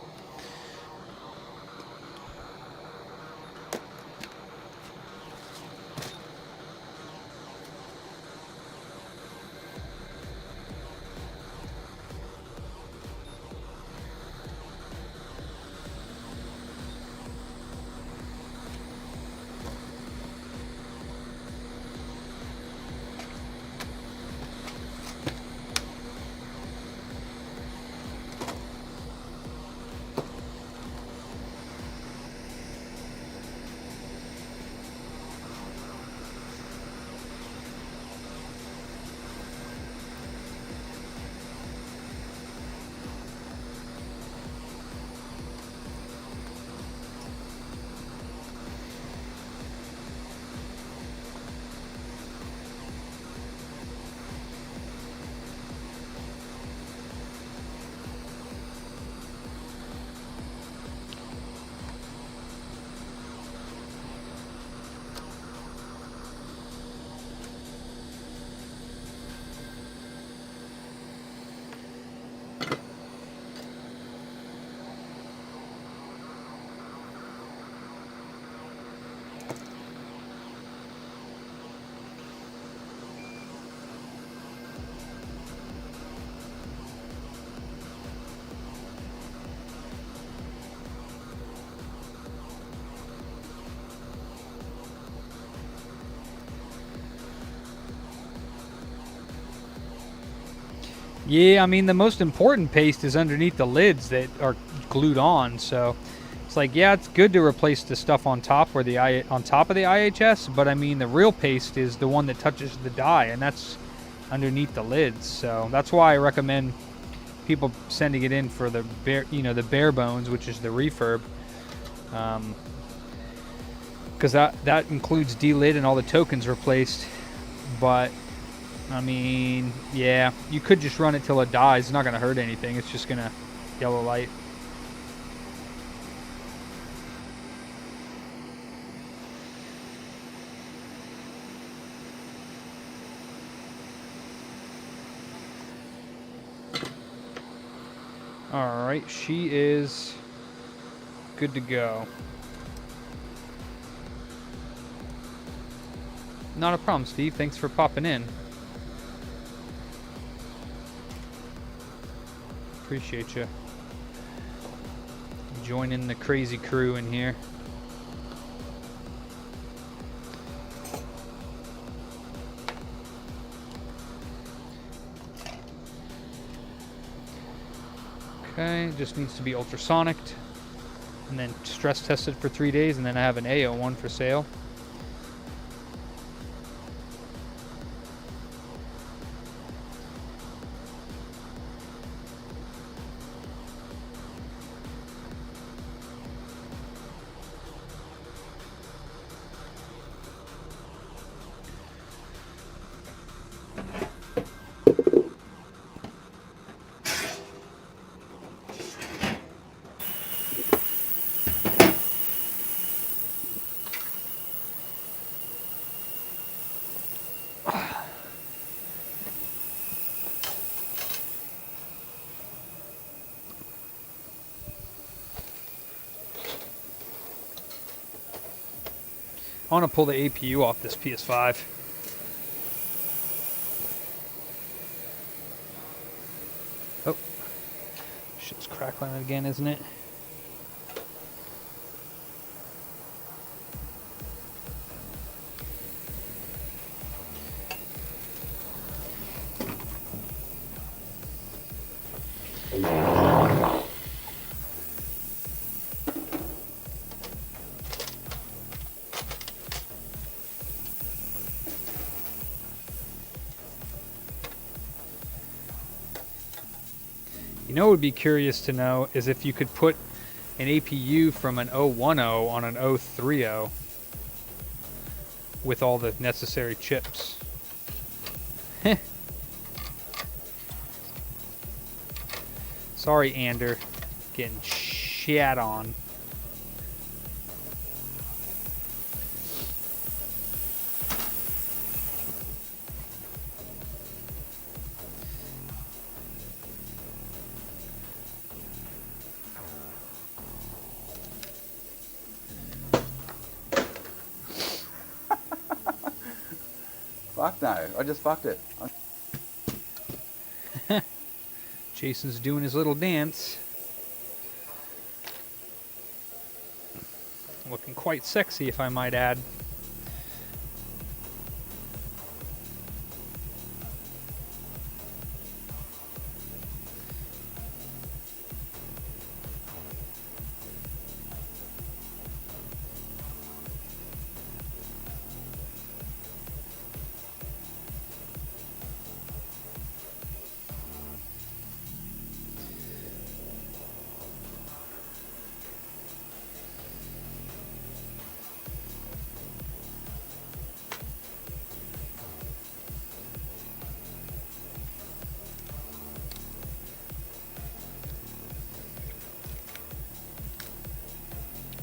yeah, I mean, the most important paste is underneath the lids that are glued on. So It's like, yeah, it's good to replace the stuff on top where on top of the IHS, but I mean the real paste is the one that touches the die, and that's underneath the lids. So that's why I recommend people sending it in for the bare bones, which is the refurb, because that includes delid and all the tokens replaced. But I mean, yeah, you could just run it till it dies. It's not gonna hurt anything. It's just gonna yellow light. Alright, she is good to go. Not a problem, Steve. Thanks for popping in. Appreciate you joining the crazy crew in here. Okay, just needs to be ultrasonicked and then stress tested for 3 days, and then I have an AO1 for sale. I want to pull the APU off this PS5. Oh, shit's crackling again, isn't it? You know what would be curious to know is if you could put an APU from an 010 on an 030 with all the necessary chips. Sorry, Ander. Getting shat on. Fuck no, I just fucked it. Jason's doing his little dance. Looking quite sexy, if I might add.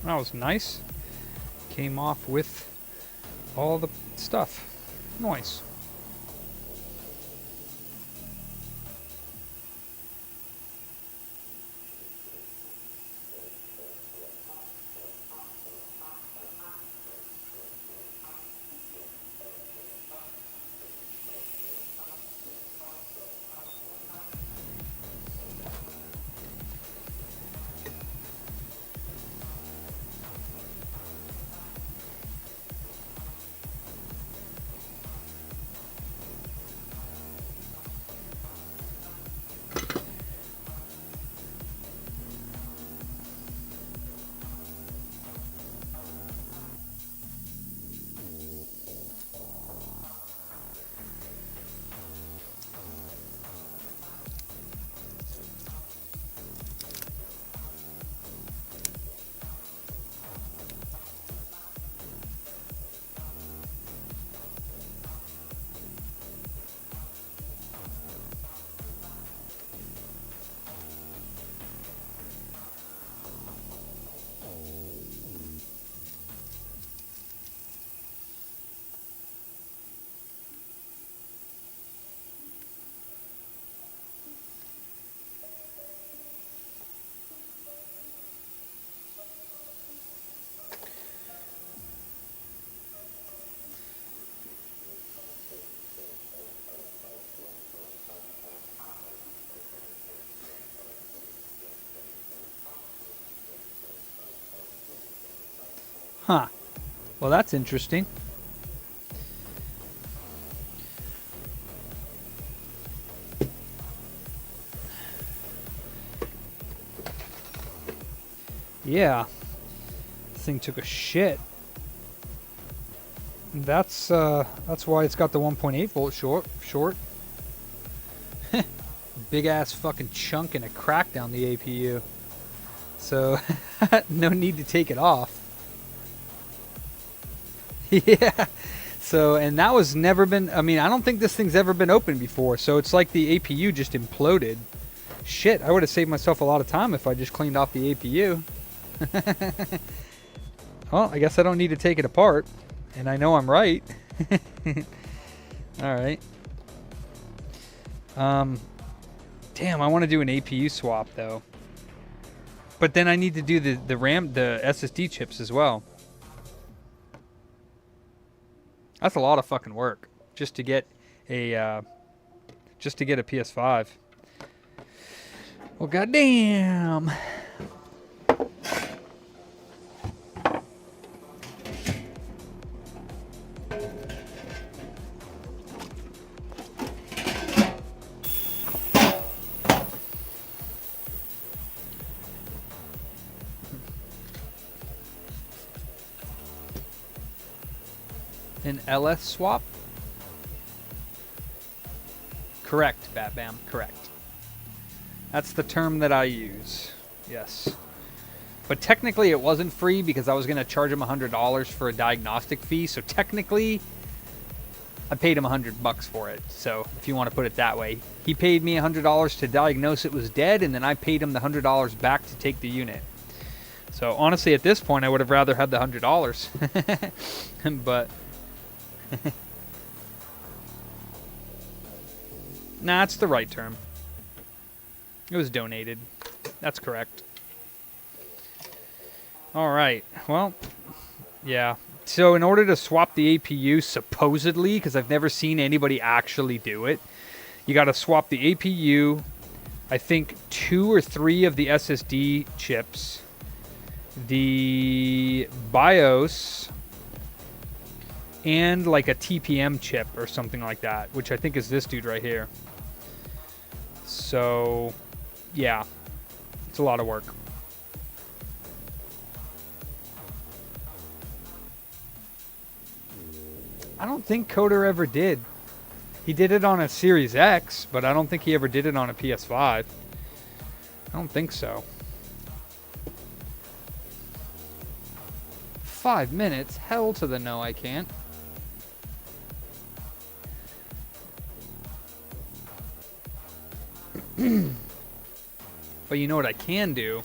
That was nice. Came off with all the stuff. Nice. Huh. Well, that's interesting. Yeah. This thing took a shit. That's why it's got the 1.8 volt short. Big ass fucking chunk and a crack down the APU. So no need to take it off. Yeah. So, and that was never been, I mean, I don't think this thing's ever been opened before. So it's like the APU just imploded. Shit, I would have saved myself a lot of time if I just cleaned off the APU. Well, I guess I don't need to take it apart. And I know I'm right. Alright. Damn, I want to do an APU swap though. But then I need to do the SSD chips as well. That's a lot of fucking work just to get a PS5. Well, goddamn. An LS swap? Correct, Batbam, correct. That's the term that I use. Yes. But technically it wasn't free because I was going to charge him $100 for a diagnostic fee. So technically I paid him $100 for it. So if you want to put it that way. He paid me $100 to diagnose it was dead, and then I paid him the $100 back to take the unit. So honestly at this point I would have rather had the $100. But nah, it's the right term. It was donated. That's correct. Alright, well, yeah. So in order to swap the APU, supposedly, because I've never seen anybody actually do it, you got to swap the APU, I think 2 or 3 of the SSD chips, the BIOS, and like a TPM chip or something like that, which I think is this dude right here. So, yeah, it's a lot of work. I don't think Coder ever did. He did it on a Series X, but I don't think he ever did it on a PS5. I don't think so. 5 minutes? Hell to the no, I can't. But you know what I can do?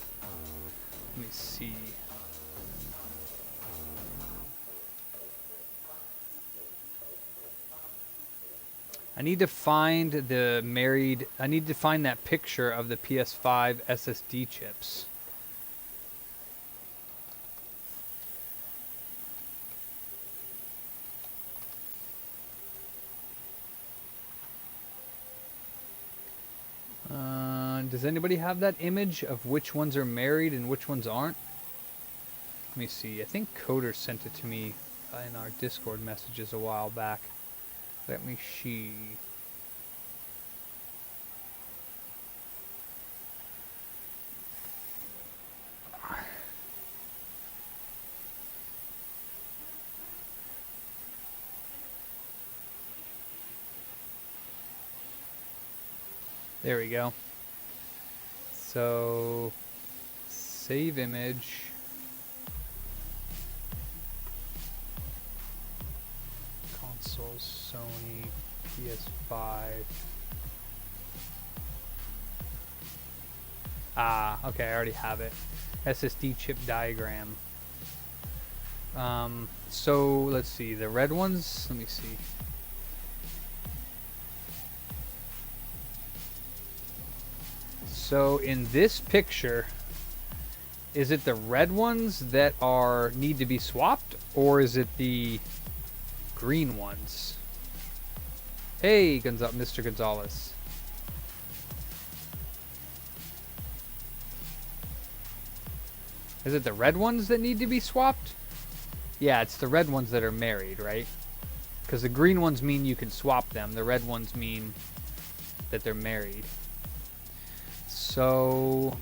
Let me see. I need to find that picture of the PS5 SSD chips. Does anybody have that image of which ones are married and which ones aren't? Let me see. I think Coder sent it to me in our Discord messages a while back. Let me see. There we go. So, save image. Consoles, Sony, PS5. Ah, okay, I already have it. SSD chip diagram. So let's see, the red ones, let me see. So in this picture, is it the red ones that need to be swapped, or is it the green ones? Hey, Mr. Gonzalez. Is it the red ones that need to be swapped? Yeah, it's the red ones that are married, right? Because the green ones mean you can swap them. The red ones mean that they're married. So...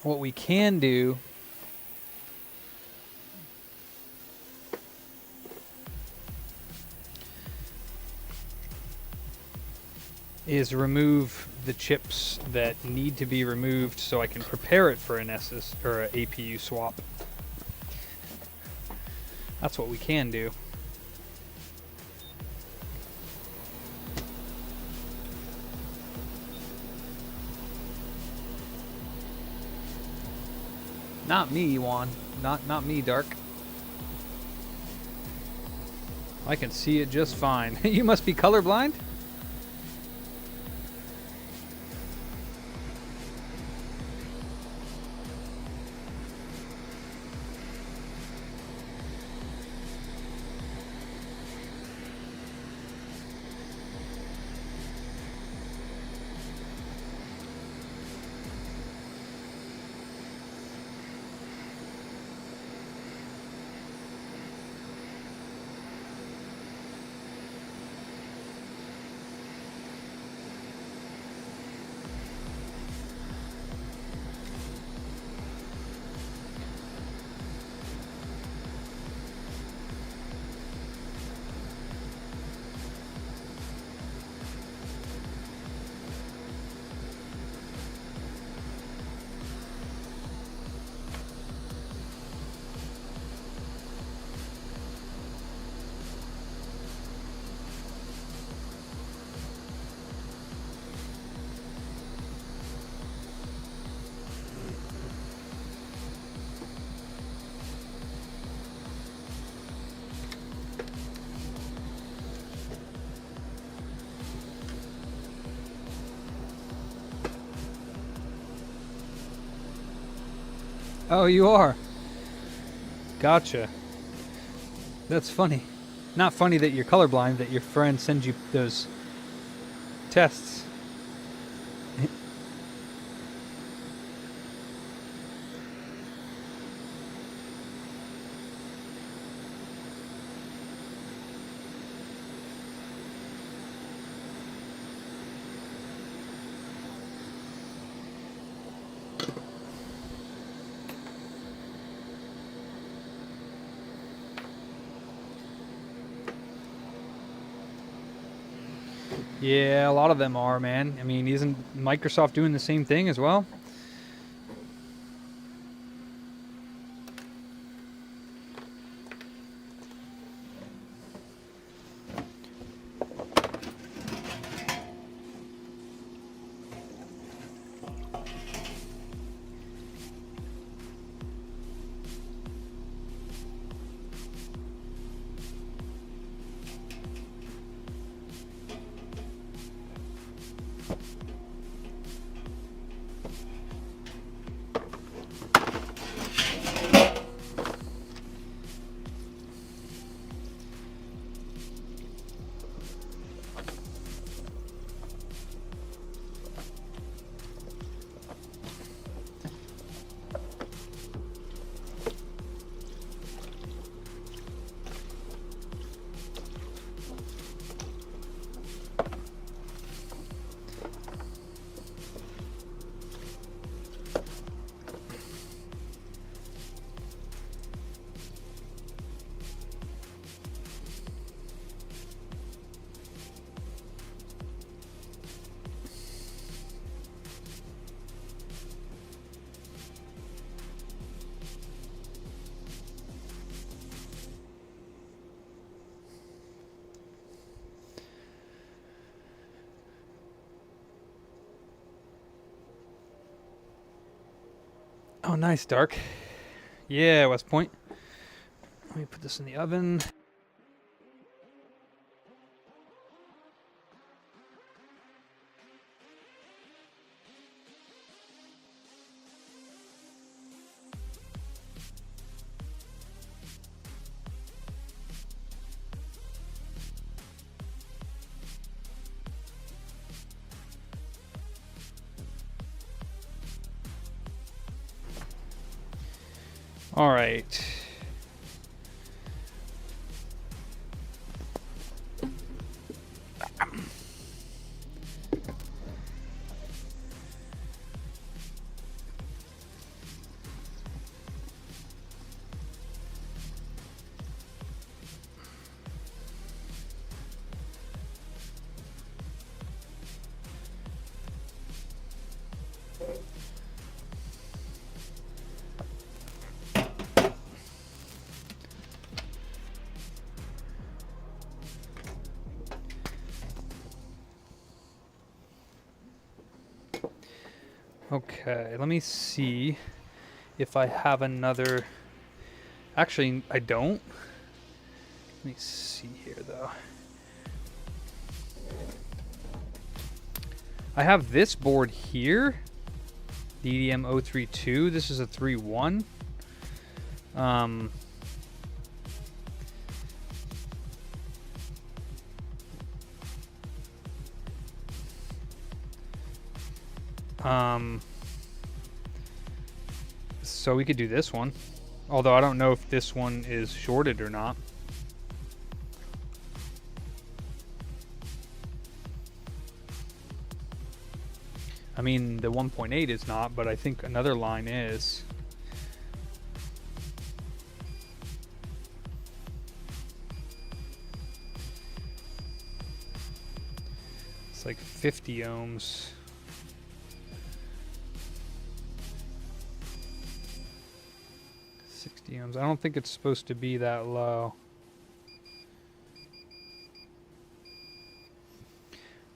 what we can do is remove the chips that need to be removed so I can prepare it for an SS or an APU swap. That's what we can do. Not me, Juan. Not me, Dark. I can see it just fine. You must be colorblind? Oh, you are. Gotcha. That's funny. Not funny that you're colorblind, that your friend sends you those tests. Yeah, a lot of them are, man. I mean, isn't Microsoft doing the same thing as well? Oh, nice, Dark. Yeah, West Point. Let me put this in the oven. All right. Okay, let me see if I have another. Actually, I don't. Let me see here, though. I have this board here, the EDM 032. This is a 3.1. So we could do this one, although I don't know if this one is shorted or not. I mean, the 1.8 is not, but I think another line is. It's like 50 ohms. 60 ohms. I don't think it's supposed to be that low.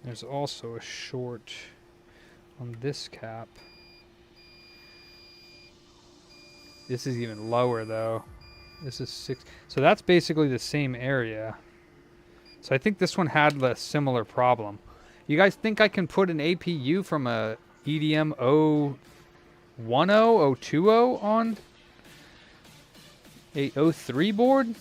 There's also a short on this cap. This is even lower though. This is 6. So that's basically the same area. So I think this one had a similar problem. You guys think I can put an APU from a EDM 010, 020 on a 03 board?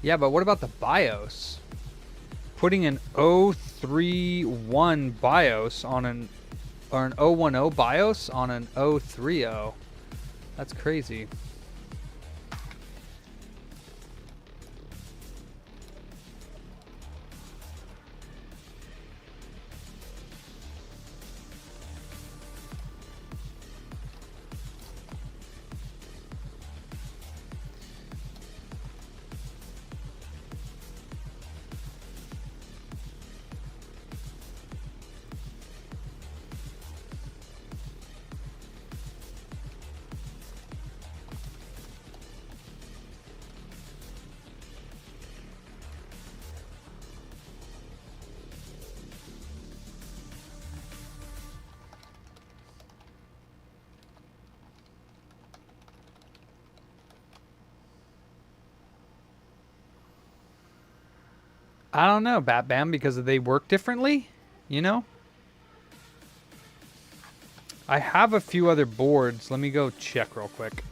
Yeah, but what about the BIOS? Putting an 031 BIOS on an, or an 010 BIOS on an 030. That's crazy. I don't know, Bat Bam, because they work differently, you know? I have a few other boards. Let me go check real quick.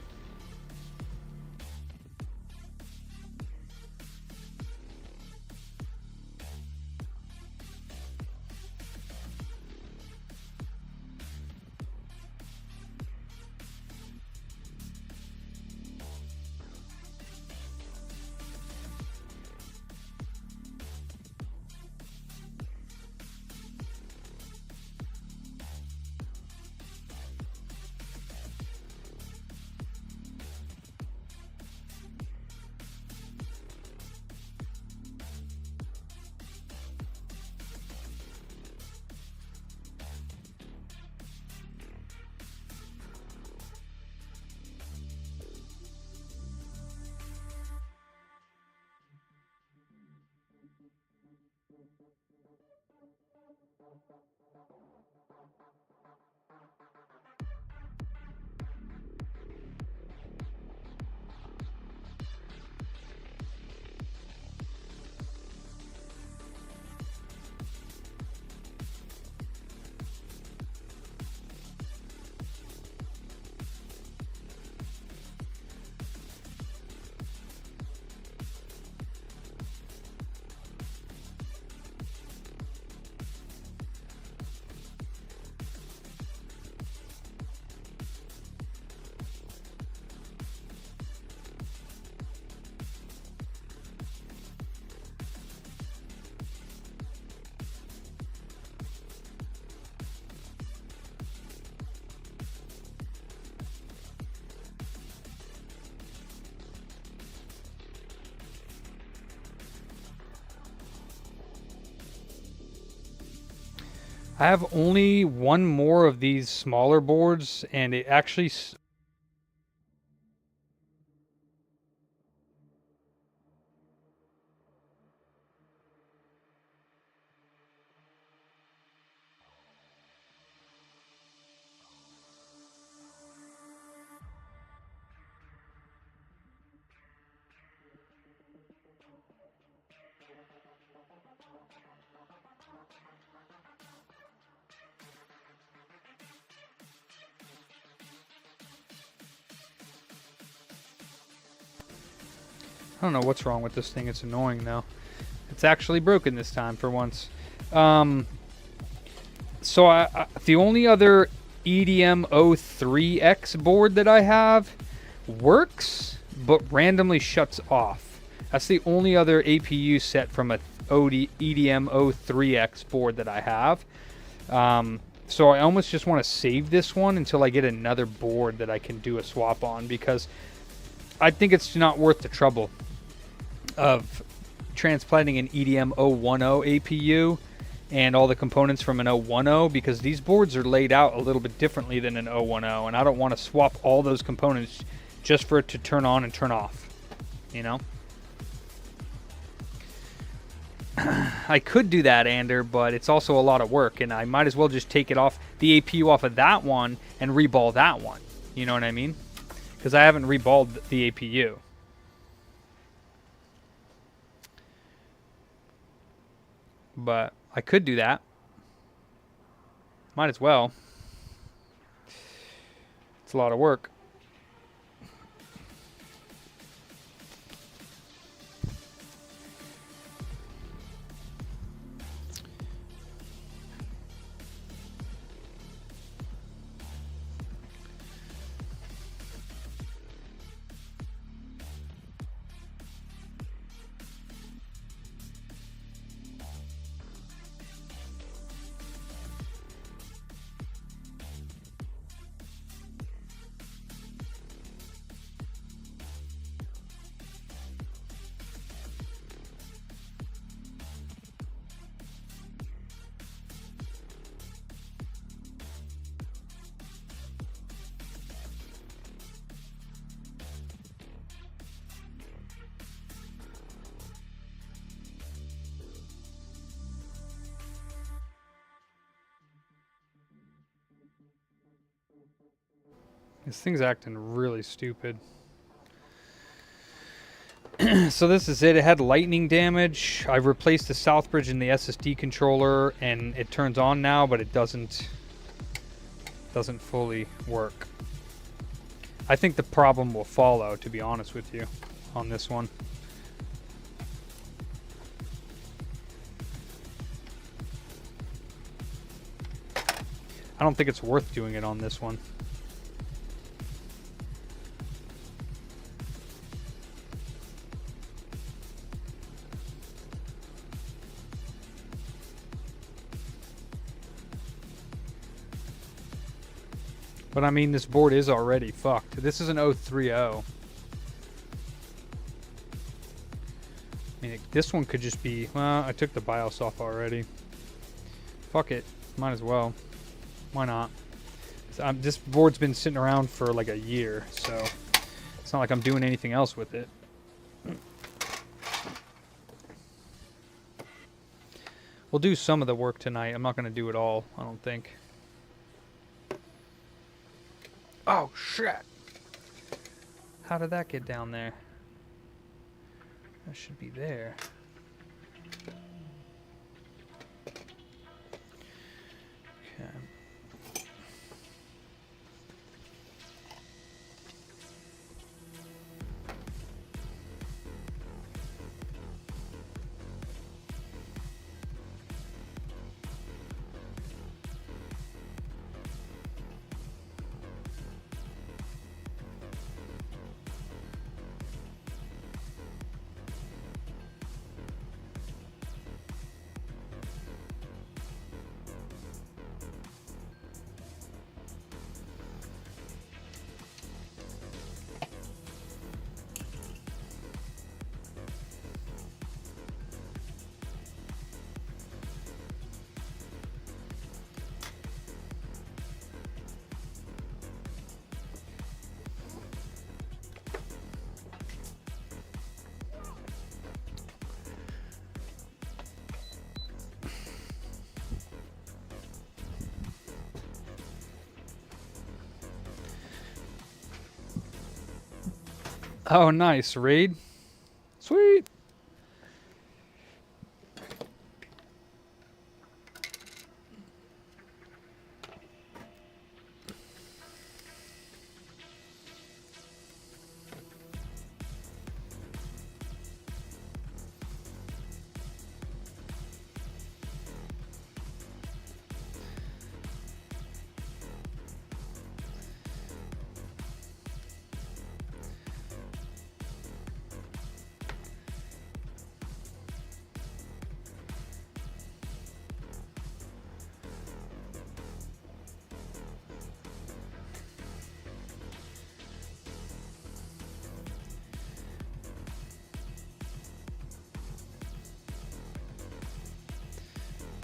I have only one more of these smaller boards, and it actually... I don't know what's wrong with this thing. It's annoying though. It's actually broken this time for once. So the only other EDM 03X board that I have works, but randomly shuts off. That's the only other APU set from a EDM 03X board that I have. So I almost just want to save this one until I get another board that I can do a swap on, because I think it's not worth the trouble of transplanting an EDM 010 APU and all the components from an 010, because these boards are laid out a little bit differently than an 010, and I don't want to swap all those components just for it to turn on and turn off, you know? I could do that, Ander, but it's also a lot of work, and I might as well just take it off, the APU off of that one, and reball that one. You know what I mean? Because I haven't reballed the APU. But I could do that. Might as well. It's a lot of work. This thing's acting really stupid. So this is it. It had lightning damage. I've replaced the south bridge in the SSD controller, and it turns on now, but it doesn't fully work. I think the problem will follow, to be honest with you, on this one. I don't think it's worth doing it on this one. But I mean, this board is already fucked. This is an 030. I mean, this one could just be... Well, I took the BIOS off already. Fuck it. Might as well. Why not? This board's been sitting around for like a year, so it's not like I'm doing anything else with it. We'll do some of the work tonight. I'm not going to do it all, I don't think. Oh, shit! How did that get down there? That should be there. Okay. Oh, nice. Raid. Sweet.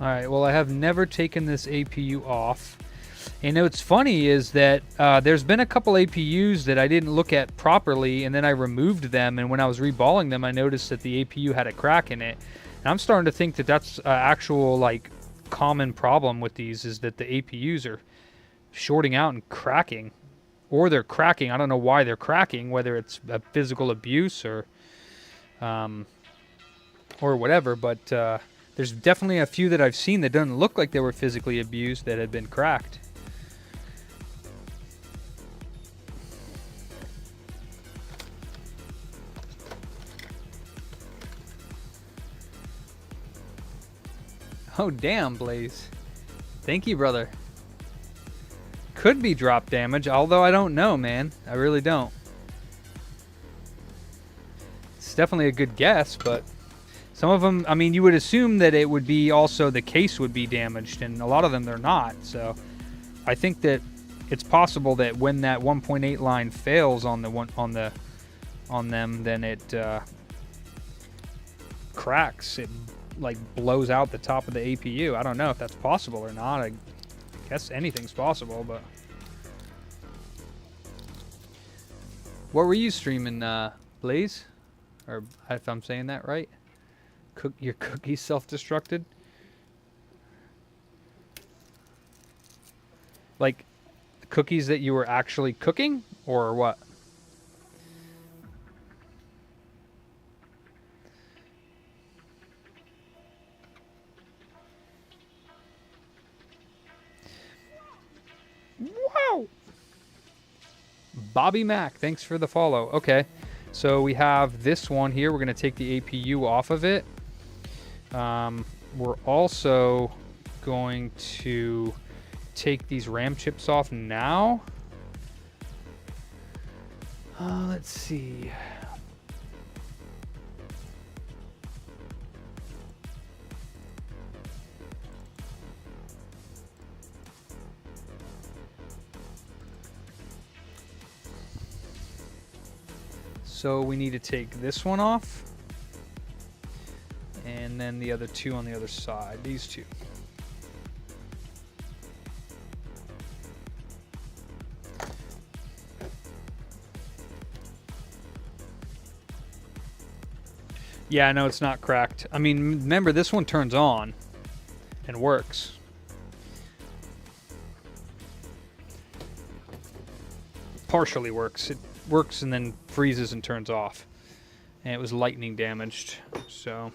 Alright, well I have never taken this APU off. And what's funny is that there's been a couple APUs that I didn't look at properly, and then I removed them, and when I was reballing them I noticed that the APU had a crack in it. And I'm starting to think that that's actual like common problem with these, is that the APUs are shorting out and cracking. Or they're cracking. I don't know why they're cracking, whether it's a physical abuse or whatever, but there's definitely a few that I've seen that doesn't look like they were physically abused that had been cracked. Oh, damn, Blaze. Thank you, brother. Could be drop damage, although I don't know, man. I really don't. It's definitely a good guess, but some of them, I mean, you would assume that it would be also the case would be damaged, and a lot of them they're not. So I think that it's possible that when that 1.8 line fails on the on them, then it cracks. It like blows out the top of the APU. I don't know if that's possible or not. I guess anything's possible, but what were you streaming, Blaze? Or if I'm saying that right? Your cookie self-destructed? Like cookies that you were actually cooking, or what? Wow! Bobby Mac, thanks for the follow. Okay, so we have this one here. We're going to take the APU off of it. We're also going to take these RAM chips off now. Let's see. So we need to take this one off, and then the other two on the other side, these two. Yeah, I know it's not cracked. I mean, remember, this one turns on and works. Partially works. It works and then freezes and turns off. And it was lightning damaged, so.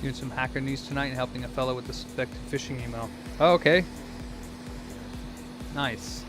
Doing some hacker news tonight and helping a fellow with the suspected phishing email. Oh, okay. Nice.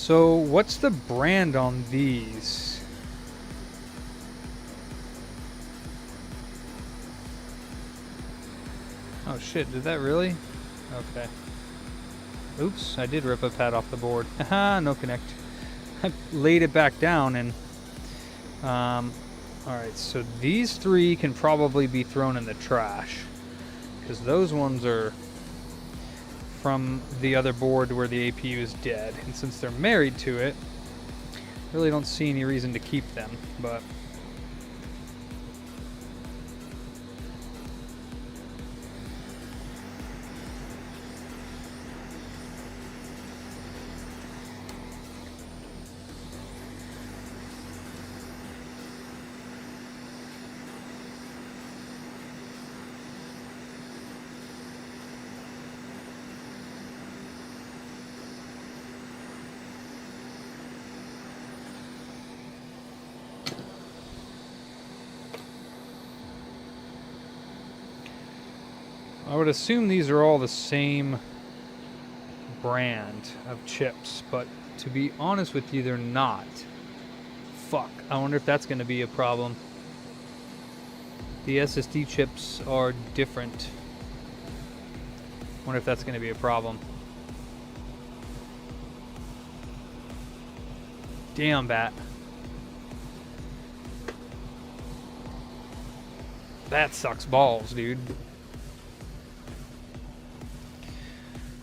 So what's the brand on these? Oh shit, did that really? Okay. Oops, I did rip a pad off the board. Haha, no connect. I laid it back down and... Alright, so these three can probably be thrown in the trash. Because those ones are from the other board where the APU is dead. And since they're married to it, really don't see any reason to keep them, but... I would assume these are all the same brand of chips, but to be honest with you, they're not. Fuck, I wonder if that's going to be a problem. The SSD chips are different. Wonder if that's going to be a problem. Damn, bat. That sucks balls, dude.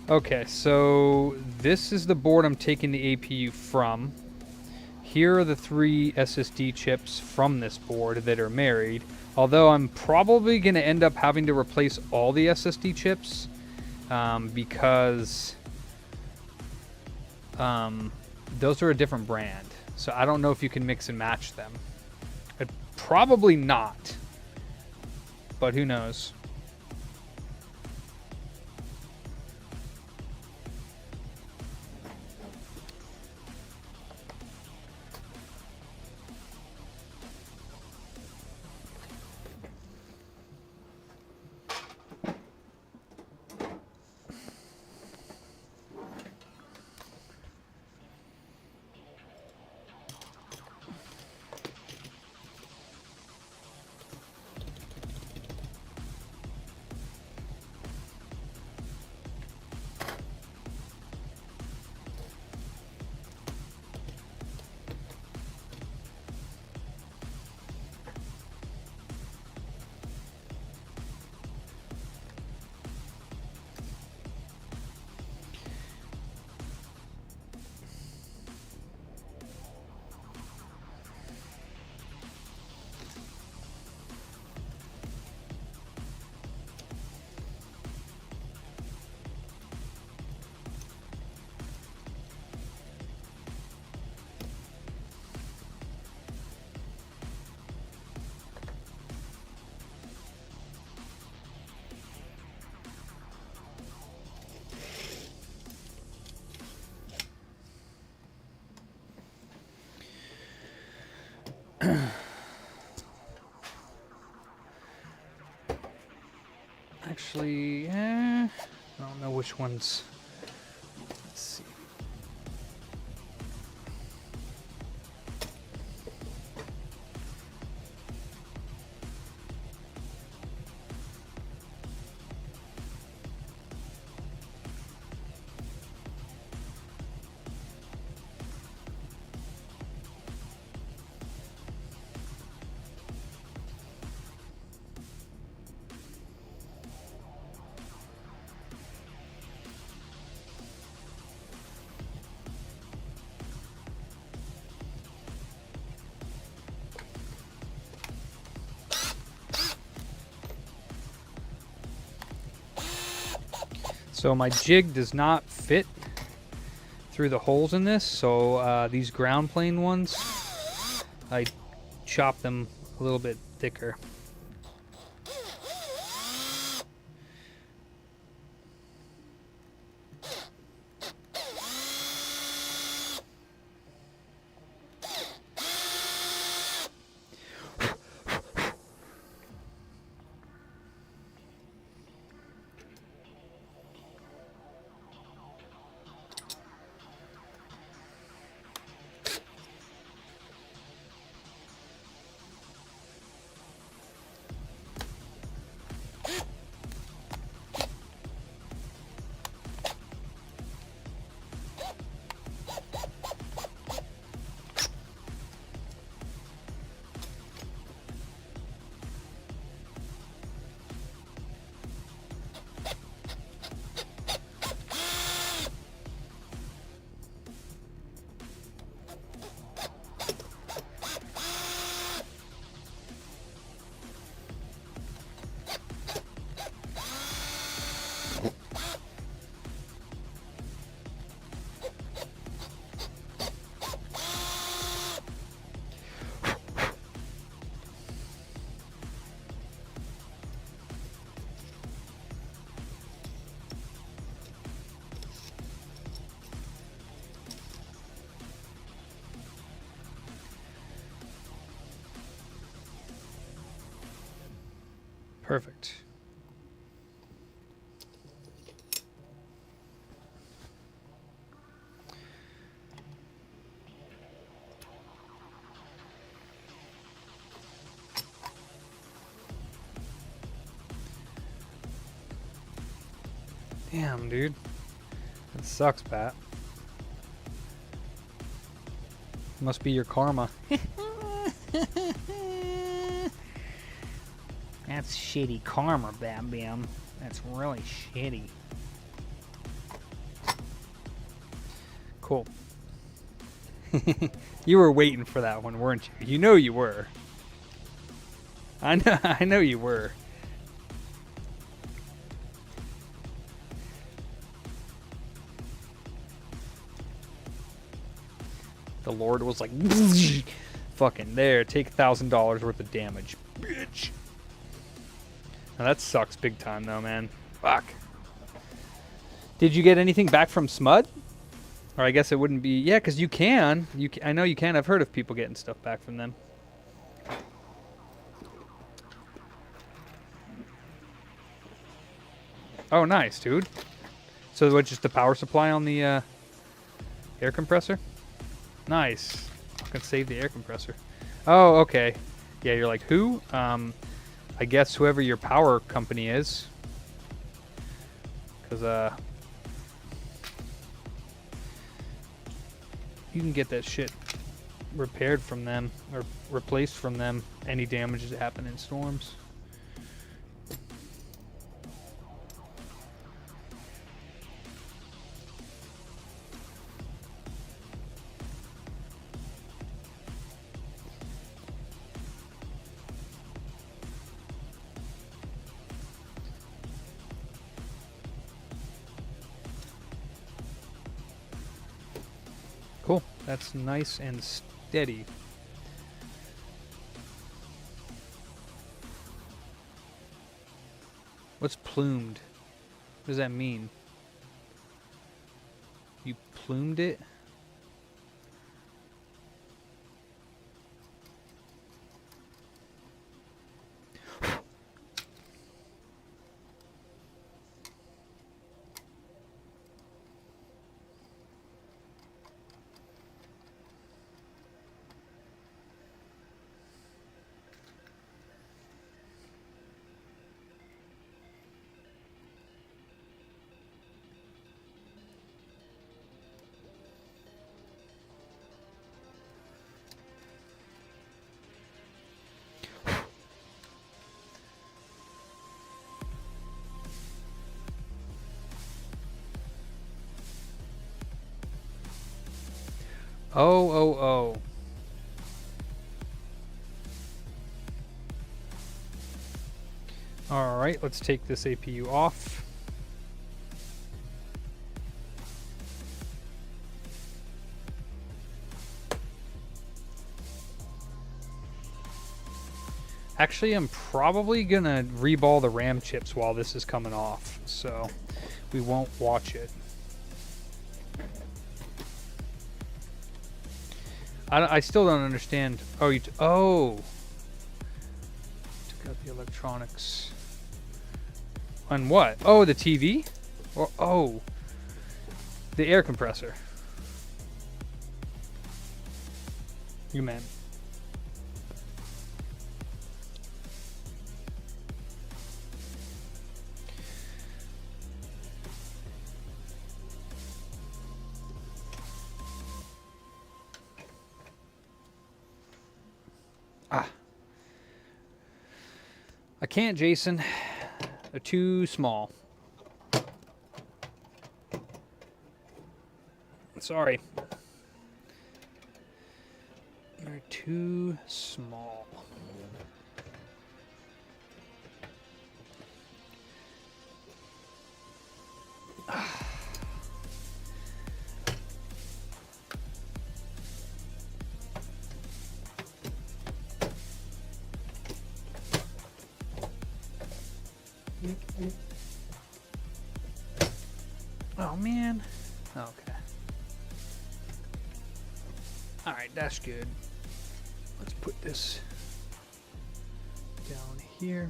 Okay, so this is the board I'm taking the APU from. Here are the 3 SSD chips from this board that are married. Although I'm probably going to end up having to replace all the SSD chips because those are a different brand. So I don't know if you can mix and match them. Probably not, but who knows. Actually, I don't know which ones. Let's see. So my jig does not fit through the holes in this, so these ground plane ones, I chop them a little bit thicker. Perfect. Damn, dude. That sucks, Pat. Must be your karma. That's shitty karma, Bam Bam. That's really shitty. Cool. You were waiting for that one, weren't you? You know you were. I know you were. The Lord was like, fucking there, take $1,000 worth of damage, bitch. Now that sucks big time though, man. Fuck. Did you get anything back from Smud? Or I guess it wouldn't be, yeah, because you can. I know you can. I've heard of people getting stuff back from them. Oh, nice, dude. So what, just the power supply on the air compressor? Nice. I can save the air compressor. Oh, okay. Yeah, you're like, who? I guess whoever your power company is. Because, you can get that shit repaired from them, or replaced from them, any damages that happen in storms. Cool. That's nice and steady. What's plumed? What does that mean? You plumed it? Oh. Alright, let's take this APU off. Actually, I'm probably gonna reball the RAM chips while this is coming off, so we won't watch it. I still don't understand. Oh, took out the electronics. On what? Oh, the TV? Or the air compressor. You meant. I can't, Jason. They're too small. Sorry. They're too small. Oh man. Okay. Alright, that's good. Let's put this down here.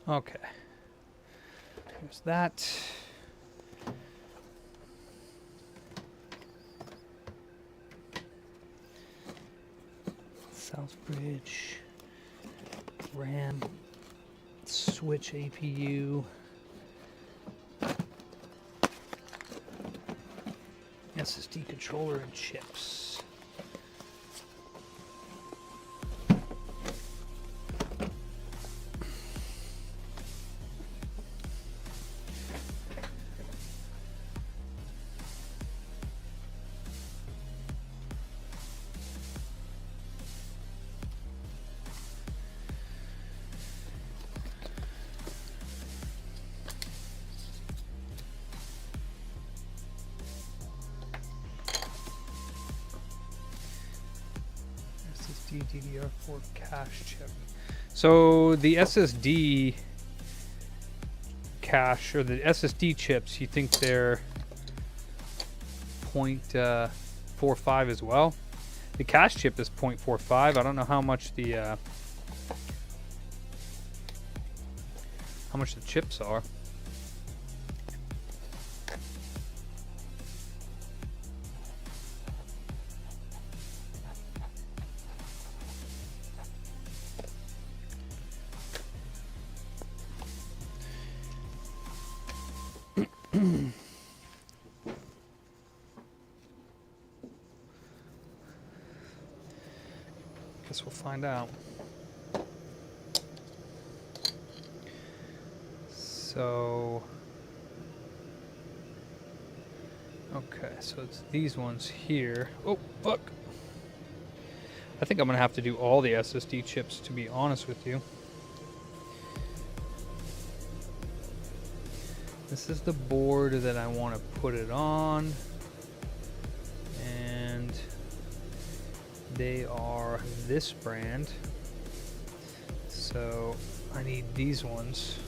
Okay. Here's that. Southbridge. RAM. Switch APU. SSD controller and chips. SSD DDR4 cache chip. So the SSD cache or the SSD chips, you think they're 0.45 as well? The cache chip is 0.45. I don't know how much the chips are. Guess we'll find out. So, okay, so it's these ones here. Oh, fuck. I think I'm gonna have to do all the SSD chips, to be honest with you. This is the board that I want to put it on, and they are this brand, so I need these ones.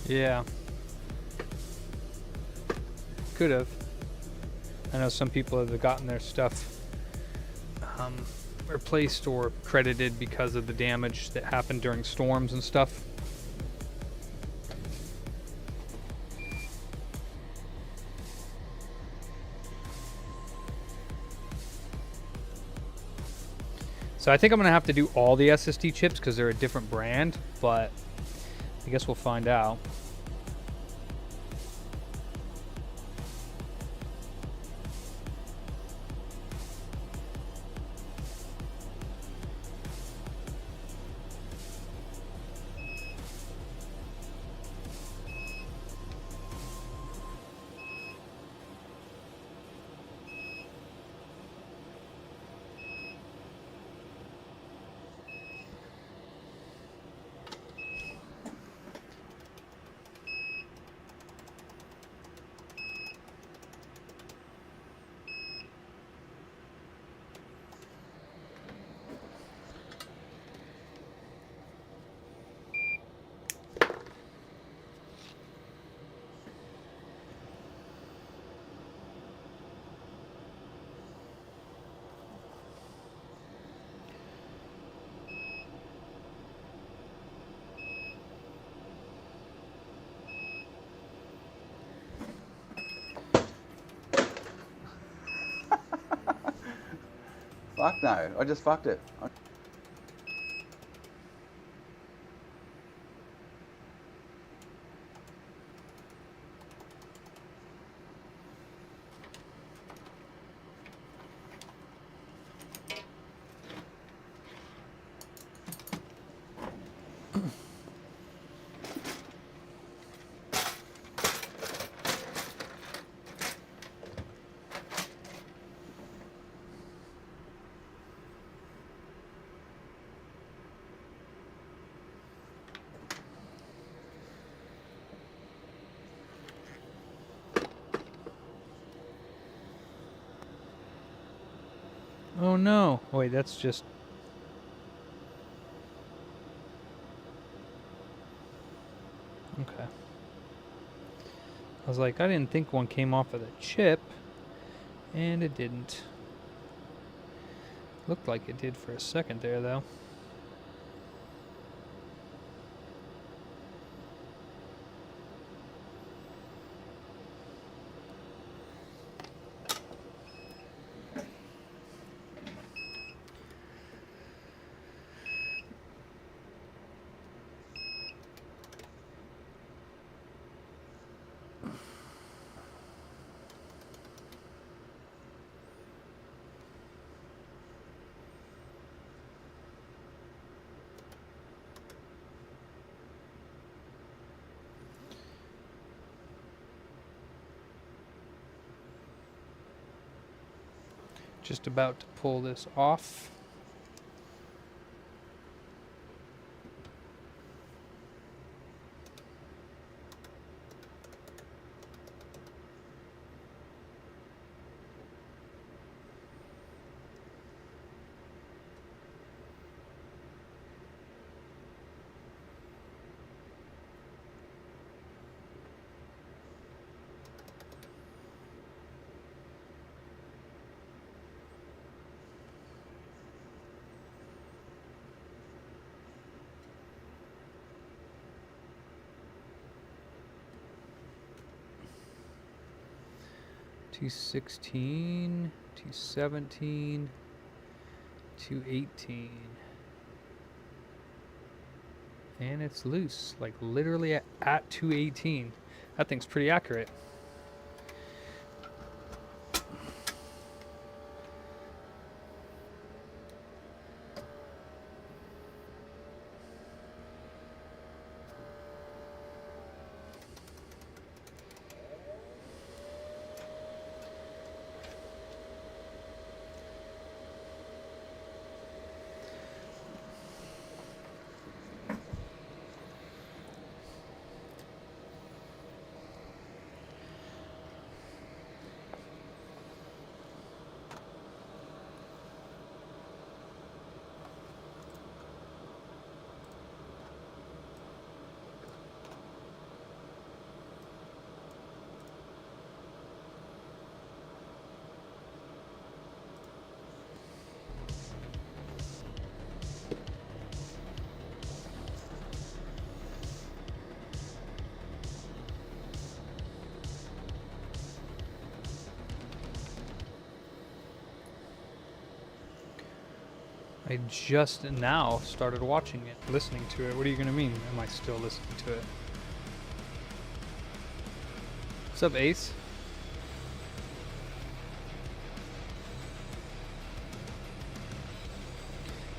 Yeah. Could have. I know some people have gotten their stuff replaced or credited because of the damage that happened during storms and stuff. So I think I'm going to have to do all the SSD chips because they're a different brand, but I guess we'll find out. Fuck no, I just fucked it. Oh no. Wait, that's just... Okay. I was like, I didn't think one came off of the chip. And it didn't. Looked like it did for a second there, though. Just about to pull this off. $216, $217, $218. And it's loose, like literally at $218. That thing's pretty accurate. I just now started watching it, listening to it. What are you going to mean? Am I still listening to it? What's up, Ace?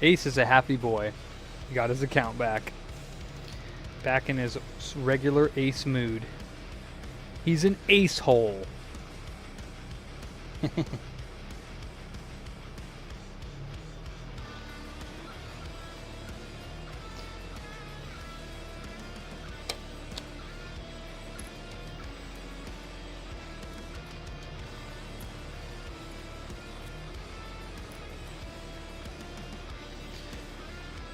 Ace is a happy boy. He got his account back. Back in his regular Ace mood. He's an ace hole.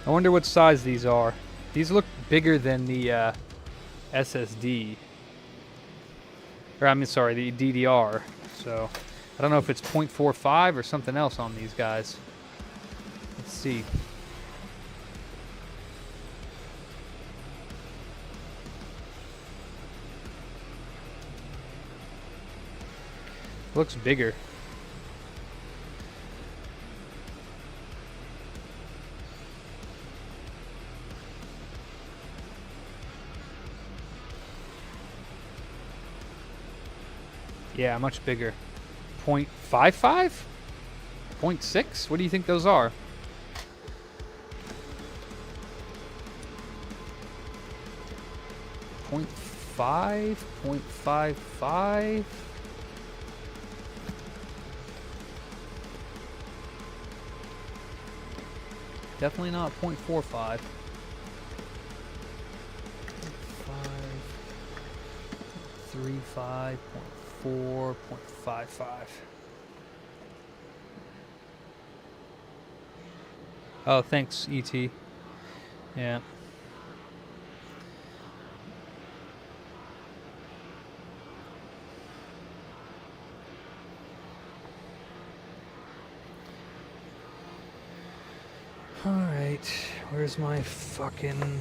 I wonder what size these are. These look bigger than the SSD. Or I mean, sorry, the DDR. So I don't know if it's 0.45 or something else on these guys. Let's see. Looks bigger. Yeah, much bigger. 0.55? 0.6? What do you think those are? Point 0.55? Definitely not 0.45. 0.35, 0.4, 0.55. Oh, thanks, ET. Yeah. Alright, where's my fucking...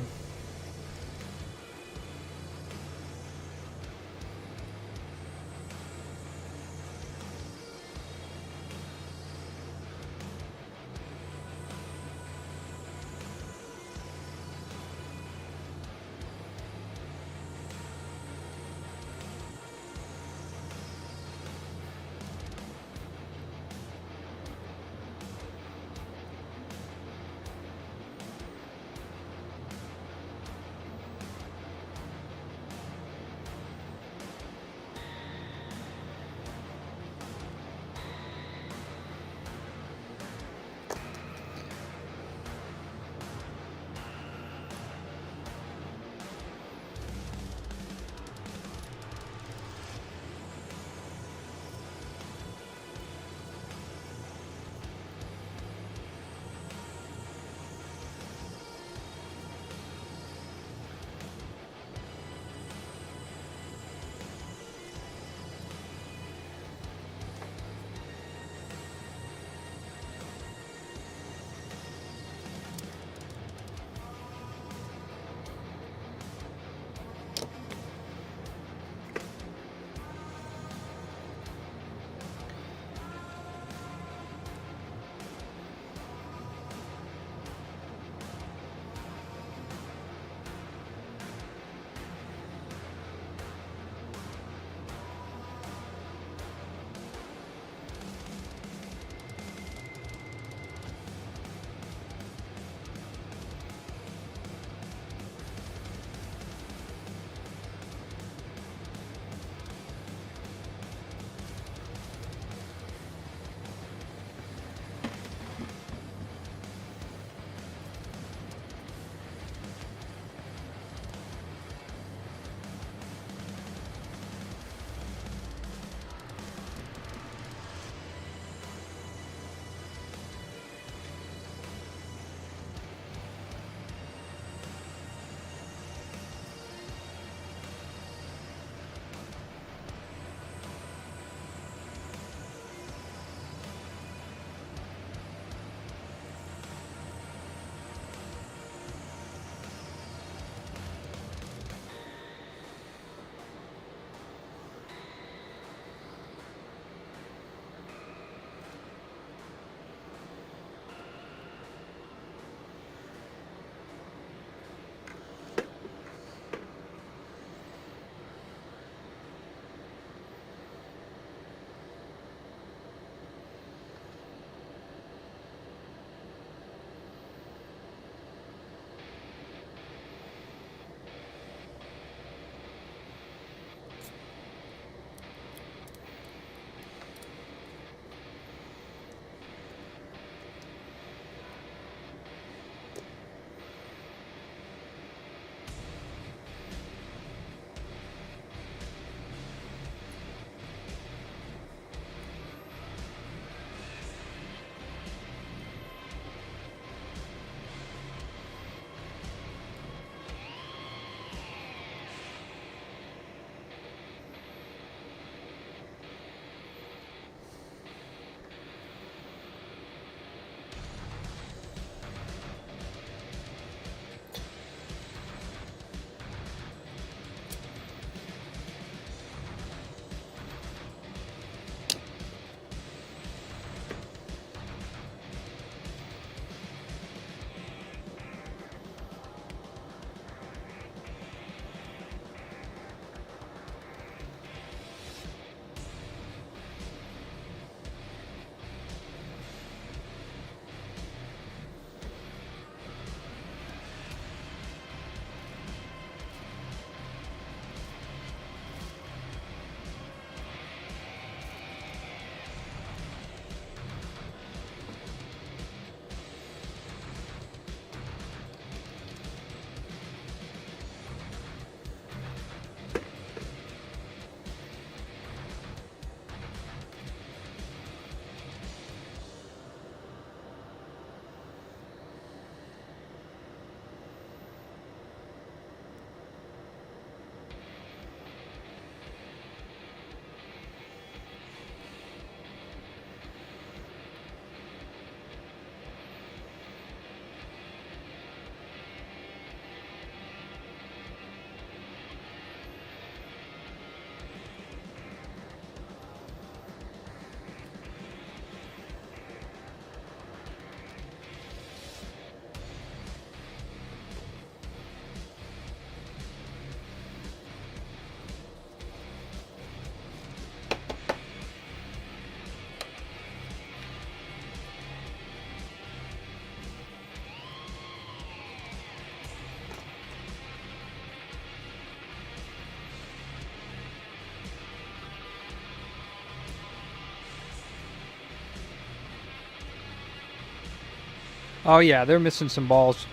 Oh yeah, they're missing some balls.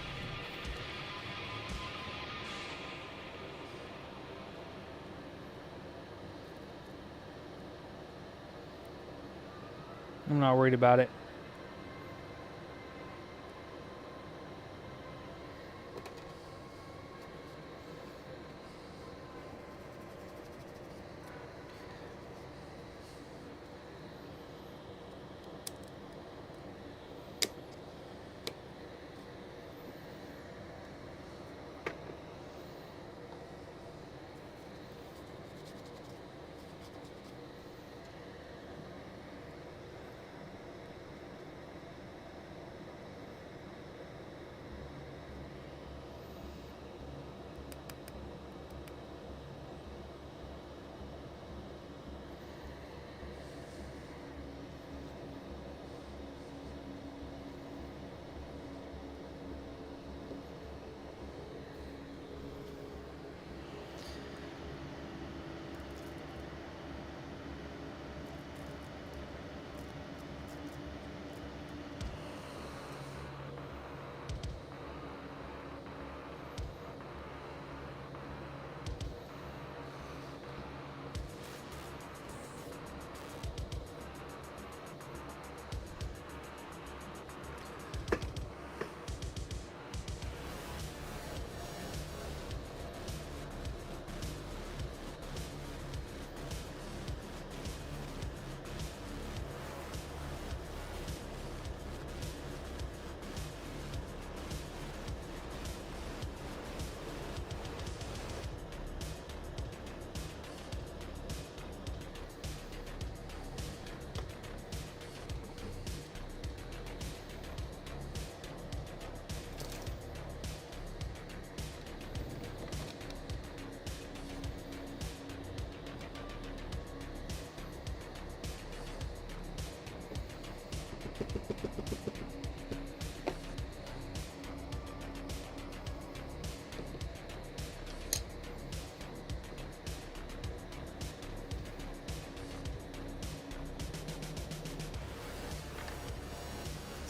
I'm not worried about it.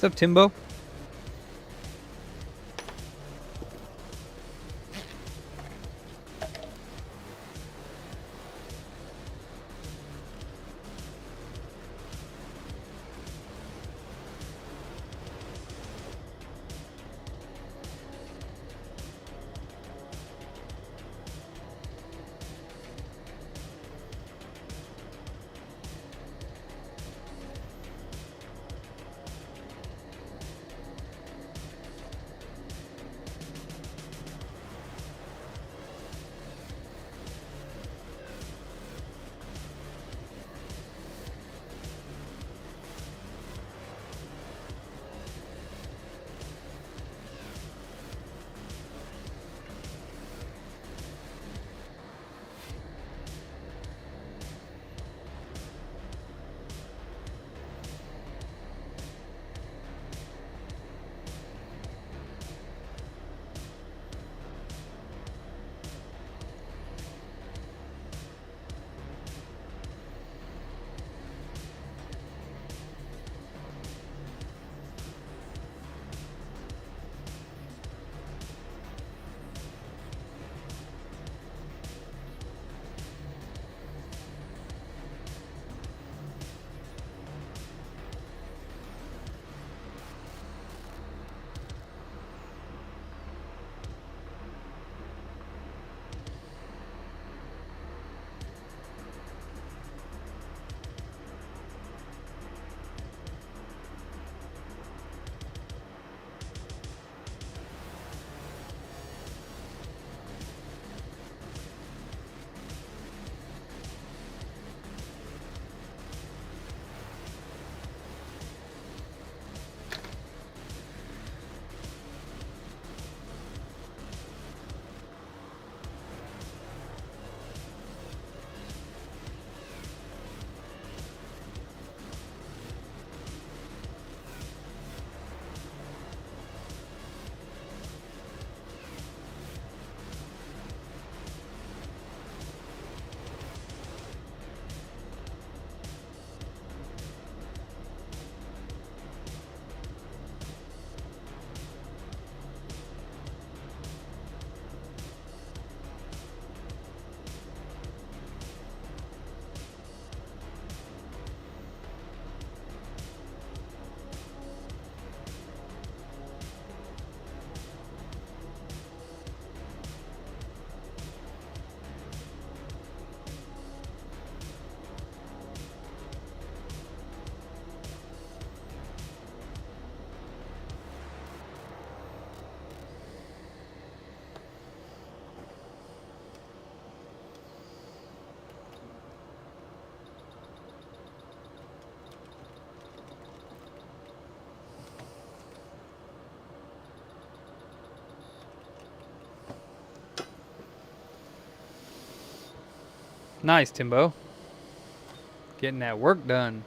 What's up, Timbo? Nice, Timbo. Getting that work done.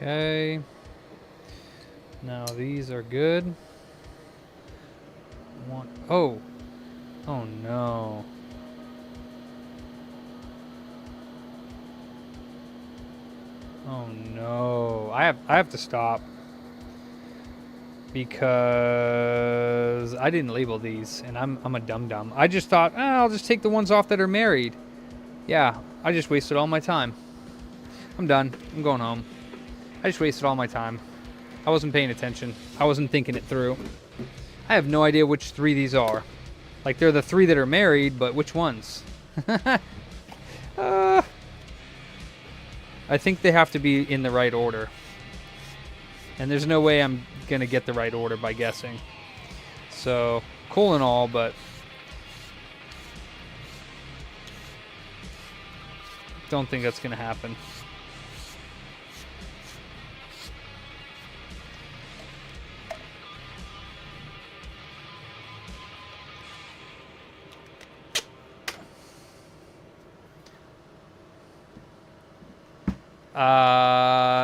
Okay. Now these are good. Oh. Oh no. Oh no. I have to stop. Because I didn't label these and I'm a dum-dum. I just thought, I'll just take the ones off that are married. Yeah, I just wasted all my time. I'm done. I'm going home. I just wasted all my time. I wasn't paying attention. I wasn't thinking it through. I have no idea which 3 these are. Like, they're the 3 that are married, but which ones? I think they have to be in the right order. And there's no way I'm going to get the right order by guessing. So, cool and all, but don't think that's going to happen.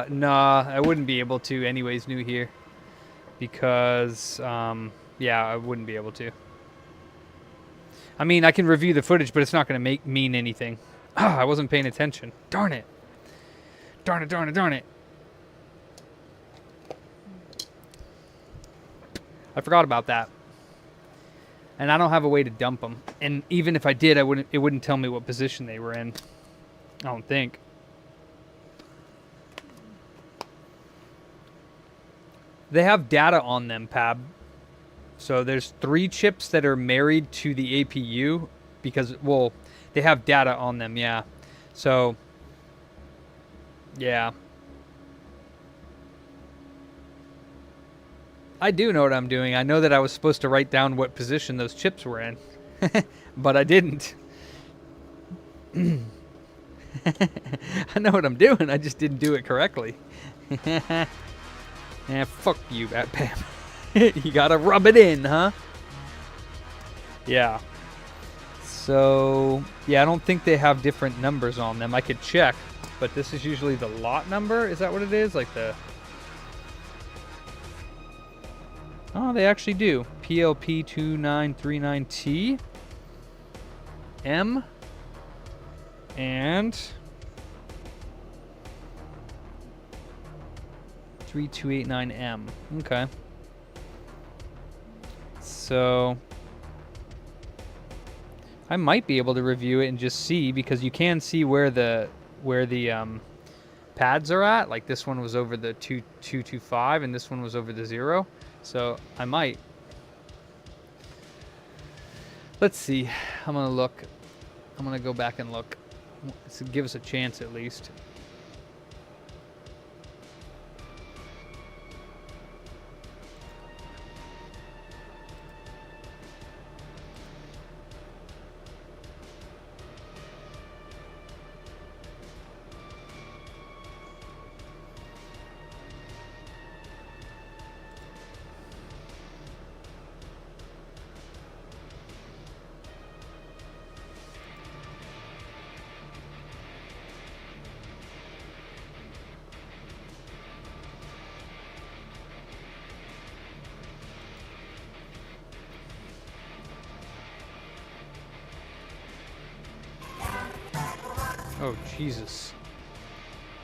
Nah, I wouldn't be able to anyways, new here. Because, yeah, I wouldn't be able to. I mean, I can review the footage, but it's not going to mean anything. I wasn't paying attention. Darn it. Darn it, darn it, darn it. I forgot about that. And I don't have a way to dump them. And even if I did, it wouldn't tell me what position they were in. I don't think. They have data on them, Pab. So there's 3 chips that are married to the APU because, well, they have data on them, yeah. So, yeah. I do know what I'm doing. I know that I was supposed to write down what position those chips were in. But I didn't. I know what I'm doing. I just didn't do it correctly. Fuck you, Pam. You gotta rub it in, huh? Yeah. So, yeah, I don't think they have different numbers on them. I could check, but this is usually the lot number. Is that what it is? Like the... Oh, they actually do. PLP2939T. M. And... 3289M. Okay. So I might be able to review it and just see, because you can see where the pads are at. Like this one was over the 2225 and this one was over the 0. So I might. Let's see. I'm gonna look. I'm gonna go back and look. To give us a chance at least. Oh, Jesus.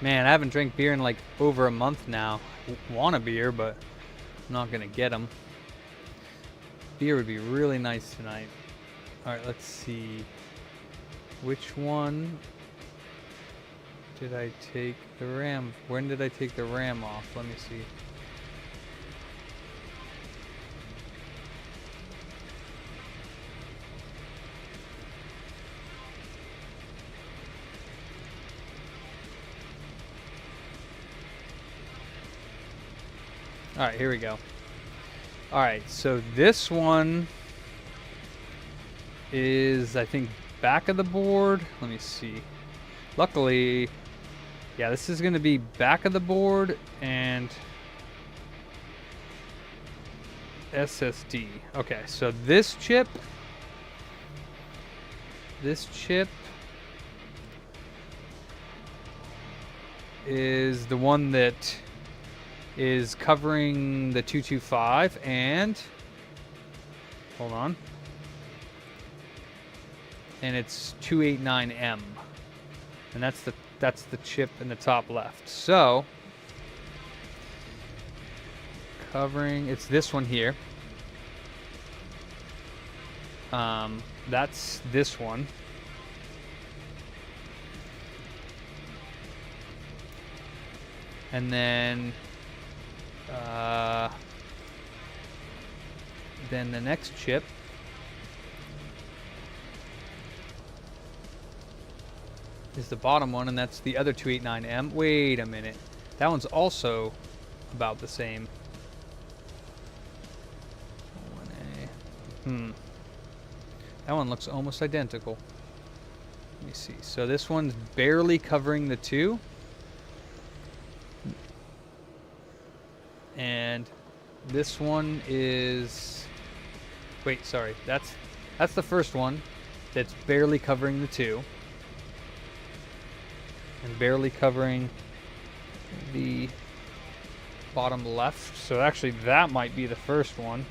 Man, I haven't drank beer in like over a month now. Want a beer, but I'm not going to get them. Beer would be really nice tonight. Alright, let's see. Which one did I take the RAM? When did I take the RAM off? Let me see. Alright, here we go. Alright, so this one is, I think, back of the board. Let me see. Luckily, yeah, this is going to be back of the board and SSD. Okay, so this chip is the one that is covering the 225, and hold on, and it's 289M, and that's the chip in the top left. So covering, it's this one here. That's this one. And then the next chip is the bottom one, and that's the other 289M. Wait a minute. That one's also about the same. 1A. That one looks almost identical. Let me see. So this one's barely covering the 2. And this one is, wait, sorry, that's the first one that's barely covering the 2 and barely covering the bottom left. So actually that might be the first one.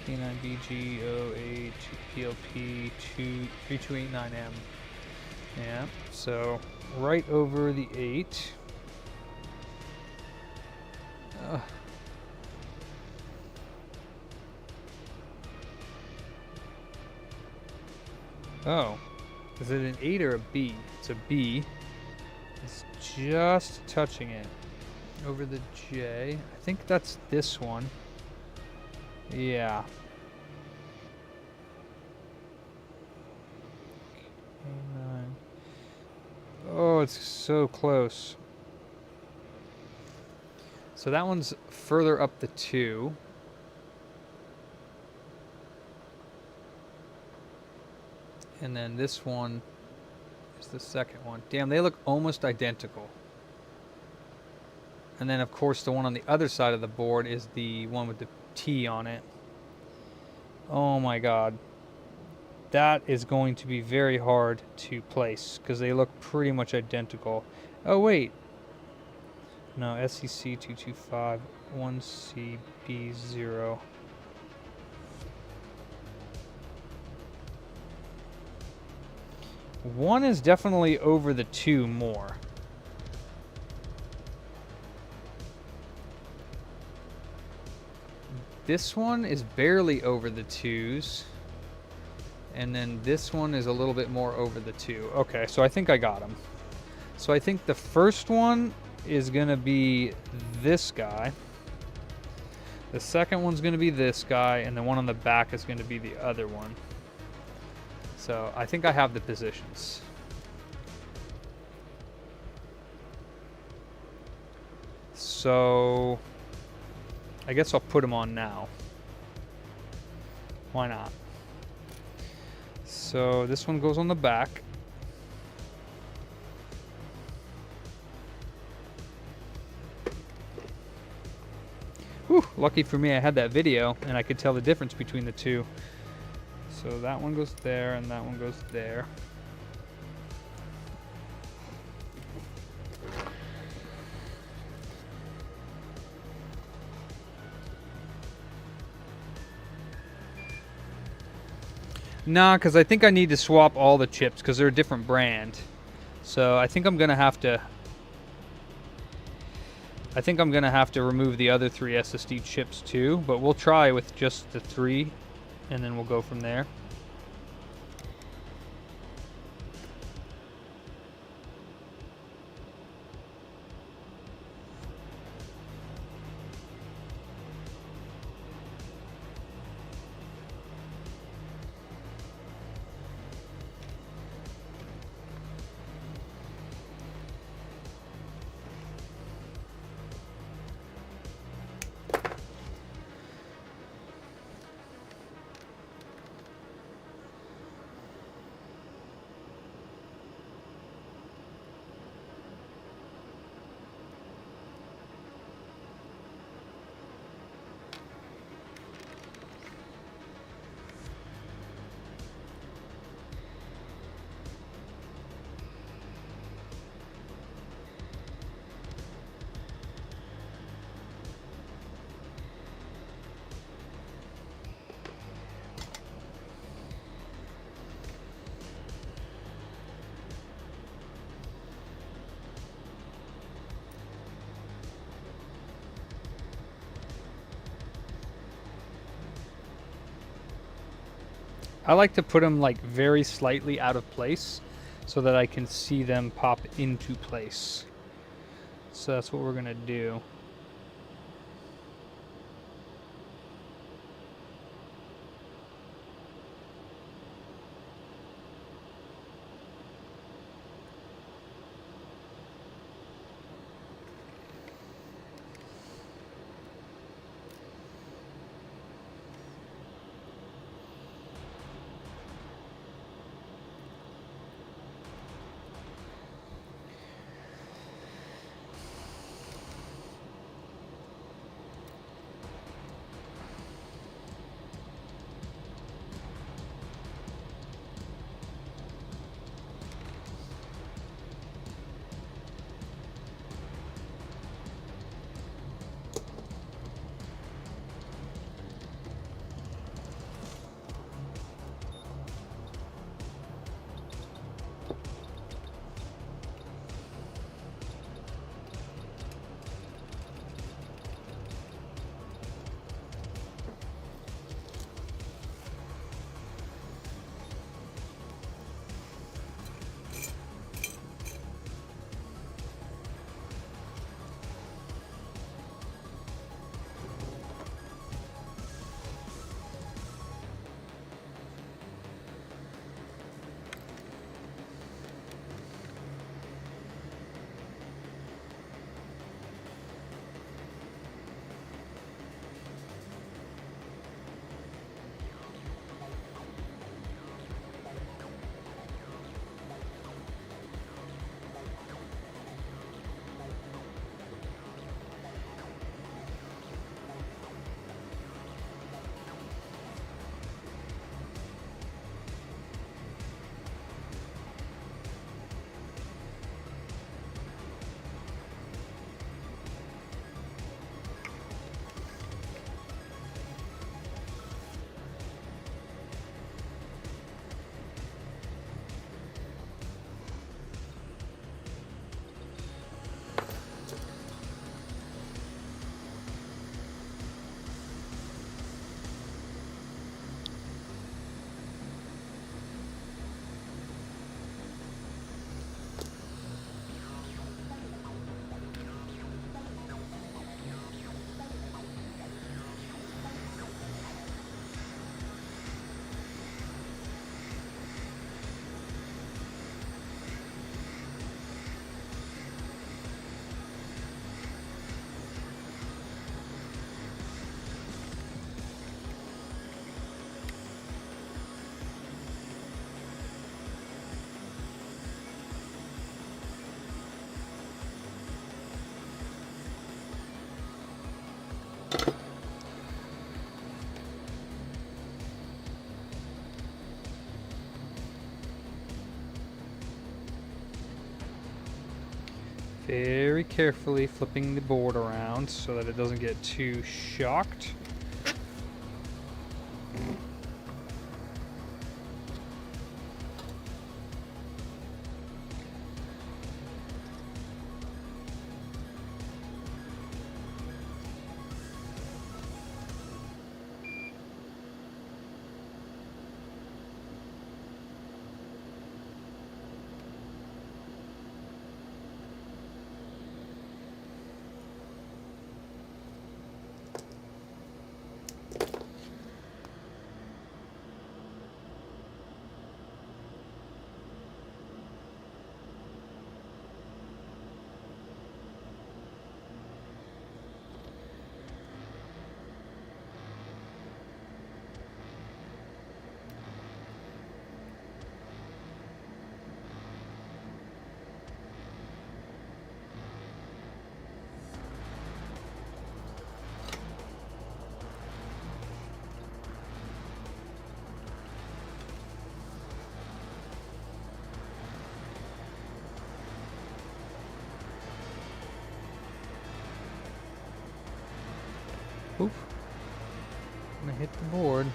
K9BG08 PLP 3289M. Yeah, so right over the 8. Oh, is it an 8 or a B? It's a B. It's just touching it over the J. I think that's this one. Yeah. Oh, it's so close. So that one's further up the 2. And then this one is the second one. Damn, they look almost identical. And then, of course, the one on the other side of the board is the one with the T on it. Oh my god. That is going to be very hard to place because they look pretty much identical. Oh, wait. No, SEC 225 1CB0. One is definitely over the 2 more. this one is barely over the 2s. And then this one is a little bit more over the 2. Okay, so I think I got them. So I think the first one is going to be this guy. The second one's going to be this guy, and the one on the back is going to be the other one. So I think I have the positions. So I guess I'll put them on now. Why not? So this one goes on the back. Whew, lucky for me I had that video and I could tell the difference between the two. So that one goes there and that one goes there. Nah, because I think I need to swap all the chips because they're a different brand. So I think I'm going to have to... remove the other 3 SSD chips too, but we'll try with just the 3 and then we'll go from there. I like to put them like very slightly out of place so that I can see them pop into place. So that's what we're gonna do. Very carefully flipping the board around so that it doesn't get too shocked. Oof. I'm gonna hit the board.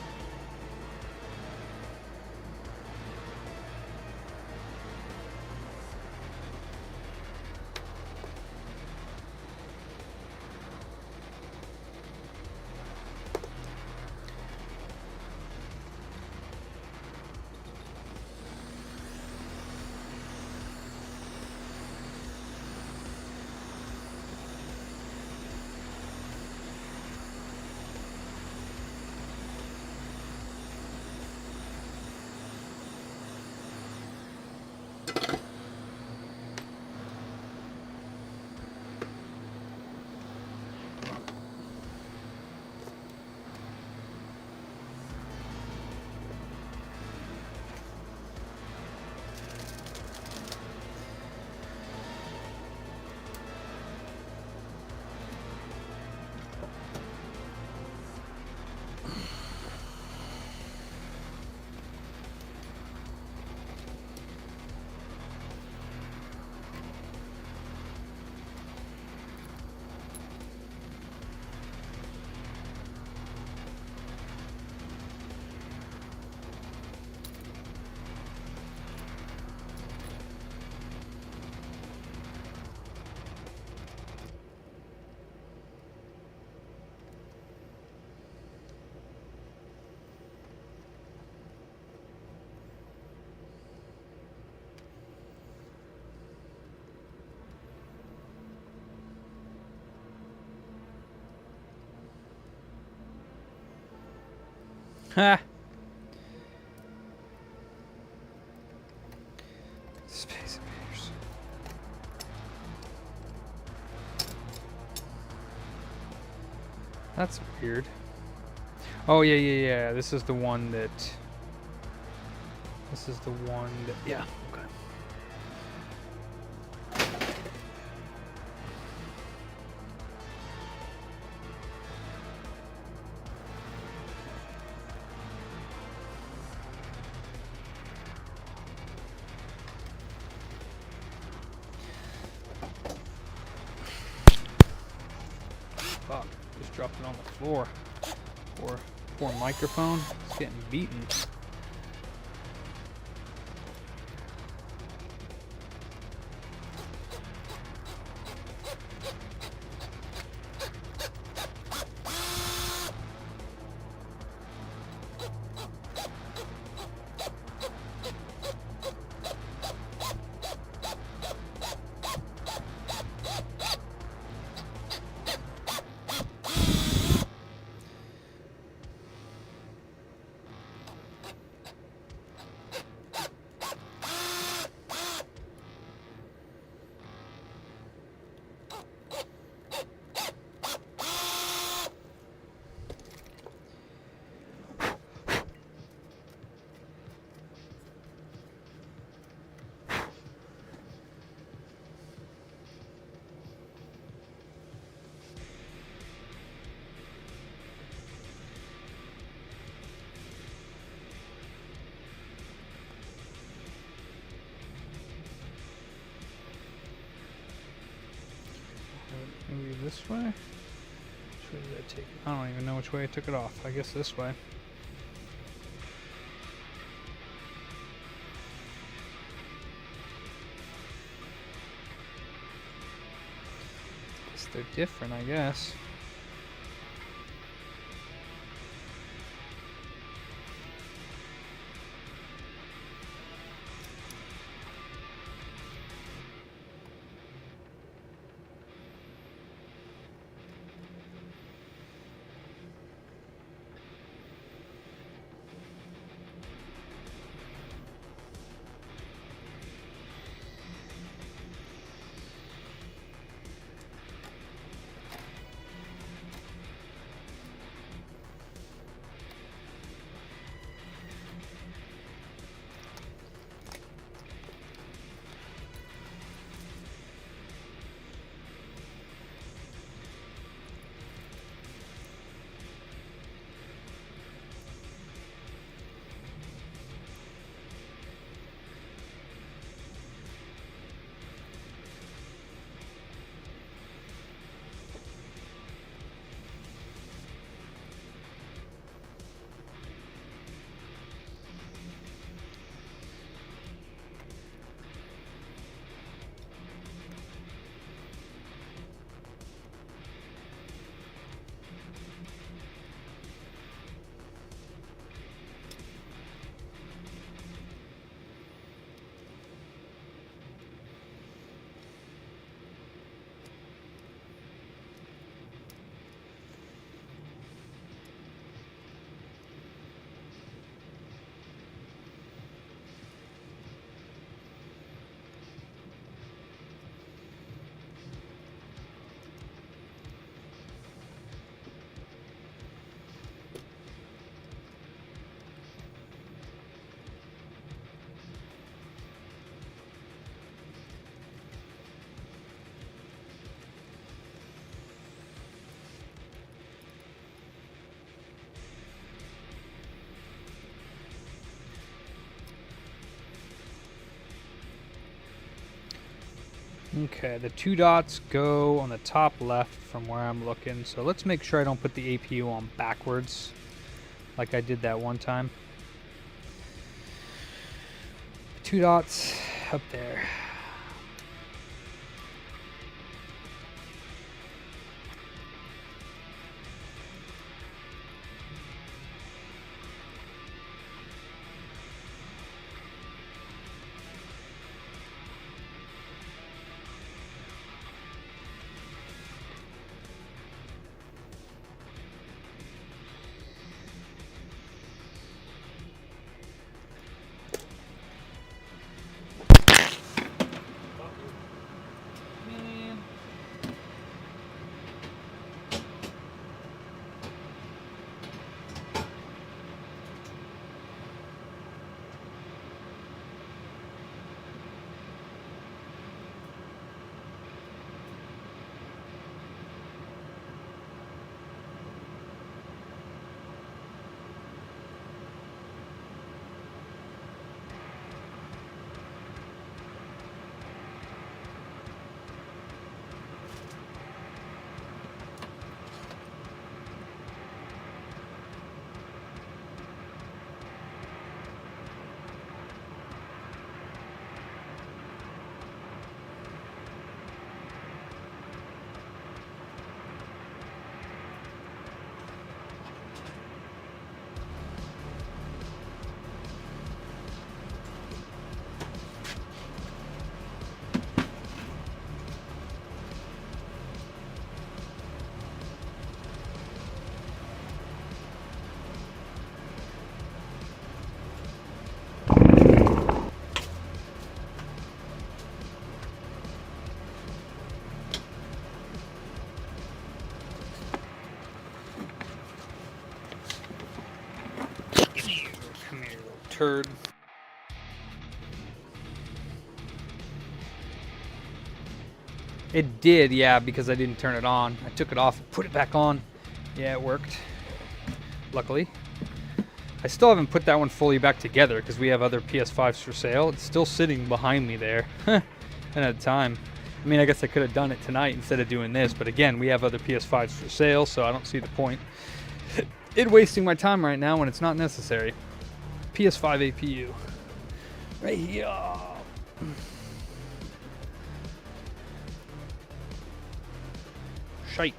Ha! Space invaders. That's weird. Oh yeah. This is the one that. This is the one that. Yeah. Okay. Fuck, just dropped it on the floor. Poor microphone, it's getting beaten. This way? Which way did I take it? I don't even know which way I took it off. I guess this way. Guess they're different, I guess. Okay, the 2 dots go on the top left from where I'm looking. So let's make sure I don't put the APU on backwards like I did that one time. 2 dots up there. Turd. It did, yeah, because I didn't turn it on. I took it off and put it back on. Yeah, it worked. Luckily. I still haven't put that one fully back together because we have other PS5s for sale. It's still sitting behind me there. And at a time. I mean, I guess I could have done it tonight instead of doing this, but again, we have other PS5s for sale, so I don't see the point in wasting my time right now when it's not necessary. PS5 APU. Right here. Shite.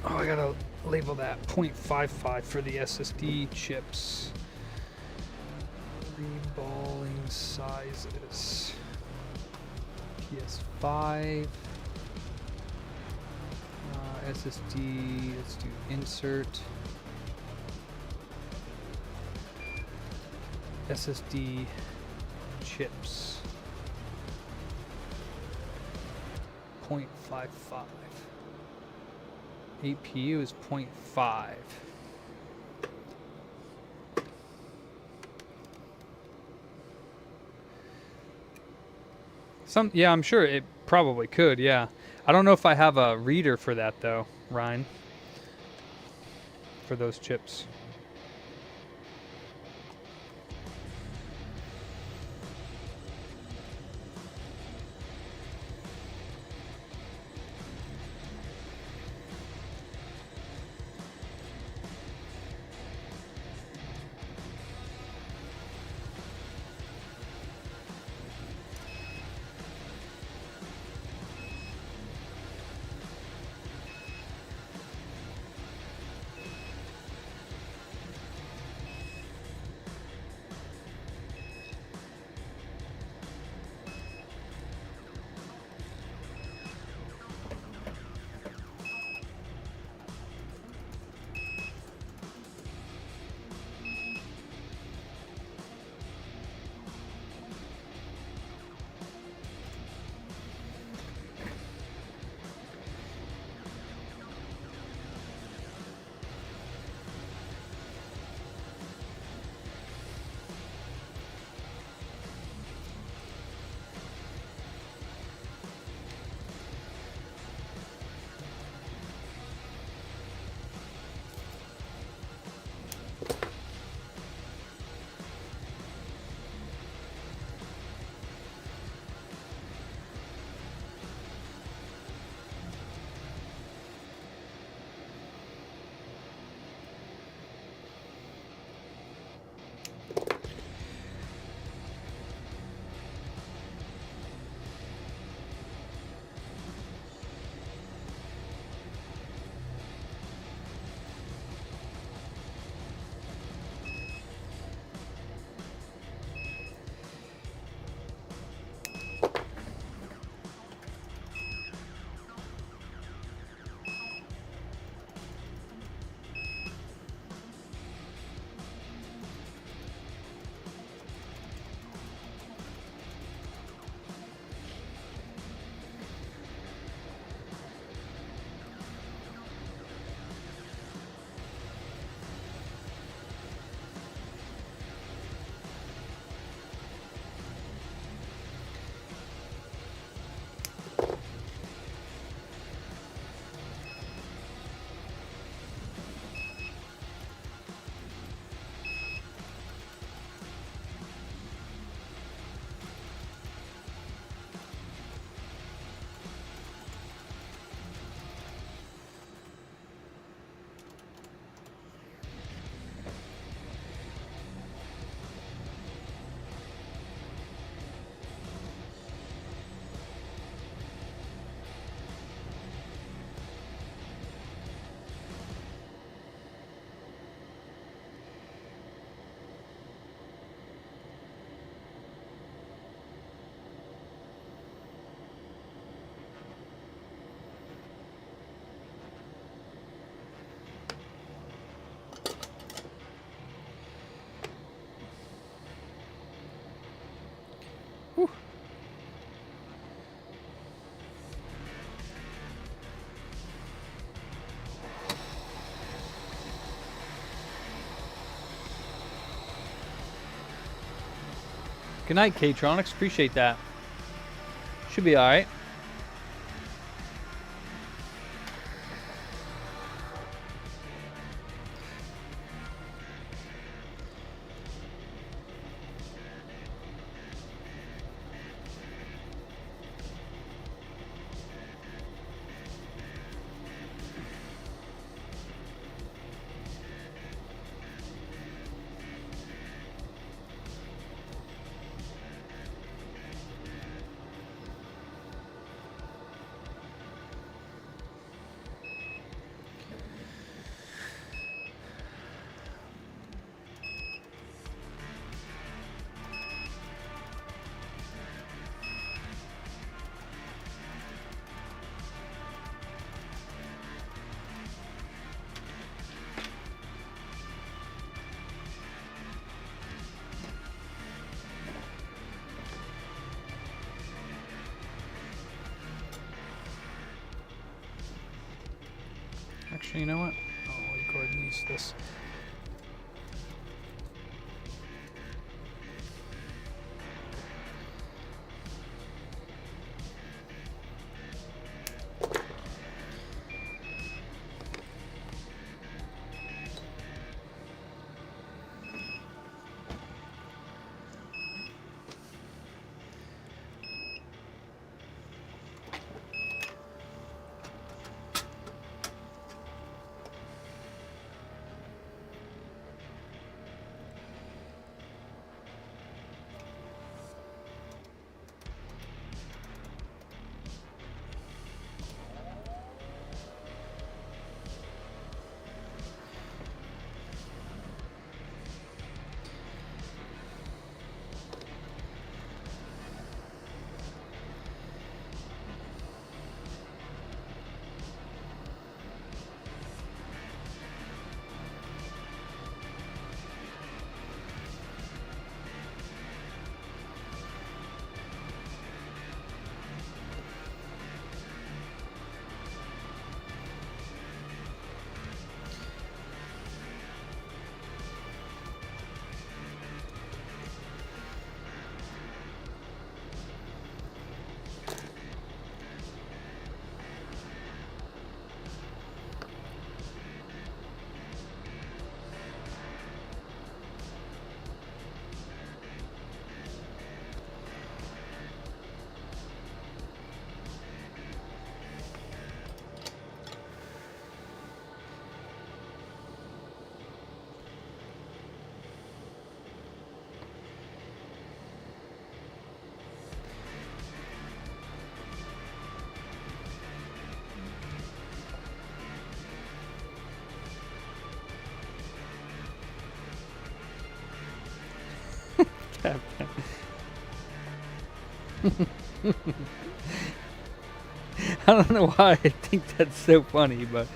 Oh, I gotta label that 0.55 for the SSD chips. Reballing sizes. PS5. SSD, let's do insert. SSD chips. 0.55. APU is 0.5. Yeah, I'm sure it probably could, yeah. I don't know if I have a reader for that though, Ryan. For those chips. Whew. Good night, K-Tronics. Appreciate that. Should be alright. Actually, you know what? I'll go ahead and use this. I don't know why I think that's so funny, but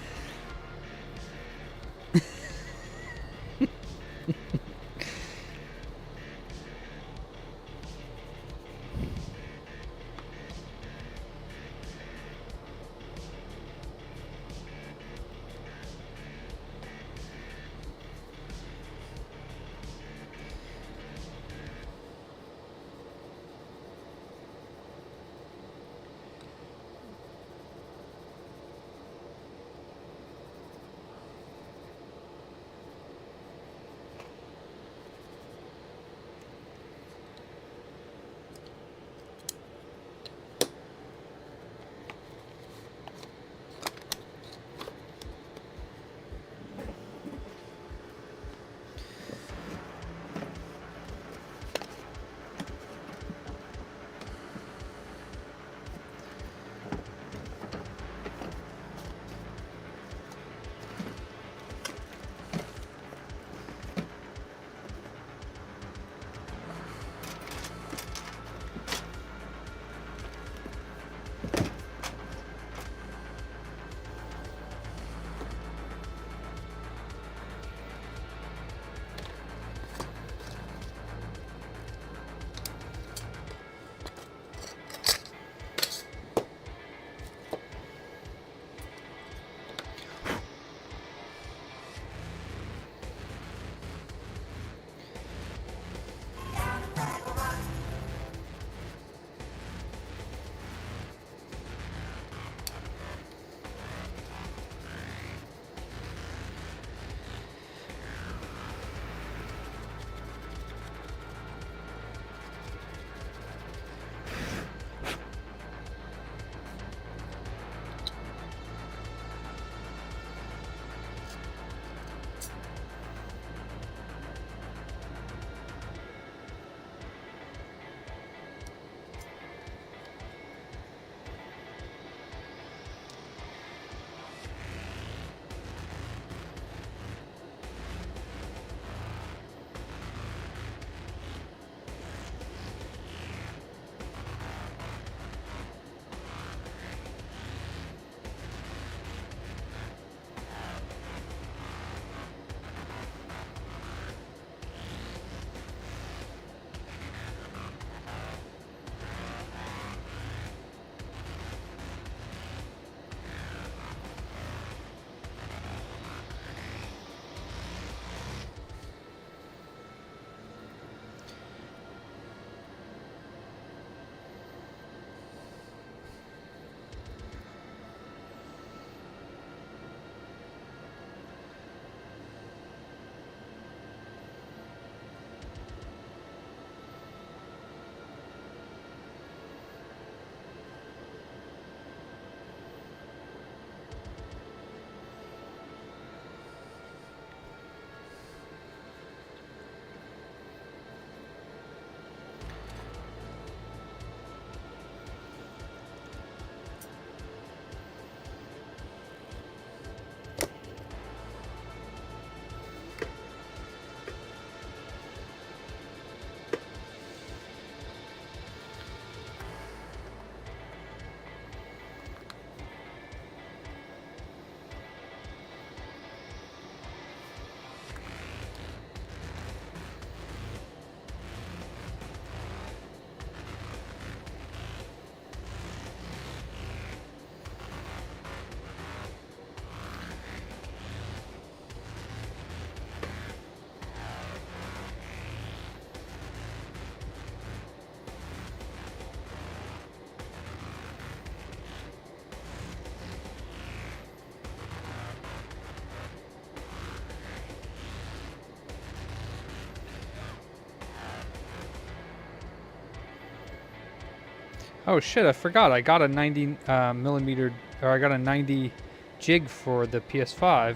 Oh shit, I forgot. I got a 90 millimeter, or I got a 90 jig for the PS5.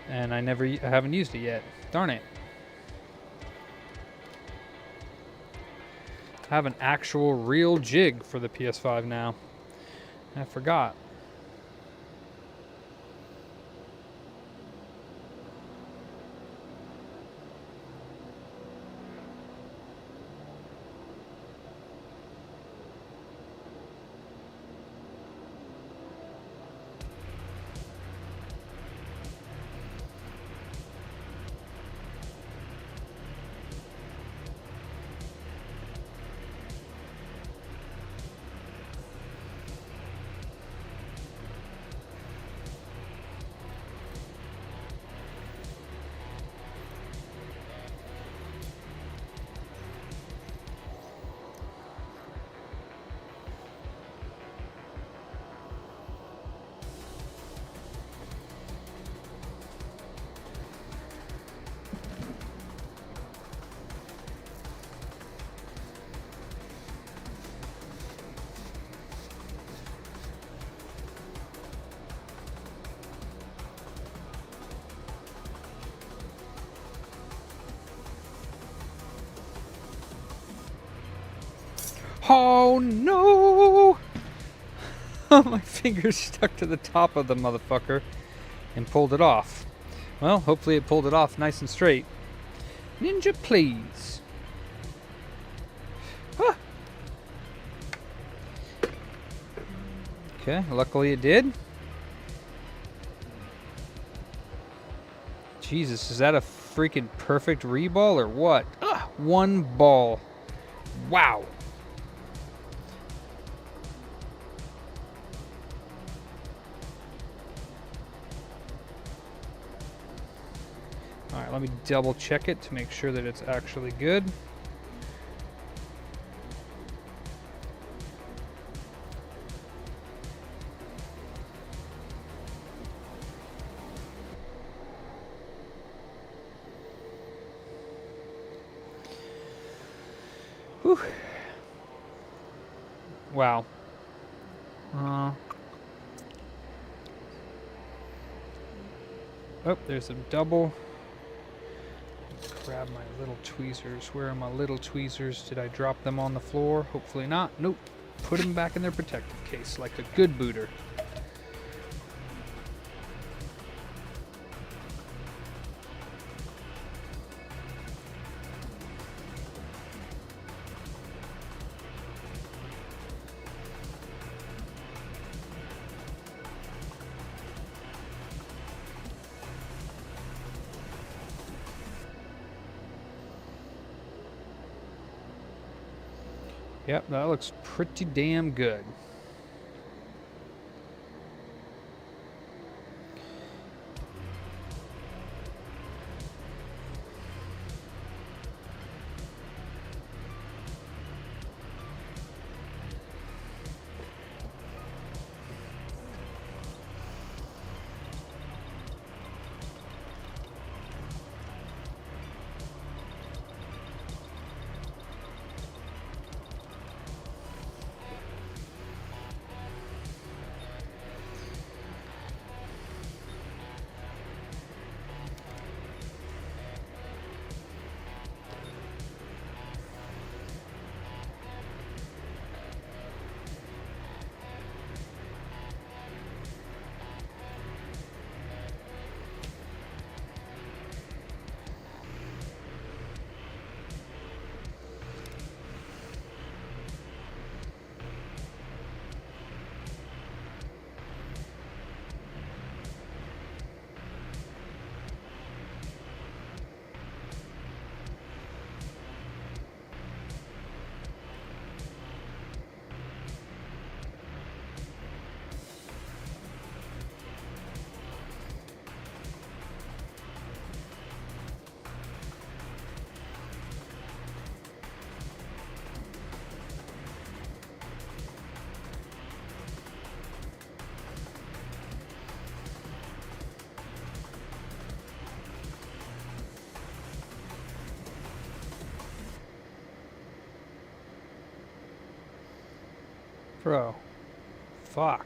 And I haven't used it yet. Darn it. I have an actual real jig for the PS5 now. I forgot. Oh no! My fingers stuck to the top of the motherfucker and pulled it off. Well, hopefully it pulled it off nice and straight. Ninja, please. Ah. Okay, luckily it did. Jesus, is that a freaking perfect reball or what? Ah, one ball. Wow. Alright, let me double check it to make sure that it's actually good. Whew. Wow. Oh, there's a double. Grab my little tweezers. Where are my little tweezers? Did I drop them on the floor? Hopefully not. Nope. Put them back in their protective case like a good booter. Yep, that looks pretty damn good. Bro. Fuck.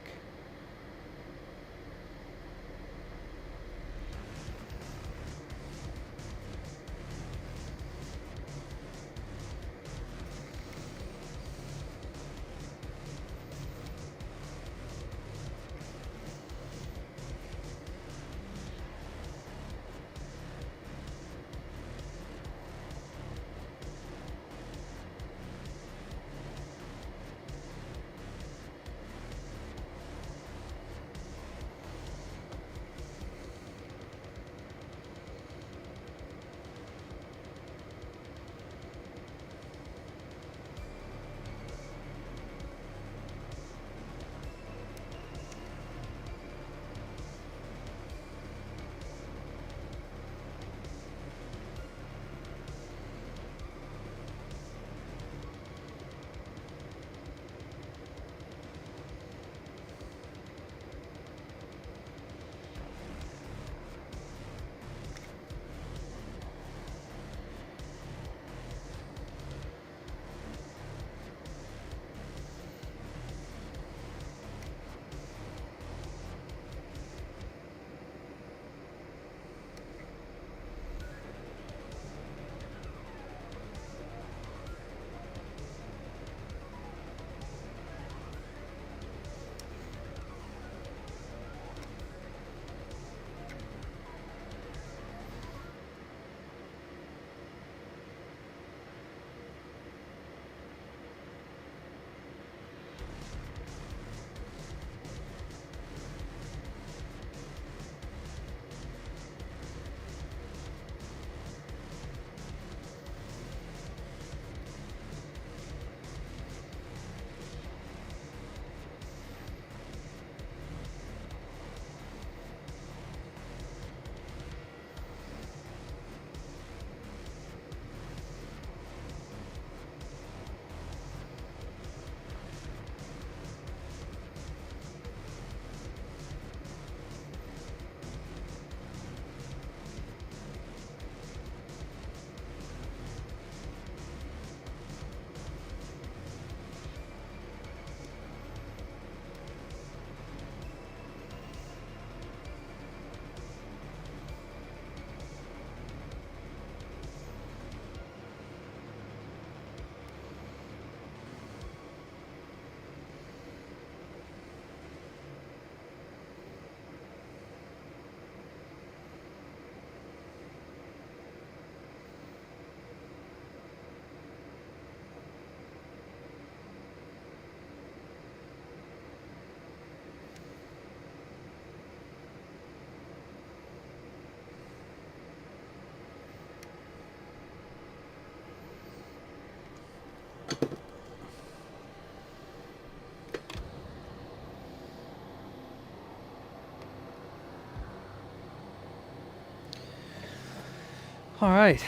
All right.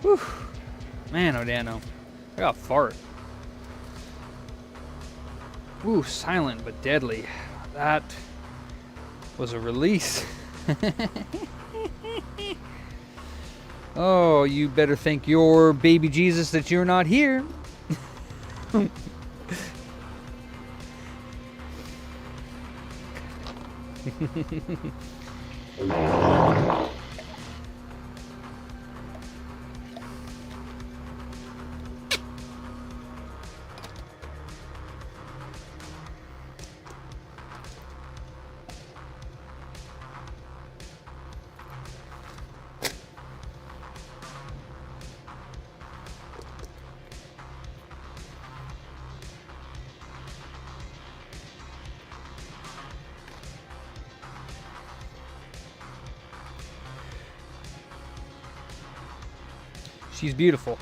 Whew. Man, oh Dano. I got a fart. Ooh, silent but deadly. That was a release. Oh, you better thank your baby Jesus that you're not here. She's beautiful.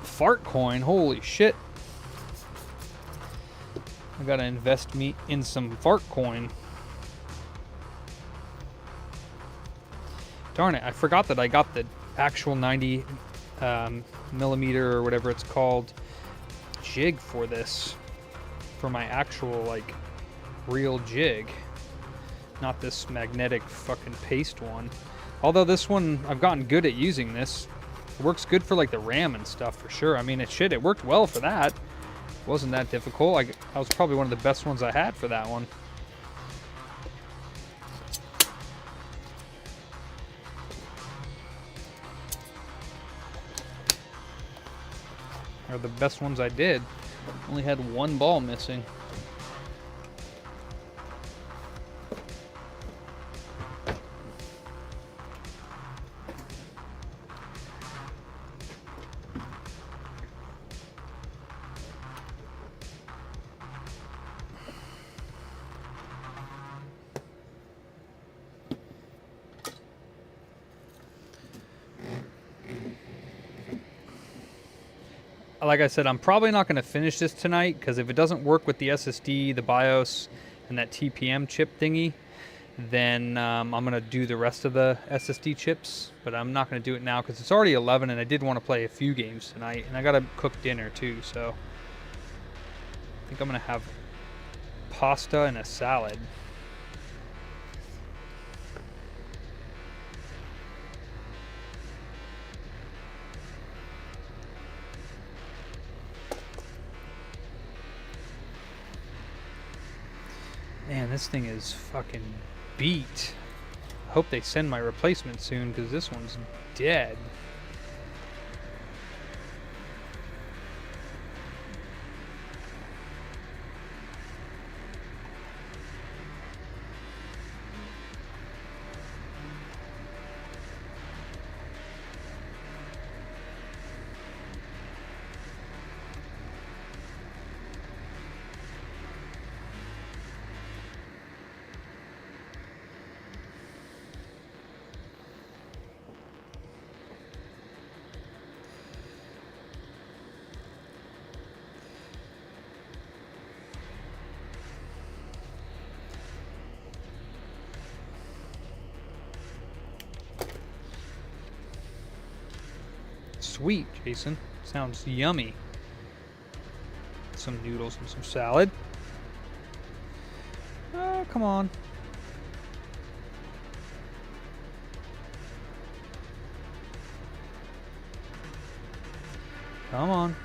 Fart coin, holy shit. gotta invest me in some fart coin. Darn it, I forgot that I got the actual 90 millimeter or whatever it's called jig for this. For my actual, like, real jig. Not this magnetic fucking paste one. Although this one, I've gotten good at using this. It works good for, like, the RAM and stuff for sure. I mean, it worked well for that. It wasn't that difficult. I was probably one of the best ones I had for that one. Or the best ones I did. Only had one ball missing. Like I said, I'm probably not going to finish this tonight because if it doesn't work with the SSD, the BIOS, and that TPM chip thingy, then I'm going to do the rest of the SSD chips. But I'm not going to do it now because it's already 11 and I did want to play a few games tonight. And I got to cook dinner too, so I think I'm going to have pasta and a salad. Man, this thing is fucking beat. I hope they send my replacement soon because this one's dead. Sweet, Jason. Sounds yummy. Some noodles and some salad. Oh, come on. Come on.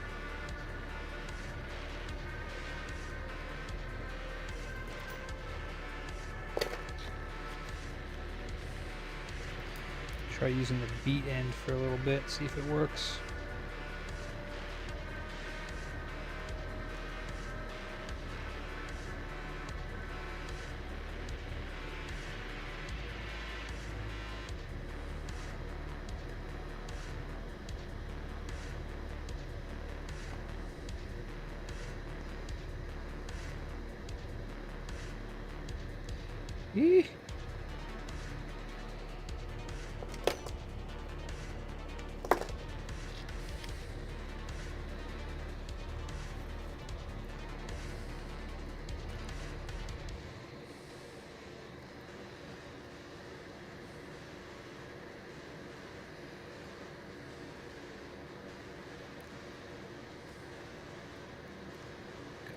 Try using the beat end for a little bit, see if it works. Eee.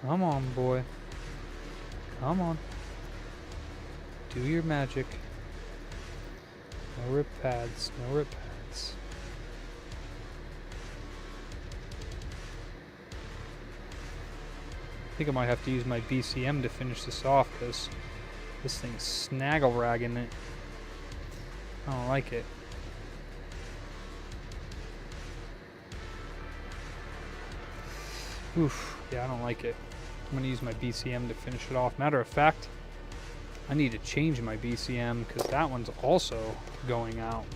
Come on, boy. Come on. Do your magic. No rip pads. No rip pads. I think I might have to use my BCM to finish this off because this thing's snaggle ragging it. I don't like it. Oof. Yeah, I don't like it. I'm going to use my BCM to finish it off. Matter of fact, I need to change my BCM because that one's also going out.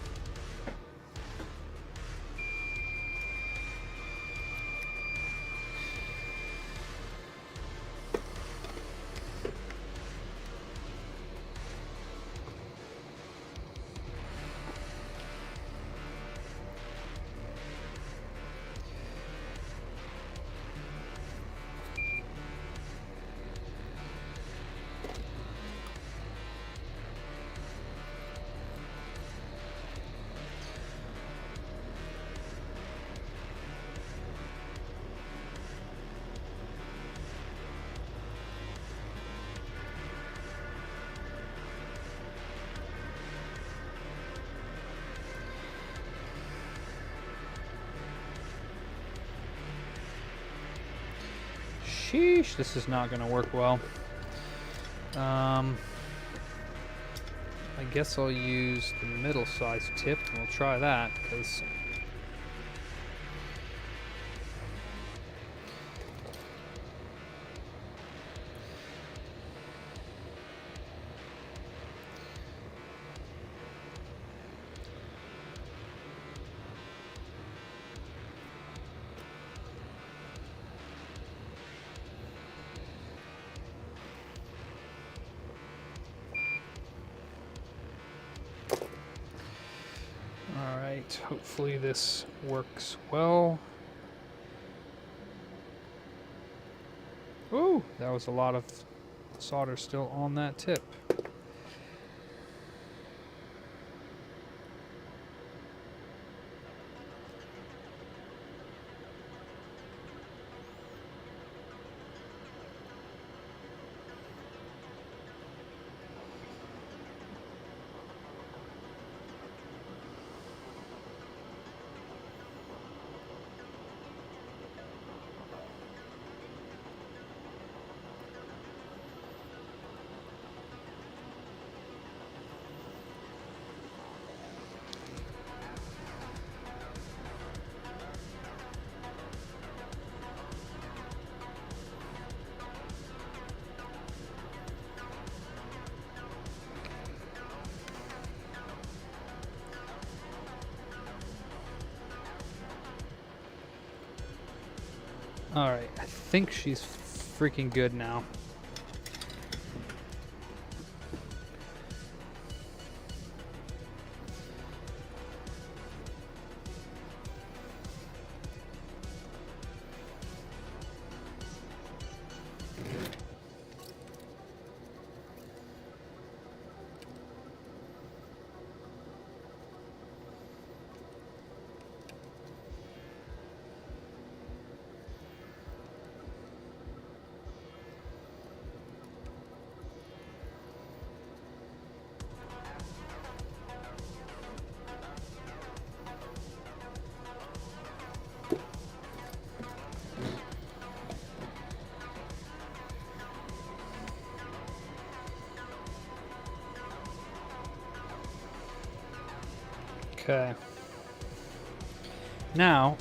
Sheesh, this is not gonna work well. I guess I'll use the middle-sized tip, and we'll try that, because... Alright, hopefully this works well. Ooh, that was a lot of solder still on that tip. Alright, I think she's freaking good now. Okay. Now,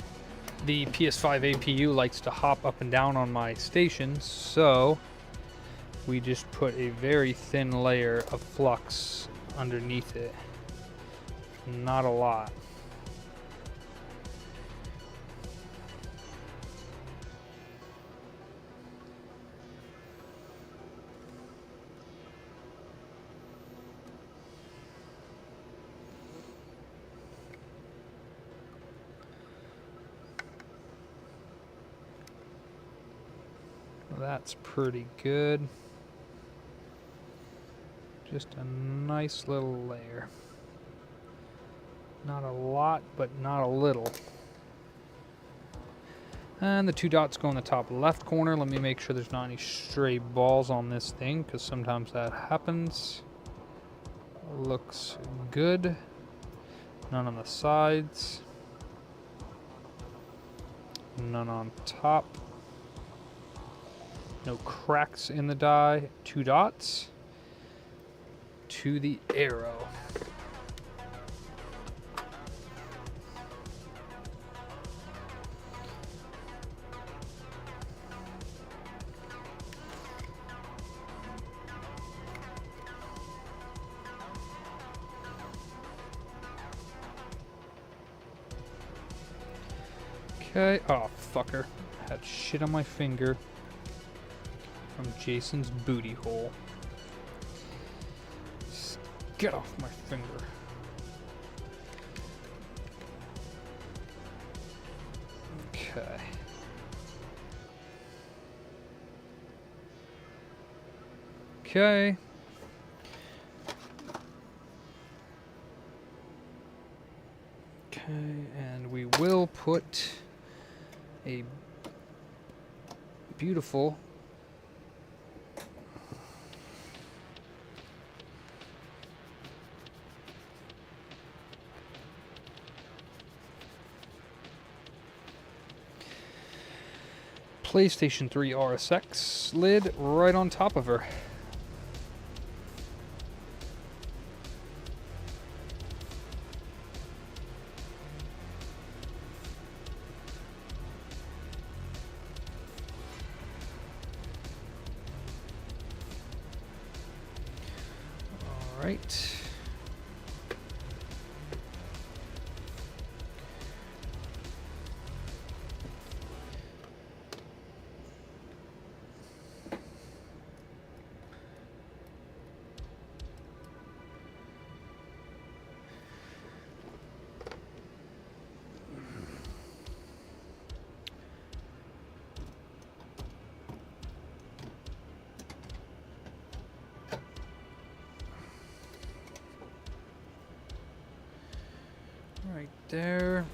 the PS5 APU likes to hop up and down on my stations, so we just put a very thin layer of flux underneath it. Not a lot. That's pretty good. Just a nice little layer. Not a lot, but not a little. And the 2 dots go in the top left corner. Let me make sure there's not any stray balls on this thing, because sometimes that happens. Looks good. None on the sides. None on top. No cracks in the die. 2 dots to the arrow. Okay. Oh, fucker. Had shit on my finger from Jason's booty hole. Just get off my finger. Okay. Okay. Okay, and we will put a beautiful PlayStation 3 RSX slid right on top of her. All right. Right there.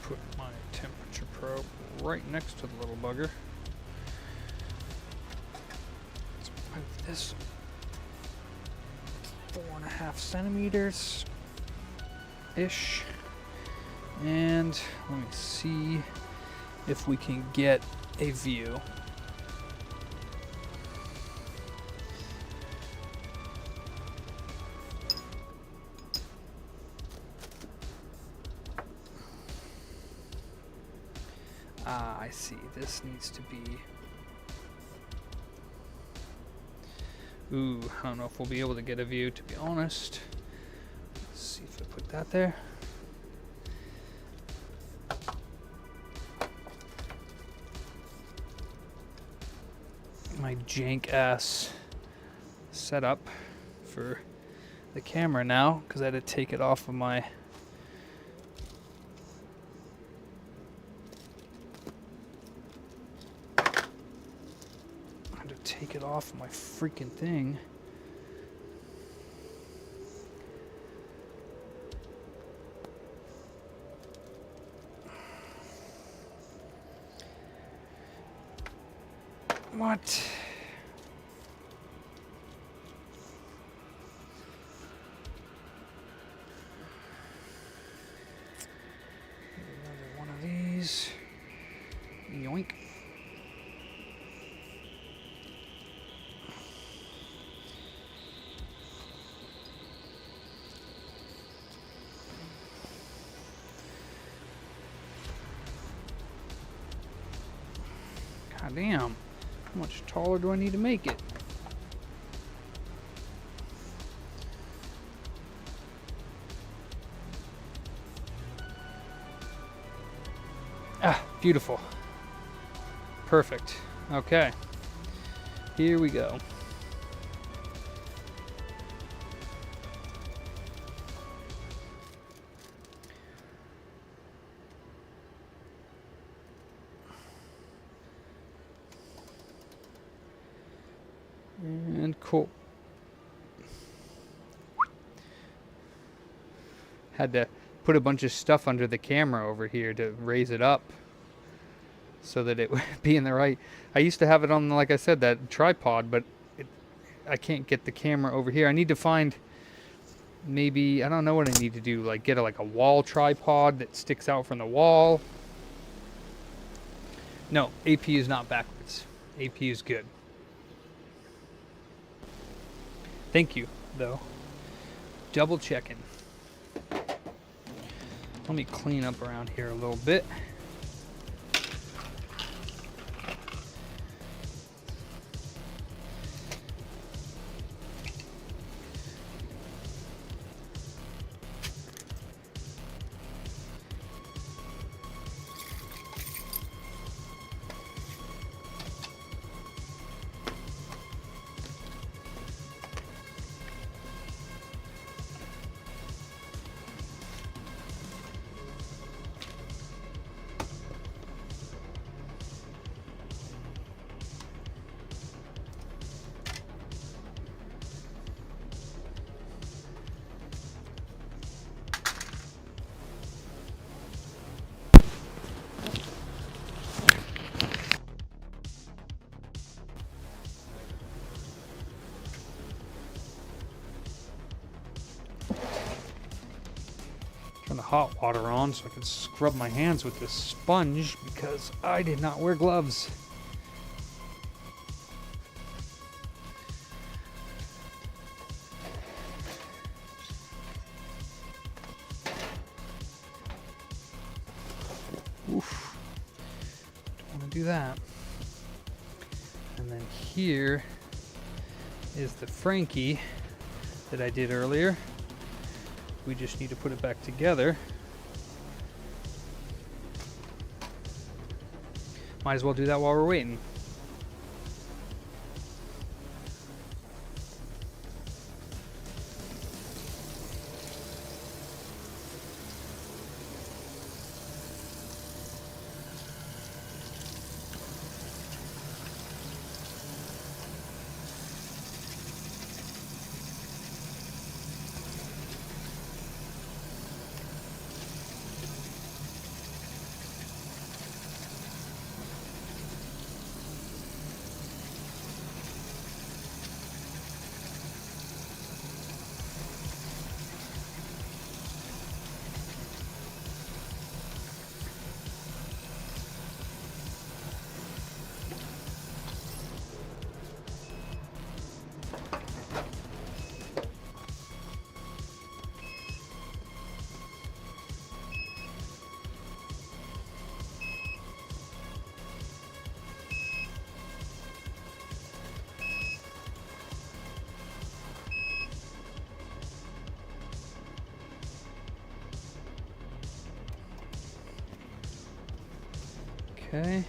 Put my temperature probe right next to the little bugger. Let's move this 4.5 centimeters ish. And let me see if we can get a view. Ah, I see. This needs to be... Ooh, I don't know if we'll be able to get a view, to be honest. Let's see if I put that there. My jank-ass setup for the camera now, because I had to take it off of my... take it off my freaking thing. What? Another one of these. Yoink. God damn. How much taller do I need to make it? Ah, beautiful. Perfect. Okay. Here we go. And cool. Had to put a bunch of stuff under the camera over here to raise it up so that it would be in the right. I used to have it on, like I said, that tripod, but I can't get the camera over here. I need to find maybe, I don't know what I need to do, like get like a wall tripod that sticks out from the wall. No, AP is not backwards. AP is good. Thank you, though. Double checking. Let me clean up around here a little bit. hot water on so I can scrub my hands with this sponge because I did not wear gloves. Oof. Don't want to do that. And then here is the Frankie that I did earlier. We just need to put it back together. Might as well do that while we're waiting. Okay.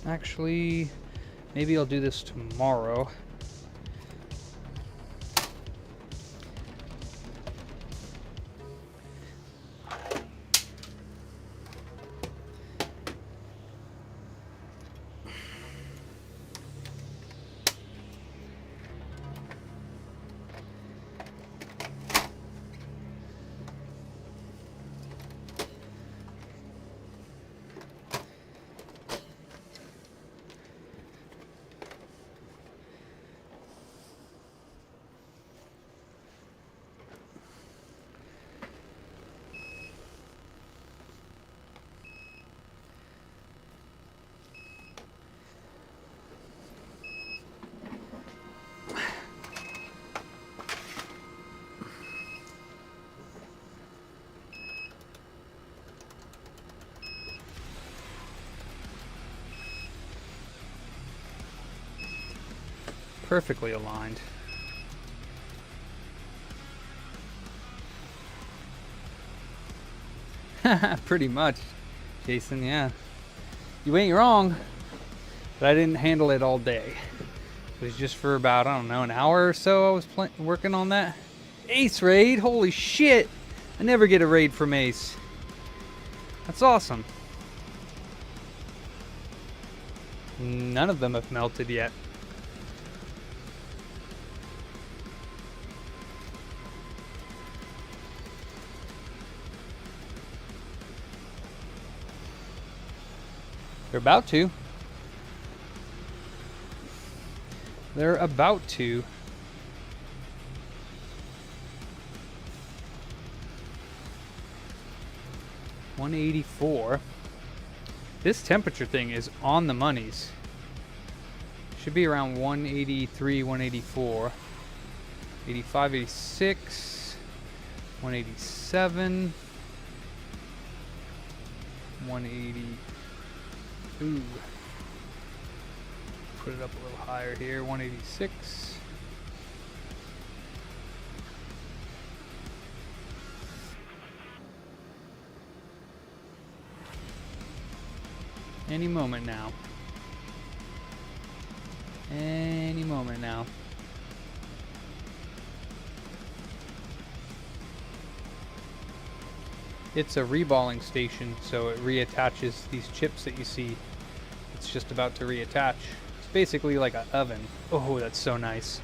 Actually, maybe I'll do this tomorrow. Perfectly aligned. Pretty much, Jason, yeah. You ain't wrong, but I didn't handle it all day. It was just for about, I don't know, an hour or so I was working on that. Ace raid, holy shit! I never get a raid from Ace. That's awesome. None of them have melted yet. They're about to. They're about to. $184. This temperature thing is on the monies. Should be around 183, 184. 85, 86. 187. 180. Ooh. Put it up a little higher here, 186. Any moment now. Any moment now. It's a reballing station, so it reattaches these chips that you see. It's just about to reattach. It's basically like an oven. Oh, that's so nice.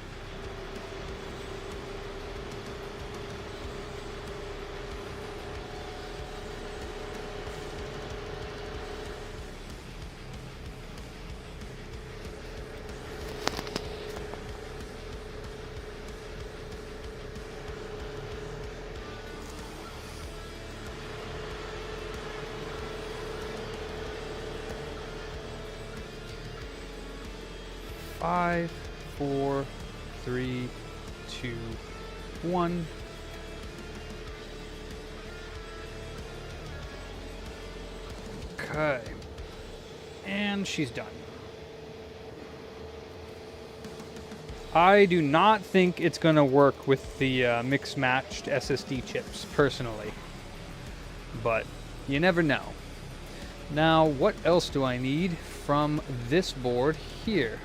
5, 4, 3, 2, 1. Okay. And she's done. I do not think it's going to work with the mixed-matched SSD chips, personally. But you never know. Now, what else do I need from this board here?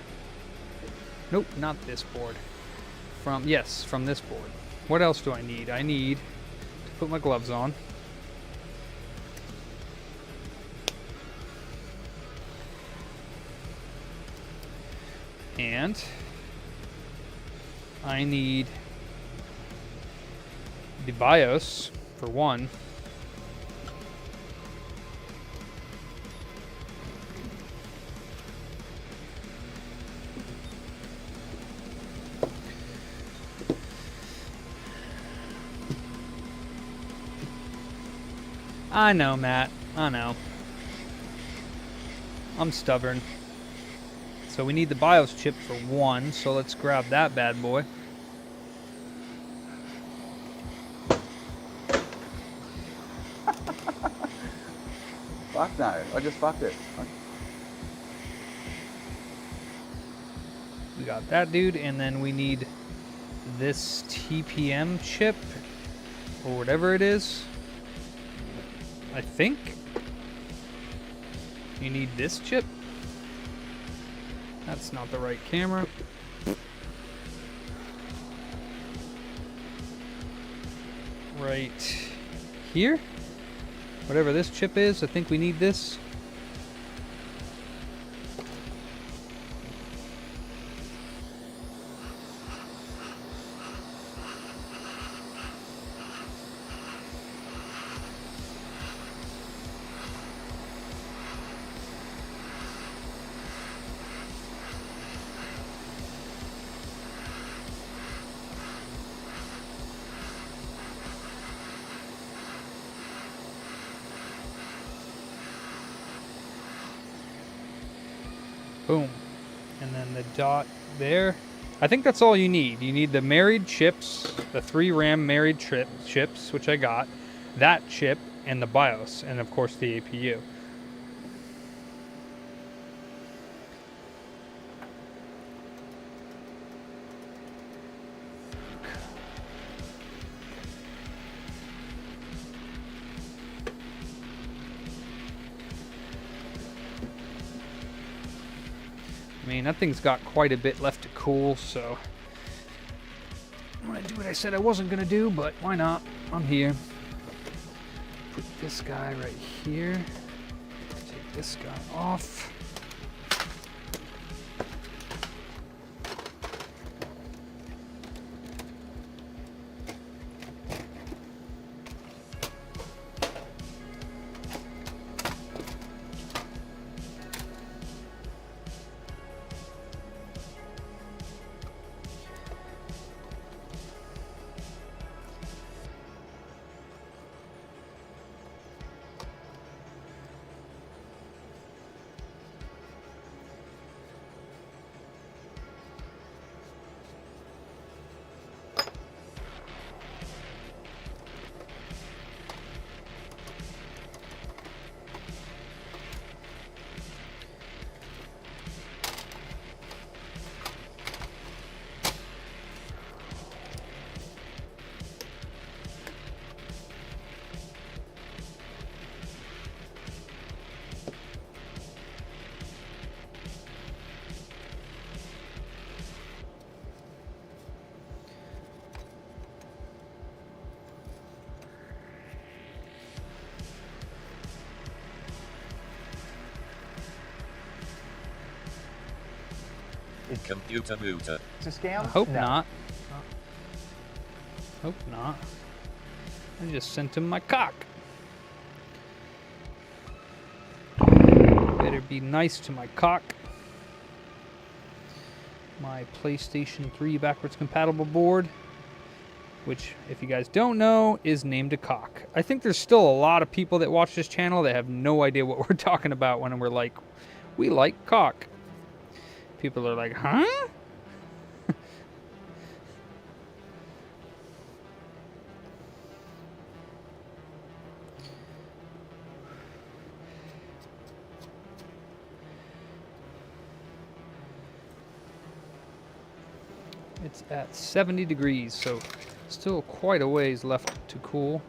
Nope, not this board. Yes, from this board. What else do I need? I need to put my gloves on. And I need the BIOS, for one. I know, Matt. I know. I'm stubborn. So we need the BIOS chip for one, so let's grab that bad boy. Fuck no, I just fucked it. We got that dude, and then we need this TPM chip, or whatever it is. I think. You need this chip. That's not the right camera. Right here. Whatever this chip is, I think we need this. Boom. And then the dot there. I think that's all you need. You need the married chips, the 3 RAM married chips, which I got, that chip, and the BIOS, and of course the APU. I mean, that thing's got quite a bit left to cool, so I'm gonna do what I said I wasn't gonna do, but why not? I'm here. Put this guy right here. Take this guy off. Computer booter. It's a scam? I hope No. not. Hope not. I just sent him my cock. Better be nice to my cock. My PlayStation 3 backwards compatible board, which, if you guys don't know, is named a cock. I think there's still a lot of people that watch this channel that have no idea what we're talking about when we're like, we like cock. People are like, huh? It's at 70 degrees, so still quite a ways left to cool.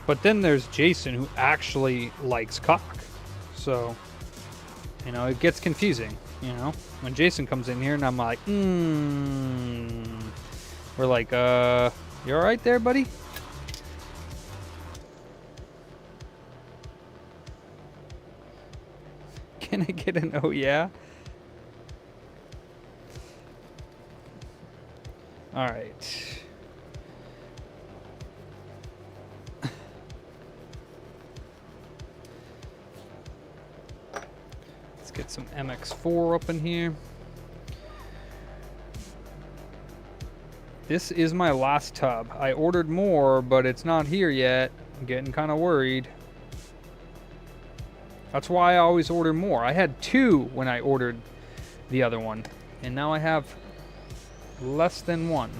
But then there's Jason, who actually likes cock. So, you know, it gets confusing, you know? When Jason comes in here and I'm like, we're like, you alright there, buddy? Can I get an oh yeah? Alright. Get some MX4 up in here. This is my last tub. I ordered more, but it's not here yet. I'm getting kind of worried. That's why I always order more. I had 2 when I ordered the other one, and now I have less than 1.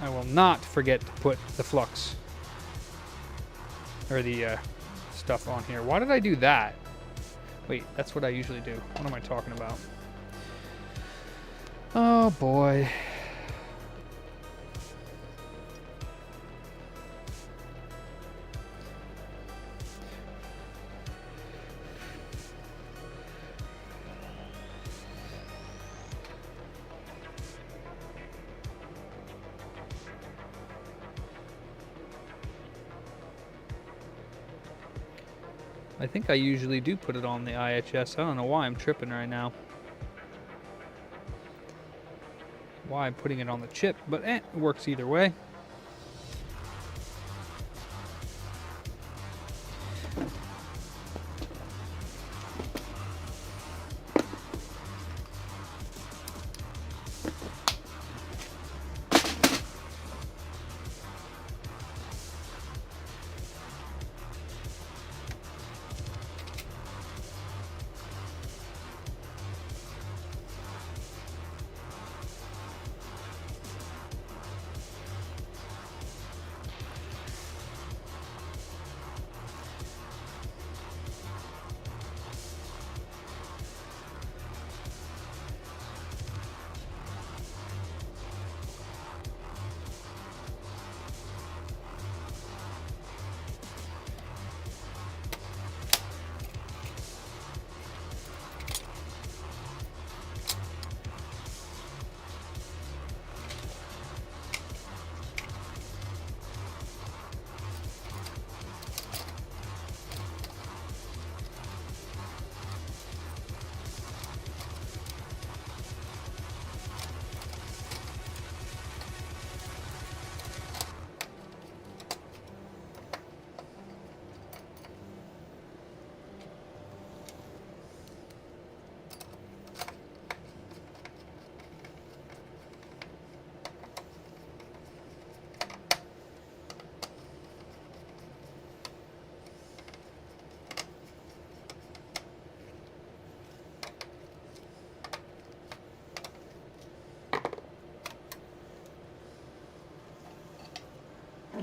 I will not forget to put the flux or the stuff on here. Why did I do that? Wait, that's what I usually do. What am I talking about? Oh boy. I think I usually do put it on the IHS. I don't know why I'm tripping right now. Why I'm putting it on the chip, but it works either way.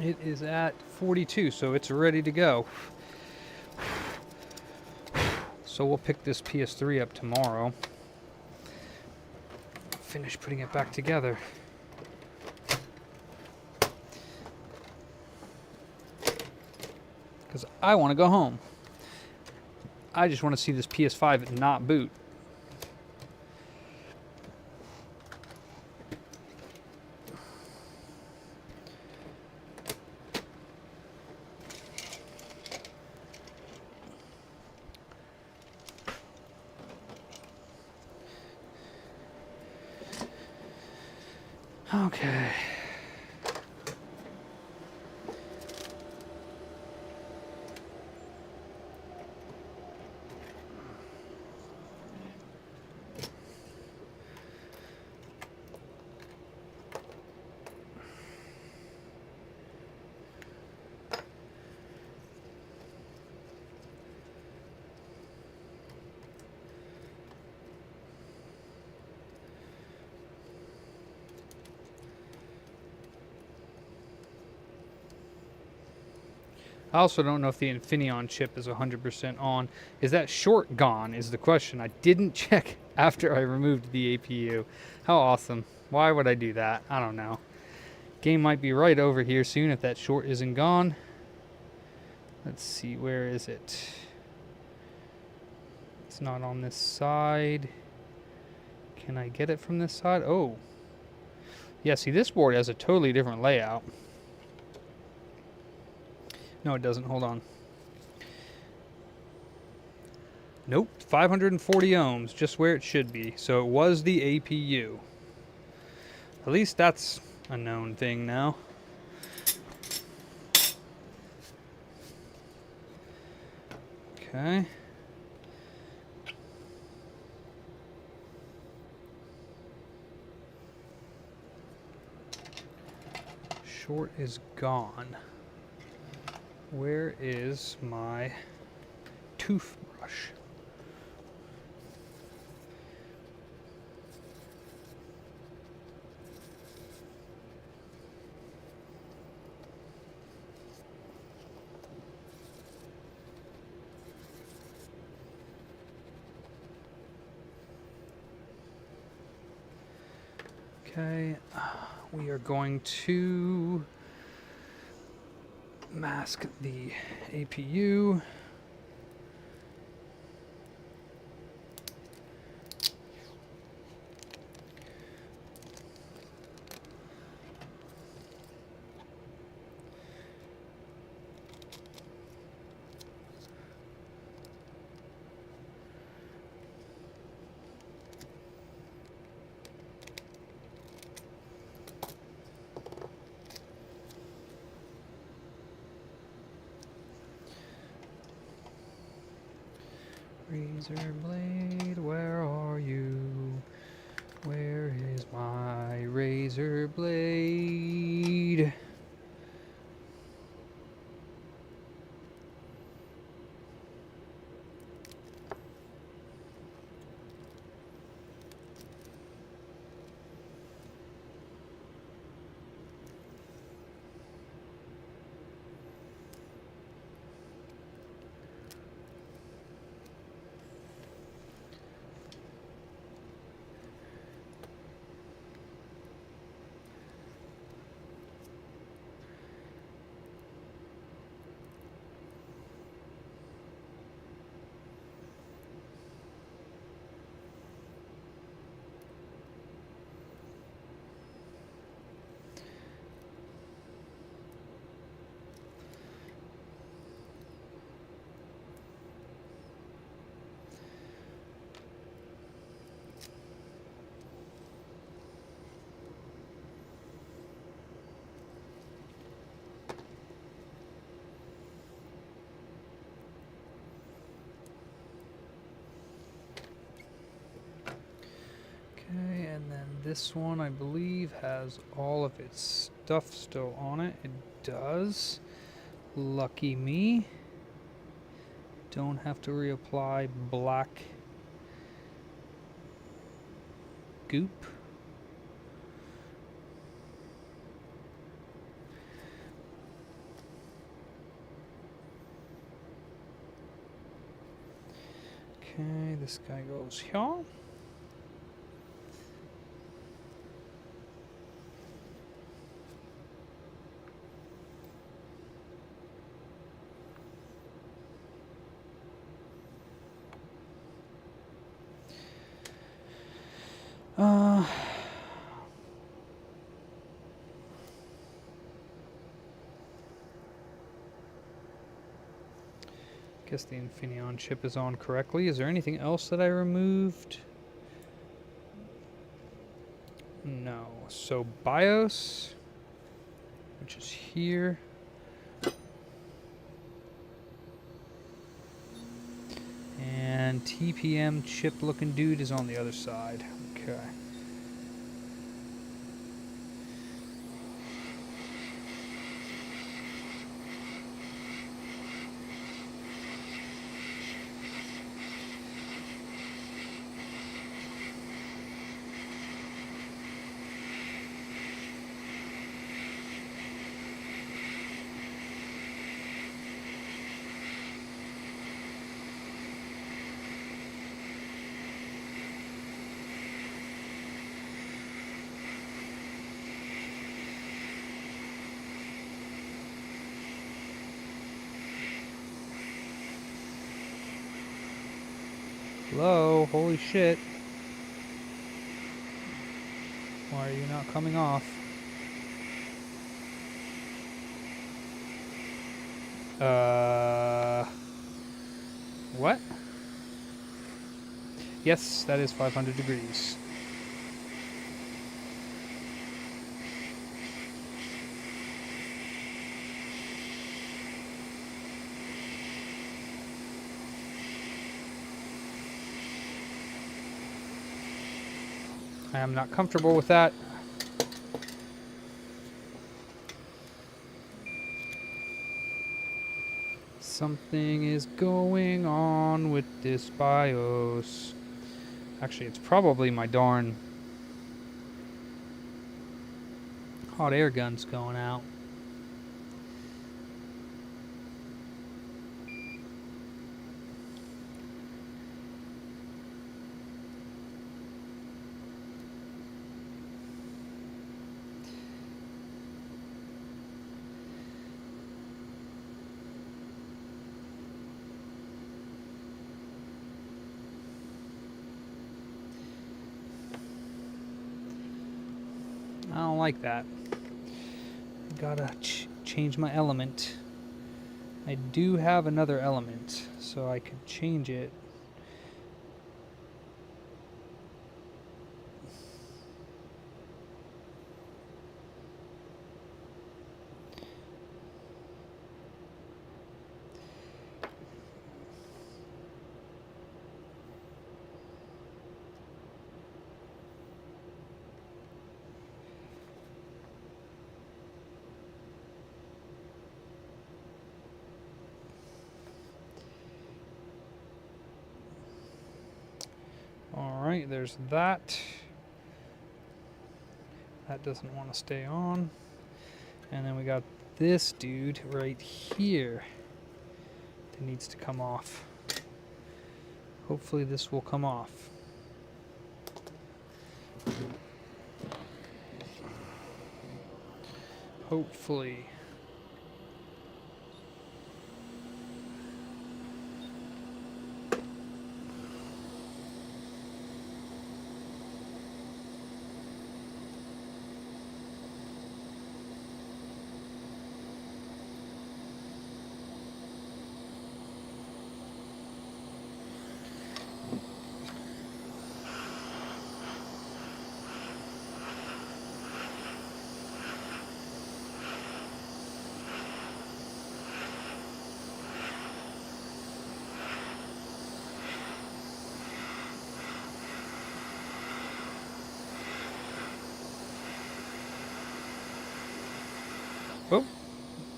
It is at 42, so it's ready to go. So we'll pick this PS3 up tomorrow. Finish putting it back together. because I want to go home. I just want to see this PS5 not boot. Okay. I also don't know if the Infineon chip is 100% on. Is that short gone is the question. I didn't check after I removed the APU. How awesome. Why would I do that? I don't know. Game might be right over here soon if that short isn't gone. Let's see, where is it? It's not on this side. Can I get it from this side? Oh. Yeah, see, this board has a totally different layout. No, it doesn't. Hold on. Nope. 540 ohms, just where it should be. So it was the APU. At least that's a known thing now. Okay. Short is gone. Where is my toothbrush? Okay, we are going to mask the APU. Razor blade, where are you? Where is my razor blade? Okay, and then this one I believe has all of its stuff still on it. It does. Lucky me. Don't have to reapply black goop. Okay, this guy goes here. Guess the Infineon chip is on correctly. Is there anything else that I removed? No. So BIOS, which is here. And TPM chip looking dude is on the other side. Okay. Hello, holy shit. Why are you not coming off? What? Yes, that is 500 degrees. I am not comfortable with that. Something is going on with this BIOS. Actually, it's probably my darn hot air gun's going out. I don't like that. Gotta change my element. I do have another element, so I could change it. Alright, there's that. That doesn't want to stay on. And then we got this dude right here that needs to come off. Hopefully this will come off. Hopefully.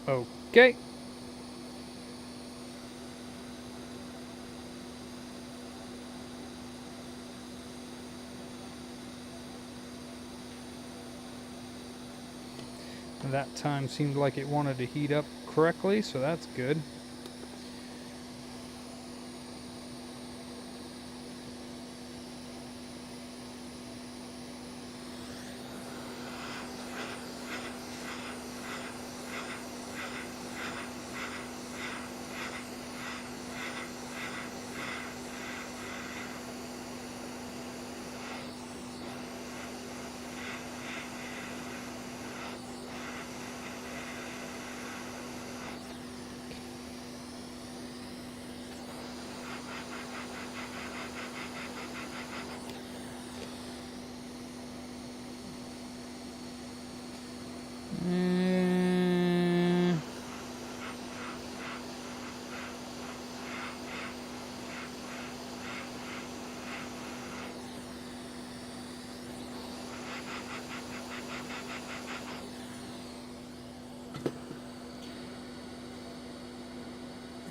Oh, okay. That time seemed like it wanted to heat up correctly, so that's good.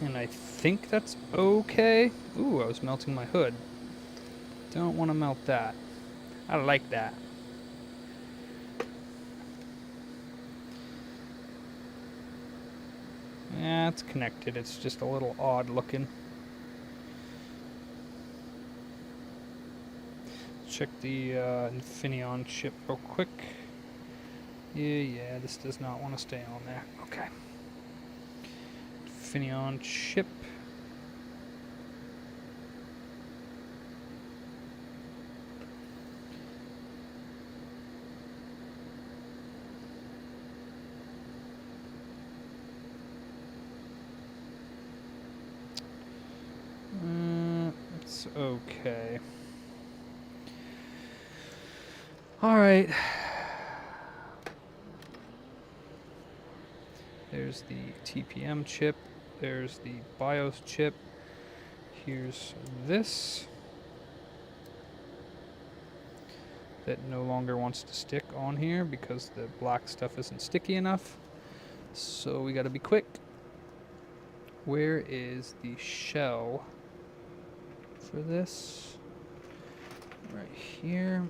And I think that's okay. Ooh, I was melting my hood. Don't want to melt that. I like that. Yeah, it's connected. It's just a little odd looking. Check the Infineon chip real quick. Yeah, this does not want to stay on there. Okay. Infineon chip. It's okay. All right. There's the TPM chip. There's the BIOS chip. Here's this. That no longer wants to stick on here because the black stuff isn't sticky enough. So we gotta be quick. Where is the shell for this? Right here.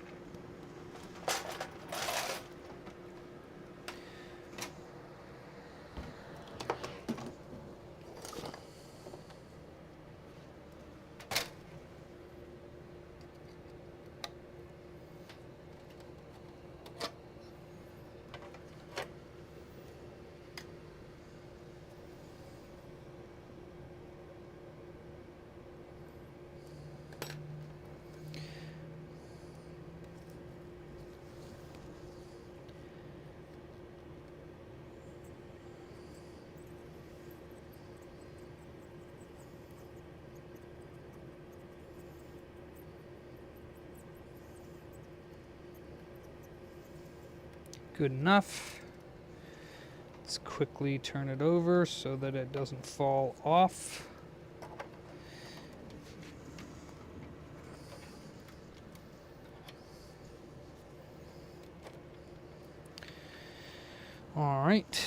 Good enough. Let's quickly turn it over so that it doesn't fall off. All right.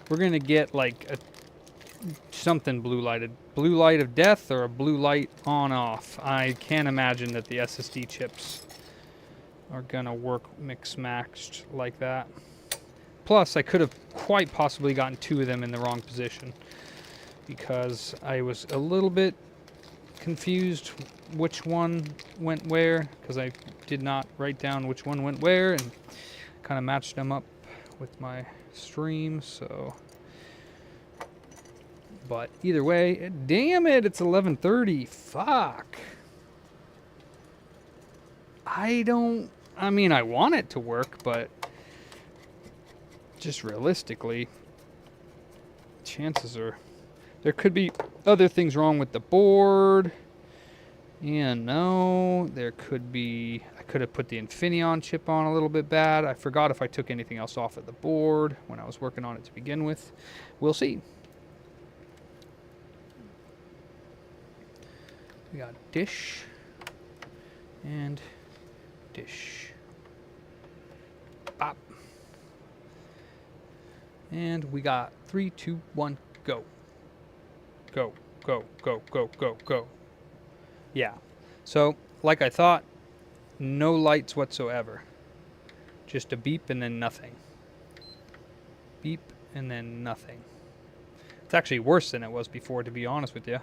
We're gonna get like a something blue lighted. Blue light of death or a blue light on off. I can't imagine that the SSD chips are gonna work mix-matched like that. Plus, I could have quite possibly gotten two of them in the wrong position because I was a little bit confused which one went where because I did not write down which one went where and kind of matched them up with my stream, so... But either way, damn it, it's 11:30. Fuck. I mean, I want it to work, but just realistically, chances are there could be other things wrong with the board. Yeah, no, there could be, I could have put the Infineon chip on a little bit bad. I forgot if I took anything else off of the board when I was working on it to begin with. We'll see. We got dish and dish. Bop. And we got 3, 2, 1, go. Go, go, go, go, go, go. Yeah. So, like I thought, no lights whatsoever. Just a beep and then nothing. Beep and then nothing. It's actually worse than it was before, to be honest with you.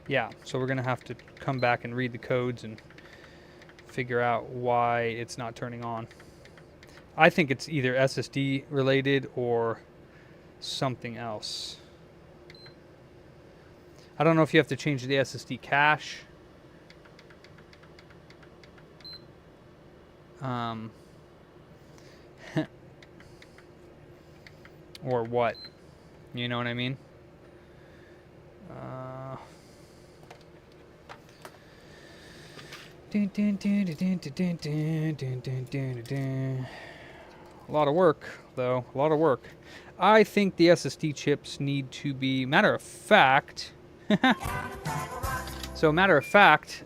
Yeah, so we're gonna have to come back and read the codes and figure out why it's not turning on. I think it's either SSD related or something else. I don't know if you have to change the SSD cache. Or what? You know what I mean? A lot of work, though. A lot of work. I think the SSD chips need to be... Matter of fact, So, matter of fact,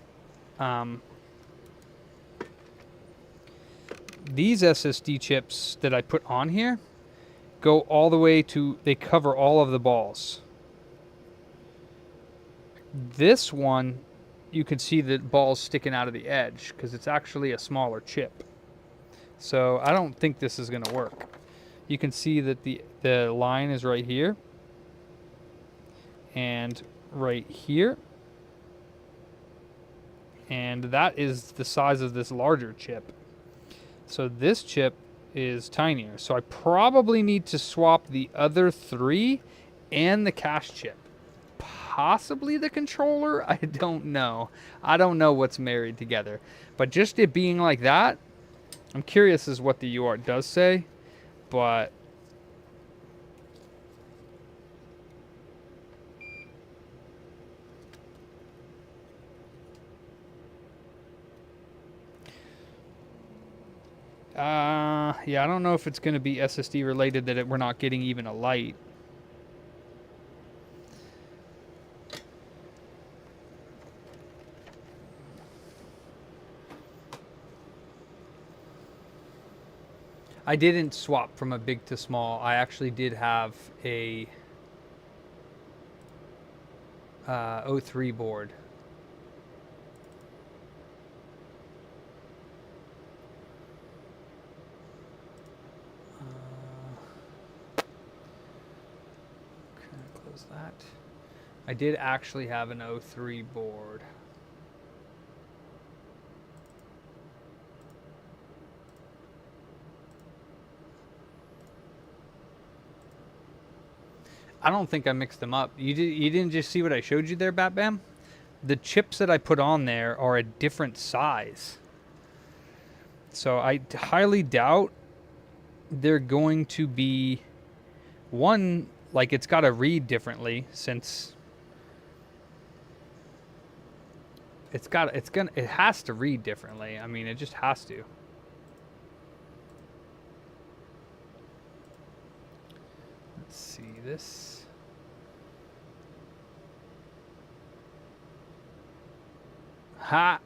these SSD chips that I put on here go all the way to, they cover all of the balls. This one, you can see the balls sticking out of the edge because it's actually a smaller chip. So I don't think this is going to work. You can see that the line is right here and right here. And that is the size of this larger chip. So this chip is tinier. So I probably need to swap the other 3 and the cache chip. Possibly the controller? I don't know. I don't know what's married together. But just it being like that, I'm curious as what the UART does say. But yeah, I don't know if it's going to be SSD related that we're not getting even a light. I didn't swap from a big to small. I actually did have a O3 board. Close that. I did actually have an O3 board. I don't think I mixed them up. You didn't just see what I showed you there, Bat Bam? The chips that I put on there are a different size. So I highly doubt they're going to be one, like it's got to read differently since it has to read differently. I mean, it just has to. Let's see this. Ha!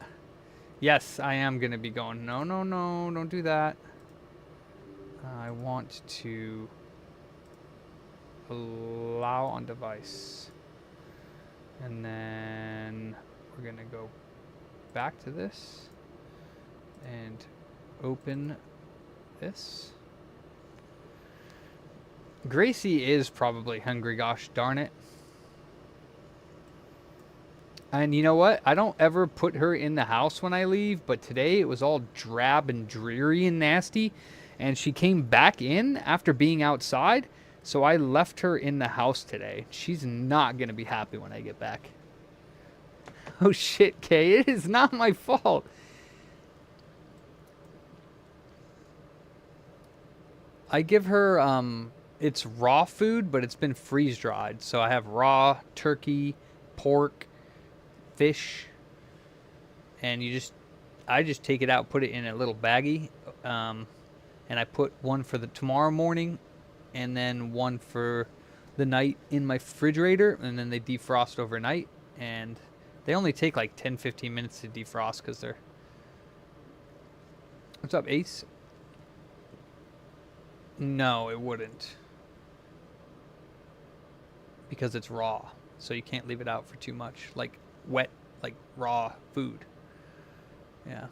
Yes, I am going to be going. No, no, no, don't do that. I want to allow on device. And then we're going to go back to this and open this. Gracie is probably hungry, gosh darn it. And you know what? I don't ever put her in the house when I leave, but today it was all drab and dreary and nasty. And she came back in after being outside, so I left her in the house today. She's not going to be happy when I get back. Oh shit, Kay, it is not my fault. I give her, it's raw food, but it's been freeze-dried. So I have raw turkey, pork, fish, and I just take it out, put it in a little baggie, and I put one for the tomorrow morning and then one for the night in my refrigerator, and then they defrost overnight, and they only take like 10-15 minutes to defrost because they're... What's up, Ace? No, it wouldn't, because it's raw, so you can't leave it out for too much, like wet, like raw food. Yeah.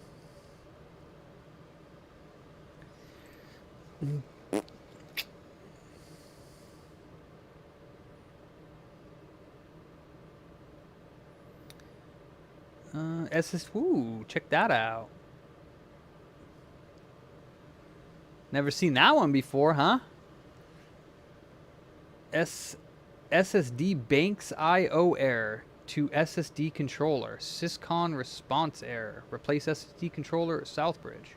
Ooh, check that out. Never seen that one before, huh? SSD Banks IO error to SSD controller. Syscon response error. Replace SSD controller at Southbridge.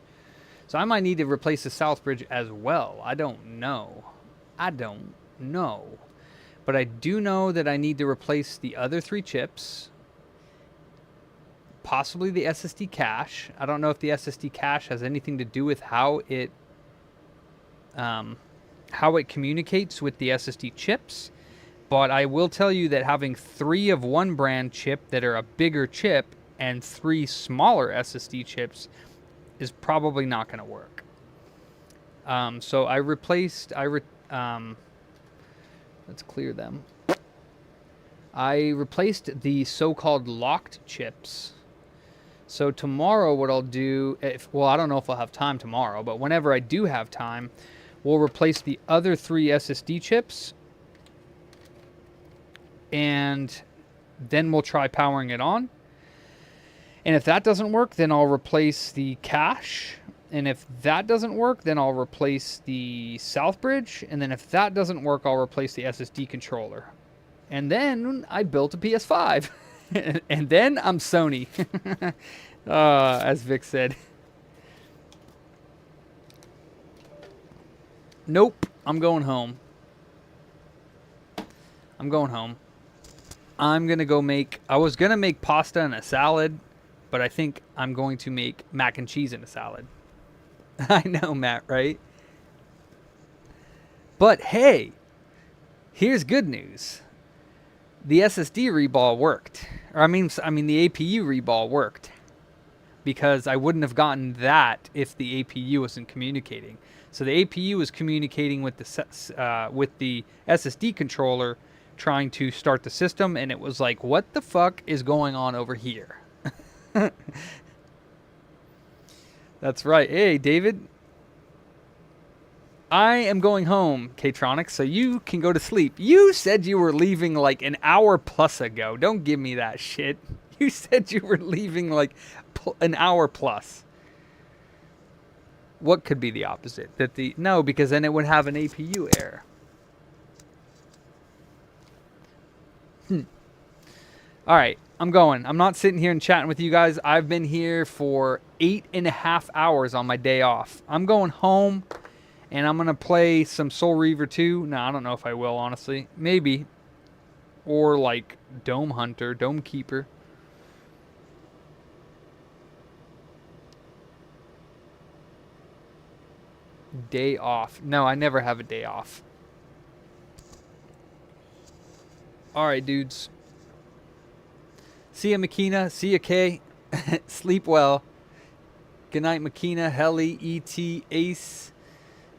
So I might need to replace the Southbridge as well. I don't know. But I do know that I need to replace the other 3 chips. Possibly the SSD cache. I don't know if the SSD cache has anything to do with how it communicates with the SSD chips. But I will tell you that having 3 of one brand chip that are a bigger chip and 3 smaller SSD chips is probably not going to work. So I replaced, let's clear them. I replaced the so-called locked chips. So tomorrow what I'll do, well, I don't know if I'll have time tomorrow, but whenever I do have time, we'll replace the other 3 SSD chips, and then we'll try powering it on. And if that doesn't work, then I'll replace the cache. And if that doesn't work, then I'll replace the south bridge. And then if that doesn't work, I'll replace the SSD controller. And then I built a PS5. And then I'm Sony. As Vic said. Nope. I'm going home. I'm going home. I'm going to go make... I was going to make pasta and a salad, but I think I'm going to make mac and cheese in a salad. I know, Matt, right? But hey, here's good news. The SSD reball worked. Or I mean the APU reball worked. Because I wouldn't have gotten that if the APU wasn't communicating. So the APU was communicating with the SSD controller, trying to start the system, and it was like, what the fuck is going on over here? That's right. Hey, David. I am going home, K-Tronics, so you can go to sleep. You said you were leaving like an hour plus ago. Don't give me that shit. You said you were leaving like an hour plus. What could be the opposite? No, because then it would have an APU error. All right, I'm going. I'm not sitting here and chatting with you guys. I've been here for 8.5 hours on my day off. I'm going home, and I'm going to play some Soul Reaver 2. No, I don't know if I will, honestly. Maybe. Or, like, Dome Hunter, Dome Keeper. Day off. No, I never have a day off. All right, dudes. See ya, Makina. See ya, Kay. Sleep well. Good night, Makina, Helly, E.T., Ace,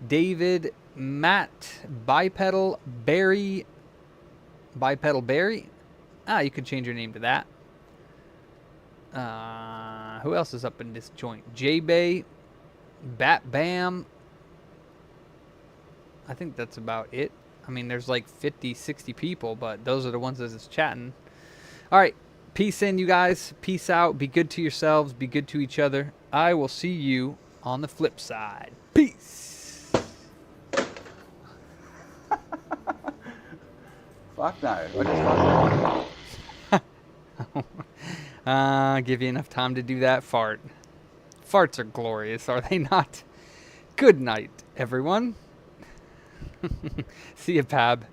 David, Matt, Bipedal, Barry. Bipedal Barry? Ah, you could change your name to that. Who else is up in this joint? J-Bay, Bat Bam. I think that's about it. I mean, there's like 50, 60 people, but those are the ones that's chatting. All right. Peace in, you guys. Peace out. Be good to yourselves. Be good to each other. I will see you on the flip side. Peace. Fuck no. I just fucked it. Give you enough time to do that fart. Farts are glorious, are they not? Good night, everyone. See you, Pab.